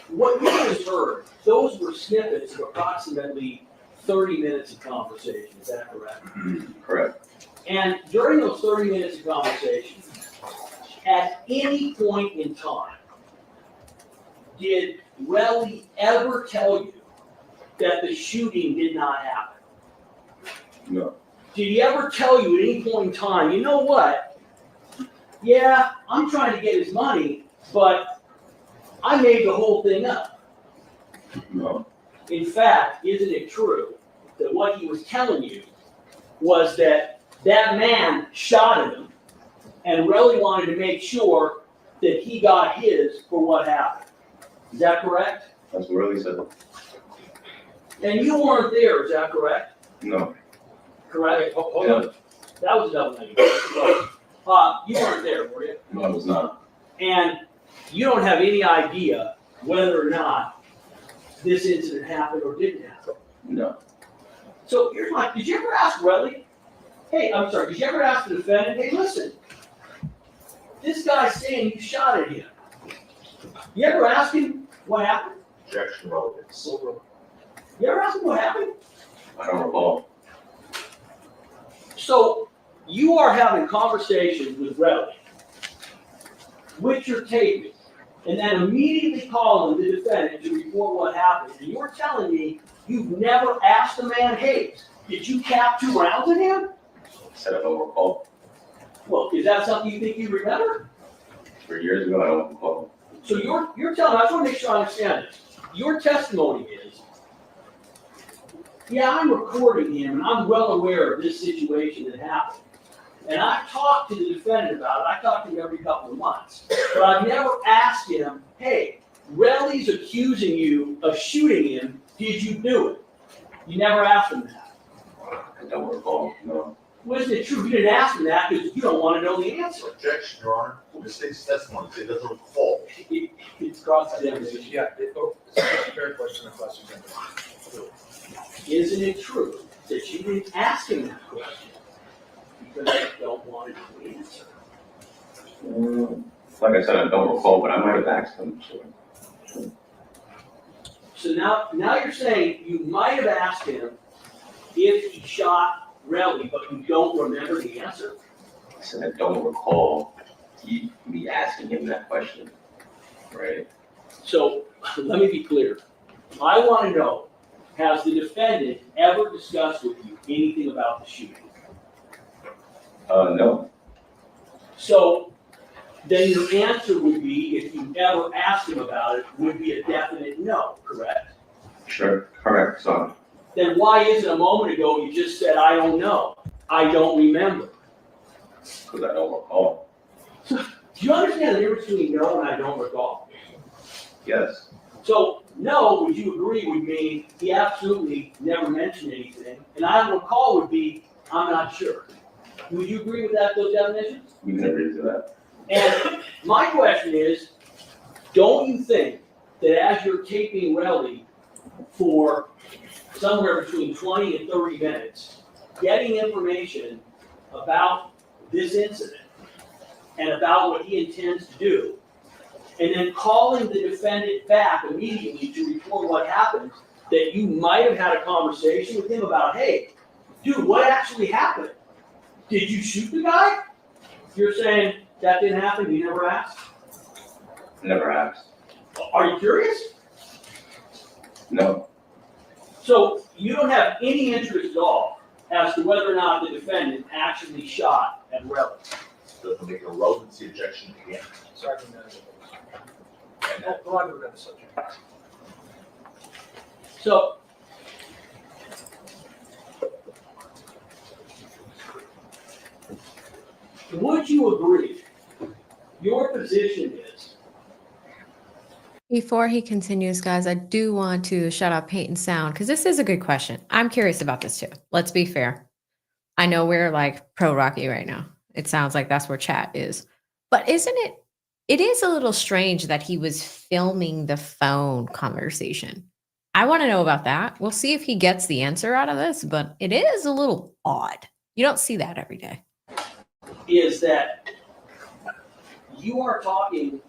What you just heard, those were snippets of approximately 30 minutes of conversation, is that correct? Correct. And during those 30 minutes of conversation, at any point in time, did Relli ever tell you that the shooting did not happen? No. Did he ever tell you at any point in time, you know what? Yeah, I'm trying to get his money, but I made the whole thing up. No. In fact, isn't it true that what he was telling you was that that man shot at him and Relli wanted to make sure that he got his for what happened? Is that correct? That's what Relli said. And you weren't there, is that correct? No. Correct? Hold on. That was a double negative. You weren't there, were you? No, I was not. And you don't have any idea whether or not this incident happened or didn't happen. No. So here's my, did you ever ask Relli? Hey, I'm sorry, did you ever ask the defendant, hey, listen, this guy's saying you shot at him. You ever ask him what happened? Objection relevance. You ever ask him what happened? I don't recall. So you are having conversations with Relli, which you're taping, and then immediately calling the defendant to report what happened. And you're telling me you've never asked the man, hey, did you cap 2 rounds at him? I said I don't recall. Well, is that something you think you remember? 3 years ago, I don't recall. So you're telling, I just want to make sure I understand this. Your testimony is, yeah, I'm recording him and I'm well aware of this situation that happened. And I've talked to the defendant about it. I talk to him every couple of months. But I've never asked him, hey, Relli's accusing you of shooting him. Did you do it? You never asked him that. I don't recall, no. Well, isn't it true? You didn't ask him that because you don't want to know the answer. Objection, Your Honor. The state's testimony, it doesn't recall. It's cross-examination. Yeah, it's a fair question, Isn't it true that you didn't ask him that question because you don't want to know the answer? Like I said, I don't recall, but I might have asked him. So now you're saying you might have asked him if he shot Relli, but you don't remember the answer? I said I don't recall me asking him that question, right? So let me be clear. I want to know, has the defendant ever discussed with you anything about the shooting? No. So then your answer would be, if you ever asked him about it, would be a definite no, correct? Sure, correct, son. Then why is it a moment ago you just said, I don't know, I don't remember? Because I don't recall. Do you understand the difference between no and I don't recall? Yes. So no, would you agree, would mean he absolutely never mentioned anything, and I don't recall would be, I'm not sure. Would you agree with that, those definitions? We can agree to that. And my question is, don't you think that as you're taping Relli for somewhere between 20 and 30 minutes, getting information about this incident and about what he intends to do, and then calling the defendant back immediately to report what happened, that you might have had a conversation with him about, hey, dude, what actually happened? Did you shoot the guy? You're saying that didn't happen, you never asked? Never asked. Are you curious? No. So you don't have any interest at all as to whether or not the defendant actually shot at Relli? Doesn't make a relevancy objection again. Sorry, go on to another subject. So, would you agree, your position is, Before he continues, guys, I do want to shout out Paint and Sound because this is a good question. I'm curious about this too. Let's be fair. I know we're like pro Rocky right now. It sounds like that's where chat is. But isn't it? It is a little strange that he was filming the phone conversation. I want to know about that. We'll see if he gets the answer out of this, but it is a little odd. You don't see that every day. is that you are talking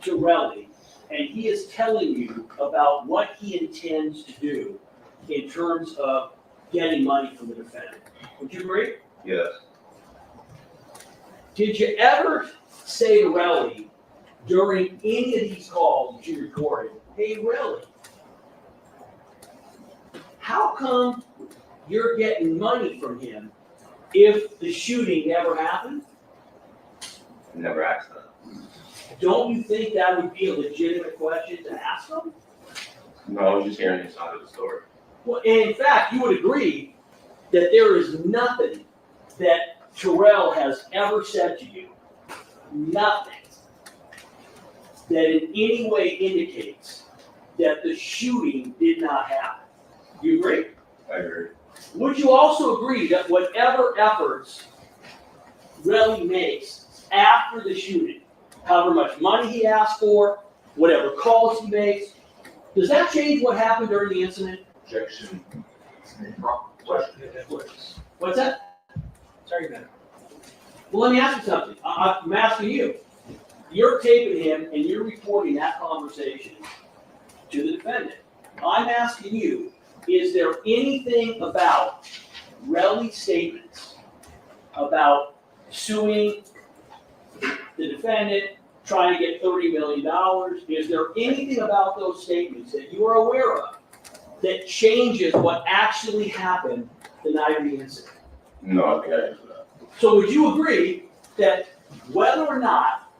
to Relli, and he is telling you about what he intends to do in terms of getting money from the defendant. Would you agree? Yes. Did you ever say to Relli during any of these calls that you recorded, hey, Relli, how come you're getting money from him if the shooting never happened? Never asked that. Don't you think that would be a legitimate question to ask him? No, I was just hearing his side of the story. Well, and in fact, you would agree that there is nothing that Terrell has ever said to you, nothing, that in any way indicates that the shooting did not happen. You agree? I agree. Would you also agree that whatever efforts Relli makes after the shooting, however much money he asks for, whatever calls he makes, does that change what happened during the incident? Objection. What's that? Sorry, man. Well, let me ask you something. I'm asking you. You're taping him and you're reporting that conversation to the defendant. I'm asking you, is there anything about Relli's statements about suing the defendant, trying to get $30 million? Is there anything about those statements that you are aware of that changes what actually happened the night of the incident? No, I think I answered that. So would you agree that whether or not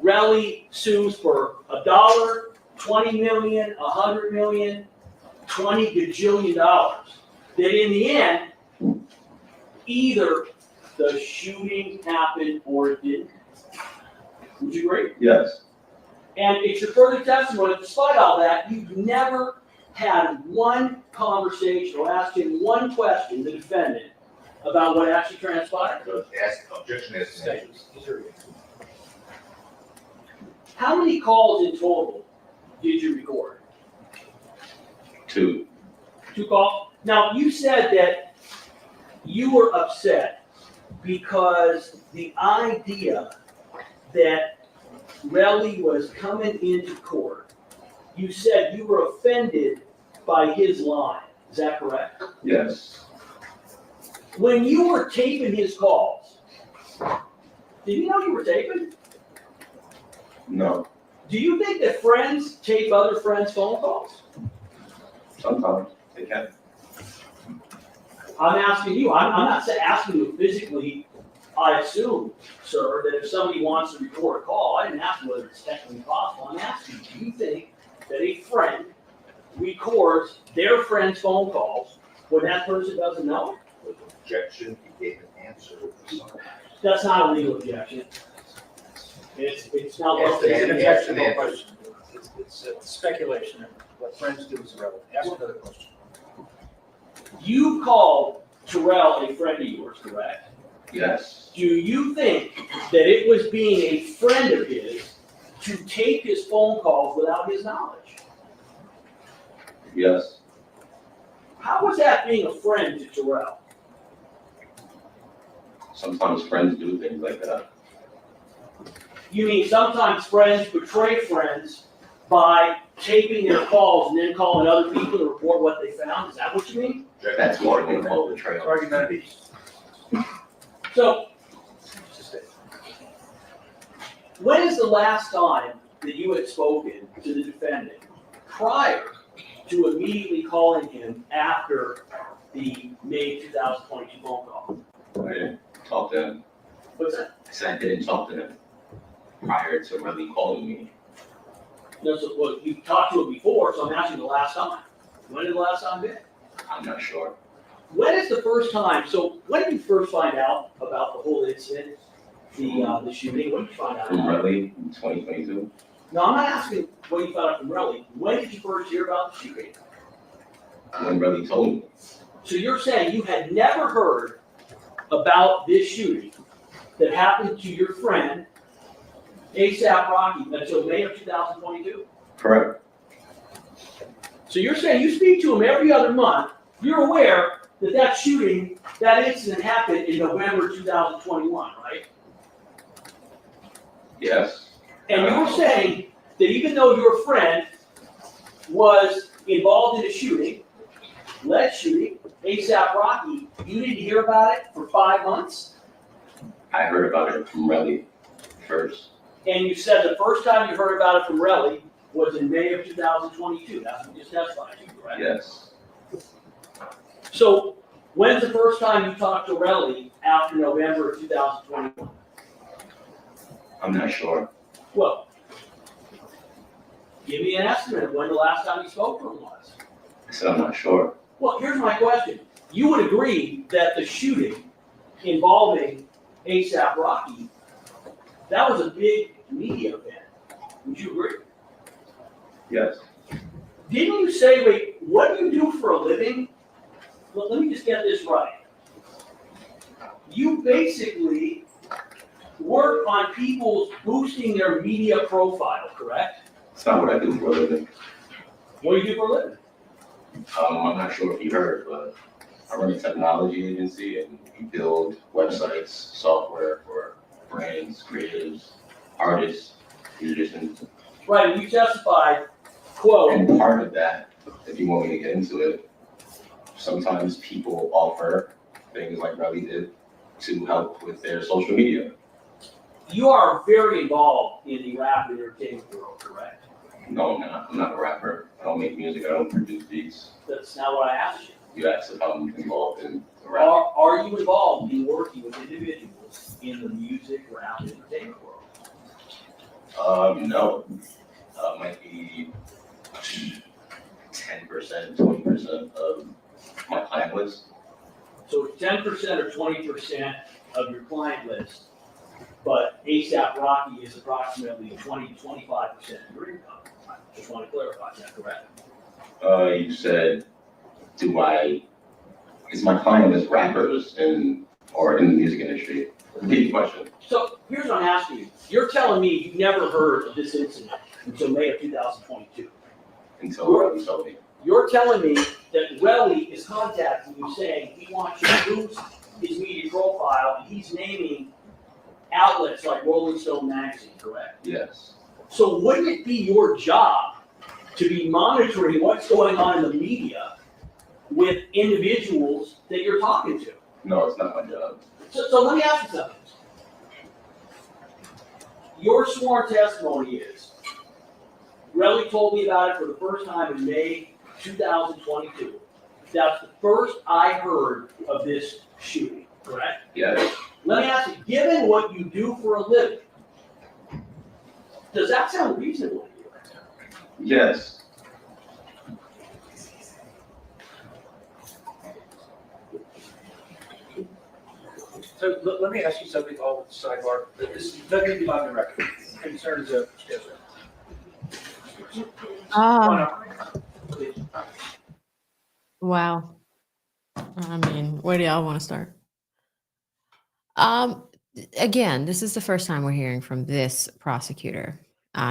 Relli sues for $1, 20 million, 100 million, 20 gajillion dollars, that in the end, either the shooting happened or it didn't? Would you agree? Yes. And it's your further testimony, despite all that, you've never had one conversation or asked him one question, the defendant, about what actually transpired? Objection is How many calls in total did you record? 2. 2 calls? Now, you said that you were upset because the idea that Relli was coming into court, you said you were offended by his line. Is that correct? Yes. when you were taping his calls, did you know you were taping? No, Do you think that friends tape other friends' phone calls? sometimes they can. I'm asking you, I'm not asking you physically. I assume, sir, that if somebody wants to record a call, I didn't ask you whether it's technically possible. I'm asking, do you think that a friend records their friend's phone calls when that person doesn't know? With objection, he gave an answer. That's not a legal objection. It's not. It's an objectionable question. It's speculation, and what friends do is irrelevant. Ask another question. You called Terrell a friend of yours, correct? Yes, Do you think that it was being a friend of his to tape his phone calls without his knowledge? yes, How was that being a friend to Terrell? sometimes friends do things like that. You mean sometimes friends betray friends by taping their calls and then calling other people to report what they found? Is that what you mean? That's more than called betrayal. Argumentative. So, when is the last time that you had spoken to the defendant prior to immediately calling him after the May 2022 phone call? I didn't talk to him. What's that? I said I didn't talk to him prior to really calling me. No, so, well, you talked to him before, so I'm asking the last time. When did the last time be? I'm not sure. When is the first time, so when did you first find out about the whole incident, the shooting? When did you find out? From about it? Relli in 2022. No, I'm not asking when you found out from Relli. When did you first hear about the shooting? When Relli told me. So you're saying you had never heard about this shooting that happened to your friend, ASAP Rocky, until May of 2022? Correct. So you're saying you speak to him every other month, you're aware that that shooting, that incident happened in November 2021, right? Yes. And you're saying that even though your friend was involved in a shooting, lead shooting, ASAP Rocky, you didn't hear about it for 5 months? I heard about it from Relli first. And you said the first time you heard about it from Relli was in May of 2022. That's what you just testified to, correct? Yes. So when's the first time you talked to Relli after November of 2021? I'm not sure. Well, give me an estimate of when the last time you spoke to him was. I said I'm not sure. Well, here's my question. You would agree that the shooting involving ASAP Rocky, that was a big media event. Would you agree? Yes. Didn't you say, wait, what do you do for a living? Well, let me just get this right. You basically work on people boosting their media profile, correct? It's not what I do for a living. What do you do for a living? I'm not sure if you heard, but I run a technology agency and we build websites, software for brands, creatives, artists, musicians. Right, and you testified, quote, And part of that, if you want me to get into it, sometimes people offer things like Relli did to help with their social media. you are very involved in the rap and entertainment world, correct? No, I'm not. I'm not a rapper. I don't make music. I don't produce beats. That's not what I asked you. You asked if I'm involved in the rap. Are you involved in working with individuals in the music, rap, and entertainment world? No. Might be 10%, 20% of my client list. So 10% or 20% of your client list, but ASAP Rocky is approximately 20 to 25% of your income. I just want to clarify, is that correct? You said, is my client list rappers or in the music industry? Repeat the question. So here's what I'm asking you. You're telling me you never heard of this incident until May of 2022. Until Relli told me. You're telling me that Relli is contacting you saying he wants you to boost his media profile and he's naming outlets like Rolling Stone magazine, correct? Yes. So wouldn't it be your job to be monitoring what's going on in the media with individuals that you're talking to? No, it's not my job. So let me ask you something. Your sworn testimony is, Relli told me about it for the first time in May 2022. That's the first I heard of this shooting, correct? Yes. Let me ask you, given what you do for a living, does that sound reasonable to you? Yes. So let me ask you something all sidebar. This doesn't need to be on the record. Concern is a. Wow. I mean, where do y'all want to start? Again, this is the first time we're hearing from this prosecutor.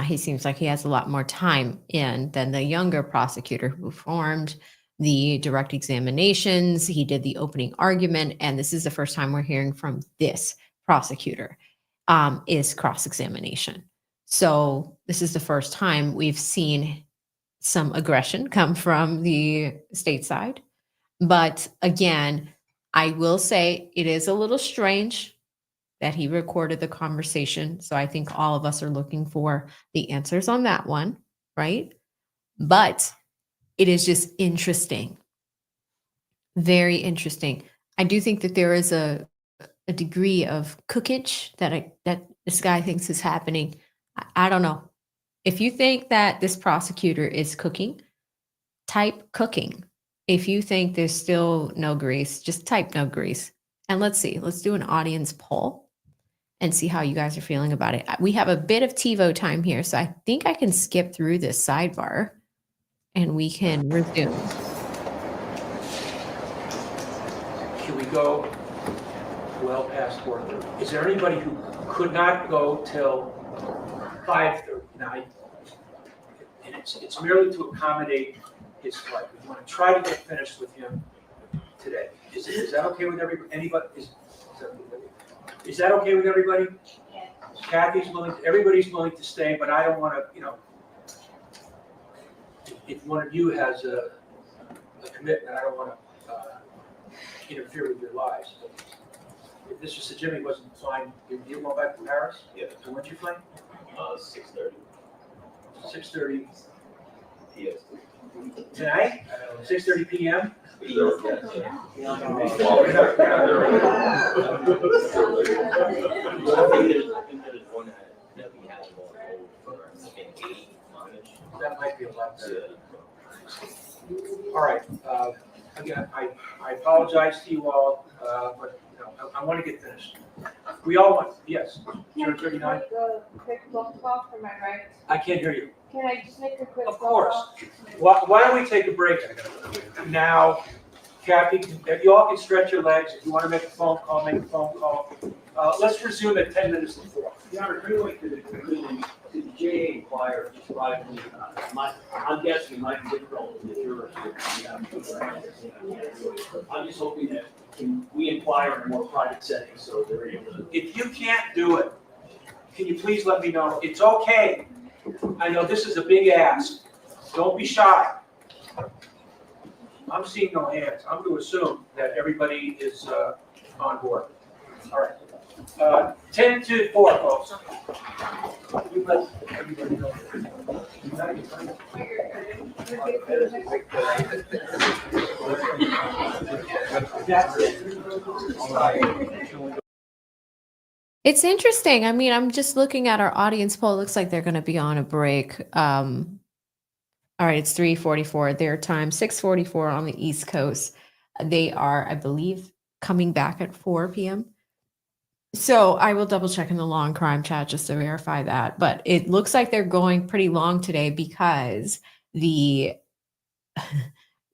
He seems like he has a lot more time in than the younger prosecutor who formed the direct examinations. He did the opening argument, and this is the first time we're hearing from this prosecutor is cross-examination. So this is the first time we've seen some aggression come from the state side. But again, I will say it is a little strange that he recorded the conversation. So I think all of us are looking for the answers on that one, right? But it is just interesting. Very interesting. I do think that there is a degree of cookage that this guy thinks is happening. I don't know. If you think that this prosecutor is cooking, type cooking. If you think there's still no grease, just type no grease. And let's see, let's do an audience poll and see how you guys are feeling about it. We have a bit of TiVo time here, so I think I can skip through this sidebar and we can resume. Should we go well past 4:30? Is there anybody who could not go till 5:30? Now, and it's merely to accommodate his flight. We want to try to get finished with him today. Is that okay with anybody? Is that okay with everybody? Kathy's willing, everybody's willing to stay, but I don't want to, if one of you has a commitment, I don't want to interfere with your lives. If Mr. Sajimi wasn't flying, you're going back to Paris? Yeah. And when's your flight? 6:30. 6:30 Yes. tonight? 6:30 p.m.? That might be a lot. All right. Again, I apologize to you all, but I want to get finished. We all want, yes. Can I just make a quick phone call for my rights? I can't hear you. Can I just make a quick Of phone course. call? Why don't we take a break now? Kathy, if you all can stretch your legs, if you want to make a phone call, make a phone call. Let's resume at 10 minutes to 4. Your Honor, really, could the JA inquire just privately? I'm guessing it might be difficult with the jurors. I'm just hoping that we inquire in a more private setting, so they're able to. If you can't do it, can you please let me know? It's okay. I know this is a big ask. Don't be shy. I'm seeing no hands. I'm going to assume that everybody is on board. All right. 10 to 4, folks. You let everybody know. That's it. It's interesting. I mean, I'm just looking at our audience poll. It looks like they're going to be on a break. All right, it's 3:44 their time, 6:44 on the East Coast. They are, I believe, coming back at 4 p.m. So I will double check in the long crime chat just to verify that. But it looks like they're going pretty long today because the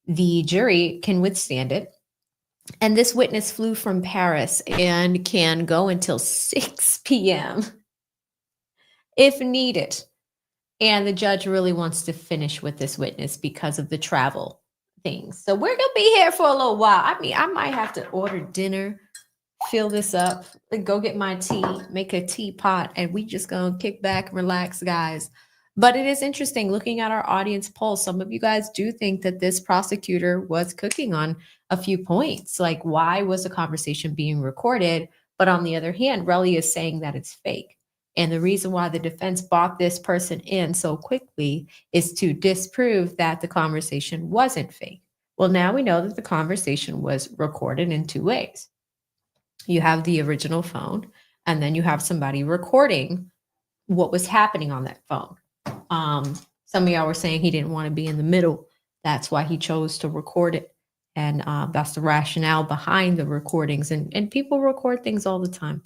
jury can withstand it. And this witness flew from Paris and can go until 6 p.m. if needed. And the judge really wants to finish with this witness because of the travel things. So we're going to be here for a little while. I mean, I might have to order dinner, fill this up, go get my tea, make a teapot, and we just going to kick back and relax, guys. But it is interesting looking at our audience poll. Some of you guys do think that this prosecutor was cooking on a few points. Like, why was the conversation being recorded? But on the other hand, Relli is saying that it's fake. And the reason why the defense brought this person in so quickly is to disprove that the conversation wasn't fake. Well, now we know that the conversation was recorded in two ways. You have the original phone, and then you have somebody recording what was happening on that phone. Some of y'all were saying he didn't want to be in the middle. That's why he chose to record it. And that's the rationale behind the recordings. And people record things all the time.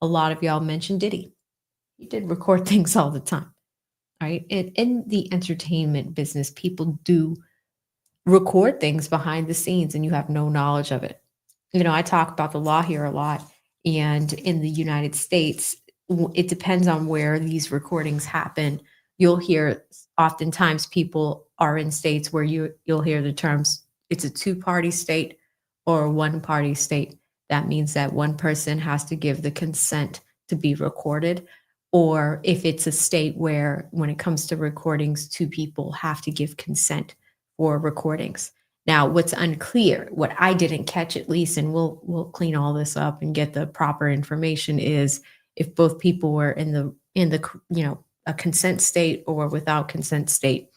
A lot of y'all mentioned Diddy. He did record things all the time, right? In the entertainment business, people do record things behind the scenes and you have no knowledge of it. You know, I talk about the law here a lot. And in the United States, it depends on where these recordings happen. You'll hear oftentimes people are in states where you'll hear the terms, it's a two-party state or a one-party state. That means that one person has to give the consent to be recorded. Or if it's a state where when it comes to recordings, two people have to give consent for recordings. Now, what's unclear, what I didn't catch at least, and we'll clean all this up and get the proper information, is if both people were in the a consent state or without consent state.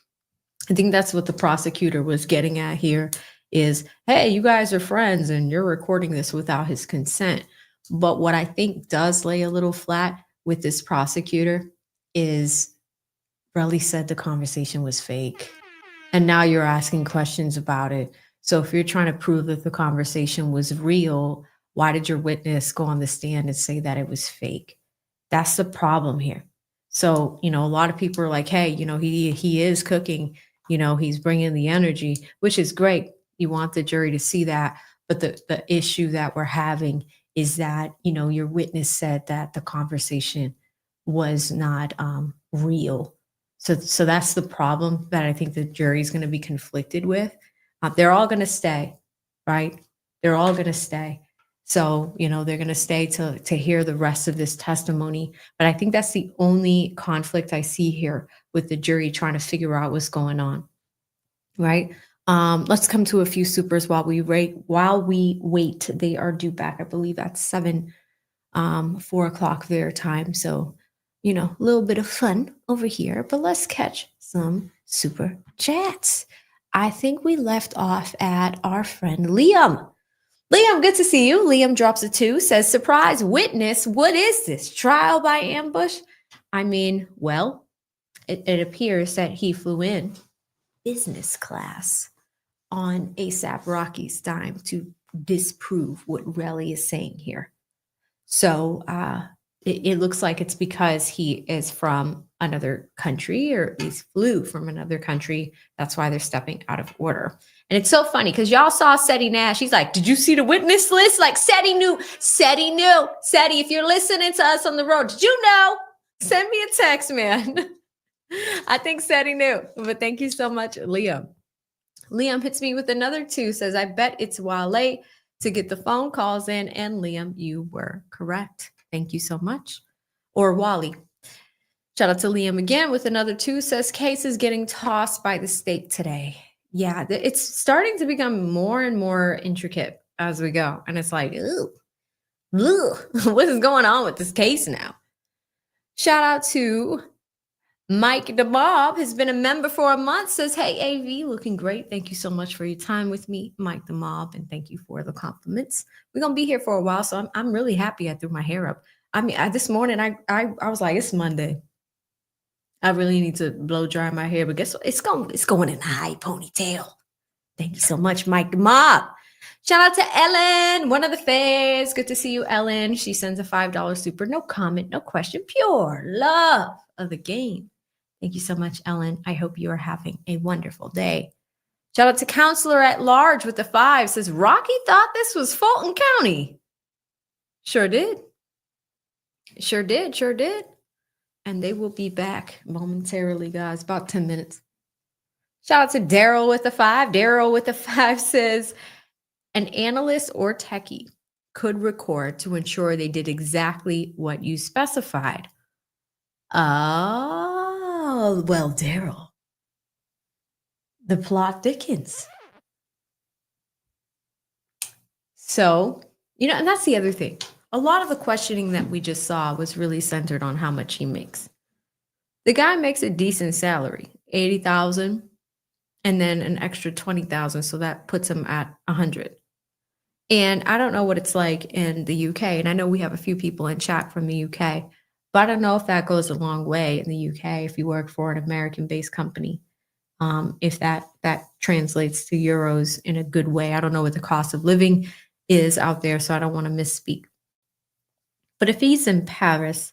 I think that's what the prosecutor was getting at here is, hey, you guys are friends and you're recording this without his consent. But what I think does lay a little flat with this prosecutor is Relli said the conversation was fake. And now you're asking questions about it. So if you're trying to prove that the conversation was real, why did your witness go on the stand and say that it was fake? That's the problem here. So, a lot of people are like, hey, he is cooking, he's bringing the energy, which is great. You want the jury to see that. But the issue that we're having is that, your witness said that the conversation was not real. So that's the problem that I think the jury is going to be conflicted with. They're all going to stay, right? They're all going to stay. So, they're going to stay to hear the rest of this testimony. But I think that's the only conflict I see here with the jury trying to figure out what's going on, right? Let's come to a few supers while we wait. They are due back, I believe, at 4 o'clock their time. So, a little bit of fun over here, but let's catch some super chats. I think we left off at our friend Liam. Liam, good to see you. Liam drops a 2, says, surprise witness. What is this? Trial by ambush? I mean, well, it appears that he flew in business class on ASAP Rocky's dime to disprove what Relli is saying here. So it looks like it's because he is from another country, or at least flew from another country. That's why they're stepping out of order. And it's so funny because y'all saw Seti Nash. He's like, did you see the witness list? Like Seti knew. Seti, if you're listening to us on the road, did you know? Send me a text, man. I think Seti knew. But thank you so much, Liam. Liam hits me with another 2, says, I bet it's Wale to get the phone calls in. And Liam, you were correct. Thank you so much. Or Wally. Shout out to Liam again with another 2, says, case is getting tossed by the state today. Yeah, it's starting to become more and more intricate as we go. And it's like, ooh, what is going on with this case now? Shout out to Mike the Mob, has been a member for a month, says, hey, AV, looking great. Thank you so much for your time with me, Mike the Mob, and thank you for the compliments. We're going to be here for a while, so I'm really happy I threw my hair up. I mean, this morning, I was like, it's Monday. I really need to blow dry my hair, but guess what? It's going in a high ponytail. Thank you so much, Mike the Mob. Shout out to Ellen, one of the fans. Good to see you, Ellen. She sends a $5 super. No comment, no question. Pure love of the game. Thank you so much, Ellen. I hope you are having a wonderful day. Shout out to Counselor at Large with the 5. Says, Rocky thought this was Fulton County. Sure did. Sure did. And they will be back momentarily, guys. About 10 minutes. Shout out to Daryl with the 5. Daryl with the 5 says, an analyst or techie could record to ensure they did exactly what you specified. Oh, well, Daryl, the plot thickens. So, and that's the other thing. A lot of the questioning that we just saw was really centered on how much he makes. The guy makes a decent salary, 80,000, and then an extra 20,000, so that puts him at 100. And I don't know what it's like in the UK, and I know we have a few people in chat from the UK, but I don't know if that goes a long way in the UK if you work for an American-based company. If that translates to euros in a good way. I don't know what the cost of living is out there, so I don't want to misspeak. But if he's in Paris,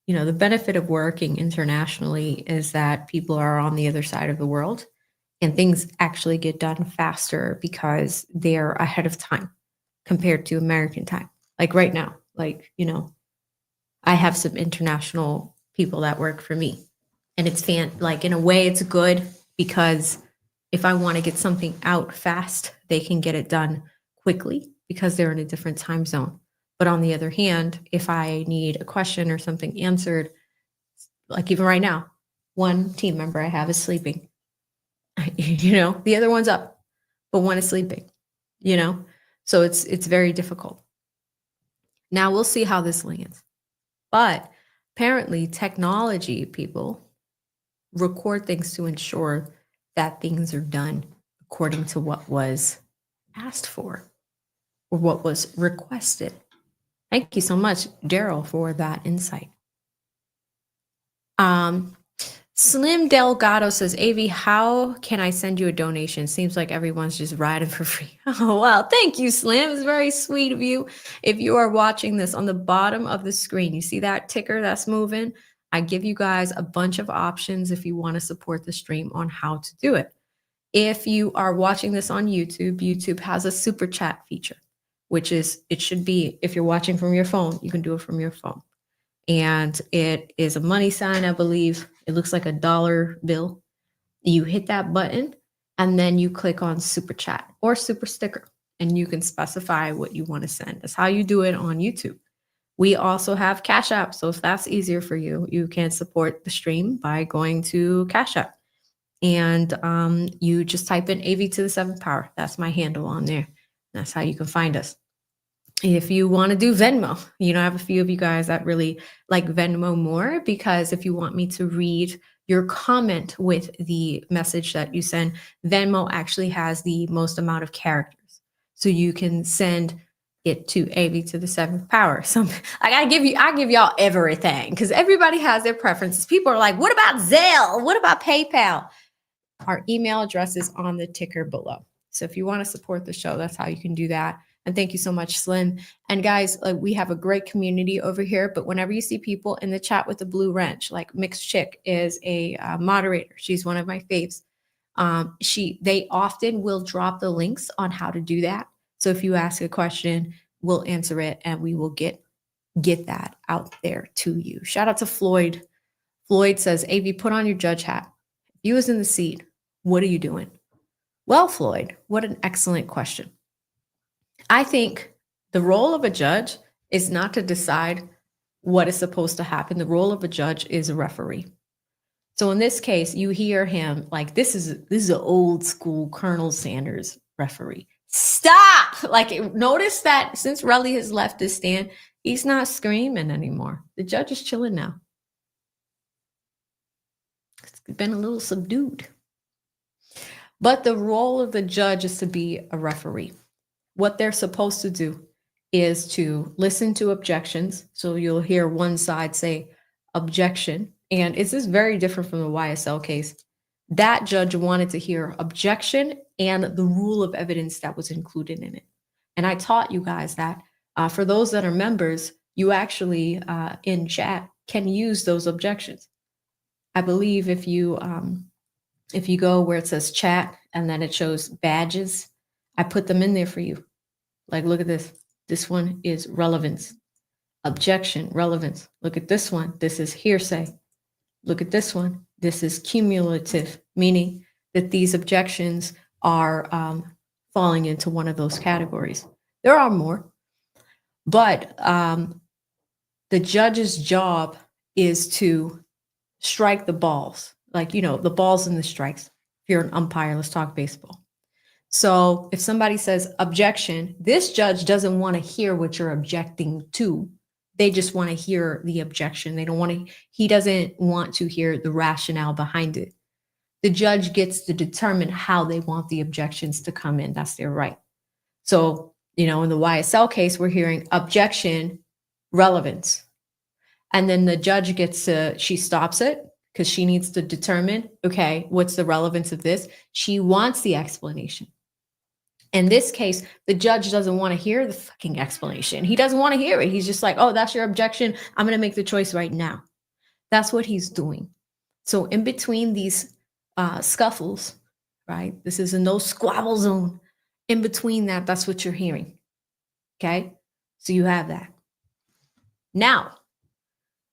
the benefit of working internationally is that people are on the other side of the world and things actually get done faster because they're ahead of time compared to American time. Like right now, I have some international people that work for me. And it's in a way it's good because if I want to get something out fast, they can get it done quickly because they're in a different time zone. But on the other hand, if I need a question or something answered, like even right now, one team member I have is sleeping. The other one's up, but one is sleeping, So it's very difficult. Now we'll see how this lands. But apparently technology people record things to ensure that things are done according to what was asked for or what was requested. Thank you so much, Daryl, for that insight. Slim Delgado says, AV, how can I send you a donation? Seems like everyone's just riding for free. Oh, well, thank you, Slim. It's very sweet of you. If you are watching this on the bottom of the screen, you see that ticker that's moving? I give you guys a bunch of options if you want to support the stream on how to do it. If you are watching this on YouTube, YouTube has a super chat feature, which is, it should be, if you're watching from your phone, you can do it from your phone. And it is a money sign, I believe. It looks like a dollar bill. You hit that button and then you click on super chat or super sticker and you can specify what you want to send. That's how you do it on YouTube. We also have Cash App. So if that's easier for you, you can support the stream by going to Cash App. And you just type in AV to the 7th power. That's my handle on there. That's how you can find us. If you want to do Venmo, I have a few of you guys that really like Venmo more because if you want me to read your comment with the message that you send, Venmo actually has the most amount of characters. So you can send it to AV to the 7th power. I give y'all everything because everybody has their preferences. People are like, what about Zelle? What about PayPal? Our email address is on the ticker below. So if you want to support the show, that's how you can do that. And thank you so much, Slim. And guys, we have a great community over here, but whenever you see people in the chat with the blue wrench, like Mixed Chick is a moderator. She's one of my faves. They often will drop the links on how to do that. So if you ask a question, we'll answer it and we will get that out there to you. Shout out to Floyd. Floyd says, AV, put on your judge hat. If you was in the seat, what are you doing? Well, Floyd, what an excellent question. I think the role of a judge is not to decide what is supposed to happen. The role of a judge is a referee. So in this case, you hear him like, this is an old school Colonel Sanders referee. Stop! Notice that since Relli has left his stand, he's not screaming anymore. The judge is chilling now. It's been a little subdued. But the role of the judge is to be a referee. What they're supposed to do is to listen to objections. So you'll hear one side say objection. And this is very different from the YSL case. That judge wanted to hear objection and the rule of evidence that was included in it. And I taught you guys that for those that are members, you actually in chat can use those objections. I believe if you go where it says chat and then it shows badges, I put them in there for you. Like, look at this. This one is relevance. Objection, relevance. Look at this one. This is hearsay. Look at this one. This is cumulative, meaning that these objections are falling into one of those categories. There are more, but the judge's job is to strike the balls. like, the balls and the strikes. If you're an umpire, let's talk baseball. So if somebody says objection, this judge doesn't want to hear what you're objecting to. They just want to hear the objection. He doesn't want to hear the rationale behind it. The judge gets to determine how they want the objections to come in. That's their right. So, in the YSL case, we're hearing objection, relevance. And then the judge she stops it because she needs to determine, okay, what's the relevance of this? She wants the explanation. In this case, the judge doesn't want to hear the fucking explanation. He doesn't want to hear it. He's just like, oh, that's your objection. I'm going to make the choice right now. That's what he's doing. So in between these scuffles, right? This is a no squabble zone. In between that, that's what you're hearing. Okay? So you have that. Now,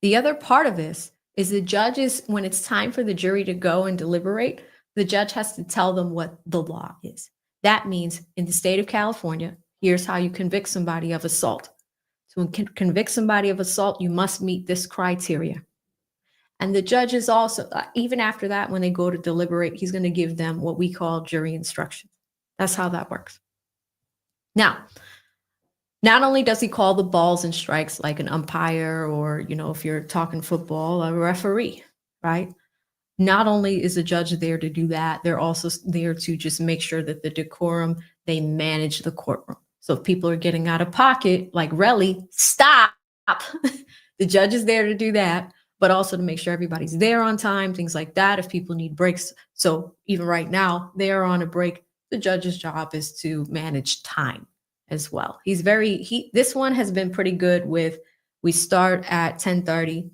the other part of this is the judges, when it's time for the jury to go and deliberate, the judge has to tell them what the law is. That means in the state of California, here's how you convict somebody of assault. To convict somebody of assault, you must meet this criteria. And the judge is also, even after that, when they go to deliberate, he's going to give them what we call jury instructions. That's how that works. Now, not only does he call the balls and strikes like an umpire or, if you're talking football, a referee, right? Not only is the judge there to do that, they're also there to just make sure that the decorum, they manage the courtroom. So if people are getting out of pocket, like Relli, stop. The judge is there to do that, but also to make sure everybody's there on time, things like that, if people need breaks. So even right now, they are on a break. The judge's job is to manage time as well. This one has been pretty good with, we start at 10:30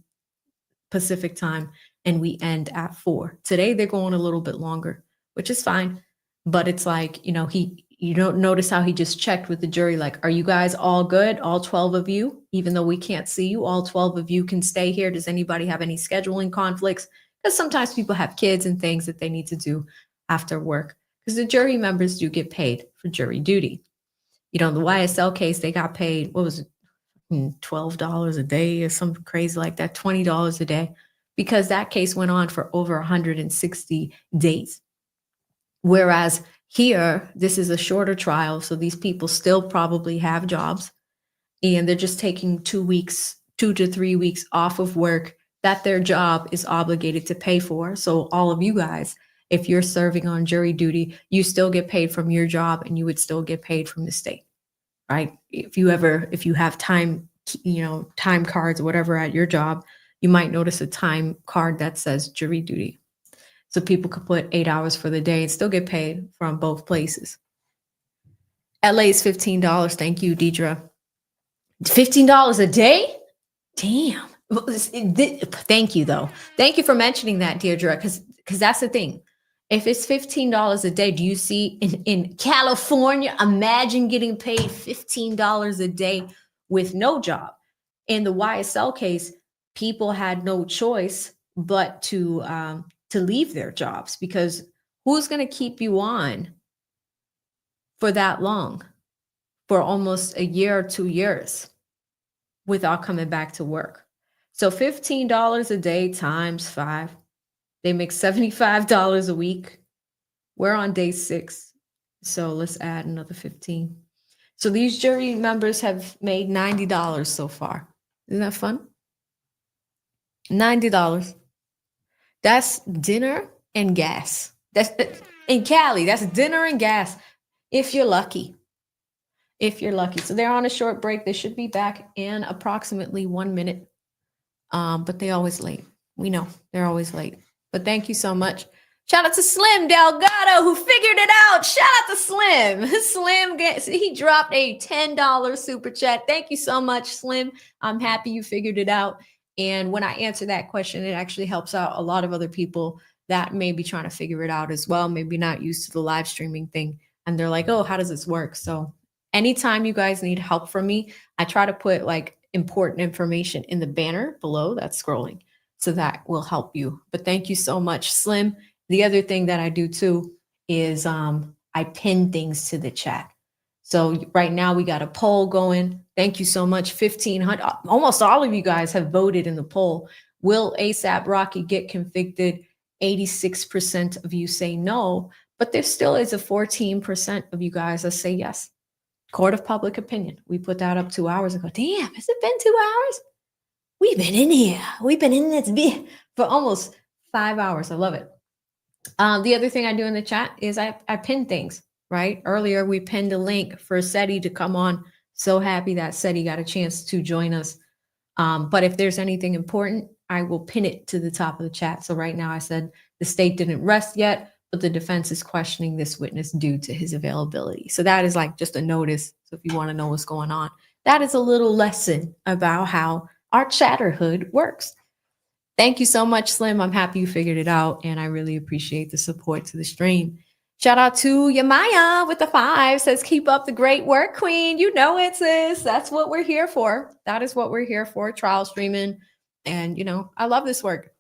Pacific time and we end at 4. Today, they're going a little bit longer, which is fine. But it's like, you don't notice how he just checked with the jury, like, are you guys all good? All 12 of you, even though we can't see you, all 12 of you can stay here. Does anybody have any scheduling conflicts? Because sometimes people have kids and things that they need to do after work. Because the jury members do get paid for jury duty. In the YSL case, they got paid, what was it, $12 a day or something crazy like that, $20 a day, because that case went on for over 160 days. Whereas here, this is a shorter trial, so these people still probably have jobs, and they're just taking 2 to 3 weeks off of work that their job is obligated to pay for. So all of you guys, if you're serving on jury duty, you still get paid from your job and you would still get paid from the state, right? If you have time, time cards or whatever at your job, you might notice a time card that says jury duty. So people could put 8 hours for the day and still get paid from both places. LA is $15. Thank you, Deidre. $15 a day? Damn. Thank you, though. Thank you for mentioning that, Deirdre, because that's the thing. If it's $15 a day, do you see in California, imagine getting paid $15 a day with no job. In the YSL case, people had no choice but to leave their jobs, because who's going to keep you on for that long, for almost a year or 2 years without coming back to work? So $15 a day times 5, they make $75 a week. We're on day 6, so let's add another 15. So these jury members have made $90 so far. Isn't that fun? $90. That's dinner and gas. That's in Cali. That's dinner and gas, if you're lucky. If you're lucky. So they're on a short break. They should be back in approximately 1 minute. But they're always late. We know they're always late. But thank you so much. Shout out to Slim Delgado, who figured it out. Shout out to Slim. Slim, he dropped a $10 super chat. Thank you so much, Slim. I'm happy you figured it out. And when I answer that question, it actually helps out a lot of other people that may be trying to figure it out as well, maybe not used to the live streaming thing. And they're like, oh, how does this work? So anytime you guys need help from me, I try to put like important information in the banner below that's scrolling. So that will help you. But thank you so much, Slim. The other thing that I do too is I pin things to the chat. So right now we got a poll going. Thank you so much. 1,500, almost all of you guys have voted in the poll. Will ASAP Rocky get convicted 86% of you say no, but there still is a 14% of you guys that say yes. Court of public opinion. We put that up 2 hours ago. Damn, has it been 2 hours? We've been in here. We've been in this for almost 5 hours. I love it. The other thing I do in the chat is I pin things, right? Earlier, we pinned a link for SETI to come on. So happy that SETI got a chance to join us. But if there's anything important, I will pin it to the top of the chat. So right now I said the state didn't rest yet, but the defense is questioning this witness due to his availability. So that is like just a notice. So if you want to know what's going on, that is a little lesson about how our chatterhood works. Thank you so much, Slim. I'm happy you figured it out, and I really appreciate the support to the stream. Shout out to Yamaya with the 5, says, keep up the great work, Queen. You know it, sis. That's what we're here for. That is what we're here for, trial streaming. And, you know, I love this work.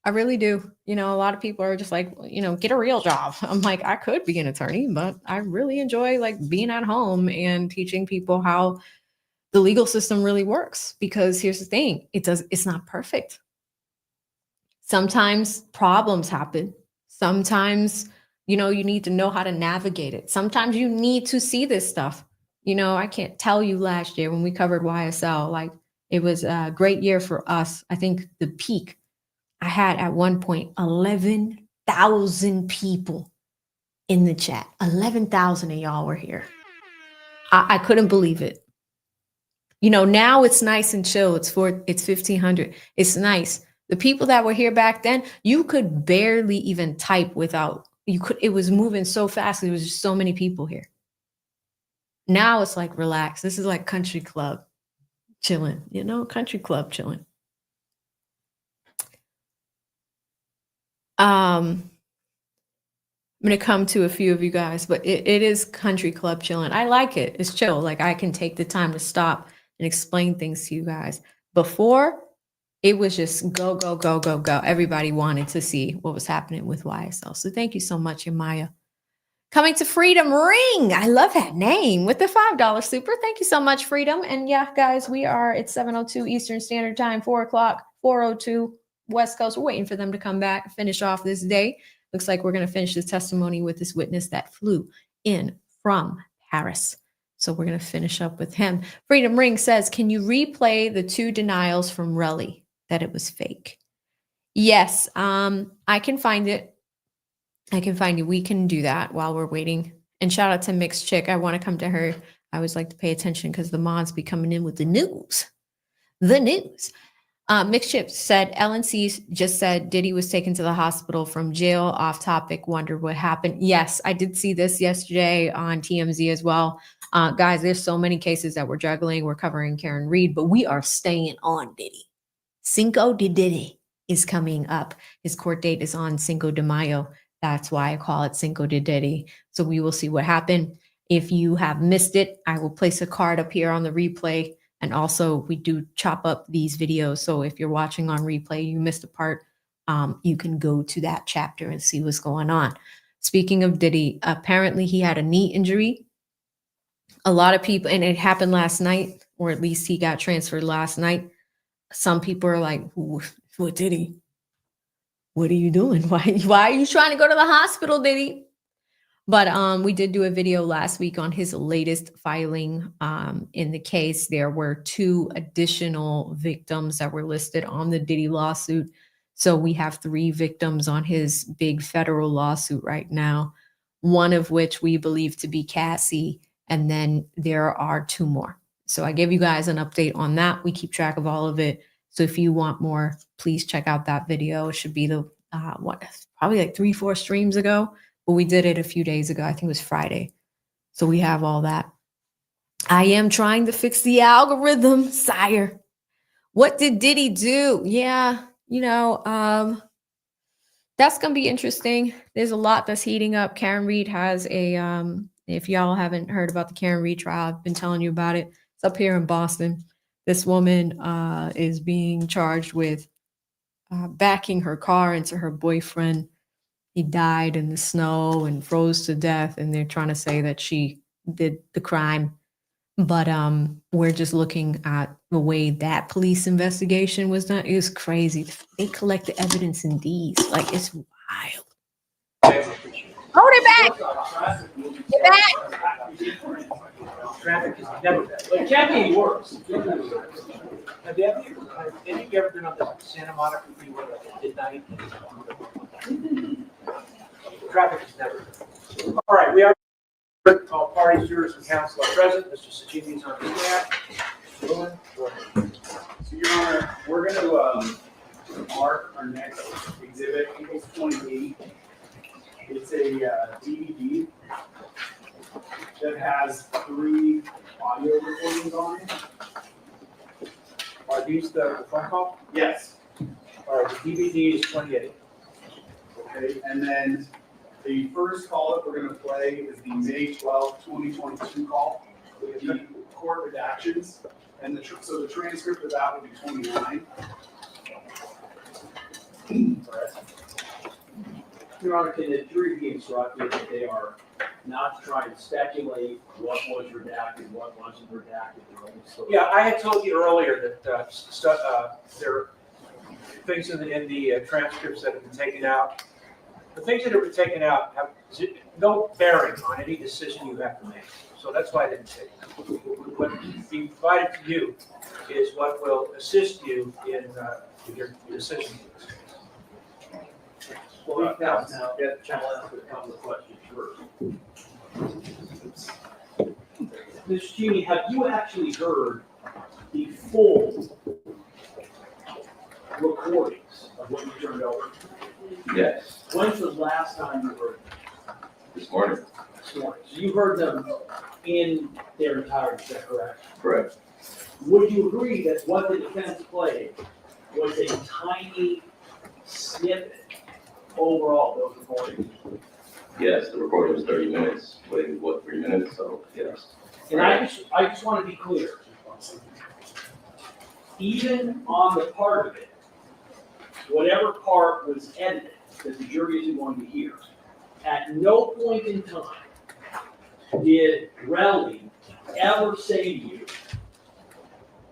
I really do. You know, a lot of people are just like, you know, get a real job. I'm like, I could be an attorney, but I really enjoy like being at home and teaching people how the legal system really works. Because here's the thing, it's not perfect. Sometimes problems happen. Sometimes, you know, you need to know how to navigate it. Sometimes you need to see this stuff. You know, I can't tell you last year when we covered YSL, like it was a great year for us. I think the peak I had at one point 11,000 people in the chat. 11,000 of y'all were here. I couldn't believe it. You know, now it's nice and chill. It's 1,500. It's nice. The people that were here back then, you could barely even type without, it was moving so fast. There was just so many people here. Now it's like, relax. This is like country club chilling, you know, country club chilling. I'm going to come to a few of you guys, but it is country club chilling. I like it. It's chill. Like I can take the time to stop and explain things to you guys. Before, it was just go, go, go, go, go. Everybody wanted to see what was happening with YSL. So thank you so much, Amaya. Coming to Freedom Ring. I love that name with the $5 super. Thank you so much, Freedom. And yeah, guys, it's 7:02 Eastern Standard Time, 4 o'clock, 4:02 West Coast. We're waiting for them to come back, finish off this day. Looks like we're going to finish this testimony with this witness that flew in from Paris. So we're going to finish up with him. Freedom Ring says, can you replay the 2 denials from Relli that it was fake? Yes, I can find it. We can do that while we're waiting. And shout out to Mixed Chick. I want to come to her. I always like to pay attention because the mods be coming in with the news. Mixed Chick said, LNC just said Diddy was taken to the hospital from jail. Off topic, wonder what happened. Yes, I did see this yesterday on TMZ as well. Guys, there's so many cases that we're juggling. We're covering Karen Reed, but we are staying on Diddy. Cinco de Diddy is coming up. His court date is on Cinco de Mayo. That's why I call it Cinco de Diddy. So we will see what happened. If you have missed it, I will place a card up here on the replay. And also we do chop up these videos. So if you're watching on replay, you missed a part, you can go to that chapter and see what's going on. Speaking of Diddy, apparently he had a knee injury. A lot of people, and it happened last night, or at least he got transferred last night. Some people are like, what did he? What are you doing? Why are you trying to go to the hospital, Diddy? But we did do a video last week on his latest filing in the case. There were 2 additional victims that were listed on the Diddy lawsuit. So we have 3 victims on his big federal lawsuit right now, one of which we believe to be Cassie. And then there are 2 more. So I gave you guys an update on that. We keep track of all of it. So if you want more, please check out that video. It should be the, probably like 3-4 streams ago. But we did it a few days ago. I think it was Friday. So we have all that. I am trying to fix the algorithm, sire. What did Diddy do? Yeah, you know, that's going to be interesting. There's a lot that's heating up. Karen Reed has a, if y'all haven't heard about the Karen Reed trial, I've been telling you about it. It's up here in Boston. This woman is being charged with backing her car into her boyfriend. He died in the snow and froze to death, and they're trying to say that she did the crime. But we're just looking at the way that police investigation was done. It was crazy. They collect the evidence in these. Like, it's Wild. Hold it back. Get back. Traffic is never bad. It can be worse. Have you ever been on the Santa Monica Freeway at midnight? Traffic is never bad. All right, we are, all parties, jurors, and counsel are present. Mr. Sajidi is on the stand. Mr. Lewin, go ahead. So, Your Honor, we're gonna, mark our next exhibit, April 28. It's a DVD that has 3 audio recordings on it. Are these the phone call? Yes. All right, the DVD is 28. Okay, and then the first call that we're gonna play is the May 12th, 2022 call with the court redactions. And so the transcript of that would be 29. Your Honor, can the jury be instructed that they are not to try and speculate what was redacted, what wasn't redacted? Yeah, I had told you earlier that there are things in the transcripts that have been taken out. The things that have been taken out have no bearing on any decision you have to make. So that's why I didn't say it. What we provided to you is what will assist you in your decision. Well, now, I'll ask a couple of questions first. Mr. Cheney, have you actually heard the full recordings of what you turned over? Yes, When's the last time you heard them? this morning, This morning. So you heard them in their entirety, is that correct? correct. Would you agree that what the defense played was a tiny snippet overall, those recordings? Yes, the recording was 30 minutes, waiting, 3 minutes, so yes. And I just want to be clear. Even on the part of it, whatever part was edited that the jury isn't going to hear, at no point in time did Relli ever say to you,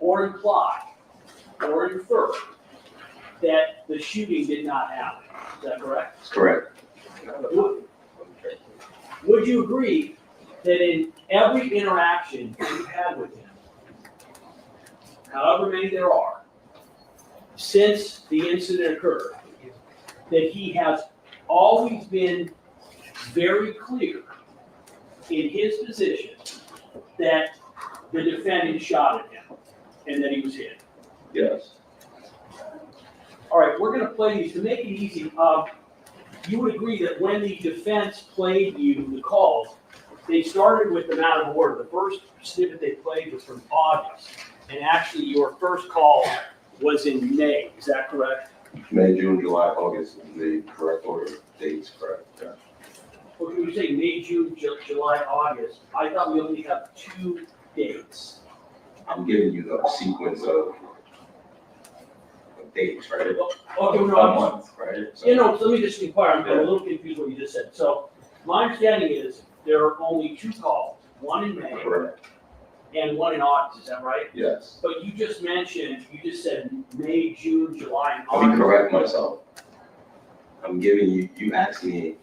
or imply, or infer, that the shooting did not happen. Is that correct? It's correct. Would you agree that in every interaction you've had with him, however many there are, since the incident occurred, that he has always been very clear in his position that the defendant shot at him and that he was hit? Yes, All right, we're gonna play these to make it easy. You would agree that when the defense played you the calls, they started with them out of order. The first snippet they played was from August, and actually your first call was in May. Is that correct? May, June, July, August is the correct order, dates, correct, yeah. Well, can we say May, June, July, August? I thought we only have 2 dates. I'm giving you the sequence of dates, right? Okay, no, A I'm month, right? So- You know, let me just inquire, I'm a little confused what you just said. So my understanding is there are only 2 calls, one in May Correct, and one in August, is that right? yes. But you just said May, June, July, and Let me August. correct myself. I'm giving you, you asked me,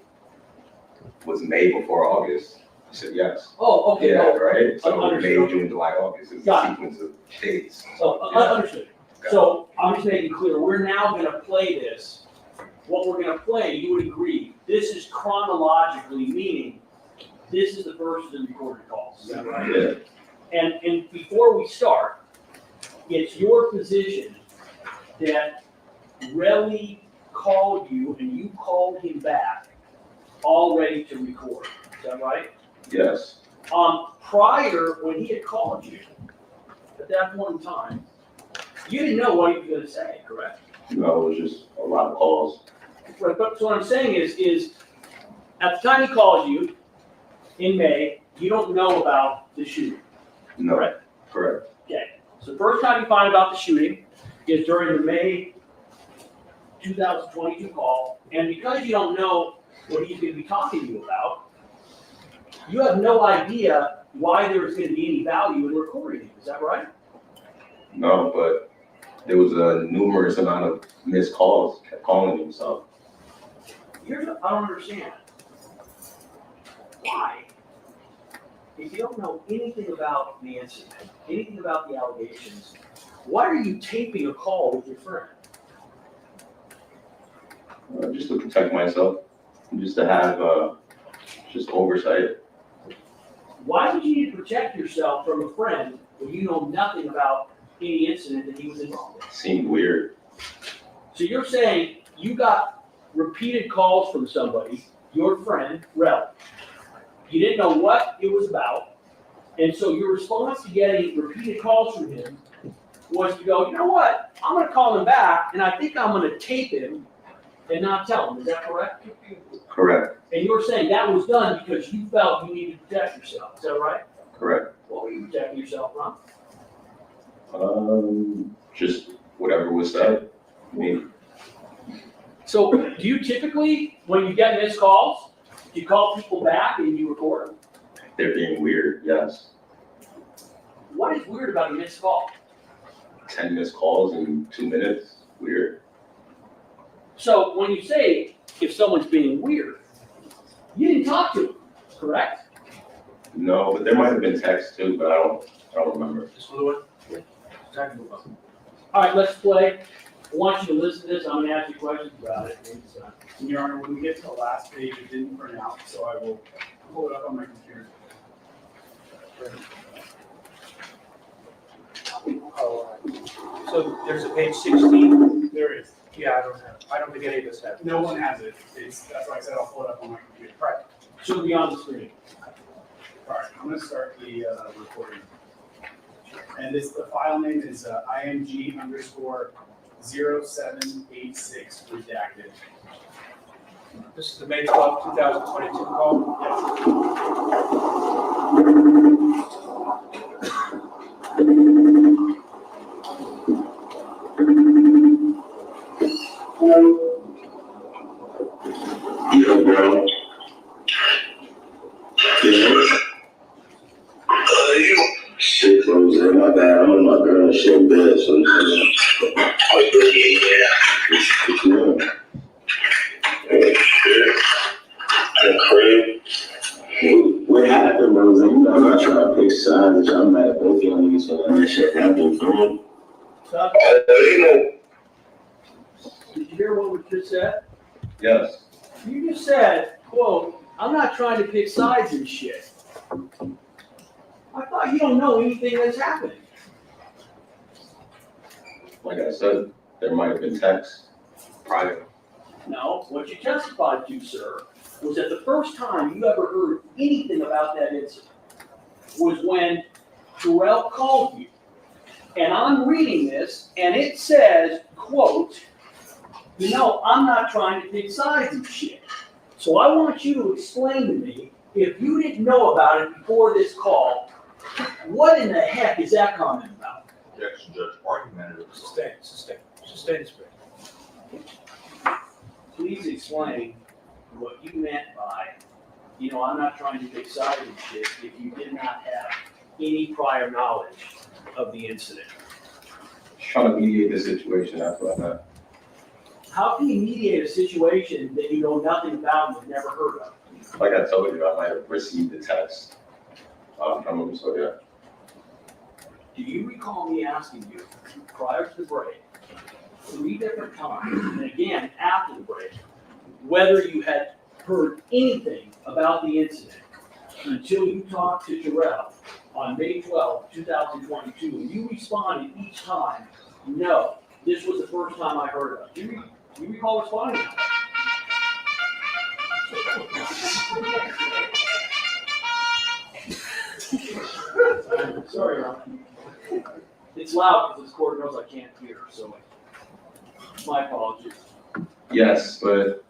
was May before August? I said yes. Oh, okay, Yeah, oh, right? So May, understood. June, July, August is the Got it. sequence of dates. So, Yeah. understood. So I'm just making clear, we're now gonna play this. What we're gonna play, you would agree, this is chronologically, meaning this is the first of the recorded calls, is that right? Yeah, And before we start, it's your position that Relli called you and you called him back, all ready to record, is that right? yes, Prior, when he had called you, at that point in time, you didn't know what he was gonna say, correct? no, it was just a lot of calls. Right, but so what I'm saying is at the time he calls you in May, you don't know about the shooting. No, Correct. correct, Okay, so the first time you find about the shooting is during the May 2022 call, and because you don't know what he's gonna be talking to you about, you have no idea why there's gonna be any value in recording him, is that right? no, but there was a numerous amount of missed calls, kept calling him, so here's what I don't understand. Why, if you don't know anything about the incident, anything about the allegations, why are you taping a call with your friend? Just to protect myself, just to have, just oversight. Why would you need to protect yourself from a friend when you know nothing about any incident that he was involved in? Seemed weird. So you're saying you got repeated calls from somebody, your friend, Rel. You didn't know what it was about, and so your response to getting repeated calls from him was to go, you know what, I'm gonna call him back, and I think I'm gonna tape him and not tell him, is that correct? Correct, And you were saying that was done because you felt you needed to protect yourself, is that right? correct. What were you protecting yourself from? Just whatever was said. I mean, So do you typically, when you get missed calls, do you call people back and you record them? they're being weird, yes. What is weird about a missed call? 10 missed calls in 2 minutes, weird. So when you say if someone's being weird, you didn't talk to them, correct? No, but there might have been text too, but I don't remember. This blue one? Yeah. Time to move on. All right, let's play. I want you to listen to this. I'm gonna ask you questions about it. Your Honor, when we get to the last page, it didn't print out, so I will pull it up on my computer. Oh, all right. So there's a page 16? There is. Yeah, I don't think any of us have. No one has it. That's why I said I'll pull it up on my computer. Right. Should be on the screen. All right, I'm gonna start the recording. And the file name is IMG_0786 redacted. This is the May 12, 2022 call? Yeah, bro. Yeah. Shit clothes in my bad. I'm in my girl's shit bed, so what happened, bro? You know, I'm not trying to pick sides. I'm mad at both of y'all niggas for letting that shit happen, bro. Did you hear what we just said? Yes. You just said, quote, I'm not trying to pick sides and shit. I thought you don't know anything that's happening. Like I said, there might have been text prior. No, what you testified to, sir, was that the first time you ever heard anything about that incident was when Terrell called you. And I'm reading this, and it says, quote, you know, I'm not trying to pick sides and shit. So I want you to explain to me, if you didn't know about it before this call, what in the heck is that comment about? Objection, Judge, argumentative. Sustain this bit. Please explain what you meant by, you know, I'm not trying to pick sides and shit if you did not have any prior knowledge of the incident. Just trying to mediate the situation, that's what I meant. How can you mediate a situation that you know nothing about and have never heard of? Like I told you, I might have received the text from him, so yeah. Do you recall me asking you prior to the break, 3 different times, and again after the break, whether you had heard anything about the incident until you talked to Terrell on May 12, 2022, and you responded each time, no, this was the first time I heard of it. Do you recall responding to that? Sorry, Ron. It's loud because this court knows I can't hear, so my apologies. Yes, but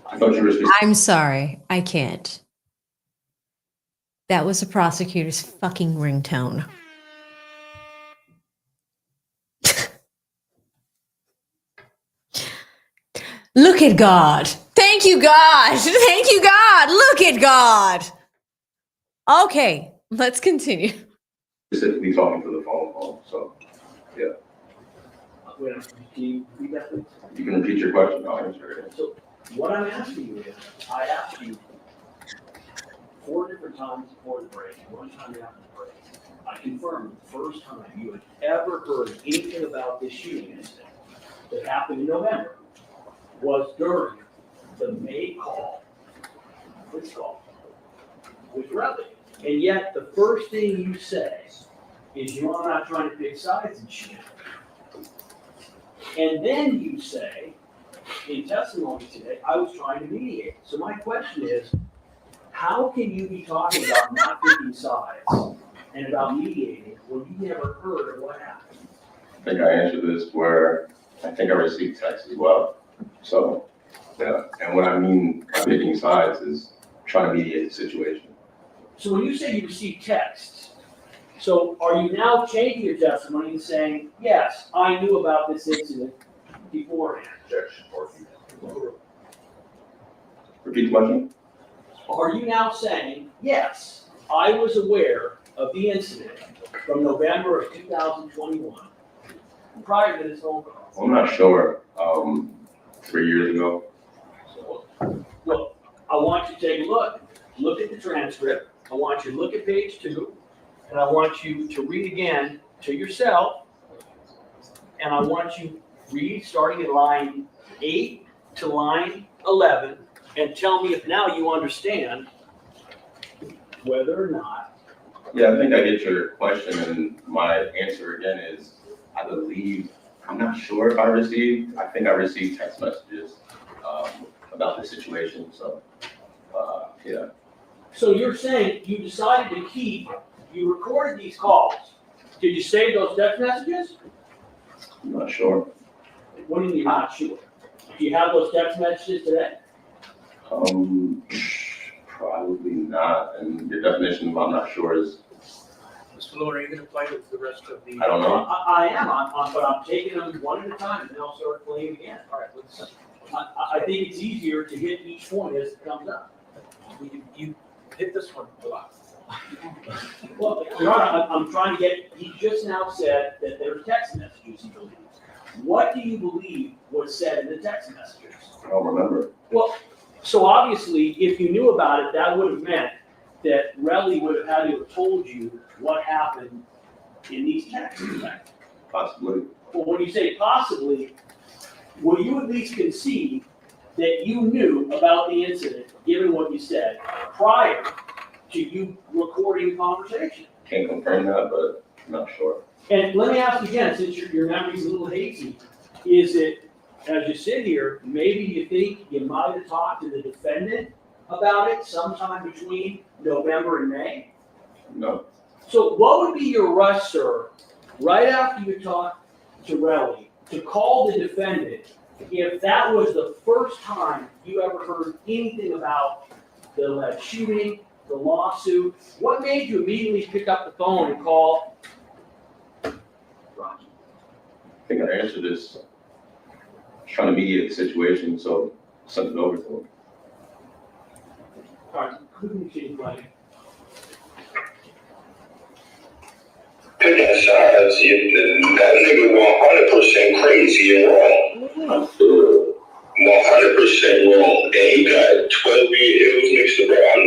I thought you were supposed I'm sorry, I can't. That was the prosecutor's fucking ringtone. Look at God. Thank you, God. Thank you, God. Look at God. Okay, let's continue. specifically talking to the phone call, so, Wait, can you repeat that, please? you can repeat your question, I'll answer it. So What I'm asking you is, I asked you 4 different times before the break, and 1 time after the break. I confirmed the first time you had ever heard anything about this shooting incident that happened in November was during the May call, this call, with Relli. And yet, the first thing you say is you're not trying to pick sides and shit. And then you say, in testimony today, I was trying to mediate. So my question is, how can you be talking about not picking sides and about mediating when you never heard of what happened? I think I answered this where I think I received text as well. So, yeah, and what I mean by picking sides is trying to mediate the situation. So when you say you received texts, so are you now changing your testimony and saying, yes, I knew about this incident beforehand? Objection or Repeat the question? Are you now saying, yes, I was aware of the incident from November of 2021 prior to this phone call? I'm not sure. 3 years ago. So, well, I want you to take a look at the transcript. I want you to look at page 2, and I want you to read again to yourself, and I want you to read starting at line 8 to line 11, and tell me if now you understand whether or not. Yeah, I think I get your question, and my answer again is, I believe, I'm not sure if I received, I think I received text messages about the situation, so, yeah. So you're saying you decided to you recorded these calls. Did you save those text messages? I'm not sure. What do you mean you're not sure? Do you have those text messages today? Probably not, and your definition of I'm not sure is, Mr. Lord, are you gonna play with the rest of the? I don't know. I am, but I'm taking them one at a time, and then I'll start playing again. All right, let's, I think it's easier to hit each point as it comes up. you hit this one a lot. Well, Your Honor, I'm trying to get, he just now said that there's text messages he believes. What do you believe was said in the text messages? I don't remember. Well, so obviously, if you knew about it, that would have meant that Relli would have had to have told you what happened in these texts. Possibly. Well, when you say possibly, will you at least concede that you knew about the incident, given what you said, prior to you recording the conversation? Can't confirm that, but I'm not sure. And let me ask you again, since your memory's a little hazy, is it, as you sit here, maybe you think you might have talked to the defendant about it sometime between November and May? No. So what would be your rush, sir, right after you talked to Relli, to call the defendant if that was the first time you ever heard anything about the alleged shooting, the lawsuit? What made you immediately pick up the phone and call Rocky? I think I answered this, trying to mediate the situation, so send it over to him. All right, who can you see playing? Picking sides, that nigga 100% crazy and wrong. 100% wrong. And he got 12 years mixed around.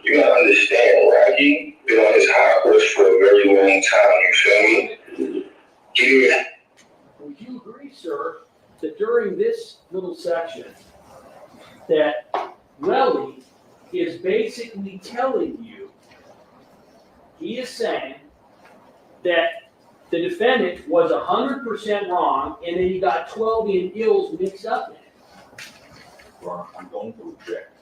You gotta understand, Rocky been on his high horse for a very long time, you feel me? Yeah. Would you agree, sir, that during this little section, that Relli is basically telling you, he is saying that the defendant was 100% wrong, and then you got 12 ills mixed up in it? Well, I'm going to object.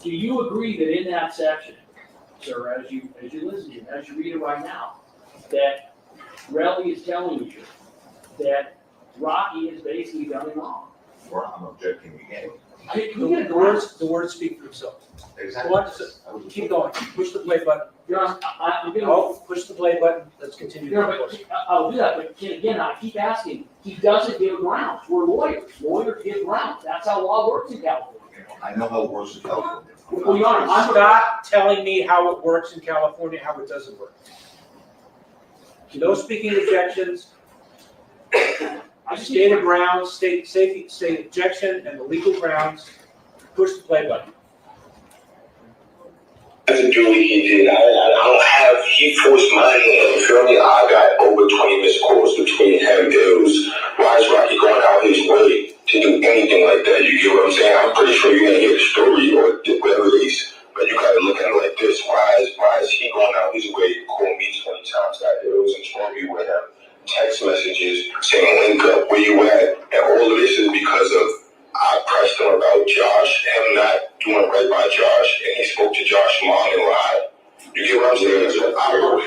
Do you agree that in that section, sir, as you listen to it, as you read it right now, that Relli is telling you that Rocky has basically done it wrong? Well, I'm objecting again. The words speak for themselves. Exactly. Keep going, push the play button. Your Honor, I'm gonna. No, push the play button, let's continue. No, but I'll do that, but again, I keep asking, he doesn't give grounds. We're lawyers. Lawyers give grounds. That's how law works in California. I know how it works in California. Well, Your Honor, I'm Stop telling me how it works in California, how it doesn't work. No speaking objections. State of grounds, state safety, state objection, and the legal grounds. Push the play button. As a duty he did, I don't have, he forced my hand, you feel me? I got over 20 missed calls between him. It was, why is Rocky going out his way to do anything like that? You get what I'm saying? I'm pretty sure you didn't hear the story or whatever it is, but you gotta look at it like this. Why is he going out his way to call me 20 times that it was and told me with him? Text messages saying, link up, where you at? And all of this is because of, I pressed him about Josh, him not doing right by Josh, and he spoke to Josh's mom and lied. You get what I'm saying? So I wrote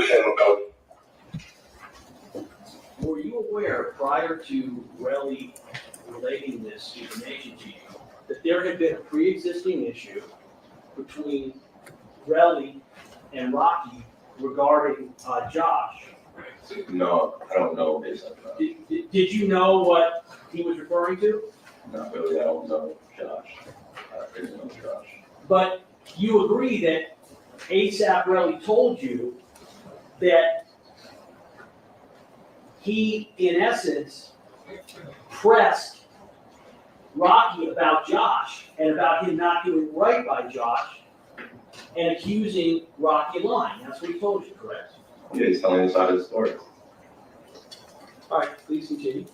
him about. Were you aware prior to Relli relating this information to you, that there had been a pre-existing issue between Relli and Rocky regarding Josh? No, I don't know this. Did you know what he was referring to? Not really, I don't know Josh. I didn't know Josh. But you agree that ASAP Relli told you that he, in essence, pressed Rocky about Josh and about him not doing right by Josh and accusing Rocky of lying. That's what he told you, correct? Yeah, he's telling his side of the story. All right, please continue.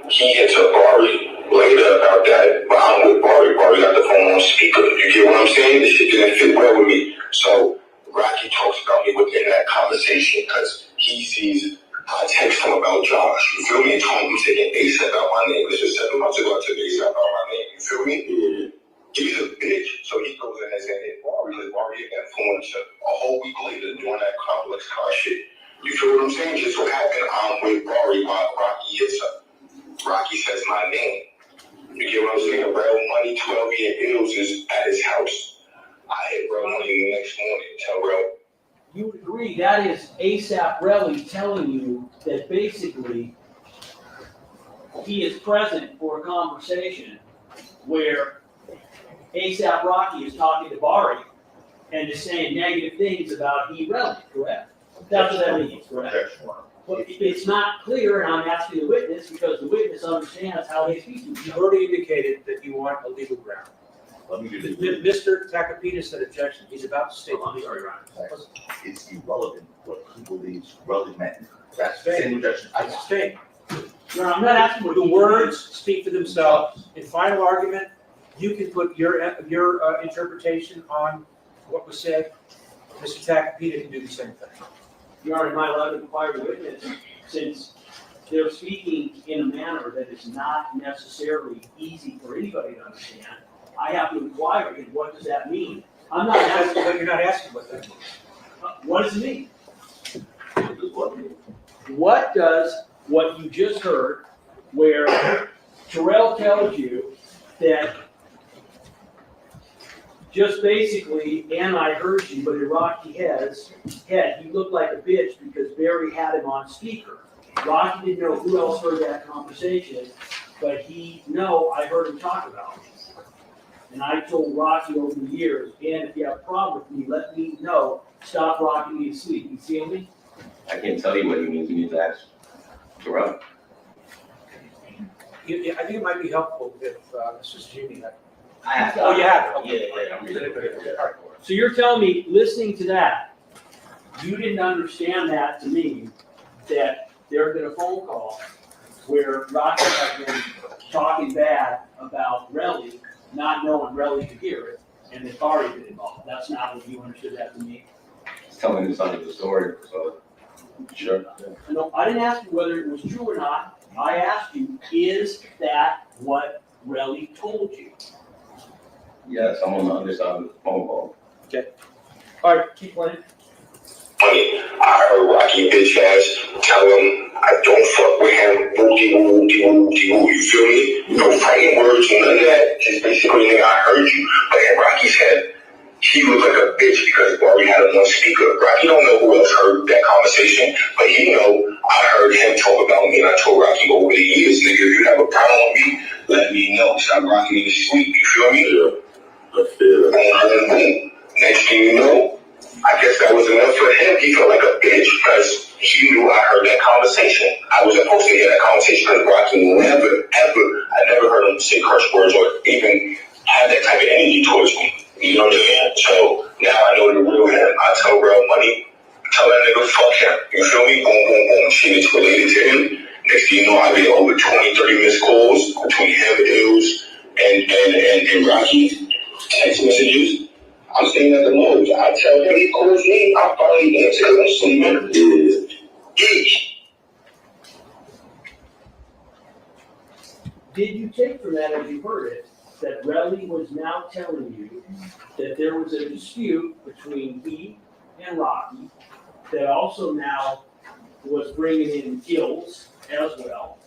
He hits up Bari later about that, but I'm with Bari. Bari got the phone on speaker. You get what I'm saying? This shit didn't fit well with me. So Rocky talks about me within that conversation because he sees I text him about Josh. You feel me? He told me taking ASAP out my name. This was 7 months ago. I took ASAP out my name. You feel me? Yeah. He's a bitch. So he goes in and says, hey, Bari, because Bari influenced a whole week later doing that complex car shit. You feel what I'm saying? Just what happened. I'm with Bari while Rocky is up. Rocky says my name. You get what I'm saying? Real Money 12-year bills is at his house. I hit Real Money the next morning. Tell Real. You would agree that is ASAP Relli telling you that basically he is present for a conversation where ASAP Rocky is talking to Bari and is saying negative things about Relli, correct? That's what that means, correct? Well, it's not clear, and I'm asking the witness because the witness understands how they speak to you. You've already indicated that you want a legal ground. Let me give you. Mr. Tacopina said objection. He's about to state the legal ground. It's irrelevant what he believes Relli meant. That's the Stay. same objection. I Stay. No, I'm not asking what The words speak for themselves. In final argument, you can put your interpretation on what was said. Mr. Tacopina can do the same thing. Your Honor, am I allowed to inquire the witness, since they're speaking in a manner that is not necessarily easy for anybody to understand? I have to inquire, what does that mean? I'm not asking, But you're not asking what that means. what does it mean? What does what you just heard, where Terrell tells you that just basically, and I heard you, but in Rocky head, he looked like a bitch because Barry had him on speaker. Rocky didn't know who else heard that conversation, but I heard him talk about it. And I told Rocky over the years, and if you have a problem with me, let me know. Stop rocking me to sleep. You feel me? I can't tell you what he means. You need to ask Terrell. I think it might be helpful if Mrs. Jimmy had. Oh, you have it? Yeah, I'm reading it. All right. So you're telling me, listening to that, you didn't understand that to mean that there had been a phone call where Rocky had been talking bad about Relli, not knowing Relli could hear it, and that Bari had been involved. That's not what you understood that to mean. He's telling his side of the story, so sure. No, I didn't ask you whether it was true or not. I asked you, is that what Relli told you? Yes, I'm on the other side of the phone call. All right, keep playing. I heard Rocky bitch ass tell him I don't fuck with him. Woo-dee-woo, dee-woo. You feel me? No fighting words, none of that. Just basically, nigga, I heard you. But in Rocky's head, he looked like a bitch because Bari had him on speaker. Rocky don't know who else heard that conversation, but he know I heard him talk about me, and I told Rocky over the years, nigga, if you have a problem with me, let me know. Stop rocking me to sleep. You feel me? Yeah. I feel it. Boom. Next thing you know, I guess that was enough for him. He felt like a bitch because He knew I heard that conversation. I wasn't supposed to hear that conversation because Rocky never, ever, I never heard him say curse words or even have that type of energy towards me. You know what I'm saying? So now I know the real him. I tell real money, tell that nigga fuck him. You feel me? Boom, boom, boom. Shit is related to him. Next thing you know, I get over 20, 30 missed calls between him, Ills, and Rocky. Text messages. I'm staying at the Lowe's. I tell him he calls me. I finally answer him. Some Did you take from that, as you heard it, that Relli was now telling you that there was a dispute between he and Rocky that also now was bringing in Ills as well,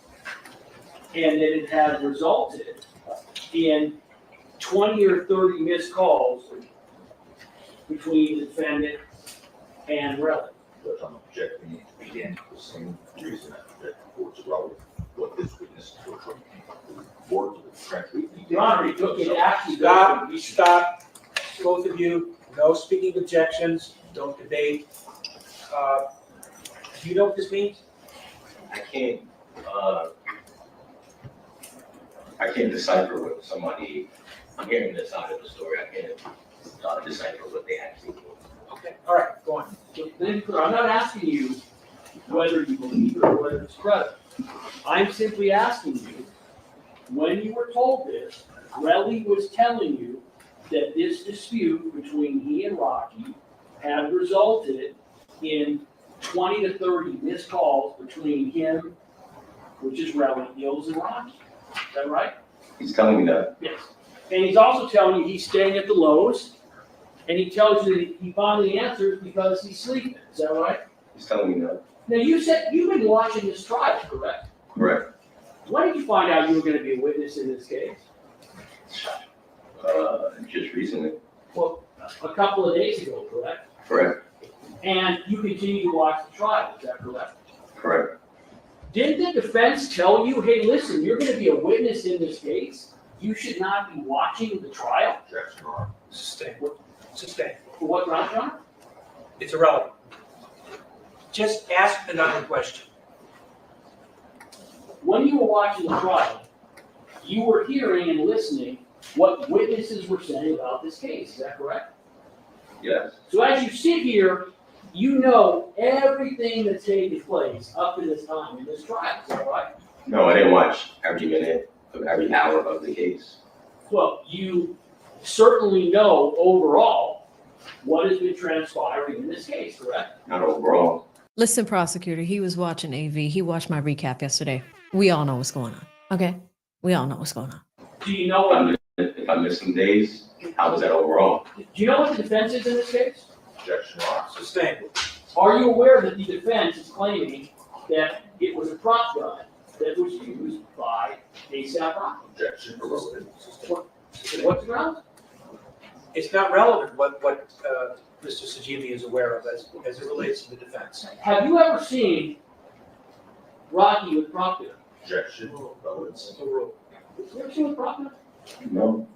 and that it had resulted in 20 or 30 missed calls between the defendant and Relli? Judge, I'm objecting again for the same reason I object for it's relevant what this witness is portraying. Or to the correctly. Your Honor, it actually. Stop, both of you, no speaking objections, don't debate. Do you know what this means? I can't decipher what somebody, I'm hearing this side of the story, I can't decipher what they actually do. Okay, all right, go on. I'm not asking you whether you believe it or whether it's credible. I'm simply asking you, when you were told this, Relli was telling you that this dispute between he and Rocky had resulted in 20 to 30 missed calls between him, which is Relli, Ills, and Rocky. Is that right? He's telling me that. Yes. And he's also telling you he's staying at the Lowe's, and he tells you that he finally answers because he's sleeping. Is that right? He's telling me that. Now, you said you've been watching this trial, correct? Correct. When did you find out you were going to be a witness in this case? Just recently. Well, a couple of days ago, correct? Correct. And you continue to watch the trial, is that correct? Correct. Didn't the defense tell you, hey, listen, you're going to be a witness in this case? You should not be watching the trial? Objection, Your Honor. Sustain. Sustain. For what grounds, Your Honor? It's irrelevant. Just ask another question. When you were watching the trial, you were hearing and listening what witnesses were saying about this case, is that correct? Yes. So as you sit here, you know everything that's taken place up to this time in this trial, is that right? No, I didn't watch every minute of every hour of the case. Well, you certainly know overall what has been transpiring in this case, correct? Not overall. Listen, prosecutor, he was watching AV. He watched my recap yesterday. We all know what's going on, okay? We all know what's going on. Do you know what, If I miss some days, how was that overall? do you know what the defense is in this case? Objection, Your Honor. Sustain. Are you aware that the defense is claiming that it was a prop gun that was used by ASAP Rocky? Objection, irrelevant. What's the ground? It's not relevant what Mr. Sajimi is aware of as it relates to the defense. Have you ever seen Rocky with prop gun? Objection, relevant. You ever seen with prop gun? No.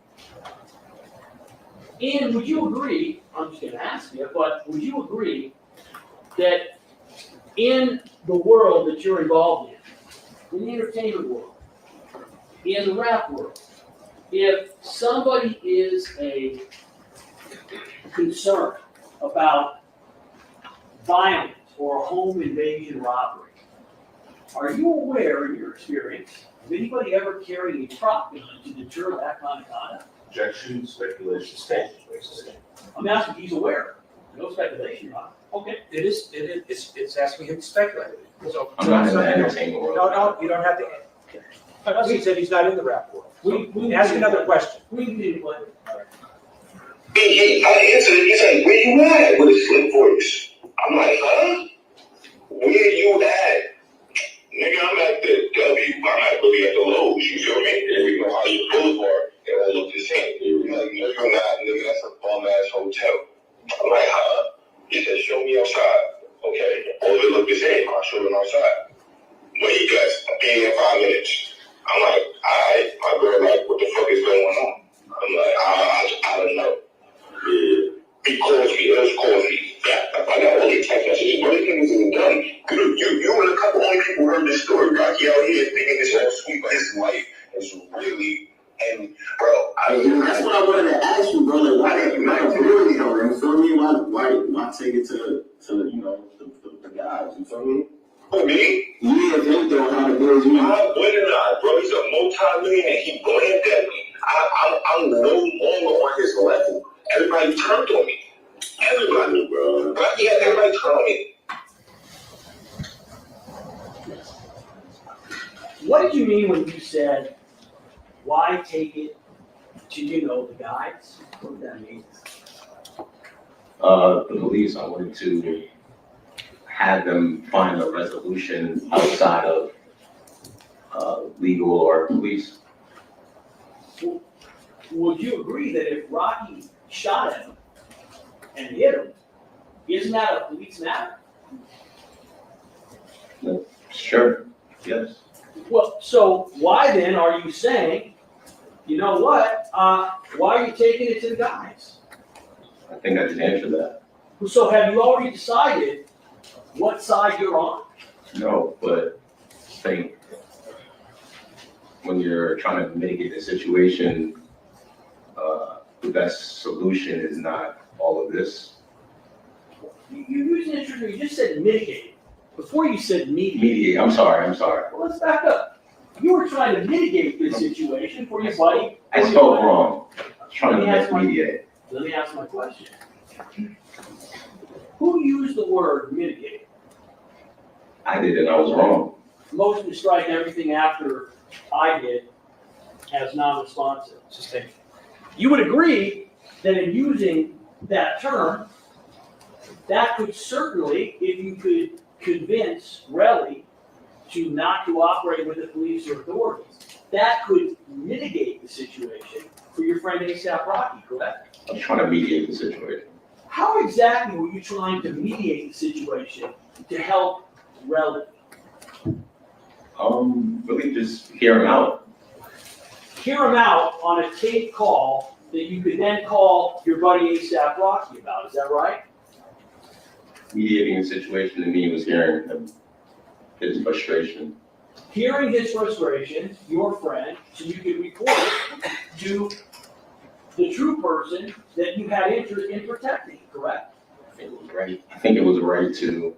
And would you agree, I'm just gonna ask you, but would you agree that in the world that you're involved in the entertainment world, in the rap world, if somebody is a concern about violence or a home invasion robbery, are you aware in your experience of anybody ever carrying a prop gun to deter that kind of conduct? Objection, speculation. I'm asking if he's aware. No speculation, Ron. Okay. It's asking him to speculate. So, I'm not in the entertainment world. No, you don't have to. He said he's not in the rap world. We Ask another question. We can do it. I answered it. He's like, where you at? With a slick voice. I'm like, huh? Where you at? Nigga, I'm at the W. I'm not really at the Lowe's. You feel me? And we know how you boulevard. They all look the same. You're like, no, you're not. Nigga, that's a bum ass hotel. I'm like, huh? He said, show me outside. Okay. All of it look the same. I'll show him outside. Wait, guys, I'll be in 5 minutes. I'm like, alright. My girl, like, what the fuck is going on? I'm like, I don't know. Yeah. He calls me, else calls me. Yeah, I find out all these text messages. What these niggas even done? You take it to you know, the guys, you feel me? Oh, me? Yeah, they don't how to build you. I'm winning now, bro. He's a multi-millionaire. He blamed at me. I'm no longer on his level. Everybody turned on me. Everybody, bro. Yeah, everybody turned on me. What did you mean when you said, why take it to, you know, the guys? What did that mean? The police, I wanted to have them find a resolution outside of legal or police. Would you agree that if Rocky shot at him and hit him, isn't that a police matter? Sure, yes. Well, so why then are you saying, you know what, why are you taking it to the guys? I think I just answered that. So have you already decided what side you're on? No, but I think when you're trying to mitigate the situation, the best solution is not all of this. You used an interesting, you just said mitigate. Before you said mediate. Mediate, I'm sorry. Well, let's back up. You were trying to mitigate this situation for your buddy. I spoke wrong. I was trying to mediate. Let me ask my question. Who used the word mitigate? I did, and I was wrong. Motion to strike everything after I did as non-responsive. You would agree that in using that term, that could certainly, if you could convince Relli to not cooperate with the police or authorities, that could mitigate the situation for your friend ASAP Rocky, correct? I was trying to mediate the situation. How exactly were you trying to mediate the situation to help Relli? Really just hear him out. Hear him out on a tape call that you could then call your buddy ASAP Rocky about, is that right? Mediating the situation to me was hearing him, his frustration. Hearing his frustration, your friend, so you could report it to the true person that you had interest in protecting, correct? I think it was right. I think it was right to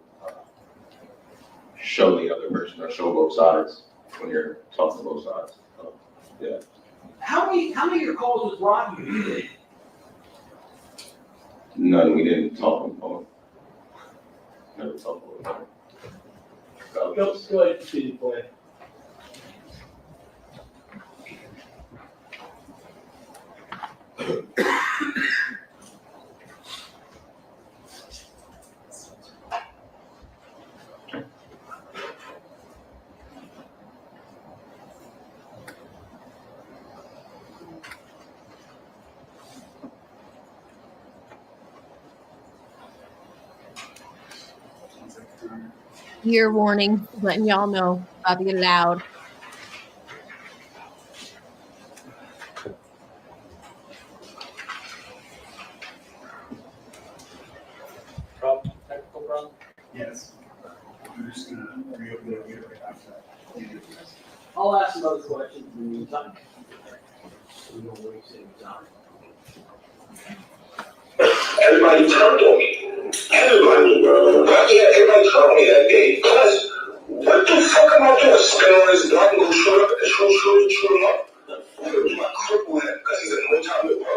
show the other person or show both sides when you're talking to both sides. Yeah. How many of your calls with Rocky did you make? None. We didn't talk on the phone. Never talked on the phone. Go ahead, continue, play. Ear warning, letting y'all know about to get loud. Technical problem? Yes. I'm just gonna reopen it here right after that. I'll ask some other questions in the meantime. We don't waste any time. Everybody turned on me. Everybody, bro. Yeah, everybody turned on me that day. Cause what the fuck am I doing? Spin on this block and go shoot up and shoot him up? I'm gonna do my cripple him because he's a multi-millionaire, bro.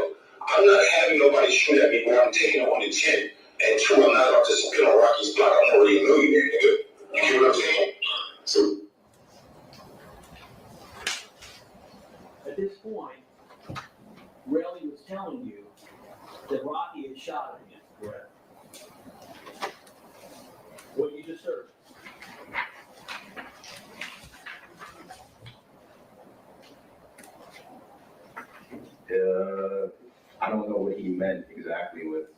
I'm not having nobody shoot at me when I'm taking it on the chin. And two, I'm not about to spin on Rocky's block. I'm already a millionaire, nigga. You get what I'm saying? So At this point, Relli was telling you that Rocky had shot at him, correct? What you just heard. I don't know what he meant exactly with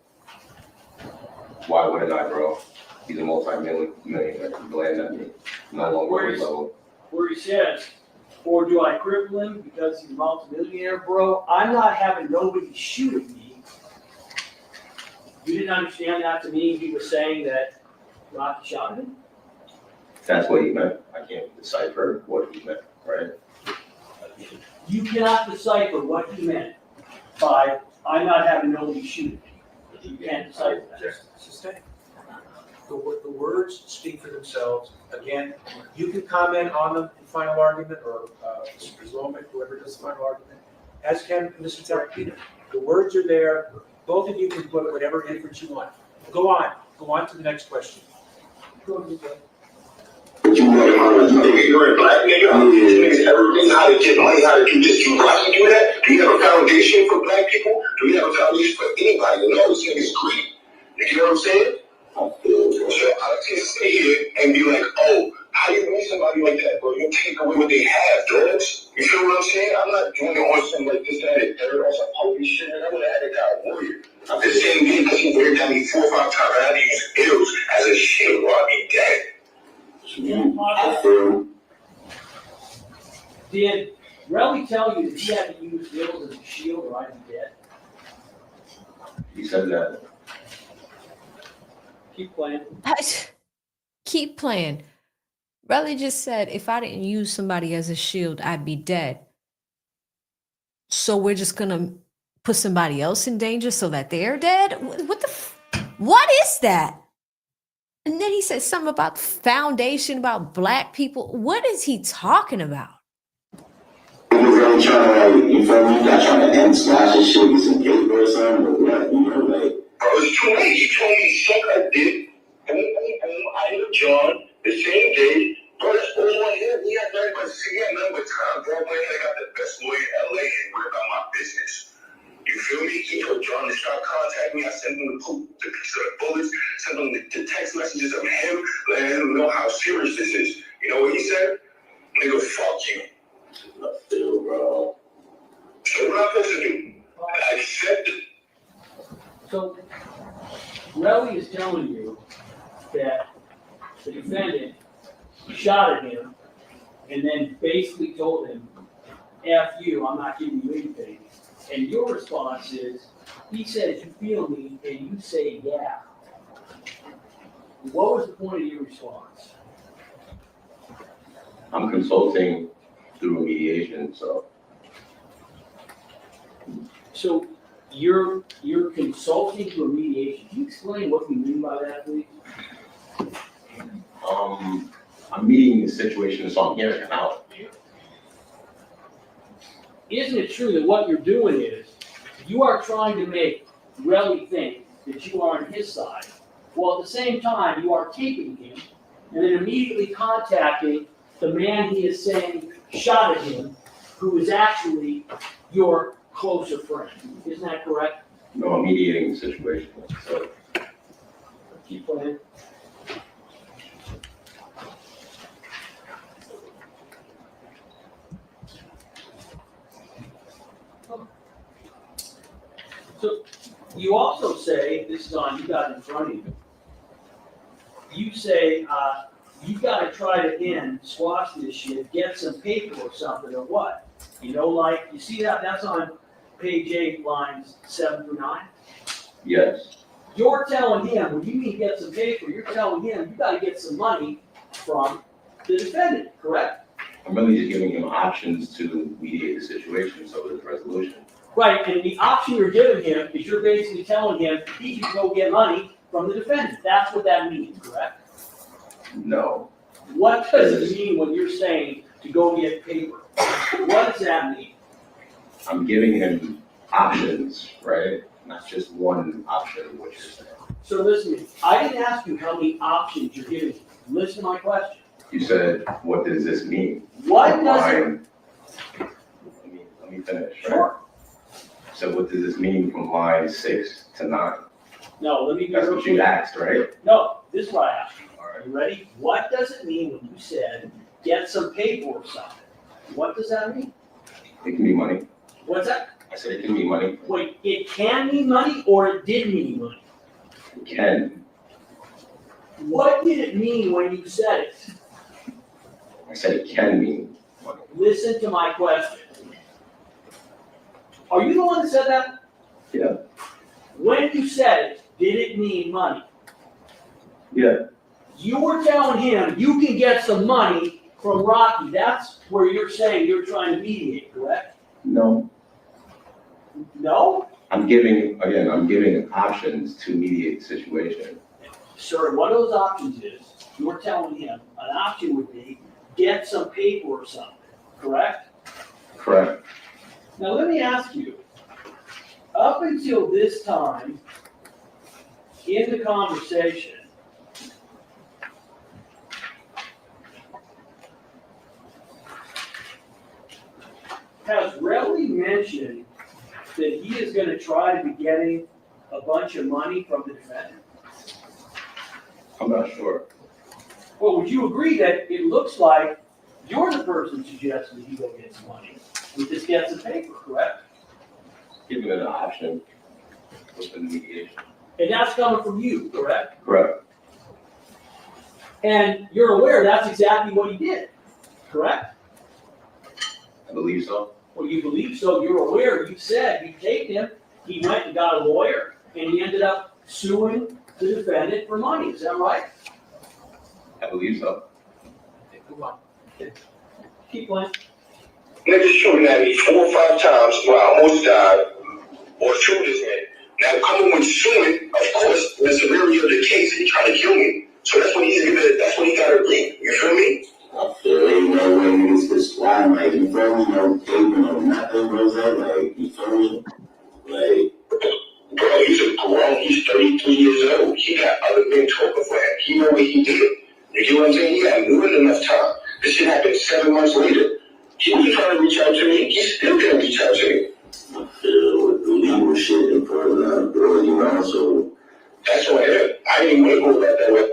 why wouldn't I, bro? He's a multi-millionaire. He blamed at me. No longer on his level. Where he says, or do I cripple him because he's a multimillionaire, bro? I'm not having nobody shoot at me. You didn't understand that to me? He was saying that Rocky shot at him? That's what he meant. I can't decipher what he meant, right? You cannot decipher what he meant by, I'm not having nobody shoot at me. You can't decide that. Sustain. The words speak for themselves. Again, you can comment on them in final argument, or Mr. Zloman, whoever does the final argument, as can Mr. Tacopina. The words are there. Both of you can put whatever inference you want. Go on to the next question. You know how to do it. You're a black nigga. Niggas everything, how to get money, how to do this. Do you actually do that? Do you have a foundation for black people? Do you have a foundation for anybody? No, this nigga's greed. You know what I'm saying? So I can't stay here and be like, oh, how you meet somebody like that, bro? You take away what they have, drugs. You feel what I'm saying? I'm not doing it on some like this, that, and third, on some holy shit. And I'm gonna have a guy warrior. I'm just saying, because he wear down me 4 or 5 times. I had to use pills as a shield while I be dead. Did Relli tell you that he had to use bills as a shield or I'd be dead? He said that. Keep playing. Keep playing. Relli just said, if I didn't use somebody as a shield, I'd be dead. So we're just gonna put somebody else in danger so that they're dead? What is that? And then he said something about foundation, about black people. What is he talking about? I'm really trying to, you feel me? Not trying to end slash and shit with some paper or something, but what, you know, like. Bro, it's too late. You told me to suck I did. I hit a John the same day. Bro, that's all I had. He had nothing but time, bro. Man, I got the best lawyer in LA and worry about my business. You feel me? He told John to start contacting me. I sent him the picture of bullets, sent him the text messages of him, letting him know how serious this is. You know what he said? Nigga, fuck you. I feel, bro. So what am I supposed to do? I accept it. So, Relli is telling you that the defendant shot at him and then basically told him, F you, I'm not giving you anything. And your response is, he says, you feel me, and you say, yeah. What was the point of your response? I'm consulting through mediation, so. So you're consulting for mediation. Can you explain what you mean by that, please? I'm meeting the situation, so I'm hearing him out. Isn't it true that what you're doing is, you are trying to make Relli think that you are on his side, while at the same time you are taping him and then immediately contacting the man he is saying shot at him, who is actually your closer friend. Isn't that correct? No, I'm mediating the situation, so. Keep playing. So you also say, this is on, you got it in front of you. You say, you've got to try to squash this shit, get some paper or something, or what? You know, like, you see that's on page 8, lines 7 through 9? Yes. You're telling him, when you mean get some paper, you're telling him you got to get some money from the defendant, correct? I'm really just giving him options to mediate the situation, so there's resolution. Right, and the option you're giving him is you're basically telling him he can go get money from the defendant. That's what that means, correct? No. What does it mean when you're saying to go get paper? What does that mean? I'm giving him options, right? Not just one option, which is. So listen to me. I didn't ask you how many options you're giving him. Listen to my question. You said, what does this mean? What does it? Let me finish, right? Sure. So what does this mean from line 6 to 9? No, let me be That's real what you clear. asked, right? No, this is what I asked you. All Are right. you ready? What does it mean when you said get some paper or something? What does that mean? It can be money. What's that? I said it can be money. Wait, it can mean money or it did mean money? It can. What did it mean when you said it? I said it can mean money. Listen to my question. Are you the one that said that? Yeah. When you said it, did it mean money? Yeah. You were telling him you can get some money from Rocky. That's where you're saying you're trying to mediate, correct? No. No? I'm giving options to mediate the situation. Sir, one of those options is, you're telling him, an option would be, get some paper or something, correct? Correct. Now, let me ask you, up until this time in the conversation, has Relli mentioned that he is gonna try to be getting a bunch of money from the defendant? I'm not sure. Well, would you agree that it looks like you're the person suggesting he go get some money? We just get some paper, correct? Giving it an option within the mediation. And that's coming from you, correct? Correct. And you're aware that's exactly what he did, correct? I believe so. Well, you believe so, you're aware, you said, you taped him, he went and got a lawyer, and he ended up suing the defendant for money, is that right? I believe so. Okay, move on. Keep going. Niggas shooting at me 4 or 5 times where I almost died, or shoot this man. Now coming with suing, of course, the severity of the case, he trying to kill me. So that's when he got to agree. You feel me? I feel ain't no way niggas could squat, like, you feel me? No paper, no nothing, Rose, like, you feel me? Like, bro, he's a grown, he's 33 years old. He got other men talking for him. He know what he did. You get what I'm saying? He got more than enough time. This shit happened 7 months later. He was trying to reach out to me. He's still gonna reach out to me. I feel with the legal shit and pulling out doors, you know, so. That's what I did. I didn't want to go about that way.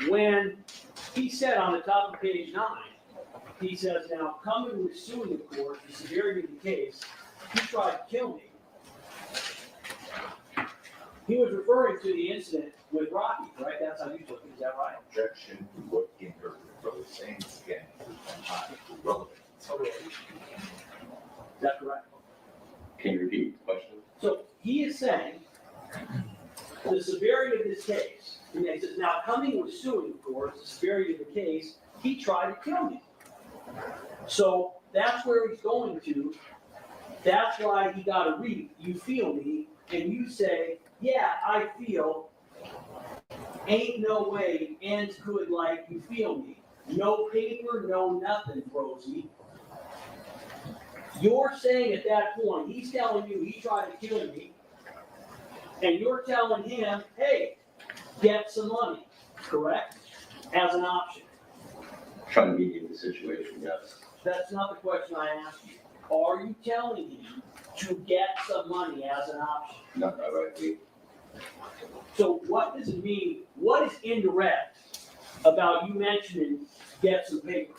When he said on the top of page 9, he says, now coming with suing the court, the severity of the case, he tried to kill me. He was referring to the incident with Rocky, right? That's how you took it, is that right? Objection to what he interpreted from the same again is not relevant. Is that correct? Can you repeat the question? So he is saying the severity of this case, and he says, now coming with suing, of course, the severity of the case, he tried to kill me. So that's where he's going to. That's why he got to read, you feel me, and you say, yeah, I feel, ain't no way ends good like you feel me. No paper, no nothing, Rosie. You're saying at that point, he's telling you he tried to kill me, and you're telling him, hey, get some money, correct? As an option. Trying to mediate the situation, yes. That's not the question I asked you. Are you telling him to get some money as an option? Not directly. So what does it mean? What is indirect about you mentioning get some paper?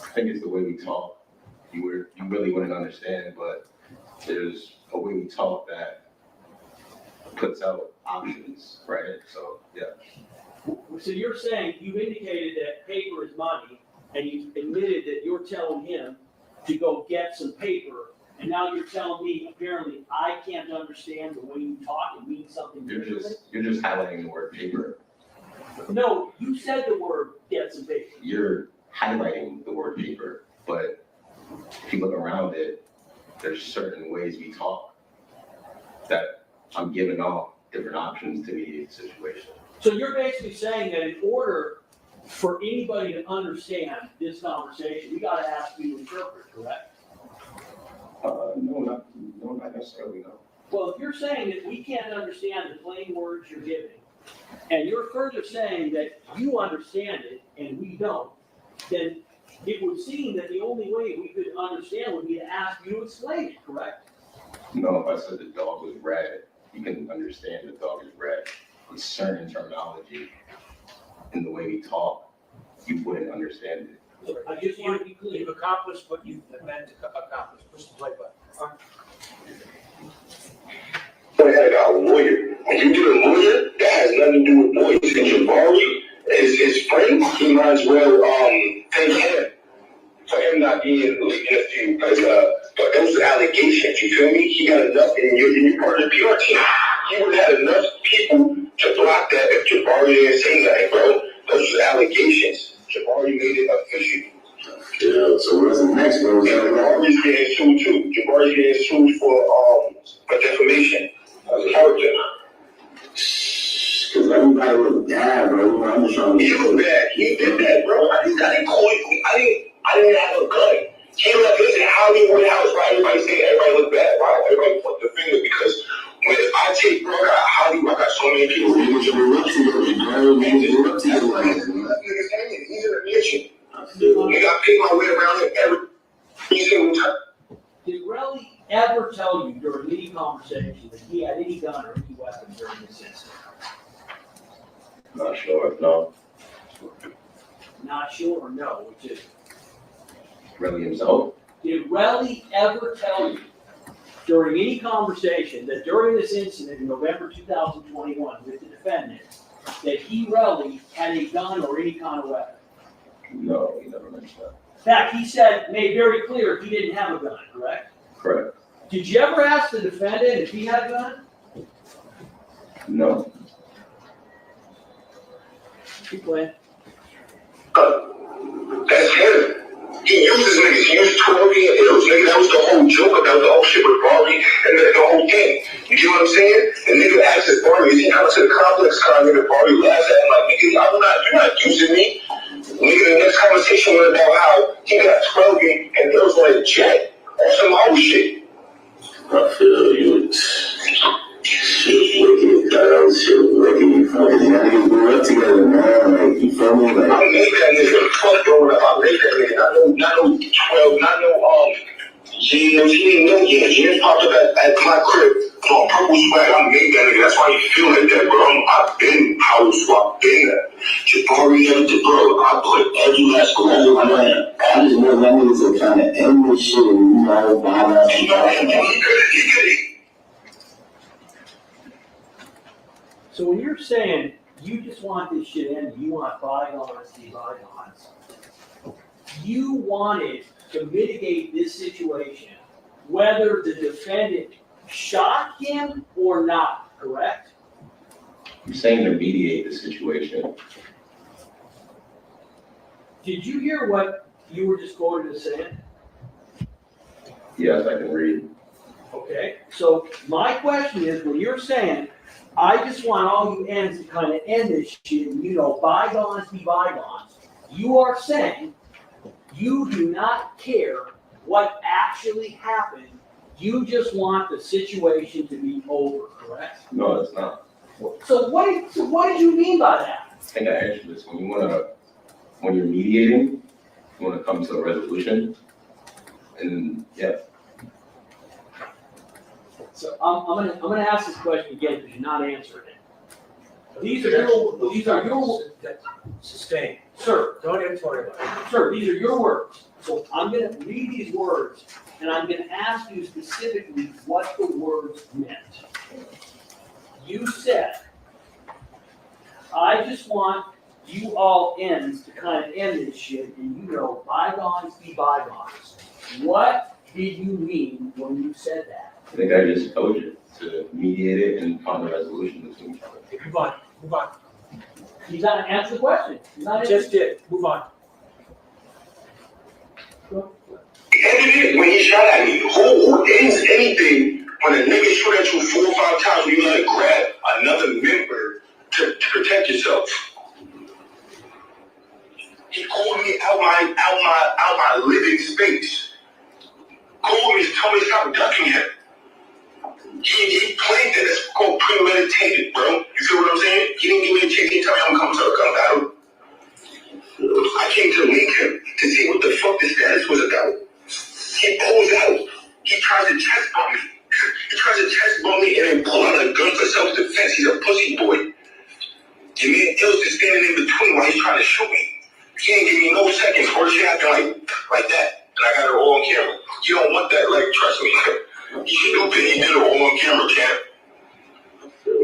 I think it's the way we talk. You really wouldn't understand, but there's a way we talk that puts out options, right? So, yeah. So you're saying you indicated that paper is money, and you admitted that you're telling him to go get some paper, and now you're telling me apparently I can't understand the way you talk and mean something different? You're just highlighting the word paper. No, you said the word get some paper. You're highlighting the word paper, but if you look around it, there's certain ways we talk that I'm giving off different options to mediate the situation. So you're basically saying that in order for anybody to understand this conversation, we gotta ask you to interpret, correct? No, not necessarily, no. Well, if you're saying that we can't understand the plain words you're giving, and you're further saying that you understand it and we don't, then it would seem that the only way we could understand would be to ask you to explain it, correct? No, if I said the dog was red, you can understand the dog is red. With certain terminology in the way we talk, you wouldn't understand it. I just want to be clear. You've accomplished what you meant to accomplish. Push the play button. I got a lawyer. When you get a lawyer, that has nothing to do with boys. And Jabari is his friend. He might as well take him for him not being late in the field. But those are allegations. You feel me? He got enough, and you're part of the PR team. He would have had enough people to block that if Jabari didn't say nothing, bro. Those are allegations. Jabari made it official. Yeah, so what's the next, bro? Jabari's getting sued too. Jabari's getting sued for defamation of character. Cause everybody look bad, bro. I'm just trying to. He look bad. He did that, bro. I didn't call you. I didn't have a gun. He left his in Hollywood house. Why everybody say everybody look bad? Why everybody point the finger? Because when I take, bro, I got Hollywood. I got so many people. Niggas look to you, bro. Niggas look to you. Niggas hanging. He's in a mission. Nigga, I pay my way around him every single time. Did Relli ever tell you during any conversation that he had any gun or any weapon during this incident? Not sure, no. Not sure or no, which is, Really himself? did Relli ever tell you during any conversation that during this incident in November 2021 with the defendant, that he, Relli, had a gun or any kind of weapon? No, he never mentioned that. In fact, he said, made very clear he didn't have a gun, correct? Correct. Did you ever ask the defendant if he had a gun? No. Keep playing. That's him. He uses niggas. He used Tory and Hills, nigga. That was the whole joke about the whole shit with Barbie and the whole thing. You get what I'm saying? The nigga asked if Barbie, is he coming to the complex car? Nigga, Barbie laughs at him like, nigga, you're not using me. Nigga, the next conversation was about how he got 12 and Hills on a jet or some whole shit. I feel you. Shit wicked, dog. Shit wicked. You fucking niggas grew up together, man. Like, you feel me? Like, I made that nigga. Fuck growing up. I made that nigga. Not no 12, not no years. He didn't know years. Years popped up at my crib on purple swag. I made that nigga. That's why you feel like that, bro. I've been house. I've been there. Jabari never did, bro. I put every last goal on my man. I just know that niggas are trying to end this shit and you know, behind us. You know, he could have. So when you're saying you just want this shit ended, you want bygones to be bygones, you wanted to mitigate this situation, whether the defendant shot him or not, correct? I'm saying to mediate the situation. Did you hear what you were just quoted as saying? Yes, I can read. Okay, so my question is, when you're saying, I just want all you ends to kind of end this shit, and you know, bygones be bygones, you are saying you do not care what actually happened, you just want the situation to be over, correct? No, it's not. So what did you mean by that? I think I answered this. When you're mediating, you wanna come to a resolution. And yeah. So I'm gonna ask this question again because you're not answering it. These are your Sustain. Sir, Don't interrupt. sir, these are your words. So I'm gonna read these words and I'm gonna ask you specifically what the words meant. You said, I just want you all ends to kind of end this shit and you know, bygones be bygones. What did you mean when you said that? I think I just told you to mediate it and find a resolution between each other. Move on, move on. He's not answering the question. He's not Just did, move on. Ended it when he shot at me. Who ends anything when a nigga shoot at you 4 or 5 times when you gotta grab another member to protect yourself? He called me out my living space. Called me, told me to stop ducking him. He played that. It's called premeditated, bro. You feel what I'm saying? He didn't give me a chance. He didn't tell me I'm coming to a gun battle. I came to link him to see what the fuck the status was about. He pulls out. He tries to chest bump me. He tries to chest bump me and then pull out a gun for self-defense. He's a pussy boy. And me and Ills is standing in between while he's trying to shoot me. He didn't give me no seconds. Or she acting like that. And I got her all on camera. You don't want that, like, trust me. You stupid. He did it all on camera, champ. So the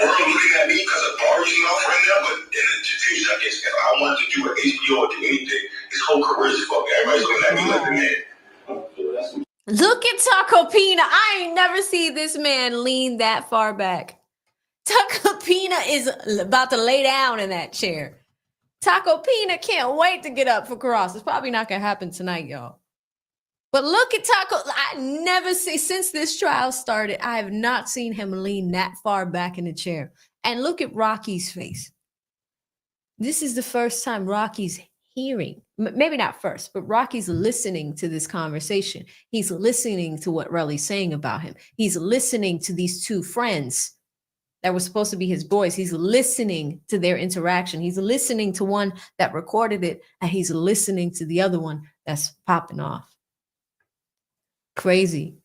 world looking at me because of Barbie's mouth right now, but in a few seconds, if I wanted to do an HBO or do anything, his whole career is fucked. Everybody's looking at me like the man. Look at Tacopina. I ain't never seen this man lean that far back. Tacopina is about to lay down in that chair. Tacopina can't wait to get up for cross. It's probably not gonna happen tonight, y'all. But look at Taco. I never see since this trial started, I have not seen him lean that far back in the chair. And look at Rocky's face. This is the first time Rocky's hearing, maybe not first, but Rocky's listening to this conversation. He's listening to what Relli's saying about him. He's listening to these two friends that were supposed to be his boys. He's listening to their interaction. He's listening to one that recorded it, and he's listening to the other one that's popping off. Crazy.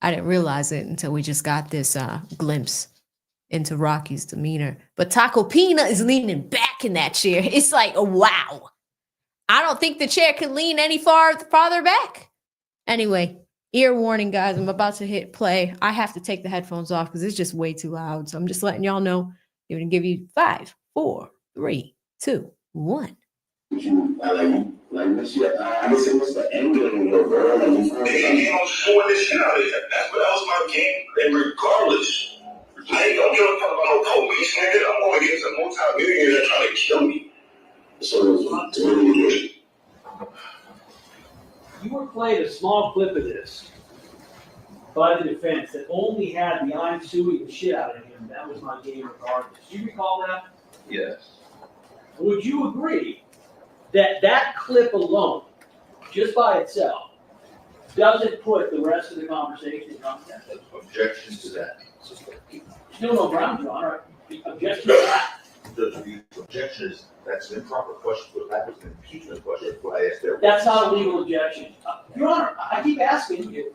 I didn't realize it until we just got this glimpse into Rocky's demeanor. But Tacopina is leaning back in that chair. It's like, oh, wow. I don't think the chair can lean any farther back. Anyway, ear warning, guys. I'm about to hit play. I have to take the headphones off because it's just way too loud. So I'm just letting y'all know. I'm going to give you 5, 4, 3, 2, 1. Like this shit, I guess it was the anger in your bro. Like, you know, showing this shit out of here. That was my game. And regardless, I ain't gonna give a fuck about no police, nigga. I'm going against a multi-millionaire that's trying to kill me. So, You were played a small clip of this by the defense that only had the I'm suing the shit out of him. That was my game regardless. Do you recall that? Yes. Would you agree that that clip alone, just by itself, doesn't put the rest of the conversation in context? Objections to that. Still no ground drawn, right? Objection to that. The objection is, that's an improper question, but that was an impeachment question, that's what I asked there. That's not a legal objection. Your Honor, I keep asking you.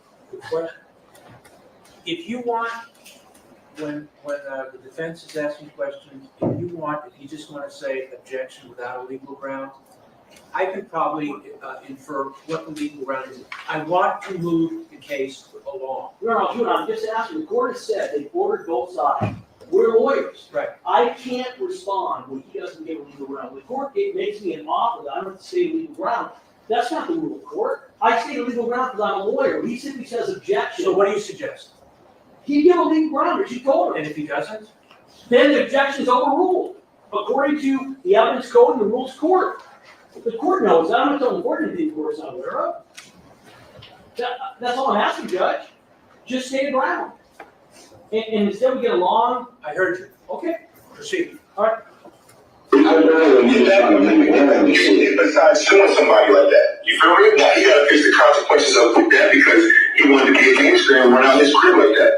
If you want, when the defense is asking questions, if you just want to say objection without a legal ground, I could probably infer what the legal ground is. I want to move the case along. Your Honor, I'm just asking. The court has said they've ordered both sides. We're lawyers. Right. I can't respond when he doesn't give a legal ground. The court makes me an offer that I don't have to state a legal ground. That's not the rule of court. I state a legal ground because I'm a lawyer. He simply says objection. So what do you suggest? He give a legal ground, as you told him. And if he doesn't? Then the objection is overruled, according to the evidence code and the rules of court. The court knows that. I'm not telling the court anything the court's not aware of. That's all I'm asking, Judge. Just stay the ground. And instead we get along. I heard you. Okay. Proceed. All right. Besides suing somebody like that, you feel me? Now he got to face the consequences of that because he wanted to get gangster and run out his crib like that.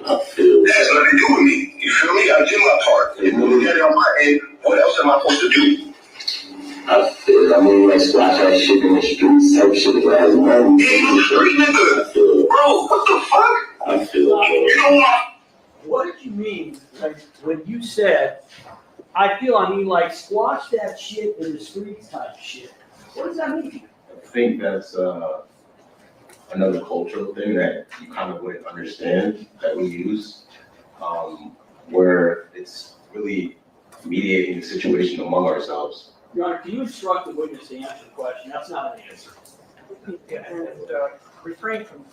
That has nothing to do with me. You feel me? I did my part. You know, get it on my end. What else am I supposed to do? I mean, like, squash that shit in the streets, type shit that has money. Yeah, you street nigga. Bro, what the fuck? I feel you know what? What did you mean when you said, I mean like squash that shit in the streets type shit? What does that mean? I think that's another cultural thing that you kind of wouldn't understand that we use, where it's really mediating the situation among ourselves. Your Honor, can you instruct the witness to answer the question? That's not an answer. Yeah, and refrain from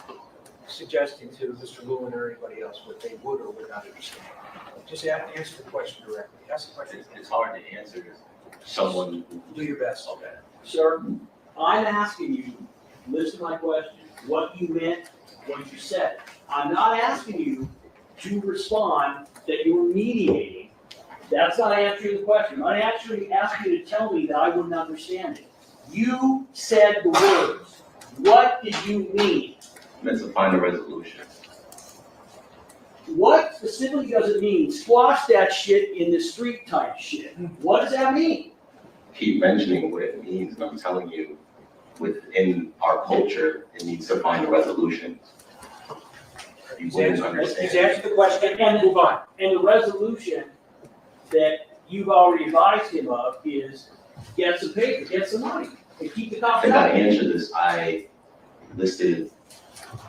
suggesting to Mr. Lewin or anybody else what they would or would not understand. Just answer the question directly. Ask the question. It's hard to answer someone. Do your best. Okay. Sir, I'm asking you, listen to my question, what you meant, what you said. I'm not asking you to respond that you were mediating. That's not answering the question. I'm actually asking you to tell me that I wouldn't understand it. You said the words. What did you mean? I meant to find a resolution. What specifically does it mean? Squash that shit in the street type shit. What does that mean? Keep mentioning what it means, and I'm telling you, within our culture, it needs to find a resolution. You wouldn't understand. He's answered the question and move on. And the resolution that you've already advised him of is get some paper, get some money, and keep the cops And out. to answer this, I listed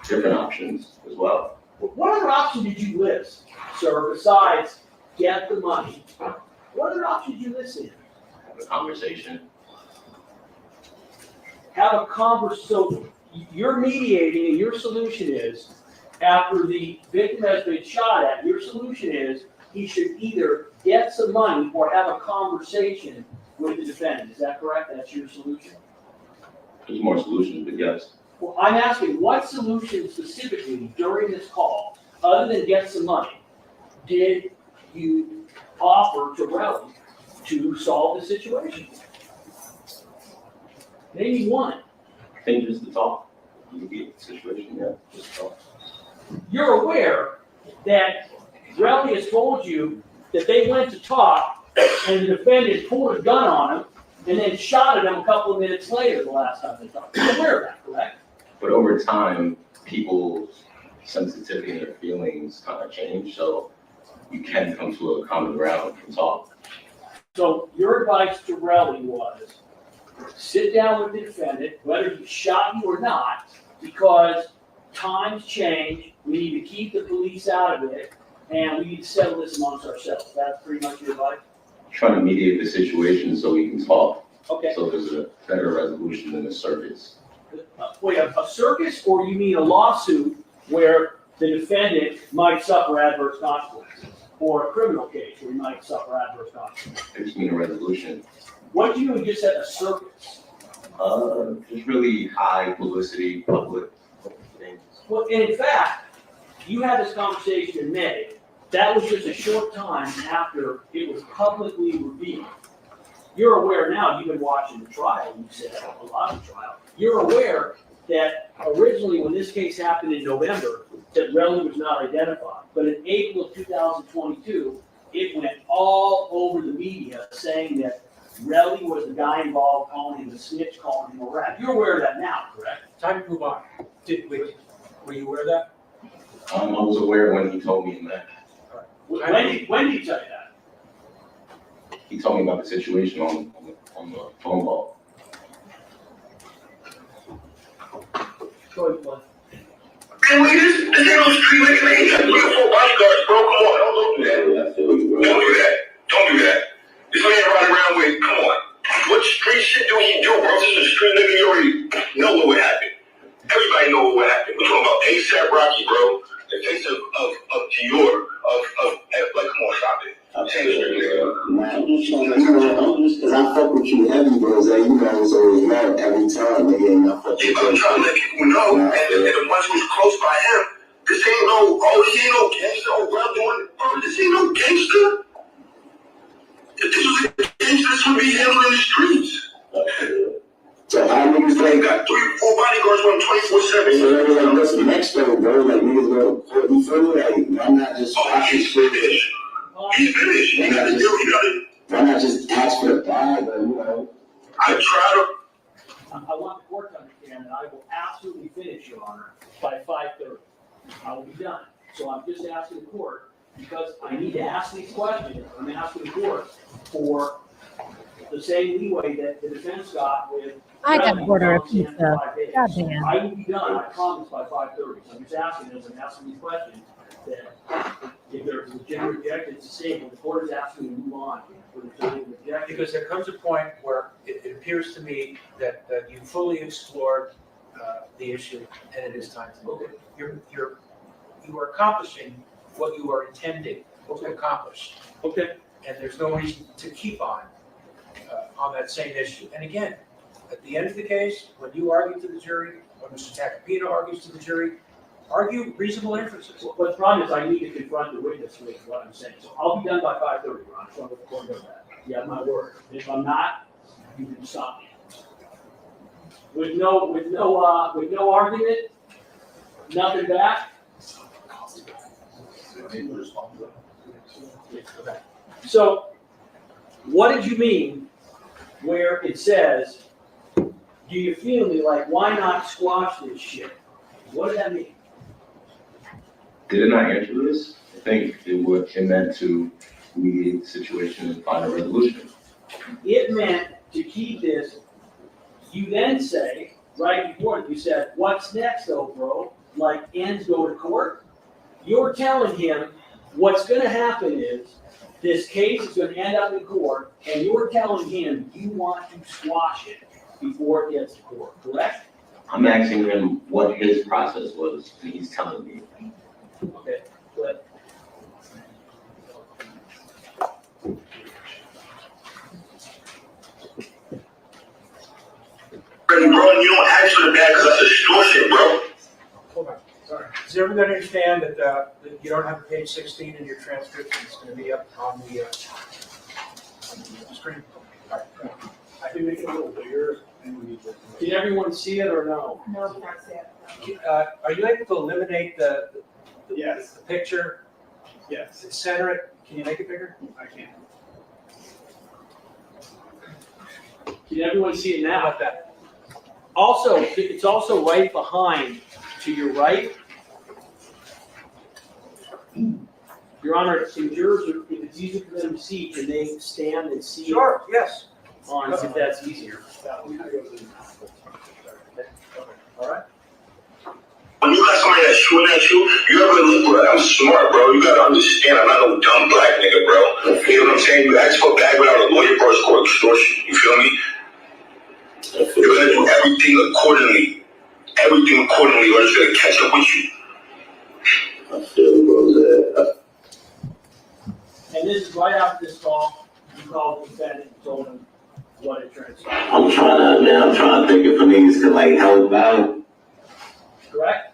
different options as well. What other option did you list, sir, besides get the money? What other option did you list in? Have a conversation. Have a conversation. So you're mediating, and your solution is, after the victim has been shot at, your solution is he should either get some money or have a conversation with the defendant, is that correct? That's your solution? There's more solutions, but yes. Well, I'm asking, what solution specifically during this call, other than get some money, did you offer to Relli to solve the situation? Maybe one. I think just to talk. You get the situation, yeah, just talk. You're aware that Relli has told you that they went to talk and the defendant pulled a gun on him and then shot at him a couple of minutes later the last time they talked. You're aware of that, correct? But over time, people's sensitivity and their feelings kind of change, so you can come to a common ground and talk. So your advice to Relli was, sit down with the defendant, whether he shot you or not, because times change, we need to keep the police out of it, and we need to settle this amongst ourselves. That's pretty much your advice? Trying to mediate the situation so we can talk. Okay. So there's a better resolution than the circus. Wait, a circus, or you mean a lawsuit where the defendant might suffer adverse consequences? Or a criminal case where he might suffer adverse consequences? I just mean a resolution. What do you mean when you just said a circus? Just really high publicity, public things. Well, and in fact, you had this conversation in May. That was just a short time after it was publicly revealed. You're aware now, you've been watching the trial, you said a lot of the trial. You're aware that originally when this case happened in November, that Relli was not identified. But in April of 2022, it went all over the media saying that Relli was the guy involved, calling him a snitch, calling him a rat. You're aware of that now, correct? Time to move on. Were you aware of that? I was aware when he told me that. When did he tell you that? He told me about the situation on the phone call. Go ahead, Bud. Man, wait, this ain't no street nigga, man. He got 3 or 4 bodyguards, bro. Come on, don't do that. Don't do that. Don't do that. This man riding around with, come on. What street shit do he do, bro? This is a street nigga, you already know what would happen. Everybody know what would happen. We're talking about ASAP Rocky, bro. The face of Dior, like, come on, stop it. I'm just trying to, cause I fuck with you heavy, bro. Like, you know, so it's not every time, nigga, and I fuck with you. I'm trying to let people know, and the ones who's close by him, this ain't no, he ain't no gangster, bro, this ain't no gangster. If this was a gangster, this would be handled in the streets. So how niggas They got 3 or 4 bodyguards with him 24/7. So like, that's the next thing, bro. Like, niggas go, you feel me? Like, I'm not just He's finished. He's finished. He got to do, why not just ask for the bribe, or, you know? I try I want the court to understand that I will absolutely finish, Your Honor, by 5:30. I will be done. So I'm just asking the court, because I need to ask these questions, I'm asking the court for the same leeway that the defense got with. I got to order a pizza. God Goddamn. I will be done, I promise, by 5:30. So I'm just asking, as I'm asking these questions, that if there's a legitimate objection, it's the same, but the court is asking me to move on for the legitimate objection. Because there comes a point where it appears to me that you fully explored the issue and it is time to move it. You are accomplishing what you are intending to accomplish. Okay. And there's no reason to keep on that same issue. And again, at the end of the case, when you argue to the jury, when Mr. Tacopina argues to the jury, argue reasonable inferences. But the problem is I need to confront the witness with what I'm saying. So I'll be done by 5:30, Your Honor, so I'm going to go that. You have my word. If I'm not, you can stop me. With no argument, nothing back. So, what did you mean where it says, do you feel me, like, why not squash this shit? What does that mean? Didn't I answer this? I think it meant to mediate the situation and find a resolution. It meant to keep this, you then say, right before, you said, what's next though, bro? Like, ends go to court? You're telling him what's gonna happen is, this case is gonna end up in court, and you're telling him you want to squash it before it gets to court, correct? I'm asking him what his process was, and he's telling me. Okay, good. bro, and you don't ask for the bag because that's extortion, bro. Hold on, sorry. Does everybody understand that, that you don't have page 16 in your transcription? It's gonna be up on the screen. All right. I can make it a little bigger. Can everyone see it or no? No, we can't see it. Are you able to eliminate the Yes, picture, yes, center it? Can you make it bigger? I can. Can everyone see it How now? about that? Also, it's also right behind, to your right. Your Honor, if jurors, if it's easier for them to see, can they stand and see Sure, yes. on, if that's easier? All right. When you got somebody that's shooting at you, you gotta look, bro. I'm smart, bro. You gotta understand, I'm not no dumb black nigga, bro. You know what I'm saying? You ask for a bag without a lawyer, bro, it's called extortion. You feel me? You gotta do everything accordingly. Everything accordingly, or it's gonna catch up with you. I feel, bro, that. And this is right after this call, you called the defendant and told him what it transpired, I'm trying to think if niggas can like help out. correct?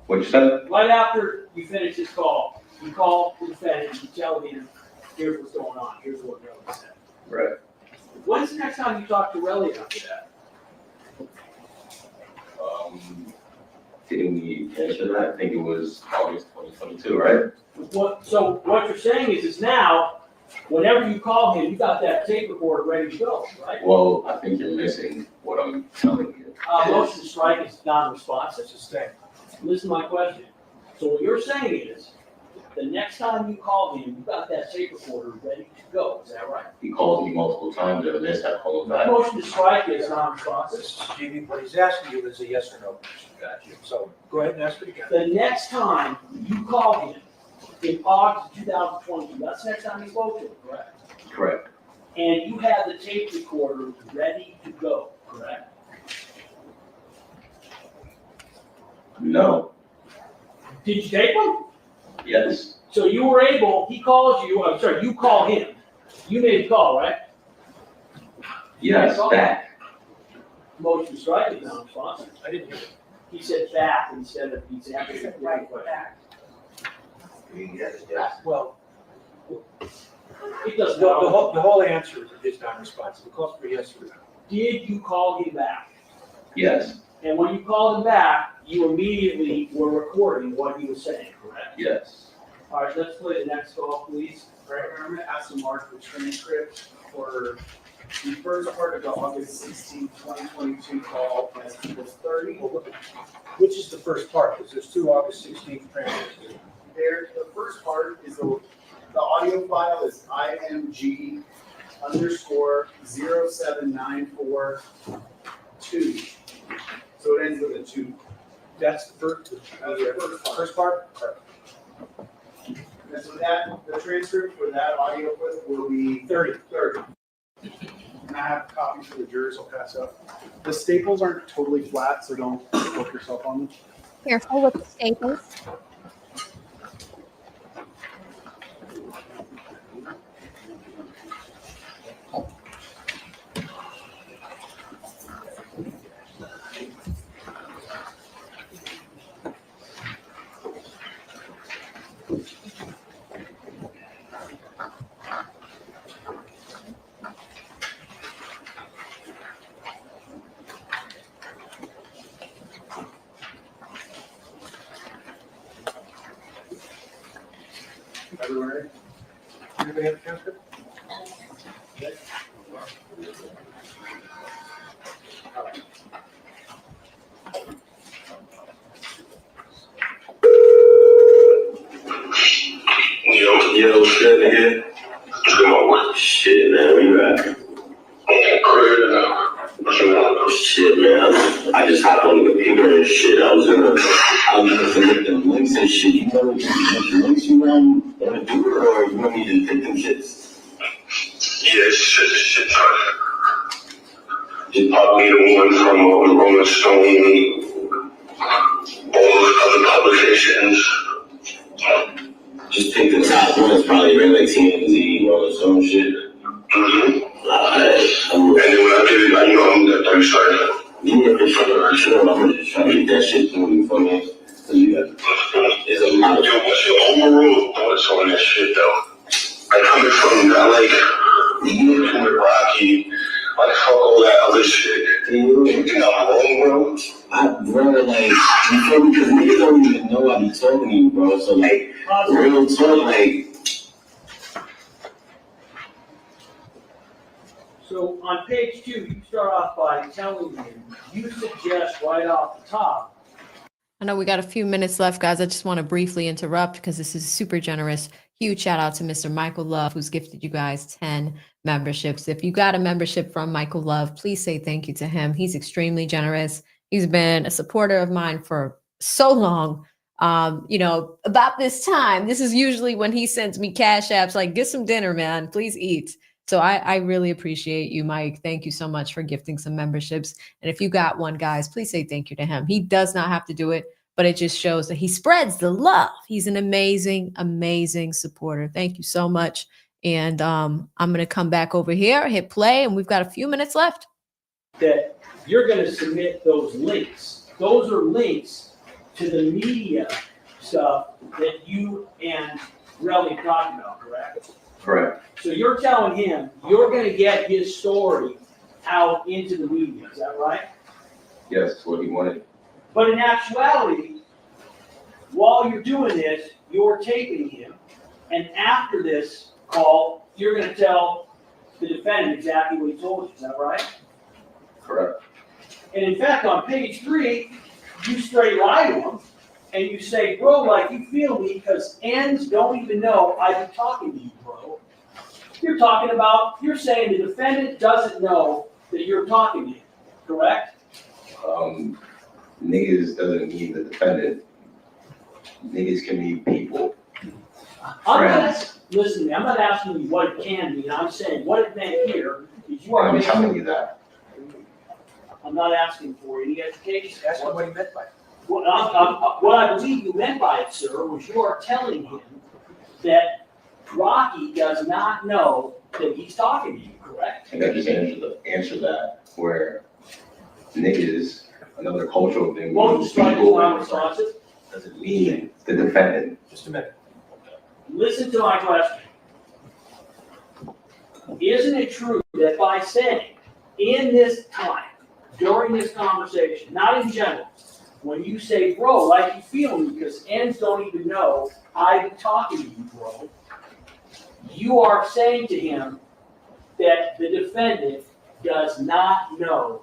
What'd you say? Right after you finish this call, you call the defendant, you tell him, here's what's going on, here's what Relli said. Right. When's the next time you talk to Relli after that? Didn't we mention that? I think it was August 2022, right? So what you're saying is now, whenever you call him, you got that tape recorder ready to go, right? Well, I think you're missing what I'm telling you. Motion to strike is non-responsive, so stay. Listen to my question. So what you're saying is, the next time you call him, you got that tape recorder ready to go, is that right? He called me multiple times and I missed that call back. Motion to strike is non-responsive. Stevie, what he's asking you is a yes or no question. Got you. So go ahead and ask it again. The next time you call him, in August 2020, that's the next time you spoke to him, correct? Correct. And you had the tape recorder ready to go, correct? No. Did you tape him? Yes. So you were able, he calls you, I'm sorry, you call him. You made the call, right? Yes, back. Motion to strike is non-responsive. I didn't hear it. He said back instead of he's answering the right question. Well, It doesn't the know. whole answer is non-responsive. It calls for yes or no. Did you call him back? Yes. And when you called him back, you immediately were recording what he was saying, correct? Yes. All right, let's play the next call, please. Right, I'm gonna ask to mark the transcript for the first part of the August 16, 2022 call as equals 30. Which is the first part? Because there's two August 16th transcripts. There, the first part is the audio file is IMG _07942. So it ends with a 2. That's the first, first part? And so that, the transcript for that audio clip will be 30. 30. And I have copies for the jurors, I'll pass out. The staples aren't totally flat, so don't poke yourself on them. Careful with the staples. Everyone ready? Anybody have a transcript? Yo, shit, nigga. Come on, shit, man. Where you at? Shit, man. I just hopped on the computer and shit. I was gonna submit them links and shit. You know what links you want to do, or you want me to take them shits? Yeah, shit time. Just pop me the one from the Rolling Stone, all those other publications. Just pick the top ones, probably right, like TMZ, Rolling Stone shit. Mm-hmm. And then when I did it, I knew I'm that 30 started. Yeah, man. There's a lot of overruled thoughts on that shit though. Like coming from that, like you and Rocky, like fuck all that other shit. You think I'm wrong, bro? Bro, like, you feel me? Because niggas don't even know I be talking to you, bro. So like, real talk, like. So on page 2, you start off by telling him, you suggest right off the top. I know we got a few minutes left, guys. I just want to briefly interrupt because this is super generous. Huge shout out to Mr. Michael Love, who's gifted you guys 10 memberships. If you got a membership from Michael Love, please say thank you to him. He's extremely generous. He's been a supporter of mine for so long. About this time, this is usually when he sends me cash apps like, get some dinner, man, please eat. So I really appreciate you, Mike. Thank you so much for gifting some memberships. And if you got one, guys, please say thank you to him. He does not have to do it, but it just shows that he spreads the love. He's an amazing, amazing supporter. Thank you so much. And I'm going to come back over here, hit play, and we've got a few minutes left. That you're going to submit those links. Those are links to the media stuff that you and Relli talked about, correct? Correct. So you're telling him you're going to get his story out into the media, is that right? Yes, that's what he wanted. But in actuality, while you're doing this, you're taping him, and after this call, you're going to tell the defendant exactly what he told you, is that right? Correct. And in fact, on page 3, you straight lie to him, and you say, bro, like you feel me, because ends don't even know I've been talking to you, bro. You're saying the defendant doesn't know that you're talking to him, correct? Niggas doesn't mean the defendant. Niggas can mean people. Listen to me, I'm not asking you what it can mean, I'm saying what it meant here is you are. I'm telling you that. I'm not asking for any education. Ask him what he meant by it. What I believe you meant by it, sir, was you are telling him that Rocky does not know that he's talking to you, correct? I think I just answered that, where niggas, another cultural thing. Won't you strike as non-responsive? Doesn't mean the defendant. Just a minute. Listen to my question. Isn't it true that by saying, in this time, during this conversation, not in general, when you say, bro, like you feel me, because ends don't even know I've been talking to you, bro, you are saying to him that the defendant does not know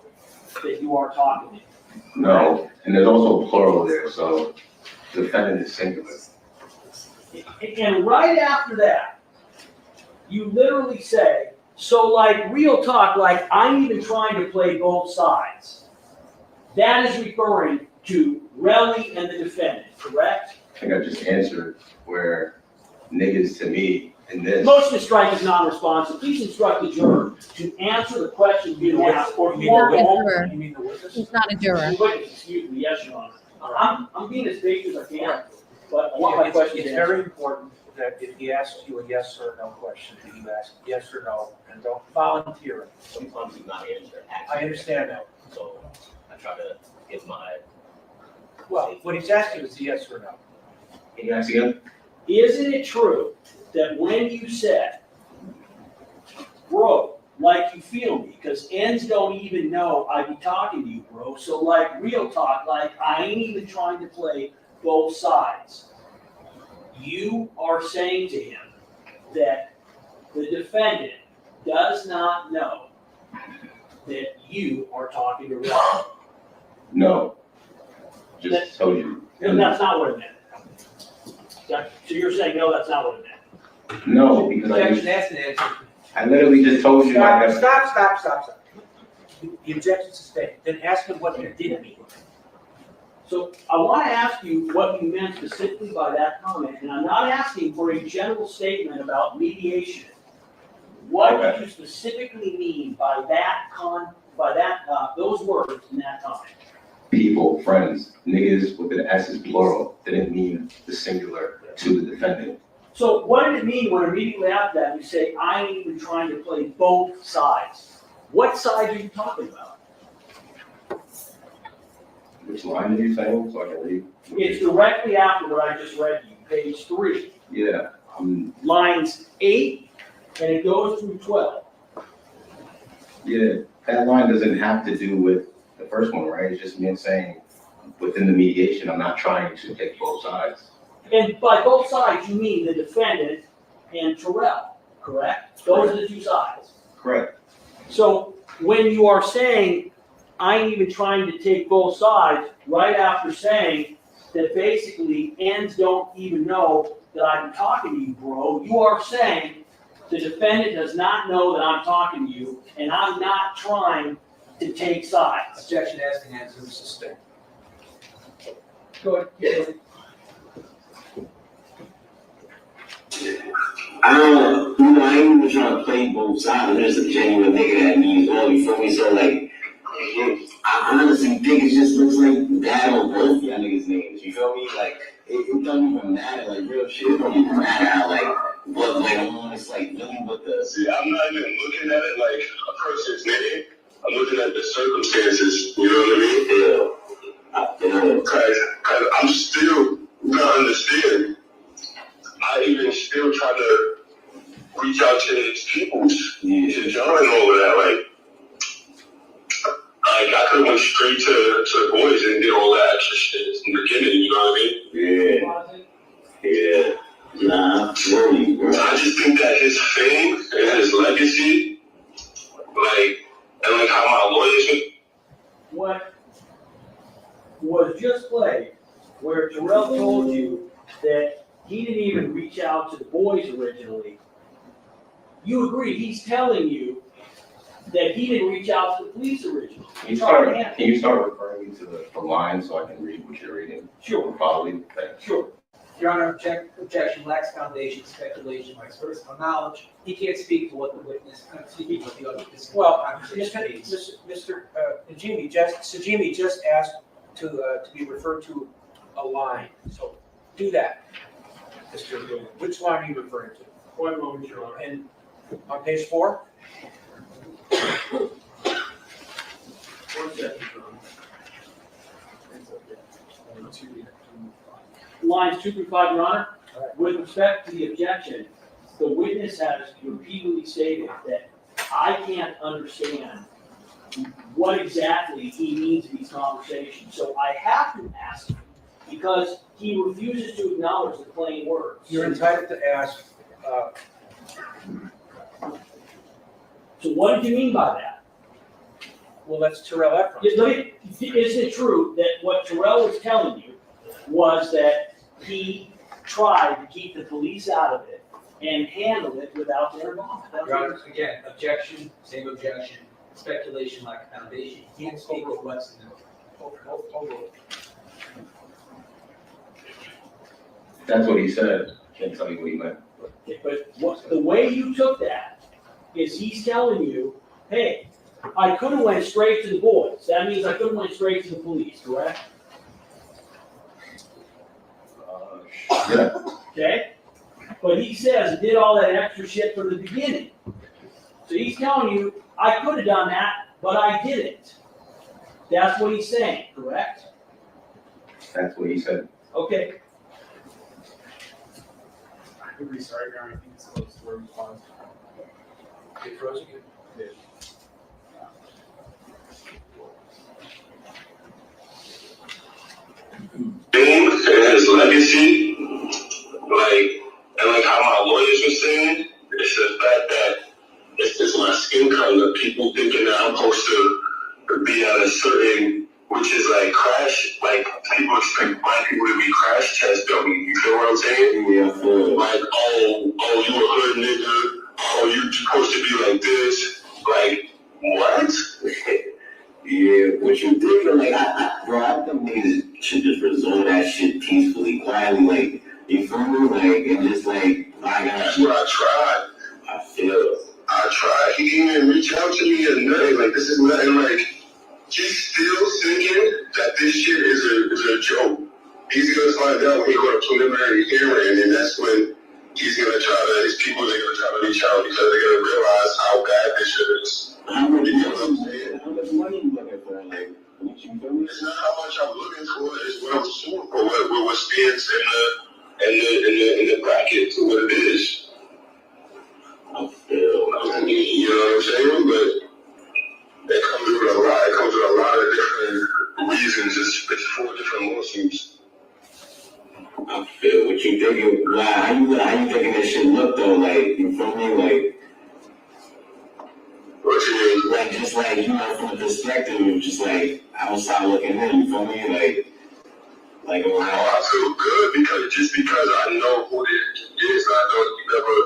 that you are talking to him. No, and there's also plural there, so defendant is singular. And right after that, you literally say, so like real talk, like I'm even trying to play both sides. That is referring to Relli and the defendant, correct? I think I just answered where niggas to me in this. Motion to strike is non-responsive. Please instruct the juror to answer the question being asked. Or He's not a juror. You mean the witness? He's not a juror. Witness, excuse me, yes, Your Honor. I'm being as vague as I can, but I want my question It's answered. very important that if he asks you a yes or no question, that you ask yes or no, and don't volunteer it. Sometimes you're not answering. I understand that. So I try to give my. Well, what he's asking is yes or no. Can you ask again? Isn't it true that when you said, bro, like you feel me, because ends don't even know I be talking to you, bro, so like real talk, like I ain't even trying to play both sides. You are saying to him that the defendant does not know that you are talking to Relli. No. Just told you. And that's not what it meant. So you're saying, no, that's not what it meant. No, because Objection, ask and answer. I literally just told you. I have. Stop. The objection sustained. Then ask him what he did mean. So I want to ask you what you meant specifically by that comment, and I'm not asking for a general statement about mediation. What did you specifically mean by that those words in that comment? People, friends, niggas with an S is plural, didn't mean the singular to the defendant. So what did it mean when immediately after that you say, I ain't even trying to play both sides? What side are you talking about? Which line are you saying, so I can read? It's directly after what I just read you, page 3, Yeah, lines 8, and it goes through 12. yeah, that line doesn't have to do with the first one, right? It's just me saying, within the mediation, I'm not trying to take both sides. And by both sides, you mean the defendant and Terrell, correct? Those are the two sides. Correct. So when you are saying, I ain't even trying to take both sides, right after saying that basically ends don't even know that I'm talking to you, bro, you are saying the defendant does not know that I'm talking to you, and I'm not trying to take sides. Objection asked and answered, sustained. Go ahead. I ain't even trying to play both sides. I'm just a genuine nigga that means all, you feel me? So, like, I honestly think it just looks like bad on both y'all niggas' names, you feel me? Like, it don't even matter, like, real shit, it don't even matter how, like, what went on, it's like, really what the... See, I'm not even looking at it like a person's name. I'm looking at the circumstances, you know what I mean? Yeah. Cause I'm still not understand. I even still try to reach out to his people, to John and all of that. Like I could have went straight to the boys and did all that extra shit in the beginning, you know what I mean? Yeah. Nah, really, bro. I just think that his fame and his legacy, and how my lawyers. What was just played, where Terrell told you that he didn't even reach out to the boys originally, you agree, he's telling you that he didn't reach out to the police originally. Can you start referring me to the line so I can read what you're reading? Sure. Probably. Thanks. Sure. Your Honor, objection lacks foundation, speculation, by personal knowledge. He can't speak to what the witness, speak what the other witness. Well, Mr. Najimi just asked to be referred to a line, so do that. Mr. Blue, which line are you referring to? One moment, Your Honor. And on page 4? 1 second, Your Honor. Lines 2 through 5, Your Honor. With respect to the objection, the witness has repeatedly stated that I can't understand what exactly he means in these conversations. So I have to ask him because he refuses to acknowledge the plain words. You're entitled to ask, So what did you mean by that? well, that's Terrell Efron. Isn't it true that what Terrell was telling you was that he tried to keep the police out of it and handle it without their involvement? Your Honor, again, objection, same objection, speculation, lack of foundation. He can't speak of what's in the. Hold on. That's what he said. Can't tell you what he meant. But the way you took that is he's telling you, hey, I could have went straight to the boys. That means I could have went straight to the police, correct? Yeah. Okay? But he says he did all that extra shit from the beginning. So he's telling you, I could have done that, but I didn't. That's what he's saying, correct? That's what he said. Okay. I'm really sorry, Your Honor. I think it's close to where we paused. It froze again? Yeah. Fame and his legacy, how my lawyers were saying, it's the fact that it's just my skin color, people thinking that I'm supposed to be at a certain, which is crash, people expect black people to be crash test dummies, you feel what I'm saying? Yeah. Oh, you a hood nigga, oh, you supposed to be like this, what? Yeah, what you thinking? I think niggas should just resolve that shit peacefully, quietly, you feel me? And just that's what I tried. I tried. He didn't even reach out to me or nothing. This is nothing. He's still thinking that this shit is a joke. He's gonna find out when he go to preliminary hearing, and that's when his people are gonna try to reach out because they're gonna realize how bad this shit is. How much money you looking for? It's not how much I'm looking for, it's what I'm suing for, what stands in the bracket to what it is. You know what I'm saying? But it comes with a lot. It comes with a lot of different reasons. It's 4 different lawsuits. I feel what you thinking. Like, how you thinking that shit look though? Like, you feel me? Like, what you mean? Like, just like, you know, from the perspective of just like outside looking in, you feel me? Like, oh, I feel good because I know who it is. I know he never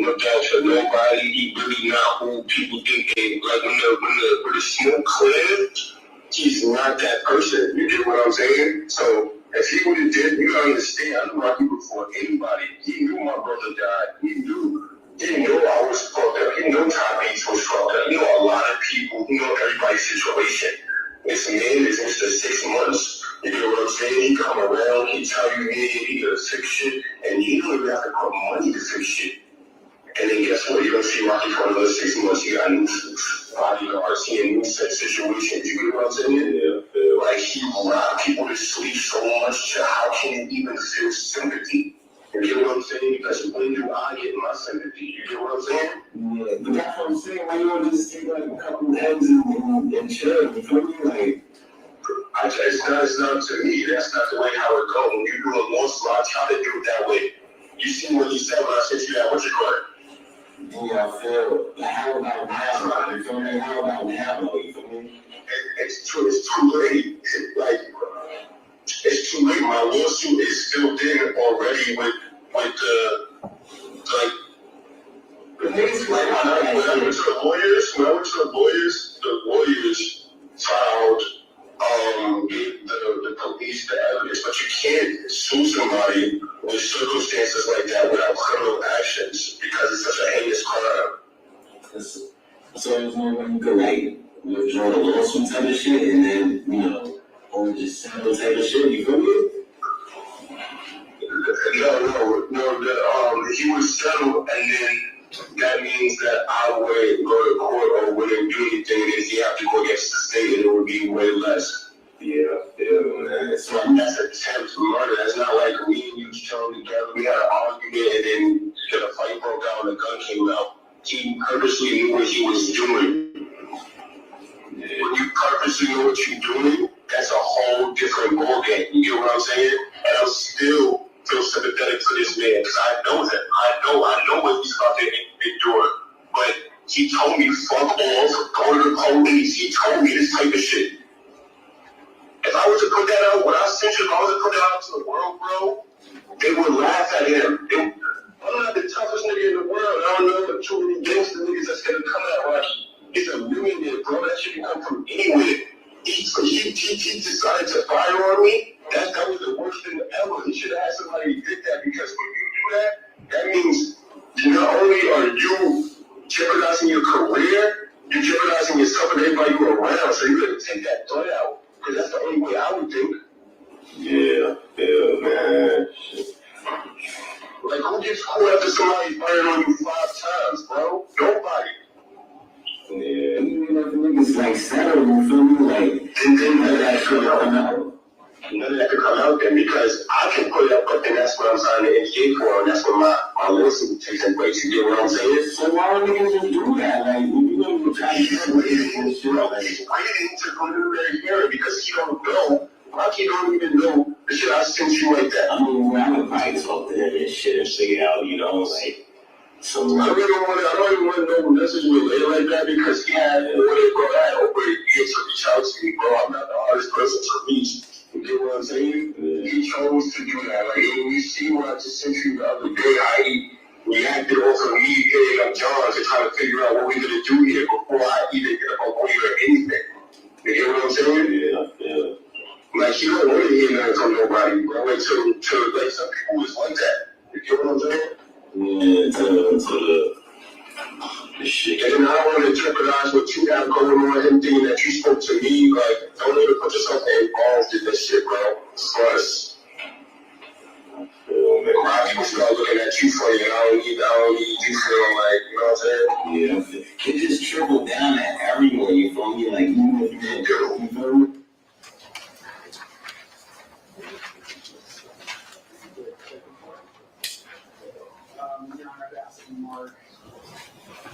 looked out for nobody. He really not who people think they like. When the smoke clears, he's not that person. You get what I'm saying? So if he would have did, you gotta understand. I knew Rocky before anybody. He knew my brother died. He knew I was fucked up. He knew Tyrese was fucked up. He know a lot of people. He know everybody's situation. This man is Mr. 6 months. You know what I'm saying? He come around, he tell you, yeah, he gonna fix shit, and you don't even have to put money to fix shit. And then guess what? You're gonna see Rocky for another 6 months. He got new bodyguards, he in new situations. You get what I'm saying? Yeah. Like, he robbed people to sleep so much. How can you even feel sympathy? You get what I'm saying? Because when do I get my sympathy? You get what I'm saying? yeah, but that's what I'm saying. Why you don't just take like a couple heads and chill? You feel me? Like, it's not to me. That's not the way how it goes. When you do a lawsuit, I try to do it that way. You see what he said when I sent you that? What you call it? Yeah, I feel. Like, how about now? You feel me? How about now? You feel me? It's too late. Like, it's too late. My lawsuit is still there already with the like. The niggas like when I went to the lawyers. When I went to the lawyers filed. Gave the police the evidence, but you can't sue somebody with circumstances like that without criminal actions because it's such a heinous crime. So there's no way you could like withdraw the lawsuit type of shit and then, you know, or just settle type of shit, you feel me? No, he would settle and then that means that I would go to court or wouldn't do anything, and he have to go against the state and it would be way less. Yeah, man. So that's attempt murder. That's not like me and you chilling together. We had an argument and then the fight broke out and the gun came out. He purposely knew what he was doing. When you purposely know what you're doing, that's a whole different ballgame. You get what I'm saying? And I'm still feel sympathetic for this man because I know him. I know what he's about to endure. But he told me, fuck off, go to the police. He told me this type of shit. If I was to put that out, when I sent you, if I was to put that out to the world, bro, they would laugh at him. I'm not the toughest nigga in the world. I don't know the too many gangster niggas that's gonna come at Rocky. He's a millionaire, bro. That shit can come from anywhere. He decided to fire on me. That was the worst thing ever. He should have had somebody who did that because when you do that, that means not only are you jeopardizing your career, you're jeopardizing yourself and everybody you're around. So you gotta take that threat out. Because that's the only way I would think. Yeah, man. Like, who gets caught after somebody firing on you 5 times, bro? Nobody. Yeah, even if the niggas like settle, you feel me? Like, none of that could come out. None of that could come out then because I can put it up, but then that's what I'm signing the NDA for, and that's what my lawsuit takes in place. You get what I'm saying? So why would niggas just do that? Like, you know, you try to he's waiting to go to the hearing because he don't know. Rocky don't even know the shit I sent you like that. I mean, I would probably talk to him and shit and figure out, you know, like, some. I don't even want to know the message with Lay like that because he had over it, bro. I had over it. He took the child to me, bro. I'm not the hardest person to reach. You get what I'm saying? He chose to do that. Like, you see what I just sent you the other day, how he reacted off of me hitting up John to try to figure out what we're going to do here before I even get up a lawyer or anything. You get what I'm saying? Yeah. Like, you don't want to hear nothing from nobody, bro. Like, to like, some people is like that. You get what I'm saying? Yeah, to the shit. And then I don't want to jeopardize what you have going on, him thinking that you spoke to me. Like, don't even put yourself involved in this shit, bro. Plus, Rocky will start looking at you funny, and I don't need you feeling like, you know what I'm saying? Yeah, it just trickled down at everyone, you feel me? Like, even if you didn't do it, you feel me?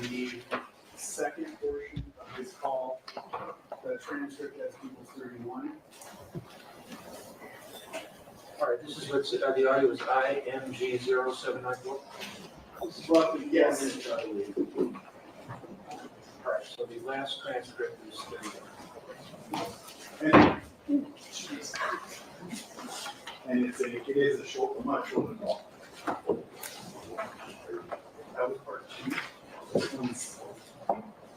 The second portion of this call, the transcript has people 31. All right, this is what's, the audio is IMG0794. This is roughly, yes. All right, so the last transcript is 31. And it is a short, much shorter call. That was part two. This one's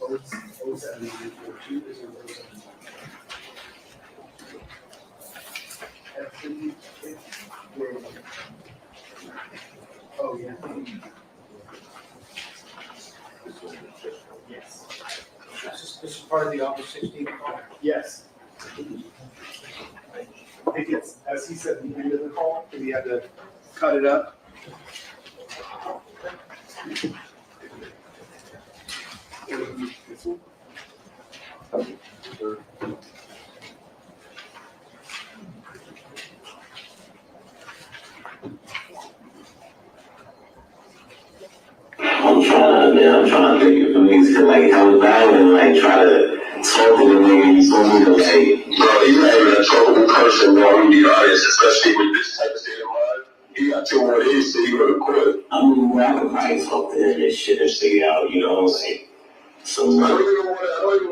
07942. This one's 079. Oh, yeah. Yes. This is part of the August 16th call? Yes. I think it's, as he said, the end of the call, we had to cut it up. This one? I'm trying to think of things to like help out and like try to talk to the nigga. He told me to like, bro, you're not even a troubled person, bro. I'm be honest, especially with this type of state of mind. You got 2 more days to you go to court. I mean, I could probably talk to him and shit and figure out, you know, like, so. I don't even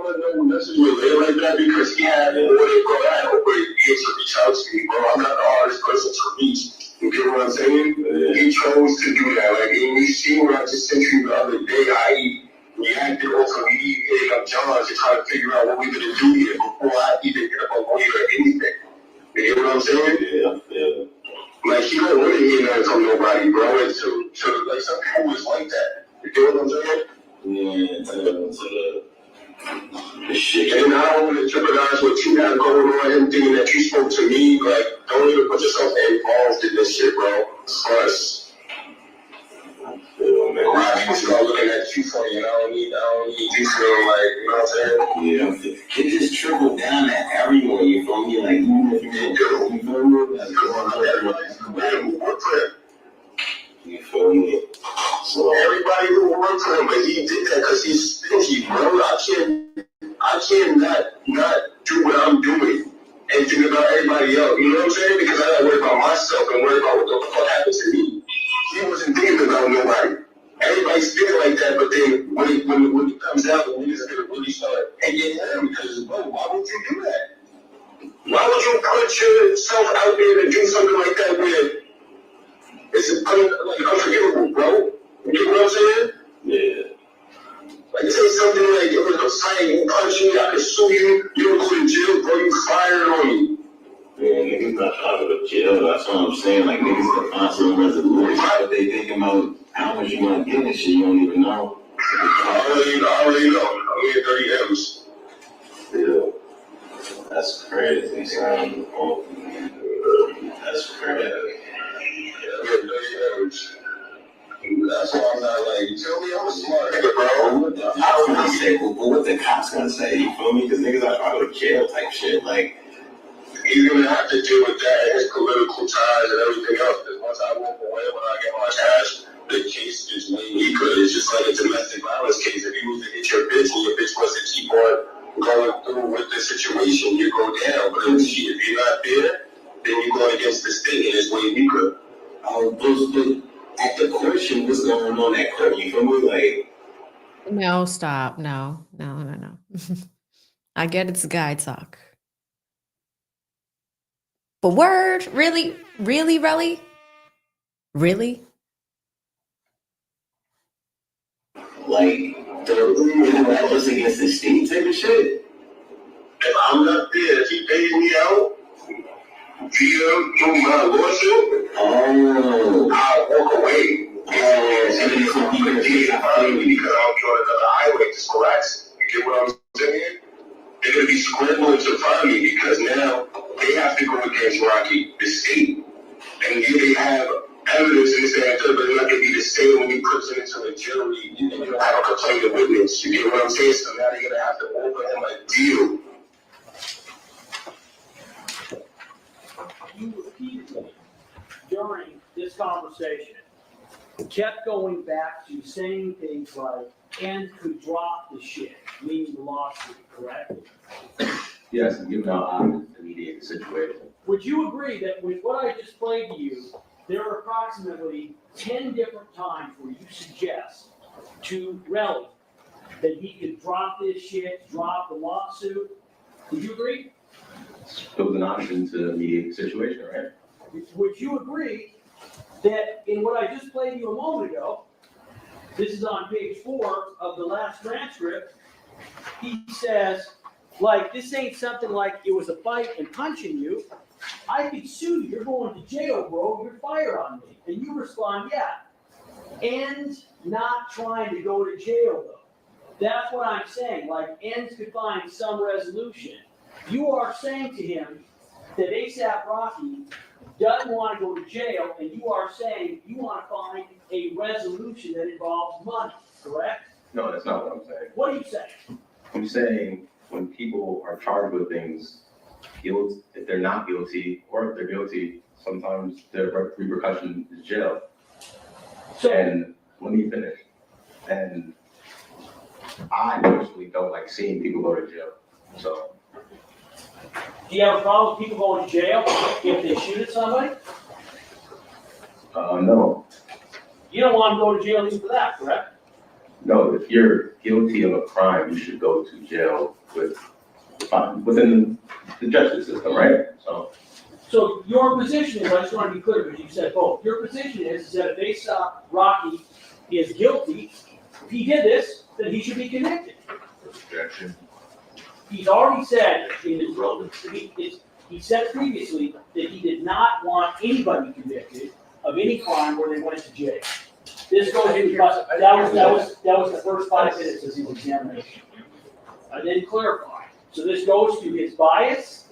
want to know message with him like that because he had more than bro. I had over years to reach out to me, bro. I'm not the hardest person to reach. You get what I'm saying? Yeah. He chose to do that. Like, and you see what I just sent you the other day, how he reacted off of me hitting up John to try to figure out what we're going to do here before I even get up a lawyer or anything. You get what I'm saying? Yeah. Like, he don't want to hear nothing from nobody, bro. And to like, some people is like that. You get what I'm saying? Yeah, to the shit. And I don't want to jeopardize what you got going on, him thinking that you spoke to me. Like, don't even put yourself involved in this shit, bro. Plus, a lot of people start looking at you funny, and I don't need you feeling like, you know what I'm saying? Yeah. It just trickled down to everyone, you feel me? Like, even if you feel me? That's everybody who worked for him. You feel me? So everybody who worked for him, but he did that because he's stingy, bro. I can't not do what I'm doing and think about everybody else. You know what I'm saying? Because I gotta worry about myself and worry about what the fuck happened to me. He wasn't thinking about nobody. Everybody's thinking like that, but then when it comes down to niggas gonna really start hating him because, bro, why would you do that? Why would you put yourself out there to do something like that where it's unforgivable, bro? You get what I'm saying? Yeah. Like, say something like, it was a fight, you punch me, I could sue you, you don't go to jail, bro, you fired on me. Man, niggas not trying to go to jail, that's what I'm saying. Like, niggas can find some resolution, but they thinking about how much you gonna get and shit, you don't even know. I already know. I'm in 30 M's. Yeah. That's crazy, son. That's crazy. Yeah, I'm in 30 M's. That's why I'm not like, tell me I'm a smart nigga, bro. I was gonna say, well, what the cops gonna say? You feel me? Because niggas are trying to go to jail type shit. Like, he's gonna have to deal with that and his political ties and everything else. Because once I walk away, when I get my cash, the case is way weaker. It's just like a domestic violence case. If you was to hit your bitch and your bitch wants to keep on going through with the situation, you go down. But if you're not there, then you're going against the state and it's way weaker. At the question, what's going on at court? You feel me? Like, No, stop. No. I get it's guy talk. But word? Really? Really, Relli? Really? that was against the state type of shit. If I'm not there, if he pays me out, through my lawsuit, I'll walk away. And then you can find me because I'm trying another highway to collapse. You get what I'm saying? They're going to be scrambling to find me because now they have to go against Rocky, the state. And they have evidence in saying that they're not going to be the same when you put them into a jury and you don't have a complaining witness. You get what I'm saying? So now they're going to have to offer him a deal. You repeatedly, during this conversation, kept going back to saying things like, and could drop the shit, meaning the lawsuit, correct? Yes, and given out options to mediate the situation. Would you agree that with what I just played to you, there are approximately 10 different times where you suggest to Relli that he could drop this shit, drop the lawsuit? Would you agree? It was an option to mediate the situation, right? Would you agree that in what I just played you a moment ago, this is on page 4 of the last transcript, he says, like, this ain't something like it was a fight and punching you. I could sue you. You're going to jail, bro. You're fired on me. And you respond, yeah. And not trying to go to jail, though. That's what I'm saying. Like, ends could find some resolution. You are saying to him that ASAP Rocky doesn't want to go to jail, and you are saying you want to find a resolution that involves money, correct? No, that's not what I'm saying. What are you saying? I'm saying when people are charged with things, if they're not guilty, or if they're guilty, sometimes the repercussion is jail. And let me finish. And I personally don't like seeing people go to jail. So. Do you have a problem with people going to jail if they shoot at somebody? No. You don't want to go to jail even for that, correct? No, if you're guilty of a crime, you should go to jail within the justice system, right? So your position is, I just want to be clear, because you said both. Your position is that if ASAP Rocky is guilty, if he did this, then he should be convicted. Objection. He's already said, he said previously that he did not want anybody convicted of any crime where they went to jail. This goes into, that was the first 5 minutes of the examination. I didn't clarify. So this goes to his bias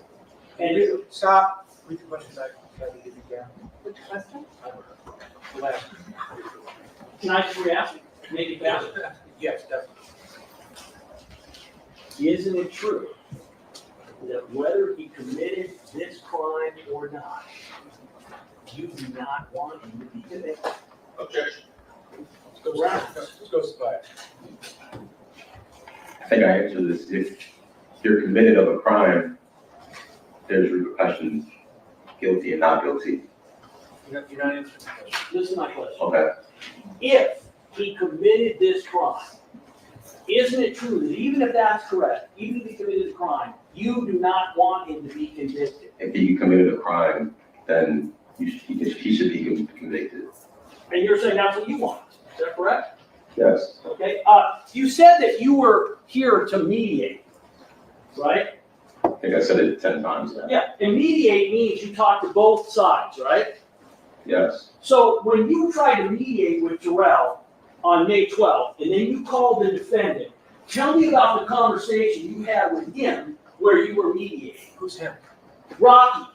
and Stop. Which questions I got to give you again? Which question? The last. can I just re-ask you? Make it faster? Yes, definitely. Isn't it true that whether he committed this crime or not, you do not want him to be convicted? Objection. Let's go spy. I think I answered this. If you're committed of a crime, there's repercussions, guilty and not guilty. You're not answering the question. This is my question. Okay. If he committed this crime, isn't it true that even if that's correct, even if he committed the crime, you do not want him to be convicted? If he committed a crime, then he should be convicted. And you're saying that's what you want, is that correct? Yes. Okay, you said that you were here to mediate, right? I think I said it 10 times now. Yeah, and mediate means you talk to both sides, right? Yes. So when you tried to mediate with Jarrell on May 12th, and then you called the defendant, tell me about the conversation you had with him where you were mediating. Who's him? Rocky.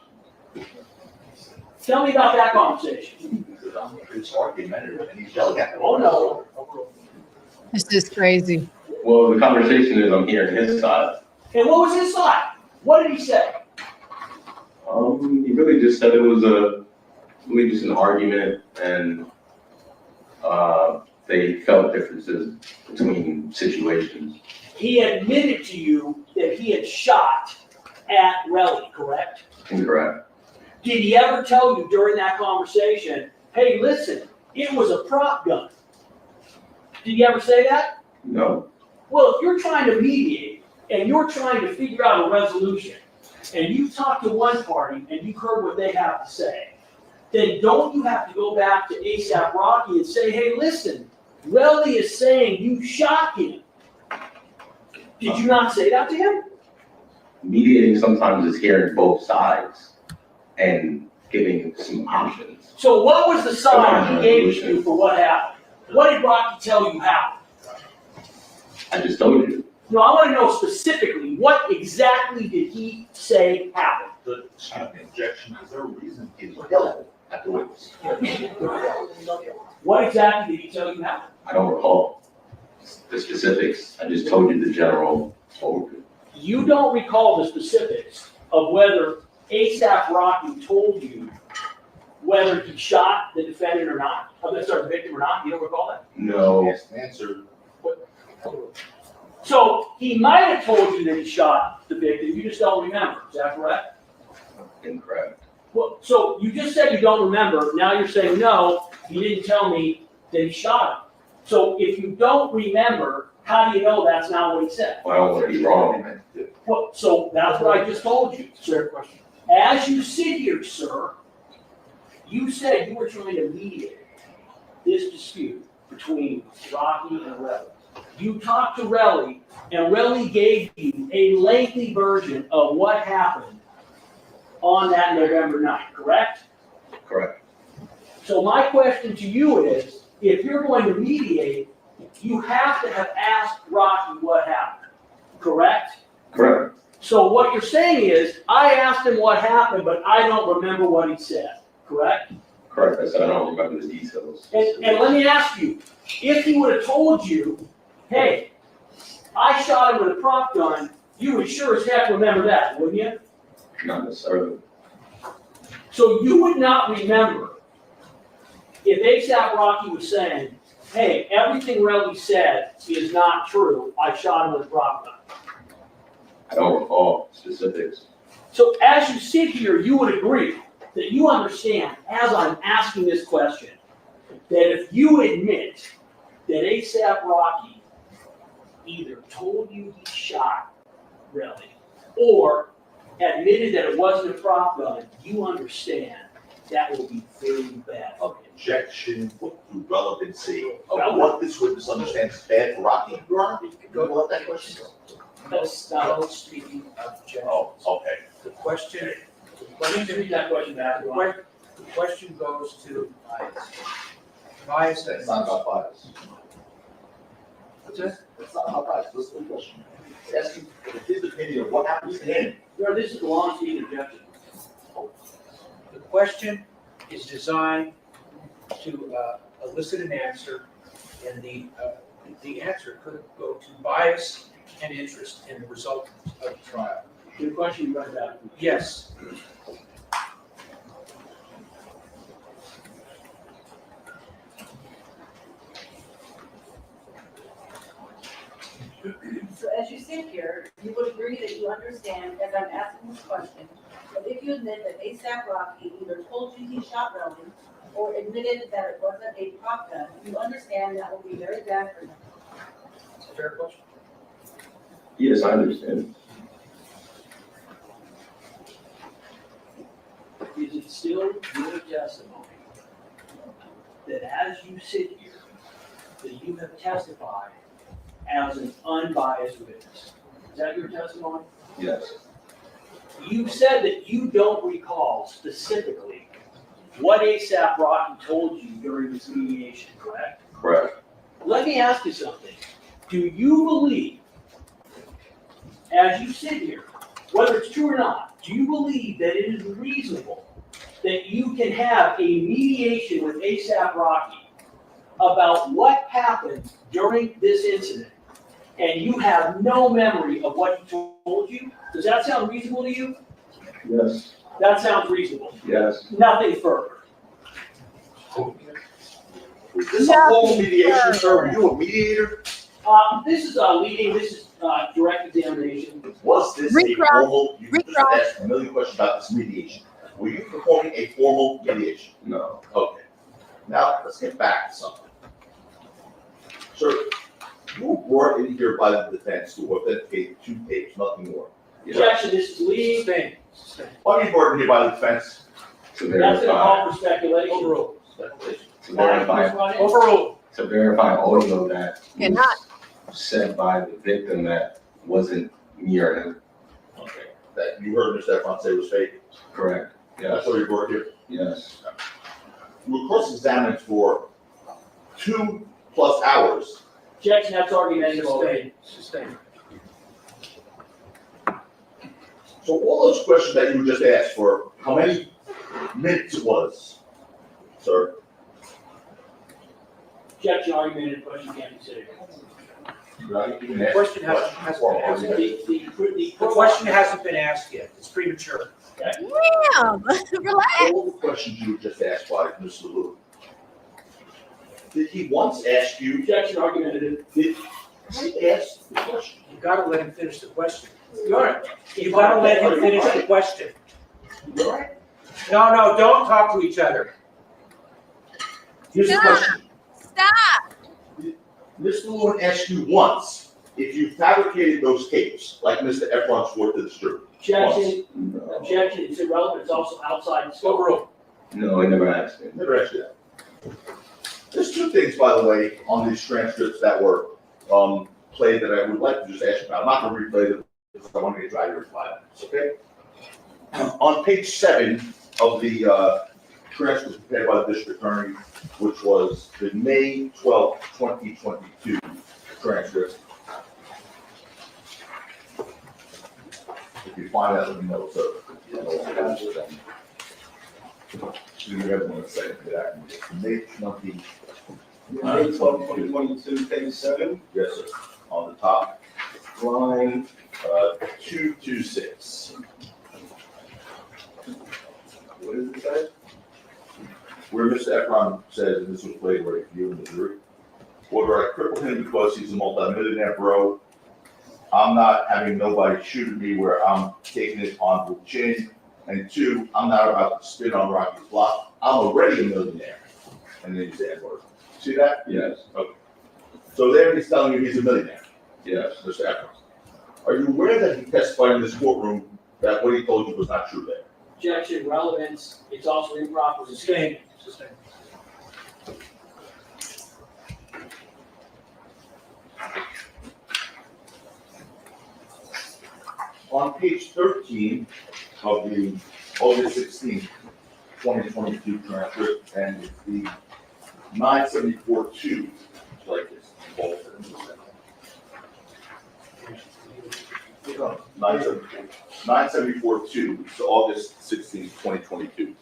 Tell me about that conversation. It's argumentative, and he's yelling at me. Oh, no. This is crazy. Well, the conversation is I'm hearing his side. And what was his side? What did he say? He really just said it was really just an argument, and they felt differences between situations. He admitted to you that he had shot at Relli, correct? Incorrect. Did he ever tell you during that conversation, hey, listen, it was a prop gun? Did he ever say that? No. Well, if you're trying to mediate and you're trying to figure out a resolution, and you talk to one party and you've heard what they have to say, then don't you have to go back to ASAP Rocky and say, hey, listen, Relli is saying you shot him. Did you not say that to him? Mediating sometimes is hearing both sides and giving some options. So what was the side he gave you for what happened? What did Rocky tell you happened? I just told you. No, I want to know specifically, what exactly did he say happened? The objection, is there a reason he's yelling at the witness? What exactly did he tell you happened? I don't recall the specifics. I just told you the general overview. You don't recall the specifics of whether ASAP Rocky told you whether he shot the defendant or not? I'm sorry, the victim or not? You don't recall that? No. Yes, answer. So he might have told you that he shot the victim, you just don't remember, is that correct? Incorrect. Well, so you just said you don't remember, now you're saying, no, he didn't tell me that he shot him. So if you don't remember, how do you know that's not what he said? Well, I don't want to be wrong. Well, so that's what I just told you, sir. As you sit here, sir, you said you were trying to mediate this dispute between Rocky and Relli. You talked to Relli, and Relli gave you a lengthy version of what happened on that November night, correct? Correct. So my question to you is, if you're going to mediate, you have to have asked Rocky what happened, correct? Correct. So what you're saying is, I asked him what happened, but I don't remember what he said, correct? Correct. I said I don't remember the details. And let me ask you, if he would have told you, hey, I shot him with a prop gun, you would sure as heck remember that, wouldn't you? Not necessarily. So you would not remember if ASAP Rocky was saying, hey, everything Relli said is not true, I shot him with a prop gun. I don't recall specifics. So as you sit here, you would agree that you understand, as I'm asking this question, that if you admit that ASAP Rocky either told you he shot Relli or admitted that it wasn't a prop gun, you understand that will be very bad. Objection to relevancy of what this witness understands is bad for Rocky. Your Honor, you let that question go. That's not speaking objection. Oh, okay. The question, Let me read that question back. the question goes to bias. Bias That's not about bias. What's that? That's not about bias. Listen to the question. It's asking his opinion of what happens to him. Sir, this is the long speaking objection. The question is designed to elicit an answer, and the answer could go to bias and interest in the result of the trial. Good question, you read that. Yes. So as you sit here, you would agree that you understand, as I'm asking this question, that if you admit that ASAP Rocky either told you he shot Relli or admitted that it wasn't a prop gun, you understand that will be very bad for him. It's a fair question. Yes, I understand. Is it still your testimony that as you sit here, that you have testified as an unbiased witness? Is that your testimony? Yes. You said that you don't recall specifically what ASAP Rocky told you during this mediation, correct? Correct. Let me ask you something. Do you believe, as you sit here, whether it's true or not, do you believe that it is reasonable that you can have a mediation with ASAP Rocky about what happened during this incident, and you have no memory of what he told you? Does that sound reasonable to you? Yes. That sounds reasonable. Yes. Nothing further. Was this a formal mediation, sir? Were you a mediator? This is leading, this is direct examination. Was this a Recross. formal, you just Recross. asked a million questions about this mediation. Were you performing a formal mediation? No. Okay. Now, let's get back to something. Sir, you were brought in here by the defense to authenticate 2 tapes, nothing more. Objection, this is leading. Why were you brought in here by the defense? To That's gonna verify, call for speculation. Overruled. to verify, Overruled. to verify audio that Cannot. was said by the victim that wasn't near him. Okay. That you heard Mr. Efron say was fake? Correct. That's Yes. why you brought here? Yes. You were cross-examined for 2+ hours. Objection, that's argumentative already. Sustained. So all those questions that you just asked for, how many minutes it was, sir? Objection, argumentative, question can't be considered. Right? You can The ask question hasn't for been asked. The The question hasn't been asked yet. It's premature. Damn, relax. all the questions you were just asked by Mr. Lou. Did he once ask you, Objection, argumentative. He asked the question. You gotta let him finish the question. You gotta let him finish the question. No, don't talk to each other. Here's the question. Stop. Mr. Lewin asked you once if you fabricated those tapes, like Mr. Efron swore to the jury. Objection, objection, it's irrelevant, it's also outside the scope. Overruled. No, I never asked him. Never asked you that. There's two things, by the way, on these transcripts that were played that I would like to just ask you about. I'm not going to replay them because I want to get dry here in 5 minutes, okay? On page 7 of the transcript prepared by the district attorney, which was the May 12, 2022 transcript. If you find that, let me know, so. You have one second for that. May 20. May 12, 2022, page 7. Yes, sir. On the top, Line 226. what does it say? Where Mr. Efron says, and this was played right for you in the jury, whether I cripple him because he's a multi-millionaire, bro, I'm not having nobody shoot at me where I'm taking it on the chin. And 2, I'm not about to spin on Rocky's block. I'm already a millionaire. And then you say N-word. See that? Yes. Okay. So there he's telling you he's a millionaire. Yes. Mr. Efron. Are you aware that he testified in this courtroom that what he told you was not true there? Objection, relevance, it's also improper. Sustained. Sustained. On page 13 of the August 16, 2022 transcript, and it's the 974-2, like this. 974-2, so August 16, 2022.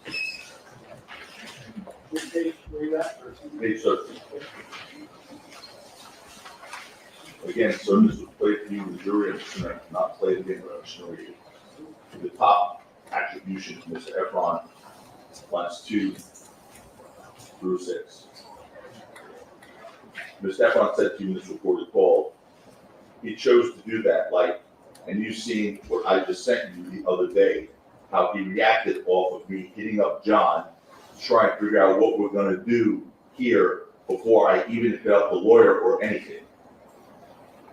Which page were you at? Page 13. Again, so this was played for you in the jury, and it's not played again, but I'm showing you. The top attribution to Mr. Efron, lines 2 through 6. Mr. Efron said to you in this recorded call, he chose to do that, like, and you've seen what I just sent you the other day, how he reacted off of me hitting up John, to try and figure out what we're gonna do here before I even hit up the lawyer or anything.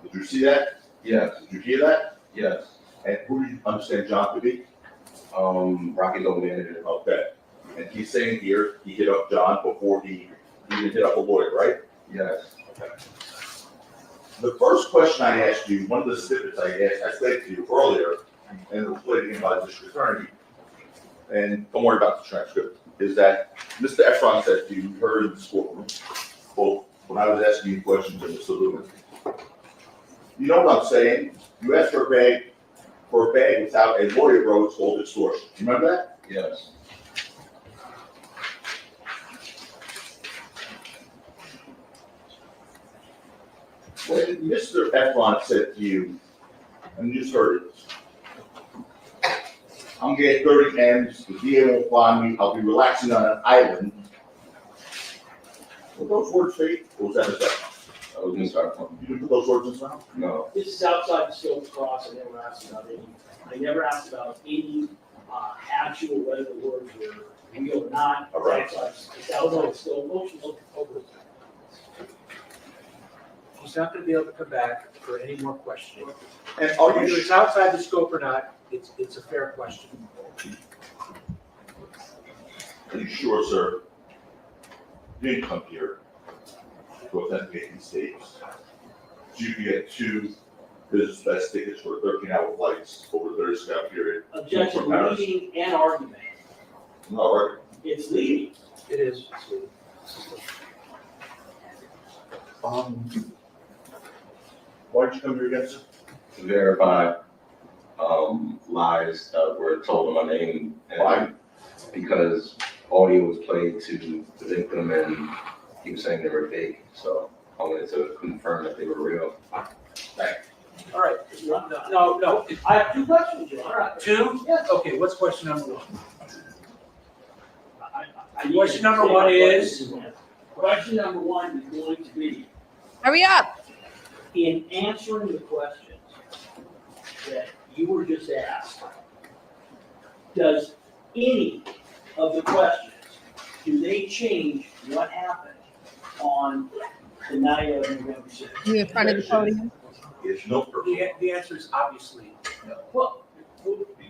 Did you see that? Yes. Did you hear that? Yes. And who do you understand John to be? Rocky's old manager. Okay. And he's saying here, he hit up John before he even hit up a lawyer, right? Yes. Okay. The first question I asked you, one of the snippets I said to you earlier, and it was played again by the district attorney, and don't worry about the transcript, is that Mr. Efron said to you, you heard in the courtroom, well, when I was asking you questions in Mr. Lewin, you know what I'm saying? You asked for a bag without a lawyer, bro, it's called extortion. You remember that? Yes. When Mr. Efron said to you, and you just heard it, I'm getting 30 M's, the DA won't find me, I'll be relaxing on an island. Were those words fake, or was that a second? I was gonna start from. You didn't put those words in his mouth? No. This is outside the scope of cross, I never asked about any, I never asked about any, actual, whether the words were real or not. All right. It's outside the scope, motion over. He's not gonna be able to come back for any more questioning. And are Whether you it's outside the scope or not, it's a fair question. sure, sir? You didn't come here to authenticate these tapes. You can get 2 business class tickets for 13-hour flights over the 30-second period. Objection, From Paris. leading and argument. All right. It's leading. It is. Why'd you come here again, sir? To verify, lies that were told in my name. And Why? Because audio was played to the victim and he was saying they were fake, so I wanted to confirm that they were real. All right. No. I have 2 questions, Your Honor. 2? Yes. Okay, what's question number 1? I need Question to number say 1 my is? question. Question number 1 is going to be, Hurry up. in answering the questions that you were just asked, does any of the questions, do they change what happened on the night of November 6th? You in front of the podium? It's no purpose. The answer is obviously no. Well,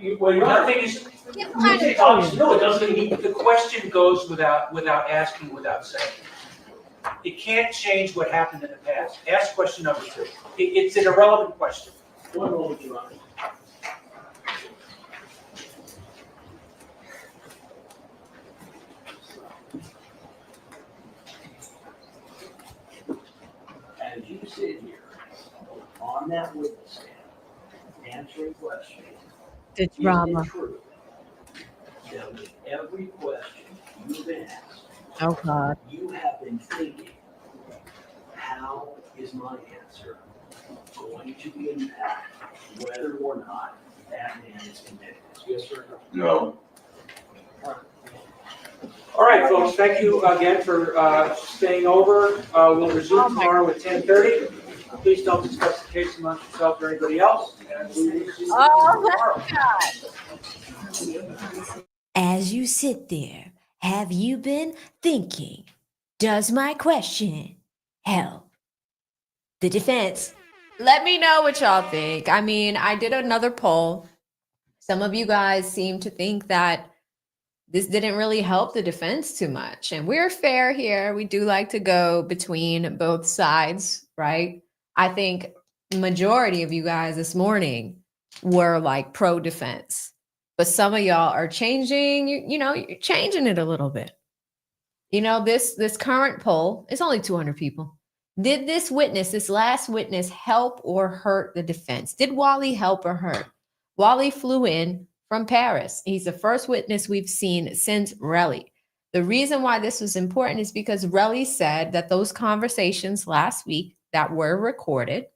you're not. Nothing is, behind the obviously, podium. no, it doesn't mean, the question goes without asking, without saying. It can't change what happened in the past. Ask question number 2. It's an irrelevant question. One moment, Your Honor. As you sit here on that witness stand, answering questions, The is drama. it true that with every question you've been asked, Oh God. you have been thinking, how is my answer going to impact whether or not that man is convicted? Yes or no? No. All right, folks, thank you again for staying over. We'll resume tomorrow at 10:30. Please don't discuss the case amongst yourself or anybody else. And we will see you tomorrow. As you sit there, have you been thinking, does my question help the defense? Let me know what y'all think. I mean, I did another poll. Some of you guys seem to think that this didn't really help the defense too much. And we're fair here. We do like to go between both sides, right? I think majority of you guys this morning were like pro defense. But some of y'all are changing, you're changing it a little bit. You know, this current poll is only 200 people. Did this last witness, help or hurt the defense? Did Wally help or hurt? Wally flew in from Paris. He's the first witness we've seen since Relli. The reason why this was important is because Relli said that those conversations last week that were recorded,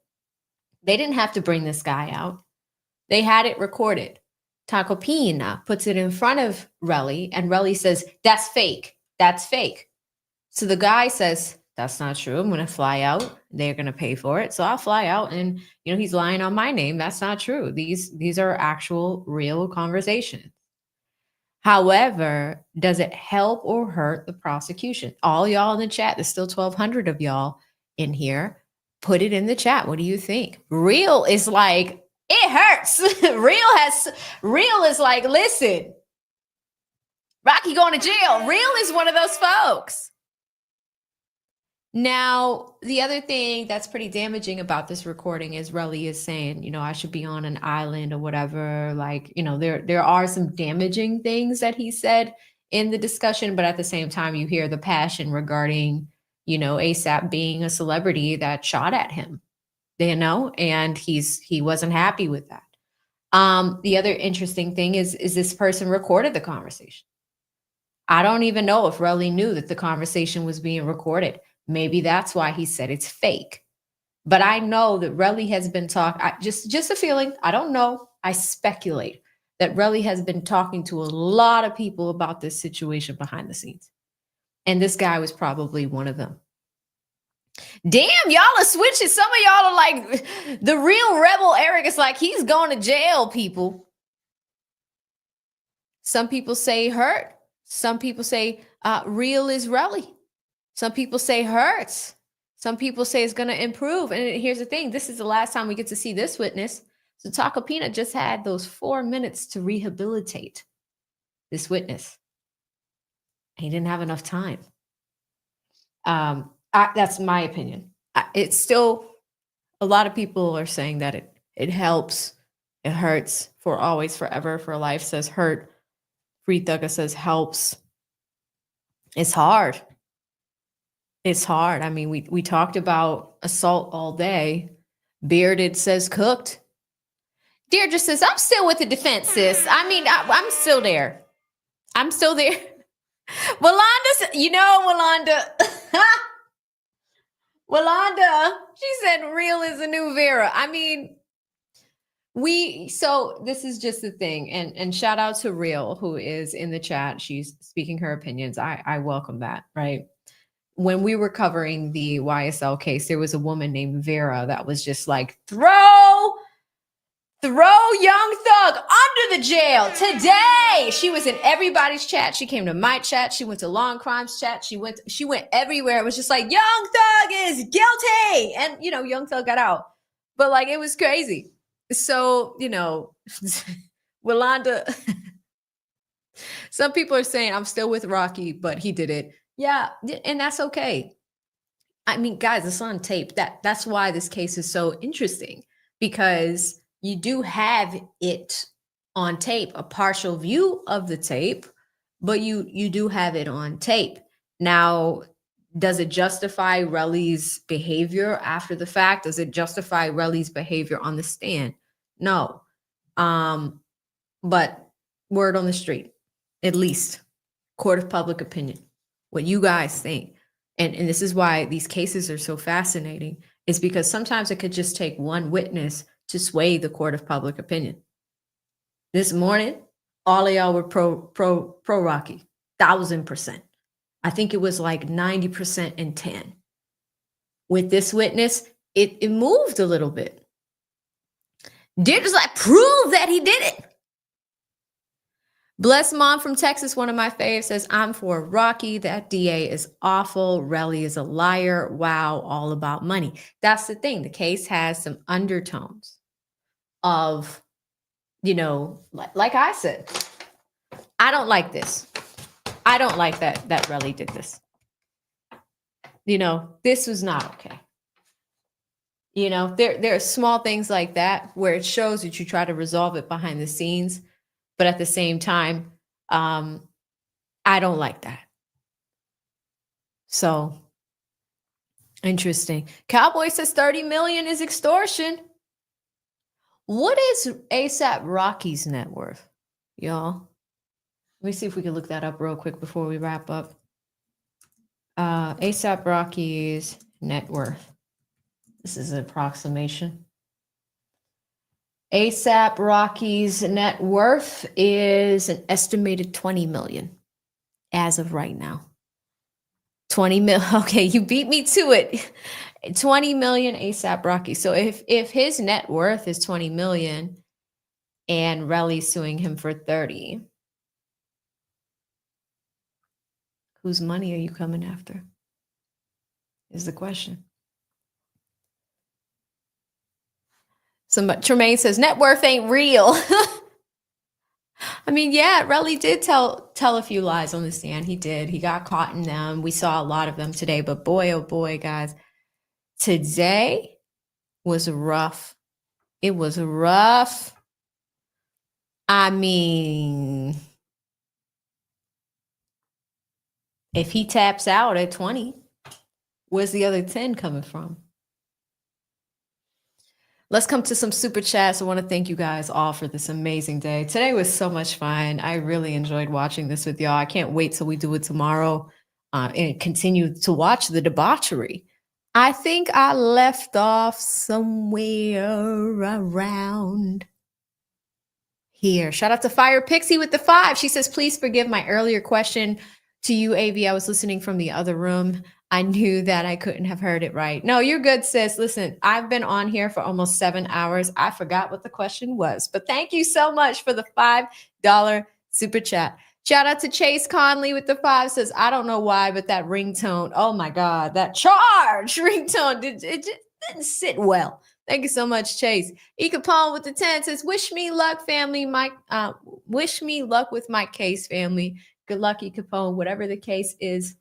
they didn't have to bring this guy out. They had it recorded. Tacopina puts it in front of Relli, and Relli says, that's fake. That's fake. So the guy says, that's not true. I'm going to fly out. They're going to pay for it. So I'll fly out, and he's lying on my name. That's not true. These are actual real conversations. However, does it help or hurt the prosecution? All y'all in the chat, there's still 1,200 of y'all in here. Put it in the chat. What do you think? Real is like, it hurts. Real is like, listen, Rocky going to jail. Real is one of those folks. Now, the other thing that's pretty damaging about this recording is Relli is saying, I should be on an island or whatever. Like, there are some damaging things that he said in the discussion, but at the same time, you hear the passion regarding, ASAP being a celebrity that shot at him, and he wasn't happy with that. The other interesting thing is this person recorded the conversation. I don't even know if Relli knew that the conversation was being recorded. Maybe that's why he said it's fake. But I know that Relli has been talking, just a feeling, I don't know, I speculate that Relli has been talking to a lot of people about this situation behind the scenes. And this guy was probably one of them. Damn, y'all are switching. Some of y'all are like, the real rebel Eric is like, he's going to jail, people. Some people say hurt. Some people say real is Relli. Some people say hurts. Some people say it's going to improve. And here's the thing. This is the last time we get to see this witness. So Tacopina just had those 4 minutes to rehabilitate this witness. He didn't have enough time. That's my opinion. It's still, a lot of people are saying that it helps. It hurts. For always, forever, for life says hurt. Free Thugger says helps. It's hard. It's hard. I mean, we talked about assault all day. Bearded says cooked. Deirdre says, I'm still with the defense, sis. I mean, I'm still there. I'm still there. Walanda, Walanda. Walanda, she said real is a new Vera. I mean, so this is just the thing. And shout out to Real, who is in the chat. She's speaking her opinions. I welcome that, right? when we were covering the YSL case, there was a woman named Vera that was just like, throw Young Thug under the jail today. She was in everybody's chat. She came to my chat. She went to Law and Crimes chat. She went everywhere. It was just like, Young Thug is guilty. And, you know, Young Thug got out. But like, it was crazy. So, you know, Yolanda, some people are saying I'm still with Rocky, but he did it. Yeah, and that's okay. I mean, guys, it's on tape. That's why this case is so interesting, because you do have it on tape, a partial view of the tape, but you do have it on tape. Now, does it justify Relli's behavior after the fact? Does it justify Relli's behavior on the stand? No. But word on the street, at least court of public opinion, what you guys think. And this is why these cases are so fascinating, is because sometimes it could just take one witness to sway the court of public opinion. This morning, all of y'all were pro Rocky, 1000%. I think it was like 90% and 10. With this witness, it moved a little bit. Did just like prove that he did it. Bless Mom from Texas, one of my faves, says, I'm for Rocky. That DA is awful. Relli is a liar. Wow, all about money. That's the thing. The case has some undertones of, you know, like I said, I don't like this. I don't like that Relli did this. You know, this was not okay. You know, there are small things like that where it shows that you try to resolve it behind the scenes. But at the same time, I don't like that. So interesting. Cowboy says 30 million is extortion. What is ASAP Rocky's net worth, y'all? Let me see if we can look that up real quick before we wrap up. ASAP Rocky's net worth. This is an approximation. ASAP Rocky's net worth is an estimated 20 million as of right now. 20 mil. Okay, you beat me to it. 20 million ASAP Rocky. So if his net worth is 20 million and Relli's suing him for 30, whose money are you coming after? Is the question. Tremaine says net worth ain't real. I mean, yeah, Relli did tell a few lies on the stand. He did. He got caught in them. We saw a lot of them today. But boy, oh boy, guys, today was rough. It was rough. I mean, if he taps out at 20, where's the other 10 coming from? Let's come to some super chats. I want to thank you guys all for this amazing day. Today was so much fun. I really enjoyed watching this with y'all. I can't wait till we do it tomorrow and continue to watch the debauchery. I think I left off somewhere around here. Shout out to Fire Pixie with the 5. She says, please forgive my earlier question to you, AV. I was listening from the other room. I knew that I couldn't have heard it right. No, you're good, sis. Listen, I've been on here for almost 7 hours. I forgot what the question was, but thank you so much for the $5 super chat. Shout out to Chase Conley with the 5. Says, I don't know why, but that ringtone, oh my God, that charge ringtone, it just didn't sit well. Thank you so much, Chase. E. Capone with the 10 says, wish me luck, family. Wish me luck with my case, family. Good luck, E. Capone, whatever the case is.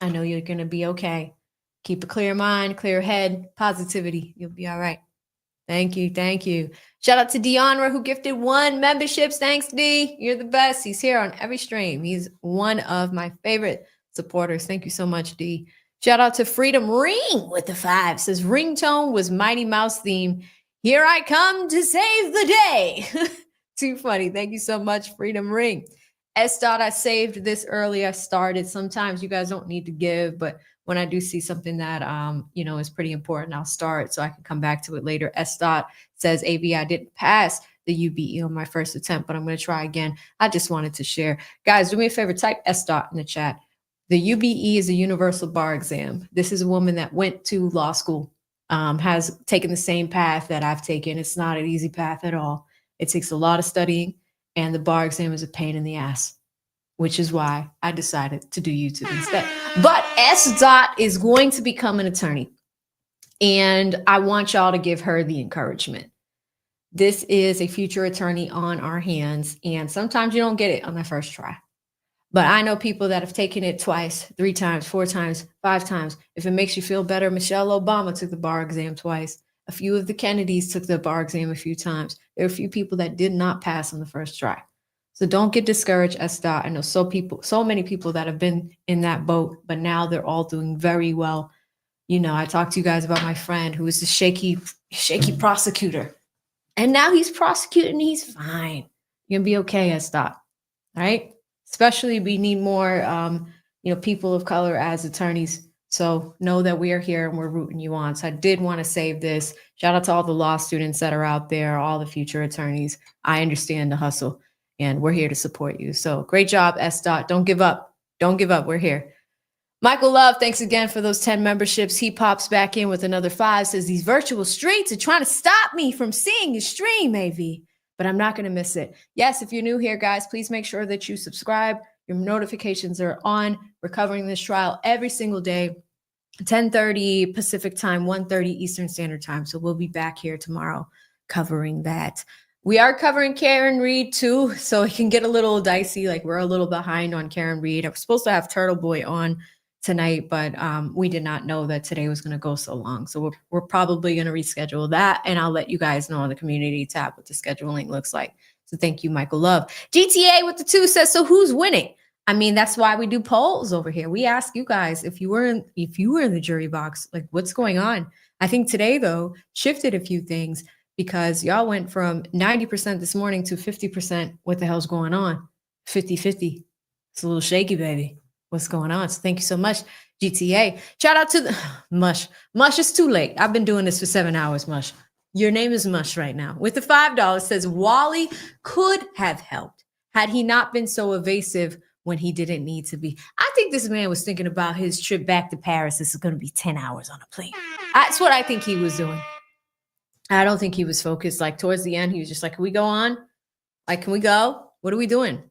I know you're going to be okay. Keep a clear mind, clear head, positivity. You'll be all right. Thank you. Thank you. Shout out to Deonra who gifted 1 memberships. Thanks, D. You're the best. He's here on every stream. He's one of my favorite supporters. Thank you so much, D. Shout out to Freedom Ring with the 5. Says ringtone was Mighty Mouse theme. Here I come to save the day. Too funny. Thank you so much, Freedom Ring. I saved this early. I started. Sometimes you guys don't need to give, but when I do see something that is pretty important, I'll start so I can come back to it later. Says, AV, I didn't pass the UBE on my first attempt, but I'm going to try again. I just wanted to share. Guys, do me a favor, type in the chat. The UBE is a universal bar exam. This is a woman that went to law school, has taken the same path that I've taken. It's not an easy path at all. It takes a lot of studying, and the bar exam is a pain in the ass, which is why I decided to do YouTube instead. But S. Dot is going to become an attorney, and I want y'all to give her the encouragement. This is a future attorney on our hands, and sometimes you don't get it on the first try. But I know people that have taken it twice, 3 times, 4 times, 5 times. If it makes you feel better, Michelle Obama took the bar exam twice. A few of the Kennedys took the bar exam a few times. There are a few people that did not pass on the first try. So don't get discouraged, S. I know so many people that have been in that boat, but now they're all doing very well. You know, I talked to you guys about my friend who was the shaky prosecutor. And now he's prosecuting, he's fine. You're gonna be okay, S. All right? Especially we need more people of color as attorneys. So know that we are here and we're rooting you on. So I did want to save this. Shout out to all the law students that are out there, all the future attorneys. I understand the hustle and we're here to support you. So great job, S. Don't give up. Don't give up. We're here. Michael Love, thanks again for those 10 memberships. He pops back in with another 5, says these virtual streets are trying to stop me from seeing your stream, AV. But I'm not going to miss it. Yes, if you're new here, guys, please make sure that you subscribe. Your notifications are on. We're covering this trial every single day, 10:30 Pacific time, 1:30 Eastern Standard Time. So we'll be back here tomorrow covering that. We are covering Karen Reed too, so it can get a little dicey. Like we're a little behind on Karen Reed. I was supposed to have Turtle Boy on tonight, but we did not know that today was going to go so long. So we're probably going to reschedule that, and I'll let you guys know on the community tab what the scheduling looks like. So thank you, Michael Love. GTA with the 2 says, so who's winning? I mean, that's why we do polls over here. We ask you guys if you were in the jury box, like what's going on? I think today though shifted a few things because y'all went from 90% this morning to 50%. What the hell's going on? 50-50. It's a little shaky, baby. What's going on? So thank you so much, GTA. Shout out to the Mush. Mush, it's too late. I've been doing this for 7 hours, Mush. Your name is Mush right now. With the $5, says Wally could have helped had he not been so evasive when he didn't need to be. I think this man was thinking about his trip back to Paris. This is going to be 10 hours on a plane. That's what I think he was doing. I don't think he was focused. Like towards the end, he was just like, can we go on? Like, can we go? What are we doing?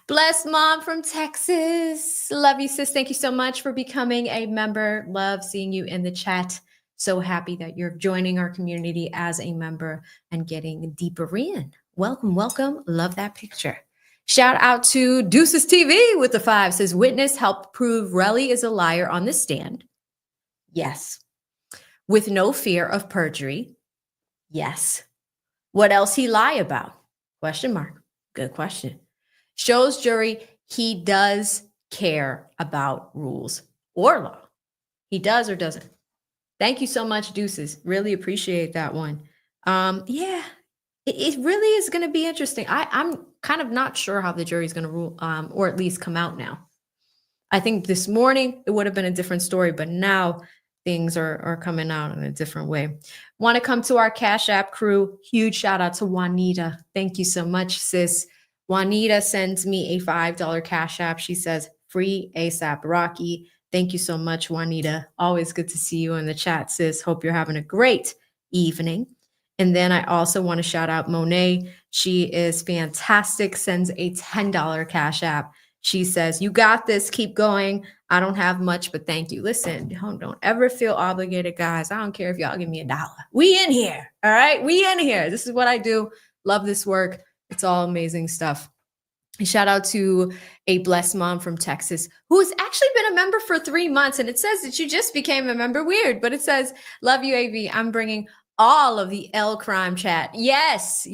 Blessed Mom from Texas. Love you, sis. Thank you so much for becoming a member. Love seeing you in the chat. So happy that you're joining our community as a member and getting deeper in. Welcome, welcome. Love that picture. Shout out to Deuces TV with the 5. Says, witness helped prove Relli is a liar on the stand. Yes. With no fear of perjury. Yes. What else he lie about? Question mark. Good question. Shows jury he does care about rules or law. He does or doesn't. Thank you so much, Deuces. Really appreciate that one. Yeah, it really is going to be interesting. I'm kind of not sure how the jury is going to rule, or at least come out now. I think this morning it would have been a different story, but now things are coming out in a different way. Want to come to our Cash App crew. Huge shout out to Juanita. Thank you so much, sis. Juanita sends me a $5 Cash App. She says, free ASAP Rocky. Thank you so much, Juanita. Always good to see you in the chat, sis. Hope you're having a great evening. And then I also want to shout out Monet. She is fantastic. Sends a $10 Cash App. She says, you got this. Keep going. I don't have much, but thank you. Listen, don't ever feel obligated, guys. I don't care if y'all give me $1. We in here. All right. We in here. This is what I do. Love this work. It's all amazing stuff. Shout out to a blessed mom from Texas who has actually been a member for 3 months. And it says that you just became a member. Weird, but it says, love you, AV. I'm bringing all of the L crime chat. Yes.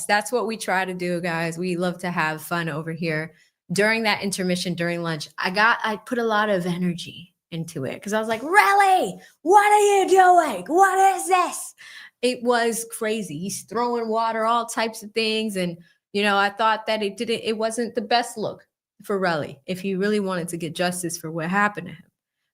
That's what we try to do, guys. We love to have fun over here. During that intermission, during lunch, I put a lot of energy into it because I was like, Relli, what are you doing? What is this? It was crazy. He's throwing water, all types of things. And, you know, I thought that it wasn't the best look for Relli if he really wanted to get justice for what happened to him.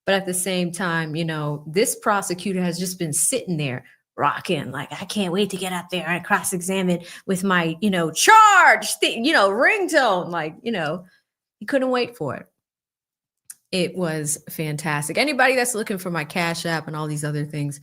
But at the same time, you know, this prosecutor has just been sitting there rocking, like, I can't wait to get up there and cross-examine with my, charge, ringtone. Like, he couldn't wait for it. It was fantastic. Anybody that's looking for my Cash App and all these other things,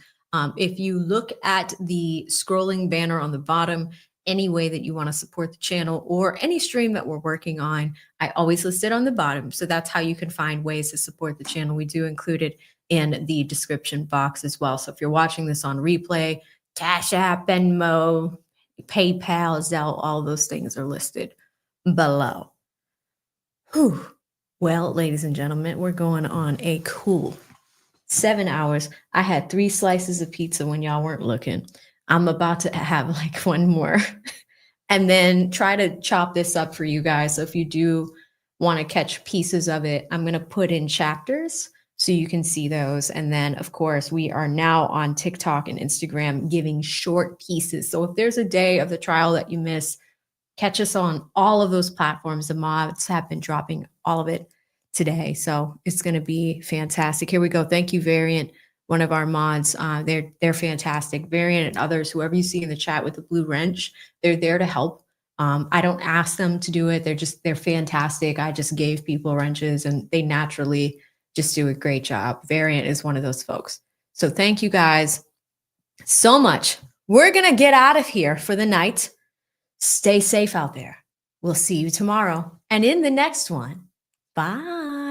if you look at the scrolling banner on the bottom, any way that you want to support the channel or any stream that we're working on, I always list it on the bottom. So that's how you can find ways to support the channel. We do include it in the description box as well. So if you're watching this on replay, Cash App, Venmo, PayPal, Zelle, all those things are listed below. Whew. Well, ladies and gentlemen, we're going on a cool 7 hours. I had 3 slices of pizza when y'all weren't looking. I'm about to have like one more and then try to chop this up for you guys. So if you do want to catch pieces of it, I'm going to put in chapters so you can see those. And then, of course, we are now on TikTok and Instagram giving short pieces. So if there's a day of the trial that you miss, catch us on all of those platforms. The mods have been dropping all of it today. So it's going to be fantastic. Here we go. Thank you, Variant, one of our mods. They're fantastic. Variant and others, whoever you see in the chat with the blue wrench, they're there to help. I don't ask them to do it. They're fantastic. I just gave people wrenches and they naturally just do a great job. Variant is one of those folks. So thank you guys so much. We're going to get out of here for the night. Stay safe out there. We'll see you tomorrow and in the next one. Bye.